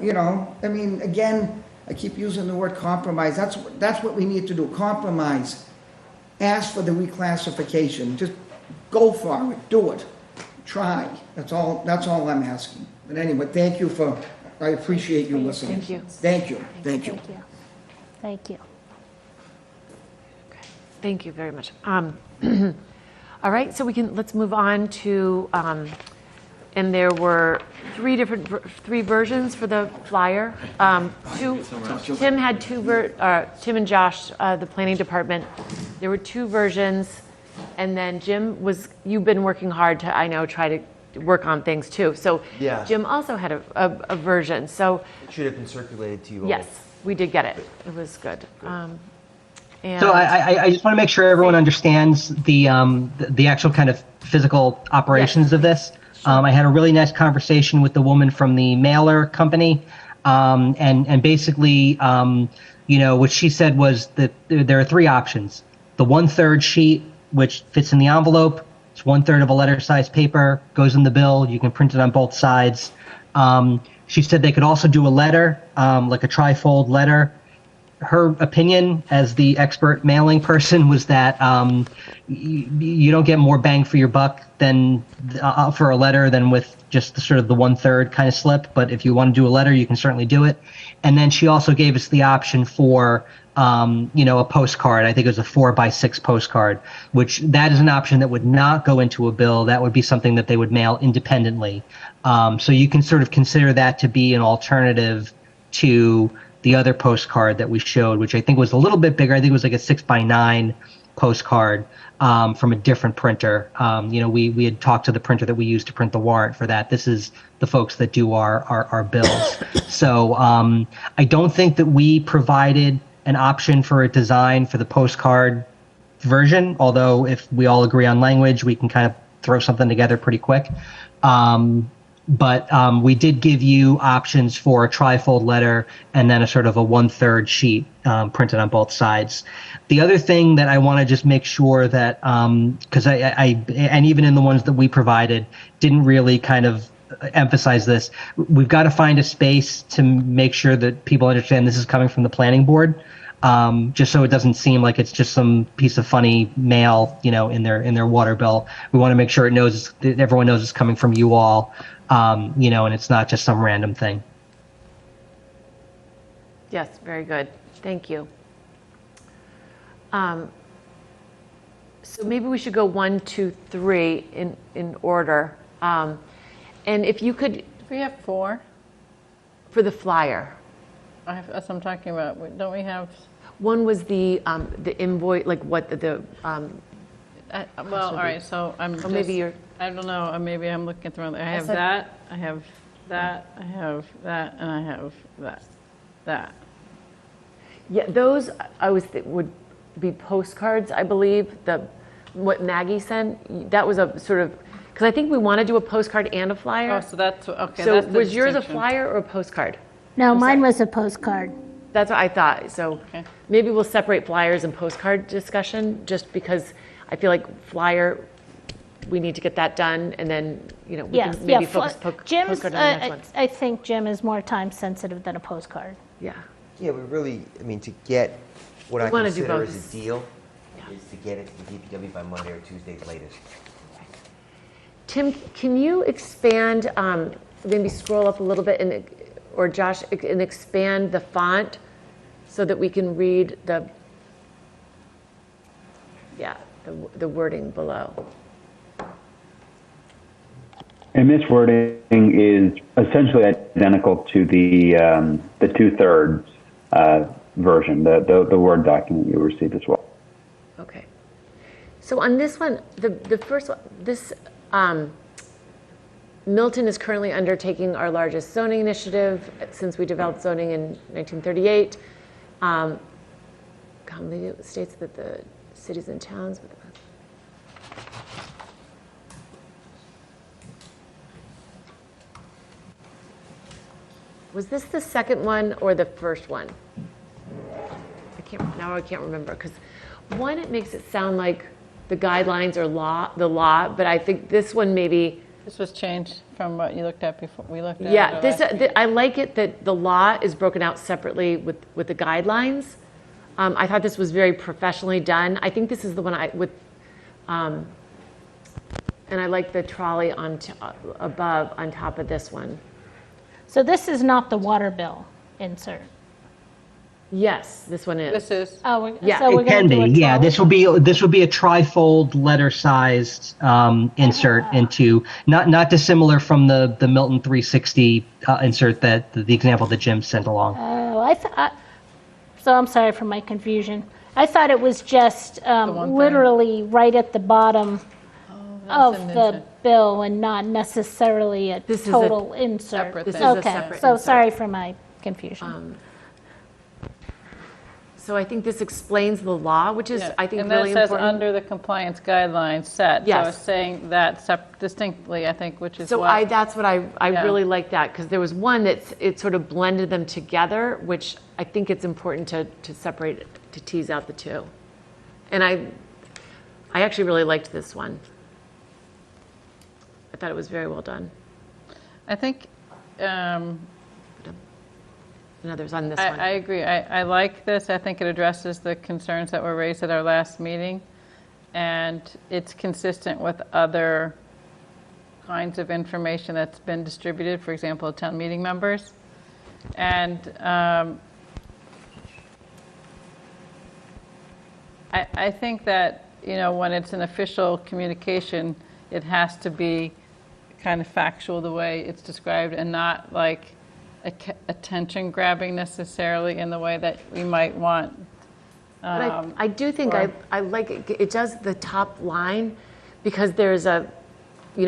You know, I mean, again, I keep using the word compromise. That's what we need to do. Compromise. Ask for the reclassification. Just go for it. Do it. Try. That's all I'm asking. But anyway, thank you for. I appreciate you listening. Thank you. Thank you. Thank you. Thank you. Thank you. Thank you very much. All right, so let's move on to, and there were three versions for the flyer. Tim had Tim and Josh, the planning department, there were two versions, and then Jim you've been working hard to, I know, try to work on things too. So Yeah. Jim also had a version. So It should have been circulated to you all. yes, we did get it. It was good. And So I just want to make sure everyone understands the actual kind of physical operations of this. I had a really nice conversation with the woman from the mailer company, and basically, you know, what she said was that there are three options: the 1/3 sheet, which fits in the envelope. It's 1/3 of a letter-sized paper, goes in the bill. You can print it on both sides. She said they could also do a letter, like a tri-fold letter. Her opinion as the expert mailing person was that you don't get more bang for your buck than for a letter than with just the 1/3 kind of slip. But if you want to do a letter, you can certainly do it. And then she also gave us the option for you know, a postcard. I think it was a 4x6 postcard, which that is an option that would not go into a bill. That would be something that they would mail independently. So you can sort of consider that to be an alternative to the other postcard that we showed, which I think was a little bit bigger. I think it was like a 6x9 postcard from a different printer. You know, we had talked to the printer that we used to print the warrant for that. This is the folks that do our bills. So I don't think that we provided an option for a design for the postcard version, although if we all agree on language, we can kind of throw something together pretty quick. But we did give you options for a trifold letter and then a sort of a 1/3 sheet printed on both sides. The other thing that I want to just make sure that, because and even in the ones that we provided, didn't really kind of emphasize this, we've got to find a space to make sure that people understand this is coming from the planning board. Just so it doesn't seem like it's just some piece of funny mail, in their water bill. We want to make sure everyone knows it's coming from you all, and it's not just some random thing. Yes, very good. Thank you. So maybe we should go 1, 2, 3 in order. And if you could. Do we have 4? For the flyer. That's what I'm talking about. Don't we have? One was the invoice, like what the well, all right, so I'm just, maybe you're, I don't know, maybe I'm looking at the wrong, I have said- that, I have that, I have that, and I have that. yeah, those I was would be postcards, I believe. What Maggie sent, that was a sort of, because I think we want to do a postcard and a flyer. Oh, so that's, okay, So that's the was yours a distinction. flyer or a postcard? No, mine was a postcard. That's what I thought. So maybe we'll separate flyers and postcard discussion, just because I feel like flyer, we need to get that done, and then, we Yes, can maybe yeah. focus Jim's, postcard on the next ones. I think Jim is more time sensitive than a postcard. Yeah. Yeah, we really, to get what We I wanna do consider both. as a deal, is to get it to the DPW by Monday or Tuesday at latest. Tim, can you expand, maybe scroll up a little bit, or Josh, and expand the font so that we can read the wording below? And this wording is essentially identical to the 2/3 version, the Word document you received as well. Okay. So on this one, the first one, this, Milton is currently undertaking our largest zoning initiative since we developed zoning in 1938. Commonly states that the cities and towns with the Was this the second one or the first one? I can't remember, because one, it makes it sound like the guidelines or the law, but I think this one maybe. This was changed from what you looked at before, we looked at. Yeah, it I like it that the law is broken out separately with the guidelines. I thought this was very professionally done. I think this is the one and I like the trolley above on top of this one. So this is not the water bill insert. Yes, this one is. This is. Oh, Yeah, so we're It can going be, to do a yeah. trolley? This would be a trifold letter-sized insert into not dissimilar from the Milton 360 insert that the example that Jim sent along. Oh, so I'm sorry for my confusion. I thought it was just one thing. literally right at the bottom That's of an the insert. bill and not necessarily a This is a total insert. separate This thing. is a Okay, separate so insert. sorry for my confusion. So I think this explains the law, which is, Yeah, I think, and then really it says important. under the compliance guidelines set. So Yes. it's saying that distinctly, I think, which is So what. that's what I Yeah. really like that, because there was one it sort of blended them together, which I think it's important to separate, to tease out the two. And I actually really liked this one. I thought it was very well done. I think, And others on this I one. agree. I like this. I think it addresses the concerns that were raised at our last meeting. And it's consistent with other kinds of information that's been distributed, for example, town meeting members. And I think that, when it's an official communication, it has to be kind of factual the way it's described and not like attention grabbing necessarily in the way that we might want. But I do think I like it. It does the top line, because there's we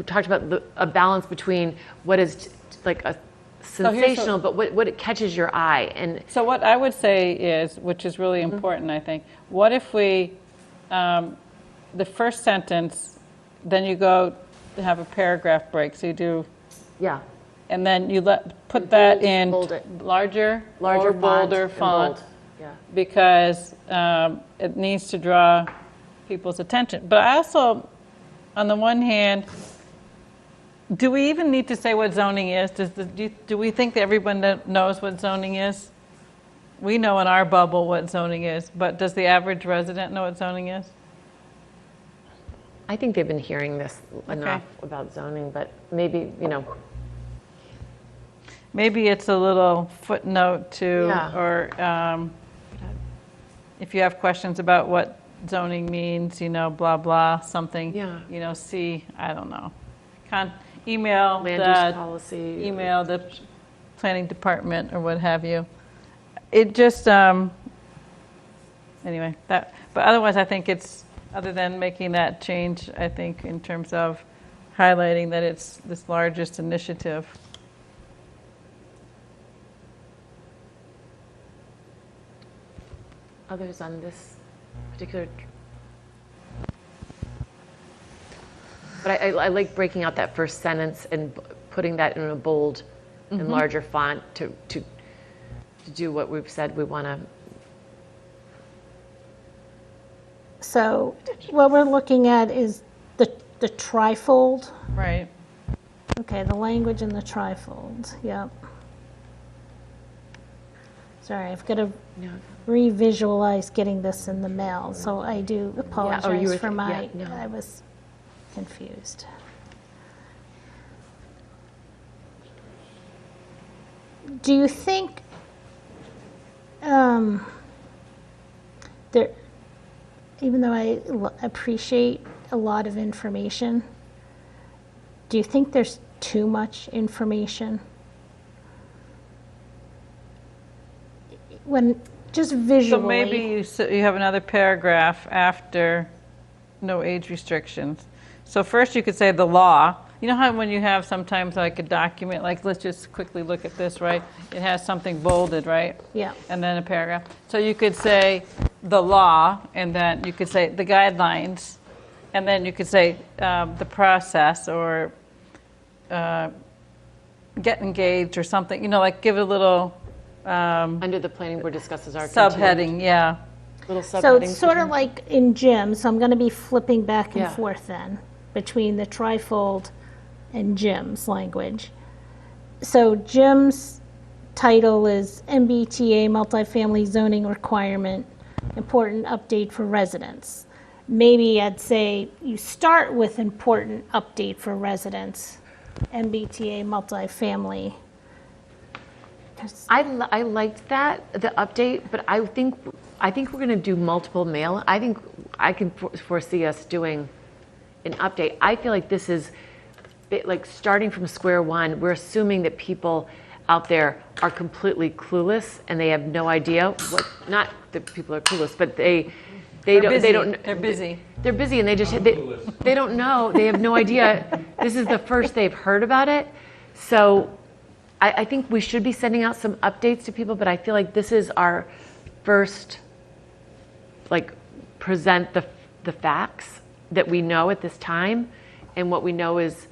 talked about a balance between what is like a sensational, but what it catches your eye. And So what I would say is, which is really important, I think, what if we the first sentence, then you go to have a paragraph break. So you do, Yeah. and then you put that in bold it. larger Larger or font bolder and font. bold. Yeah. Because it needs to draw people's attention. But I also, on the one hand, do we even need to say what zoning is? Do we think that everyone knows what zoning is? We know in our bubble what zoning is, but does the average resident know what zoning is? I think they've been hearing this enough about zoning, but maybe, Maybe it's a little footnote to, Yeah. or if you have questions about what zoning means, blah, blah, something, Yeah. see, I don't know. Email Land use policy. email the planning department or what have you. It just, anyway, but otherwise I think it's, other than making that change, I think in terms of highlighting that it's this largest initiative. Others on this particular. But I like breaking out that first sentence and putting that in a bold and larger font to do what we've said we want to. So what we're looking at is the trifold. Right. Okay, the language in the trifold, yep. Sorry, I've got to re-visualize getting this in the mail, so I do apologize for my, I was confused. Do you think there, even though I appreciate a lot of information, do you think there's too much information? When just visually. So maybe you have another paragraph after no age restrictions. So first you could say the law. You know how when you have sometimes like a document, like let's just quickly look at this, right? It has something bolded, right? Yeah. And then a paragraph. So you could say the law, and then you could say the guidelines, and then you could say the process or get engaged or something, like give it a little Under the planning board discusses our subheading, yeah. Little subheading. So it's sort of like in Jim, so I'm going to be flipping back and Yeah. forth then between the trifold and Jim's language. So Jim's title is MBTA multifamily zoning requirement, important update for residents. Maybe I'd say you start with important update for residents, MBTA multifamily. I liked that, the update, but I think we're going to do multiple mail. I think I can foresee us doing an update. I feel like this is like starting from square one. We're assuming that people out there are completely clueless and they have no idea what. Not that people are clueless, but they're busy and they don't know. They have no idea. This is the first they've heard about it, so. I think we should be sending out some updates to people, but I feel like this is our first, present the facts that we know at this time. And what we know is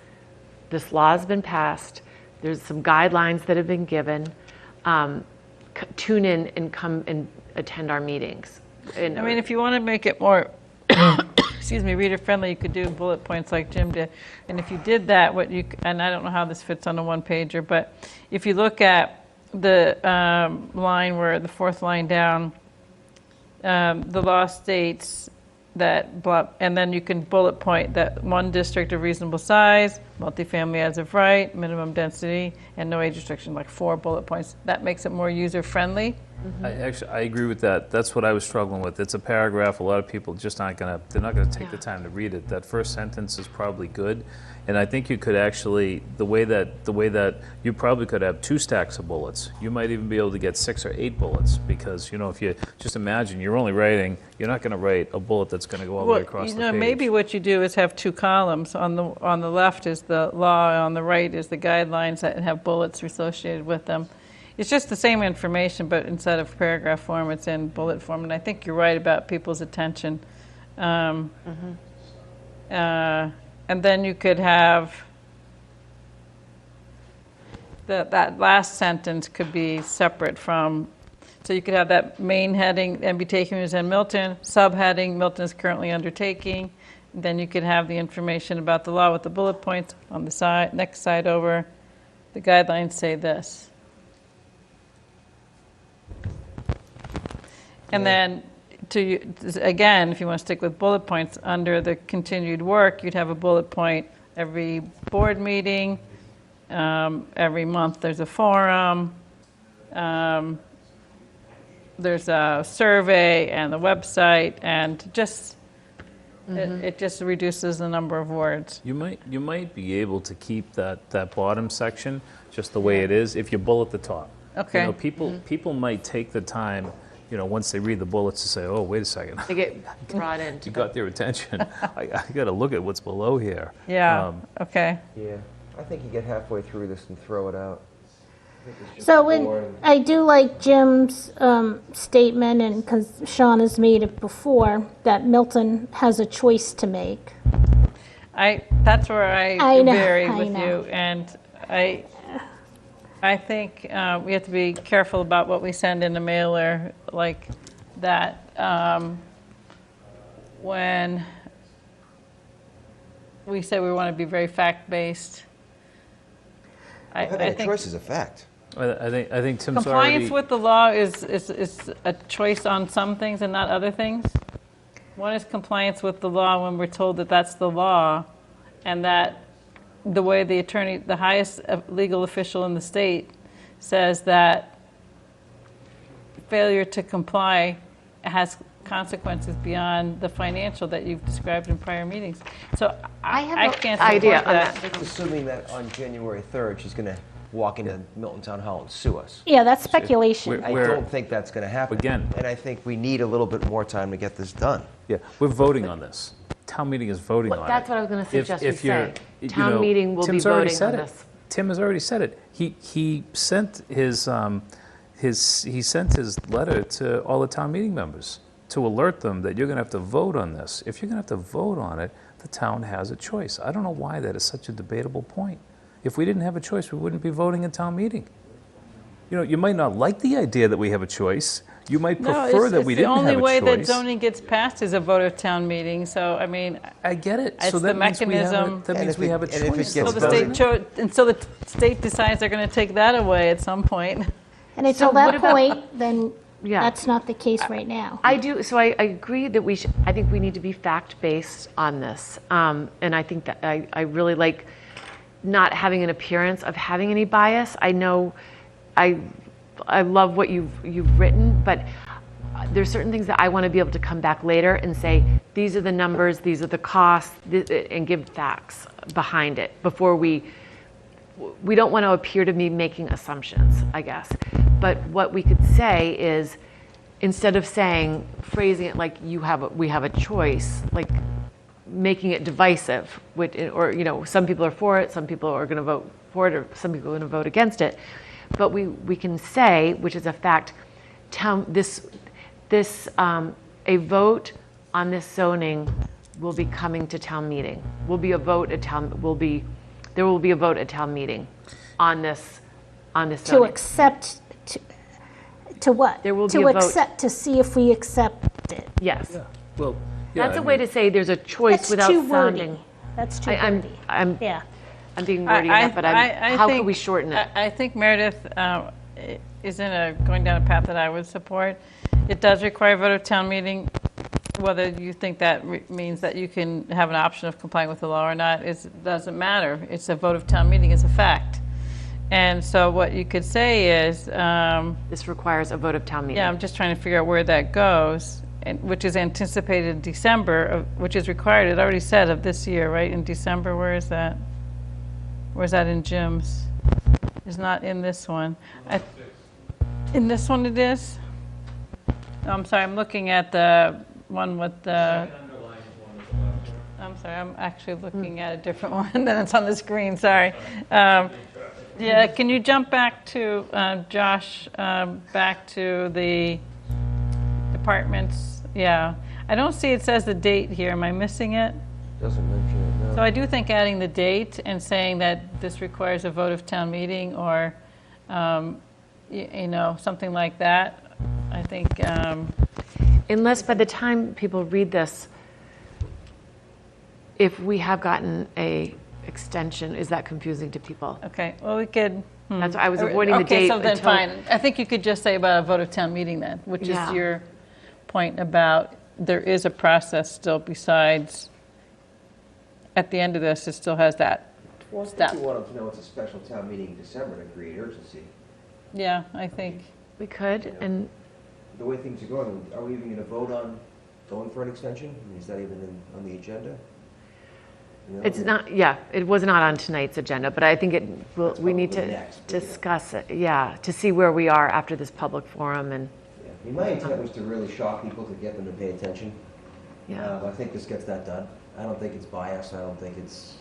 this law has been passed. There's some guidelines that have been given. Tune in and come and attend our meetings. And, I mean, if you want to make it more, reader friendly, you could do bullet points like Jim did. And if you did that, and I don't know how this fits on a one pager, but if you look at the line where the fourth line down, the law states that blah, and then you can bullet point that one district of reasonable size, multifamily as of right, minimum density, and no age restriction, like 4 bullet points. That makes it more user friendly. I agree with that. That's what I was struggling with. It's a paragraph. A lot of people just they're not gonna take the time to read it. That first sentence is probably good, and I think you could actually, the way that you probably could have 2 stacks of bullets. You might even be able to get 6 or 8 bullets, because if you just imagine you're not gonna write a bullet that's gonna go all the way across the page. Maybe what you do is have 2 columns. On the left is the law, on the right is the guidelines that have bullets associated with them. It's just the same information, but instead of paragraph form, it's in bullet form. And I think you're right about people's attention. And then you could have, that last sentence could be separate from, so you could have that main heading, MBTA communities in Milton, subheading, Milton is currently undertaking. Then you could have the information about the law with the bullet points on the side, next side over. The guidelines say this. And then, again, if you want to stick with bullet points, under the continued work, you'd have a bullet point every board meeting, every month there's a forum, there's a survey and the website, and just, it just reduces the number of words. You might be able to keep that bottom section just the way it is if you bullet the top. Okay. You know, people might take the time, you know, once they read the bullets to say, oh, wait a second. They get brought in. You got their attention. I got to look at what's below here. Yeah, okay. Yeah, I think you get halfway through this and throw it out. So I do like Jim's statement, and because Sean has made it before, that Milton has a choice to make. That's where I know, vary I with know. you, and I think we have to be careful about what we send in the mailer like that. When we say we want to be very fact-based, I Having a think choice is a fact. I think Tim's compliance already... with the law is a choice on some things and not other things. One is compliance with the law when we're told that that's the law, and that the way the attorney, the highest legal official in the state, says that failure to comply has consequences beyond the financial that you've described in prior meetings. So I have I an can't idea support on that. That's assuming that on January 3rd, she's going to walk into Milton Town Hall and sue us. Yeah, that's speculation. I don't think that's going to happen. Again. And I think we need a little bit more time to get this done. Yeah, we're voting on this. Town meeting is voting on it. That's what I was going to suggest we say. you Town know, meeting will be Tim's already voting said on it. this. Tim has already said it. He sent his letter to all the town meeting members to alert them that you're going to have to vote on this. If you're going to have to vote on it, the town has a choice. I don't know why that is such a debatable point. If we didn't have a choice, we wouldn't be voting in town meeting. You know, you might not like the idea that we have a choice. You might prefer that we didn't have a choice. The only way that zoning gets passed is a vote of town meeting. So I mean, I get it. It's So the that means we have a, mechanism. that means we have a choice. So the state decides they're going to take that away at some point. And until So what that about- point, then Yeah. that's not the case right now. I do, so I agree that I think we need to be fact-based on this. And I think that I really like not having an appearance of having any bias. I know, I love what you've written, but there's certain things that I want to be able to come back later and say, these are the numbers, these are the costs, and give facts behind it before we don't want to appear to be making assumptions, I guess. But what we could say is, instead of phrasing it like we have a choice, like making it divisive, or some people are for it, some people are going to vote for it, or some people are going to vote against it. But we can say, which is a fact, a vote on this zoning will be coming to town meeting. There will be a vote at town meeting on this To zoning. accept, to what? There will be To a vote. accept, to see if we accept it. Yes. Well, yeah, That's I a way mean, to say there's a choice That's without too wordy. sounding. That's too I'm wordy. Yeah. being wordy enough, but how can we shorten it? I think Meredith is going down a path that I would support. It does require a vote of town meeting. Whether you think that means that you can have an option of complying with the law or not, doesn't matter. It's a vote of town meeting, it's a fact. And so what you could say is... this requires a vote of town meeting. Yeah, I'm just trying to figure out where that goes, which is anticipated in December, which is required, it already said, of this year, right? In December, where is that? Where's that in Jim's? It's not in this one. In this one it is? No, I'm sorry, I'm looking at the one with the... I'm sorry, I'm actually looking at a different one than it's on the screen, sorry. Yeah, can you jump back to, Josh, back to the departments? Yeah, I don't see it says the date here. Am I missing it? Doesn't mention it, no. So I do think adding the date and saying that this requires a vote of town meeting or, you know, something like that, I think, Unless by the time people read this, if we have gotten a extension, is that confusing to people? okay, well, we could. That's why I was avoiding the Okay, date so then until- fine. I think you could just say about a vote of town meeting then, which Yeah. is your point about there is a process still besides, at the end of this, it still has that Well, I step. think you want them to know it's a special town meeting in December to create urgency. Yeah, I think. We could, and The way things are going, are we even going to vote on going for an extension? I mean, is that even on the agenda? You know, it's not, yeah, it was not on tonight's agenda, but I think we need probably to next, but yeah. discuss it, yeah, to see where we are after this public forum and, Yeah. I mean, my intent was to really shock people, to get them to pay attention. yeah. I think this gets that done. I don't think it's biased. I don't think it's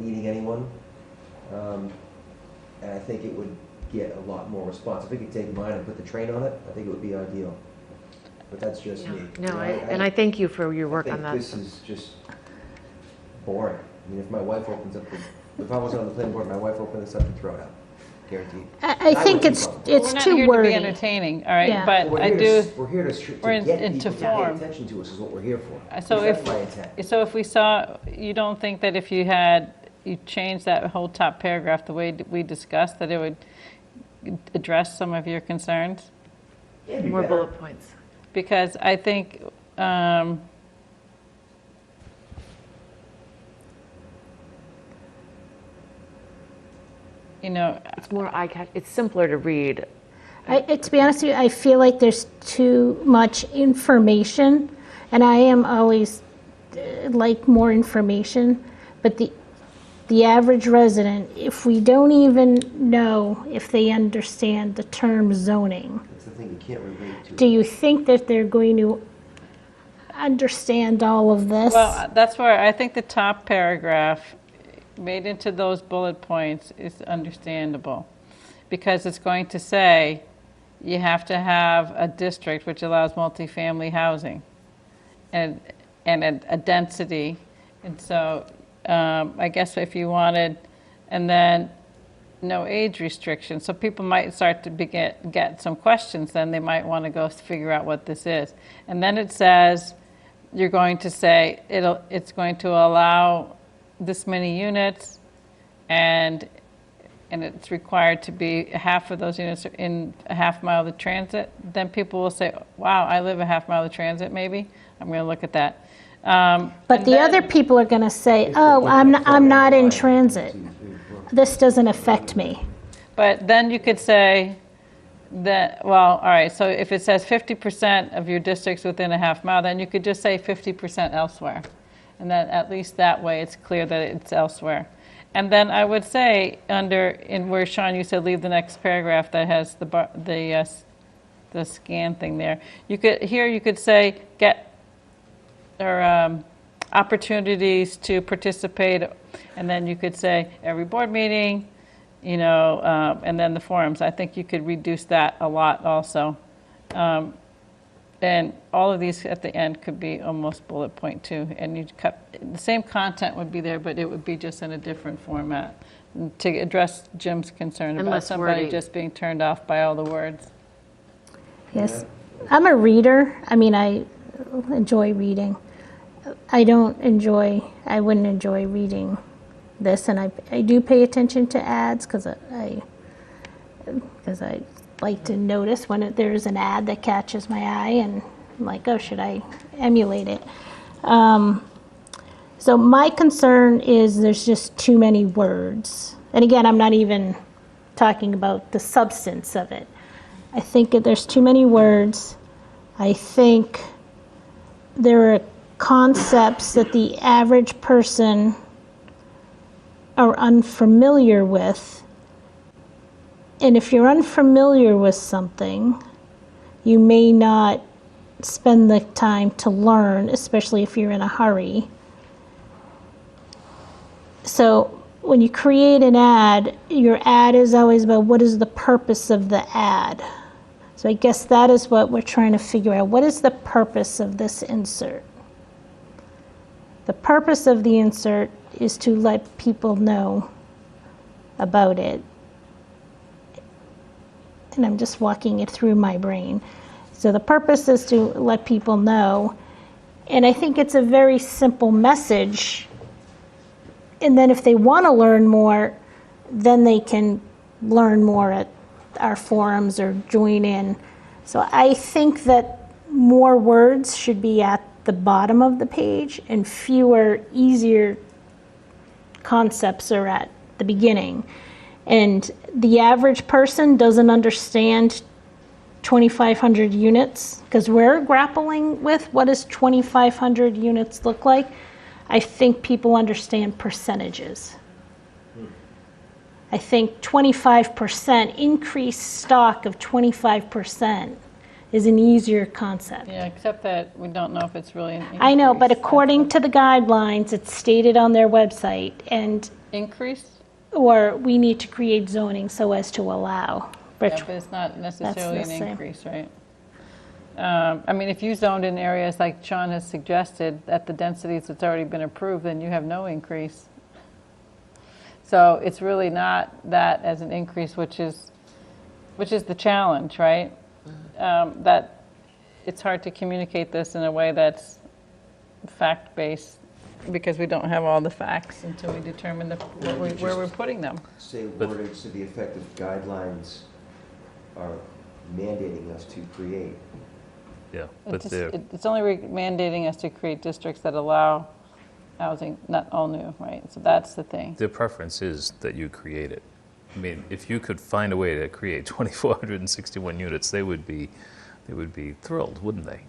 leading anyone. And I think it would get a lot more response. If we could take mine and put the train on it, I think it would be ideal. But that's just Yeah. me. No, You know, and I thank you for your work on I that. think this is just boring. I mean, if my wife opens up, if I wasn't on the planning board, my wife opened this up and throw it out. Guaranteed. I think would it's keep on. We're it's not too here wordy. to be entertaining, all right? Yeah. But We're I here do. We're here to we're get people into to pay form. attention to us is what we're here for. So That's if my intent. so, if we saw, you don't think that if you changed that whole top paragraph the way we discussed, that it would address some of your concerns? It'd be More better. bullet points. Because I think, you know, It's more it's simpler to read. To be honest with you, I feel like there's too much information, and I am always like more information, but the average resident, if we don't even know if they understand the term zoning, That's the thing, you can't relate to. do you think that they're going to understand all of this? well, that's where I think the top paragraph made into those bullet points is understandable. Because it's going to say you have to have a district which allows multifamily housing and a density. And so I guess if you wanted, and then no age restriction. So people might start to get some questions, then they might want to go figure out what this is. And then it says, you're going to say it's going to allow this many units, and it's required to be half of those units are in a half mile of transit. Then people will say, wow, I live a half mile of transit, maybe. I'm going to look at that. But the other people are going to say, oh, I'm not in transit. This doesn't affect me. But then you could say that, well, all right, so if it says 50% of your district's within a half mile, then you could just say 50% elsewhere. And then at least that way it's clear that it's elsewhere. And then I would say in where Sean, you said leave the next paragraph that has the scan thing there. You could say opportunities to participate, and then you could say every board meeting, you know, and then the forums. I think you could reduce that a lot also. And all of these at the end could be almost bullet point too. And you cut the same content would be there, but it would be just in a different format to address Jim's concern And about less somebody wordy. just being turned off by all the words. Yes. I'm a reader. I mean, I enjoy reading. I wouldn't enjoy reading this, and I do pay attention to ads because I like to notice when there's an ad that catches my eye, and I'm like, oh, should I emulate it? So my concern is there's just too many words. And again, I'm not even talking about the substance of it. I think that there's too many words. I think there are concepts that the average person are unfamiliar with. And if you're unfamiliar with something, you may not spend the time to learn, especially if you're in a hurry. So when you create an ad, your ad is always about what is the purpose of the ad. So I guess that is what we're trying to figure out. What is the purpose of this insert? The purpose of the insert is to let people know about it. And I'm just walking it through my brain. So the purpose is to let people know. And I think it's a very simple message. And then if they want to learn more, then they can learn more at our forums or join in. So I think that more words should be at the bottom of the page and fewer, easier concepts are at the beginning. And the average person doesn't understand 2,500 units because we're grappling with what does 2,500 units look like. I think people understand percentages. I think 25%, increased stock of 25% is an easier concept. Yeah, except that we don't know if it's really an increase. I know, but according to the guidelines, it's stated on their website, and Increase? or we need to create zoning so as to allow. Yeah, but it's not necessarily the an same. increase, right? I mean, if you zoned in areas like Sean has suggested, at the densities that's already been approved, then you have no increase. So it's really not that as an increase, which is the challenge, right? That it's hard to communicate this in a way that's fact-based because we don't have all the facts until we determine where we're putting them. Say wordings to the effect of guidelines are mandating us to create. Yeah, but It's only mandating us to create districts that allow housing, not all new, right? So that's the thing. their preference is that you create it. I mean, if you could find a way to create 2,461 units, they would be thrilled, wouldn't they?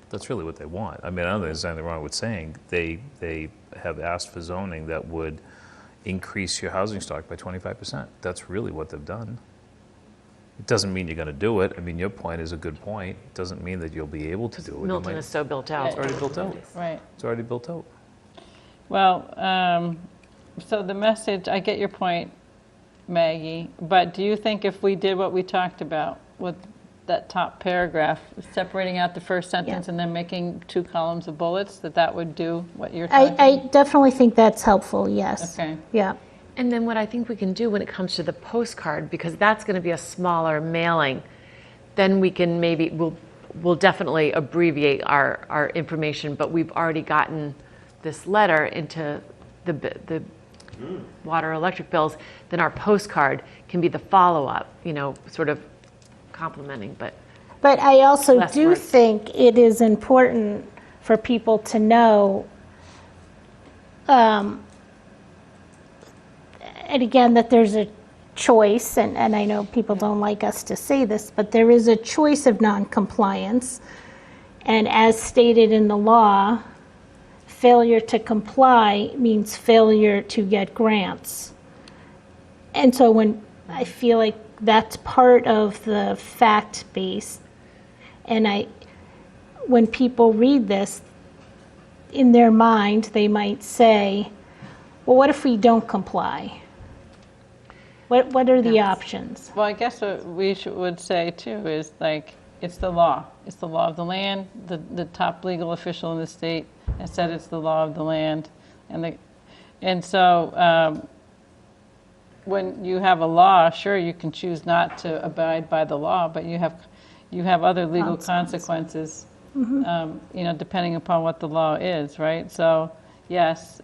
That's really what they want. I mean, I don't think there's anything wrong with saying they have asked for zoning that would increase your housing stock by 25%. That's really what they've done. It doesn't mean you're going to do it. I mean, your point is a good point. It doesn't mean that you'll be able to do it. Milton is so built out. It's already built out. Right. It's already built out. Well, so the message, I get your point, Maggie, but do you think if we did what we talked about with that top paragraph, separating out the first sentence and then making 2 columns of bullets, that would do what you're talking about? I definitely think that's helpful, yes. Okay. Yeah. And then what I think we can do when it comes to the postcard, because that's going to be a smaller mailing, then we can we'll definitely abbreviate our information, but we've already gotten this letter into the water electric bills, then our postcard can be the follow-up, sort of complementing, but I also less do words. think it is important for people to know, and again, that there's a choice, and I know people don't like us to say this, but there is a choice of non-compliance. And as stated in the law, failure to comply means failure to get grants. And so when I feel like that's part of the fact base, and when people read this, in their mind, they might say, well, what if we don't comply? What are the options? Well, I guess what we would say too is like, it's the law. It's the law of the land. The top legal official in the state has said it's the law of the land. And so when you have a law, sure, you can choose not to abide by the law, but you have other legal consequences, depending upon what the law is, right? So, yes,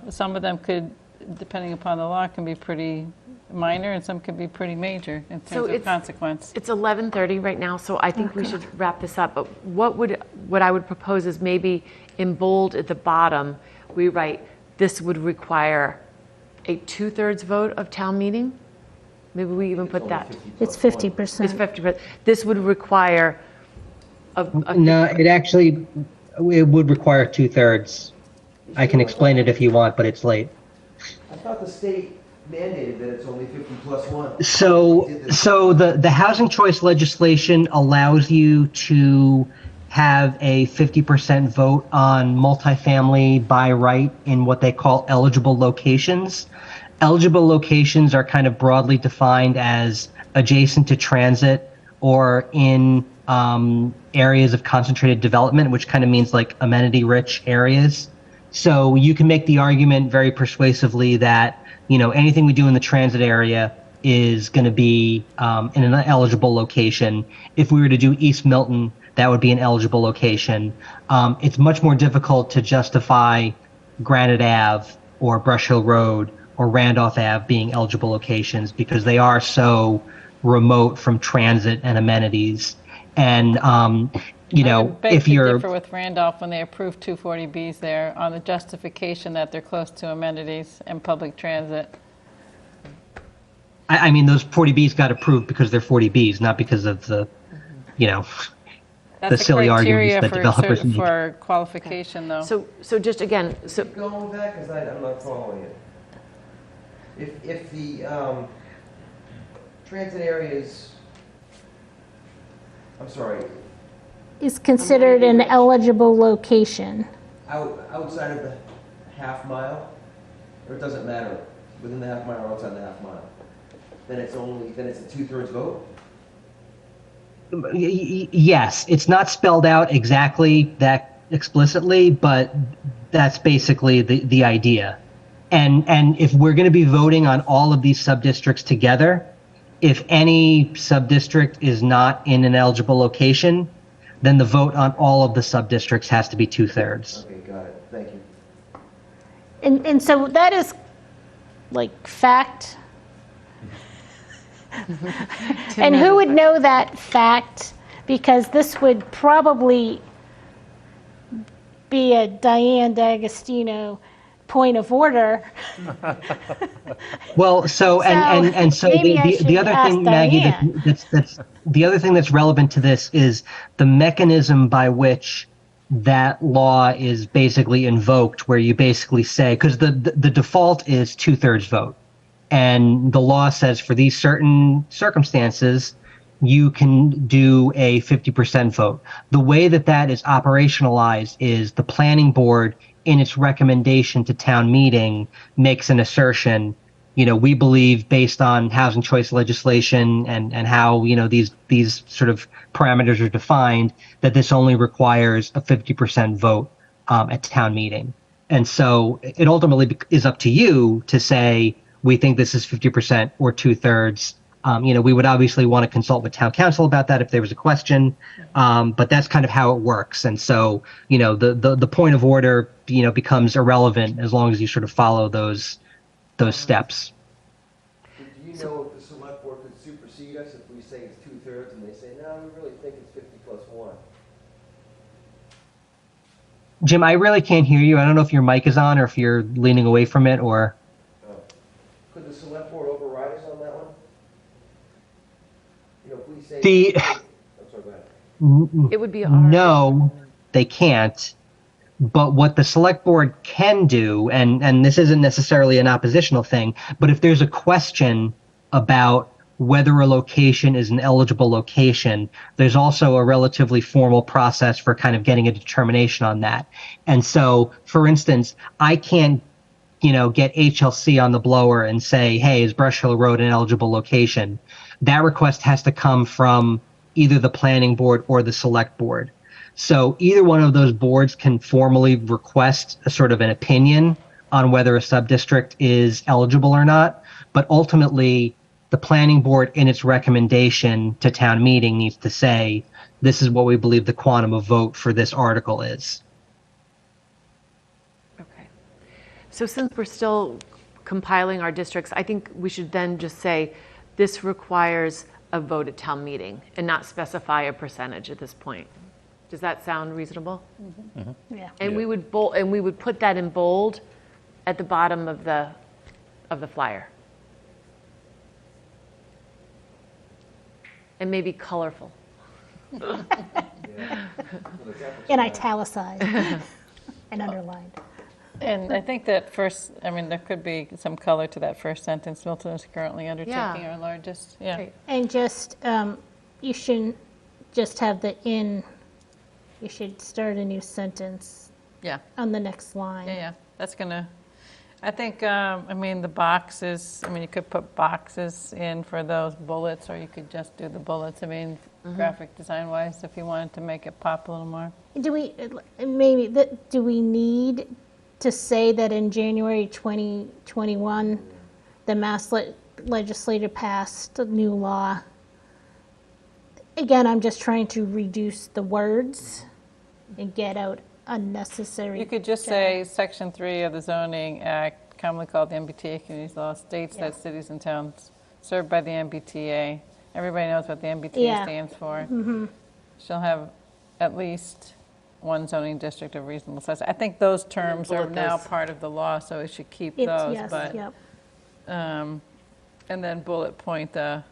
some of them could, depending upon the law, can be pretty minor, and some could be pretty major in terms of consequence. It's 11:30 right now, so I think we should wrap this up. But what I would propose is maybe in bold at the bottom, we write, this would require a 2/3 vote of town meeting. Maybe we even put that. It's 50%. It's 50%. This would require No, it would require 2/3. I can explain it if you want, but it's late. I thought the state mandated that it's only 50 plus 1. So the housing choice legislation allows you to have a 50% vote on multifamily by right in what they call eligible locations. Eligible locations are kind of broadly defined as adjacent to transit or in areas of concentrated development, which kind of means like amenity-rich areas. So you can make the argument very persuasively that, you know, anything we do in the transit area is going to be in an eligible location. If we were to do East Milton, that would be an eligible location. It's much more difficult to justify Granite Ave or Brush Hill Road or Randolph Ave being eligible locations because they are so remote from transit and amenities. And, you know, if you're... differ with Randolph when they approved 240Bs there on the justification that they're close to amenities and public transit. I mean, those 40Bs got approved because they're 40Bs, not because of the, you know, the silly arguments that developers make. For qualification, though. So just again, so Going with that, because I'm not following it. If the transit areas, I'm sorry, Is considered an eligible location. outside of the half mile, or it doesn't matter, within the half mile or outside the half mile, then it's a 2/3 vote? Yes, it's not spelled out exactly that explicitly, but that's basically the idea. And if we're going to be voting on all of these sub-districts together, if any sub-district is not in an eligible location, then the vote on all of the sub-districts has to be 2/3. Okay, got it, thank you. And so that is like fact. And who would know that fact? Because this would probably be a Diane D'Agostino point of order. Well, so maybe I should the other ask thing, Maggie, Diane. that's the other thing that's relevant to this is the mechanism by which that law is basically invoked, where you basically say, because the default is 2/3 vote, and the law says for these certain circumstances you can do a 50% vote. The way that is operationalized is the planning board, in its recommendation to town meeting, makes an assertion. You know, we believe, based on housing choice legislation and how, you know, these sort of parameters are defined, that this only requires a 50% vote at town meeting. And so it ultimately is up to you to say, we think this is 50% or 2/3. You know, we would obviously want to consult with town council about that if there was a question, but that's kind of how it works. And so, you know, the point of order, you know, becomes irrelevant as long as you sort of follow those steps. Do you know if the select board could supersede us if we say it's 2/3 and they say, no, we really think it's 50+1? Jim, I really can't hear you. I don't know if your mic is on or if you're leaning away from it or... Could the select board override us on that one? You know, if we say... I'm sorry, go ahead. it would be No, they can't. But what the select board can do, and this isn't necessarily an oppositional thing, but if there's a question about whether a location is an eligible location, there's also a relatively formal process for kind of getting a determination on that. And so, for instance, I can't, you know, get HLC on the blower and say, hey, is Brush Hill Road an eligible location? That request has to come from either the planning board or the select board. So either one of those boards can formally request a sort of an opinion on whether a subdistrict is eligible or not. But ultimately, the planning board, in its recommendation to town meeting, needs to say, this is what we believe the quantum of vote for this article is. Okay. So since we're still compiling our districts, I think we should then just say this requires a vote at town meeting and not specify a percentage at this point. Does that sound reasonable? Mm-hmm. Yeah. And we would put that in bold at the bottom of the flyer. And maybe colorful. And italicized and underlined. And I think that first, I mean, there could be some color to that first sentence. Milton is currently undertaking our largest, And just, you shouldn't just have the in, you should start a new sentence Yeah. on the next line. Yeah, that's gonna, I think, I mean, the boxes, I mean, you could put boxes in for those bullets, or you could just do the bullets. I mean, graphic design wise, if you wanted to make it pop a little more. Do we, do we need to say that in January 2021, the Mass legislature passed a new law? Again, I'm just trying to reduce the words and get out unnecessary. You could just say Section 3 of the Zoning Act, commonly called the MBTA Communities Law, states that cities and towns served by the MBTA, everybody knows what the MBTA stands for, shall have at least one zoning district of reasonable size. I think those terms are now part of the law, so we should keep those. Yes, but yep. And then bullet point the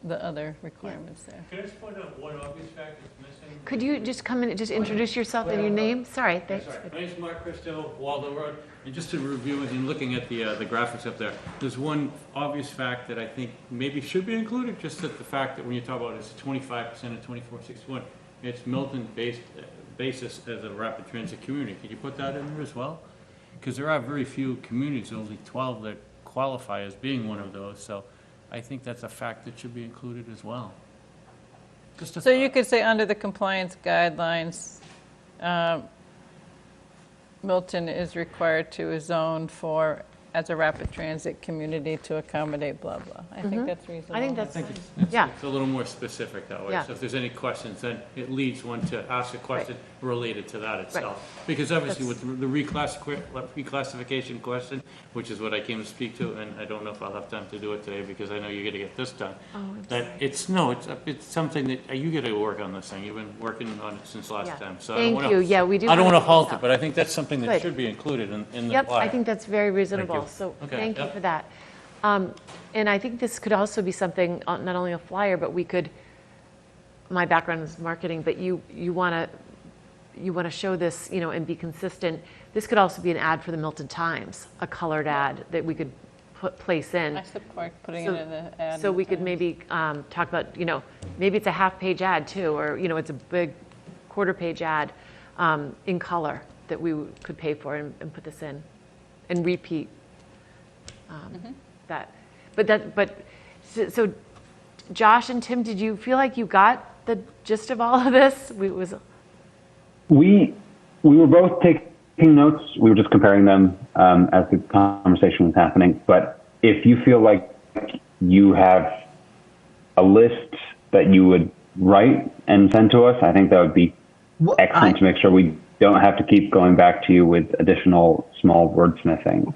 other requirements there. Can I just point out one obvious fact that's missing? Could you just come in and just introduce yourself and your name? Sorry, thanks. My name's Mark Christo, Waldo Road, and just to review and looking at the graphics up there, there's one obvious fact that I think maybe should be included, just that the fact that when you talk about it's 25% of 2461, it's Milton basis as a rapid transit community. Could you put that in there as well? Because there are very few communities, only 12 that qualify as being one of those, so I think that's a fact that should be included as well. So you could say under the compliance guidelines, Milton is required to zone for as a rapid transit community to accommodate blah, blah. I think that's reasonable. I think that's It's a little more specific that way. Yeah. So if there's any questions, then it leads one to ask a question related to that itself. Because obviously with the reclassification question, which is what I came to speak to, and I don't know if I'll have time to do it today because I know you're gonna get this done. That it's something that, you gotta work on this thing. You've been working on it since last time. So I don't Thank wanna- you. Yeah, we do. I don't wanna wanna halt keep it, but I think that's something that Good. should be included in the Yep, flyer. I think that's very reasonable. you. So Okay, thank you yep. for that. And I think this could also be something, not only a flyer, but we could, my background is marketing, but you want to show this, and be consistent. This could also be an ad for the Milton Times, a colored ad that we could place in. I support putting it in the ad. So we could maybe talk about, maybe it's a half-page ad too, or, it's a big quarter-page ad in color that we could pay for and put this in and repeat that. So Josh and Tim, did you feel like you got the gist of all of this? We were both taking notes. We were just comparing them as the conversation was happening. But if you feel like you have a list that you would write and send to us, I think that would be excellent to make sure we don't have to keep going back to you with additional small wordsmithing.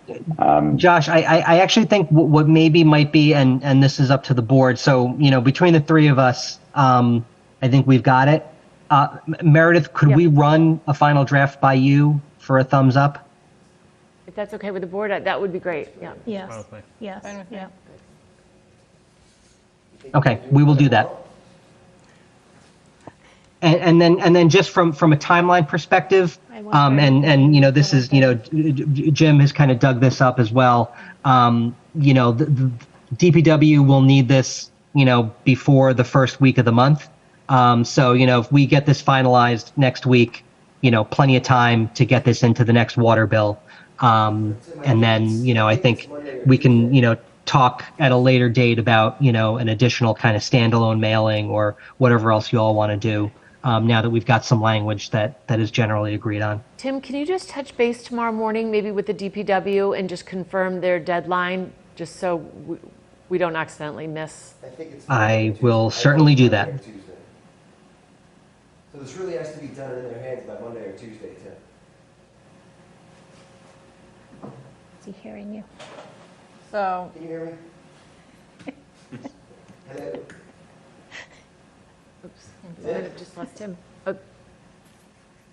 Josh, I actually think what maybe might be, and this is up to the board. So, between the three of us, I think we've got it. Meredith, could we run a final draft by you for a thumbs up? If that's okay with the board, that would be great. Yeah. Yes, yes, Fine with me. yeah. Okay, we will do that. And then just from a timeline perspective, this is, Jim has kind of dug this up as well. The DPW will need this, before the first week of the month. So, if we get this finalized next week, plenty of time to get this into the next water bill. And then, I think we can, talk at a later date about, an additional kind of standalone mailing or whatever else you all want to do. Now that we've got some language that is generally agreed on. Tim, can you just touch base tomorrow morning, maybe with the DPW, and just confirm their deadline, just so we don't accidentally miss? I will certainly do that. So this really has to be done in their hands by Monday or Tuesday, Tim. Is he hearing you? So, Can you hear me? Hello? Oops, I might have just lost Tim. Oh,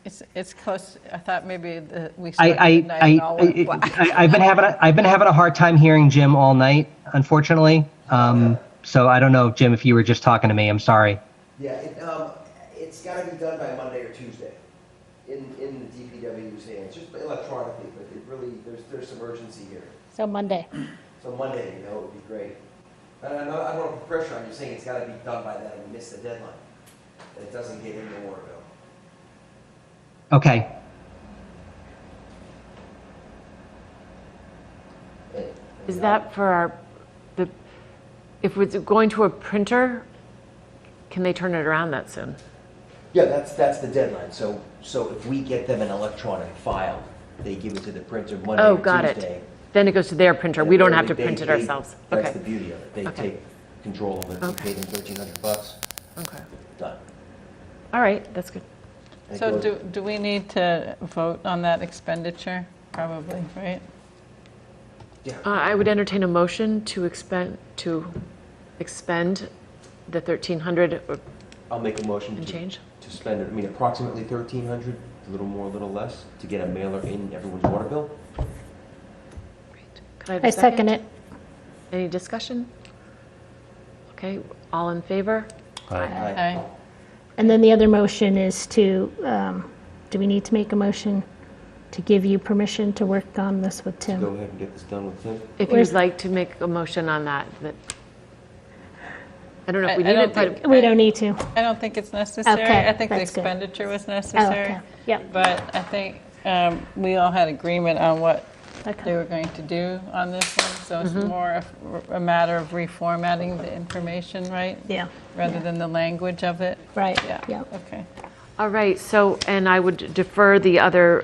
it's close. I thought maybe we started at night and all went black. I've been having a hard time hearing Jim all night, unfortunately. So I don't know, Jim, if you were just talking to me. I'm sorry. Yeah, it's got to be done by Monday or Tuesday in the DPW's hands, just electronically, but it really, there's some urgency here. So Monday. So Monday, it would be great. And I don't want to put pressure on you saying it's got to be done by then and we miss the deadline. That it doesn't get in the water bill. Okay. Is that for if it's going to a printer, can they turn it around that soon? Yeah, that's the deadline. So if we get them an electronic file, they give it to the printer Monday Oh, or got Tuesday. it. Then it goes to their printer. We don't have to print it They- ourselves. That's Okay. the beauty of it. They Okay. take control of it. We pay them $1,300. Okay. Done. All right, that's good. And it So goes- do we need to vote on that expenditure? Probably, right? I would entertain a motion to expend the 1,300 I'll make a motion and change. to spend, approximately 1,300, a little more, a little less, to get a mailer in everyone's water bill. Could I have a I second it. Any discussion? Okay, all in favor? Aye. And then the other motion is to, do we need to make a motion to give you permission to work on this with Tim? Go ahead and get this done with Tim. If you'd like to make a motion on that. I don't know if we I need don't it, think- but We don't need to. I don't think it's necessary. Okay, I think the that's good. expenditure was Oh, necessary. okay. Yep. But I think we all had agreement on what Okay. they were going to do on this one. So it's more a matter of reformatting the information, right? Yeah. Rather than the language of it. Right, Yeah, yeah. okay. all right, so, and I would defer the other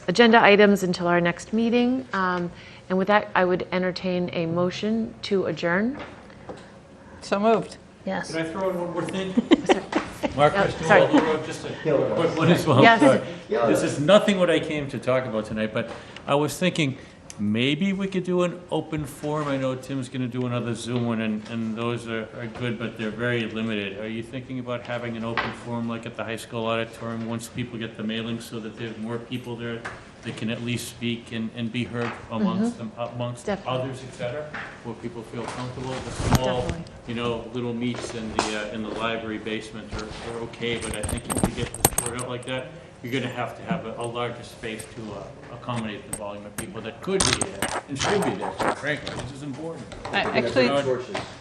agenda items until our next meeting. And with that, I would entertain a motion to adjourn. So moved. Yes. Can I throw in one more thing? Mark, Mr. sorry. Waldo, just a quick one as well. Yes. Sorry. This is nothing what I came to talk about tonight, but I was thinking, maybe we could do an open forum. I know Tim's gonna do another Zoom one, and those are good, but they're very limited. Are you thinking about having an open forum like at the high school auditorium, once people get the mailing, so that there's more people there that can at least speak and be heard amongst them, amongst Definitely. others, et cetera, where people feel comfortable? The small, Definitely. little meets in the library basement are okay, but I think if you get this spread out like that, you're gonna have a larger space to accommodate the volume of people that could be there and should be there, quite frankly, this is important. I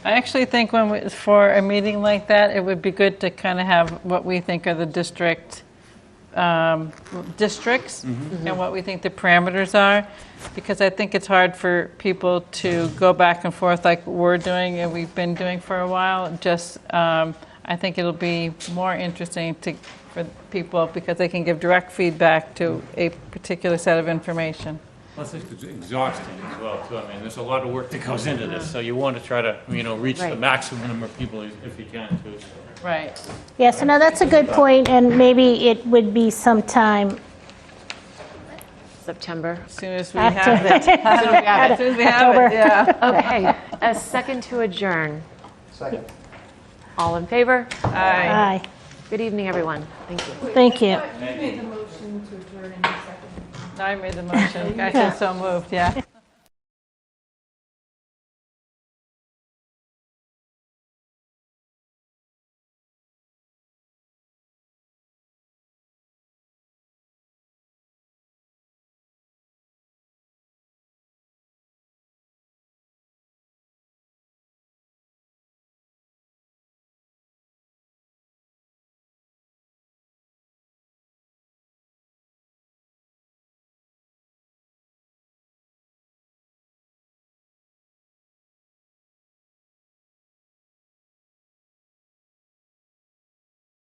actually think for a meeting like that, it would be good to kind of have what we think are the districts and what we think the parameters are, because I think it's hard for people to go back and forth like we're doing and we've been doing for a while. Just, I think it'll be more interesting for people because they can give direct feedback to a particular set of information. Plus, it's exhausting as well, too. There's a lot of work that goes into this, so you want to try to, reach the Right. maximum number of people if you can, too. So. Right. Yeah, so no, that's a good point, and maybe it would be sometime September. As soon as we after. have it. As soon as we have October. it, yeah. Okay, a second to adjourn. Second. All in favor? Aye. Aye, Good evening, everyone. Thank you. thank you. You made the motion to adjourn in a second. I made the motion. I said so moved, yeah.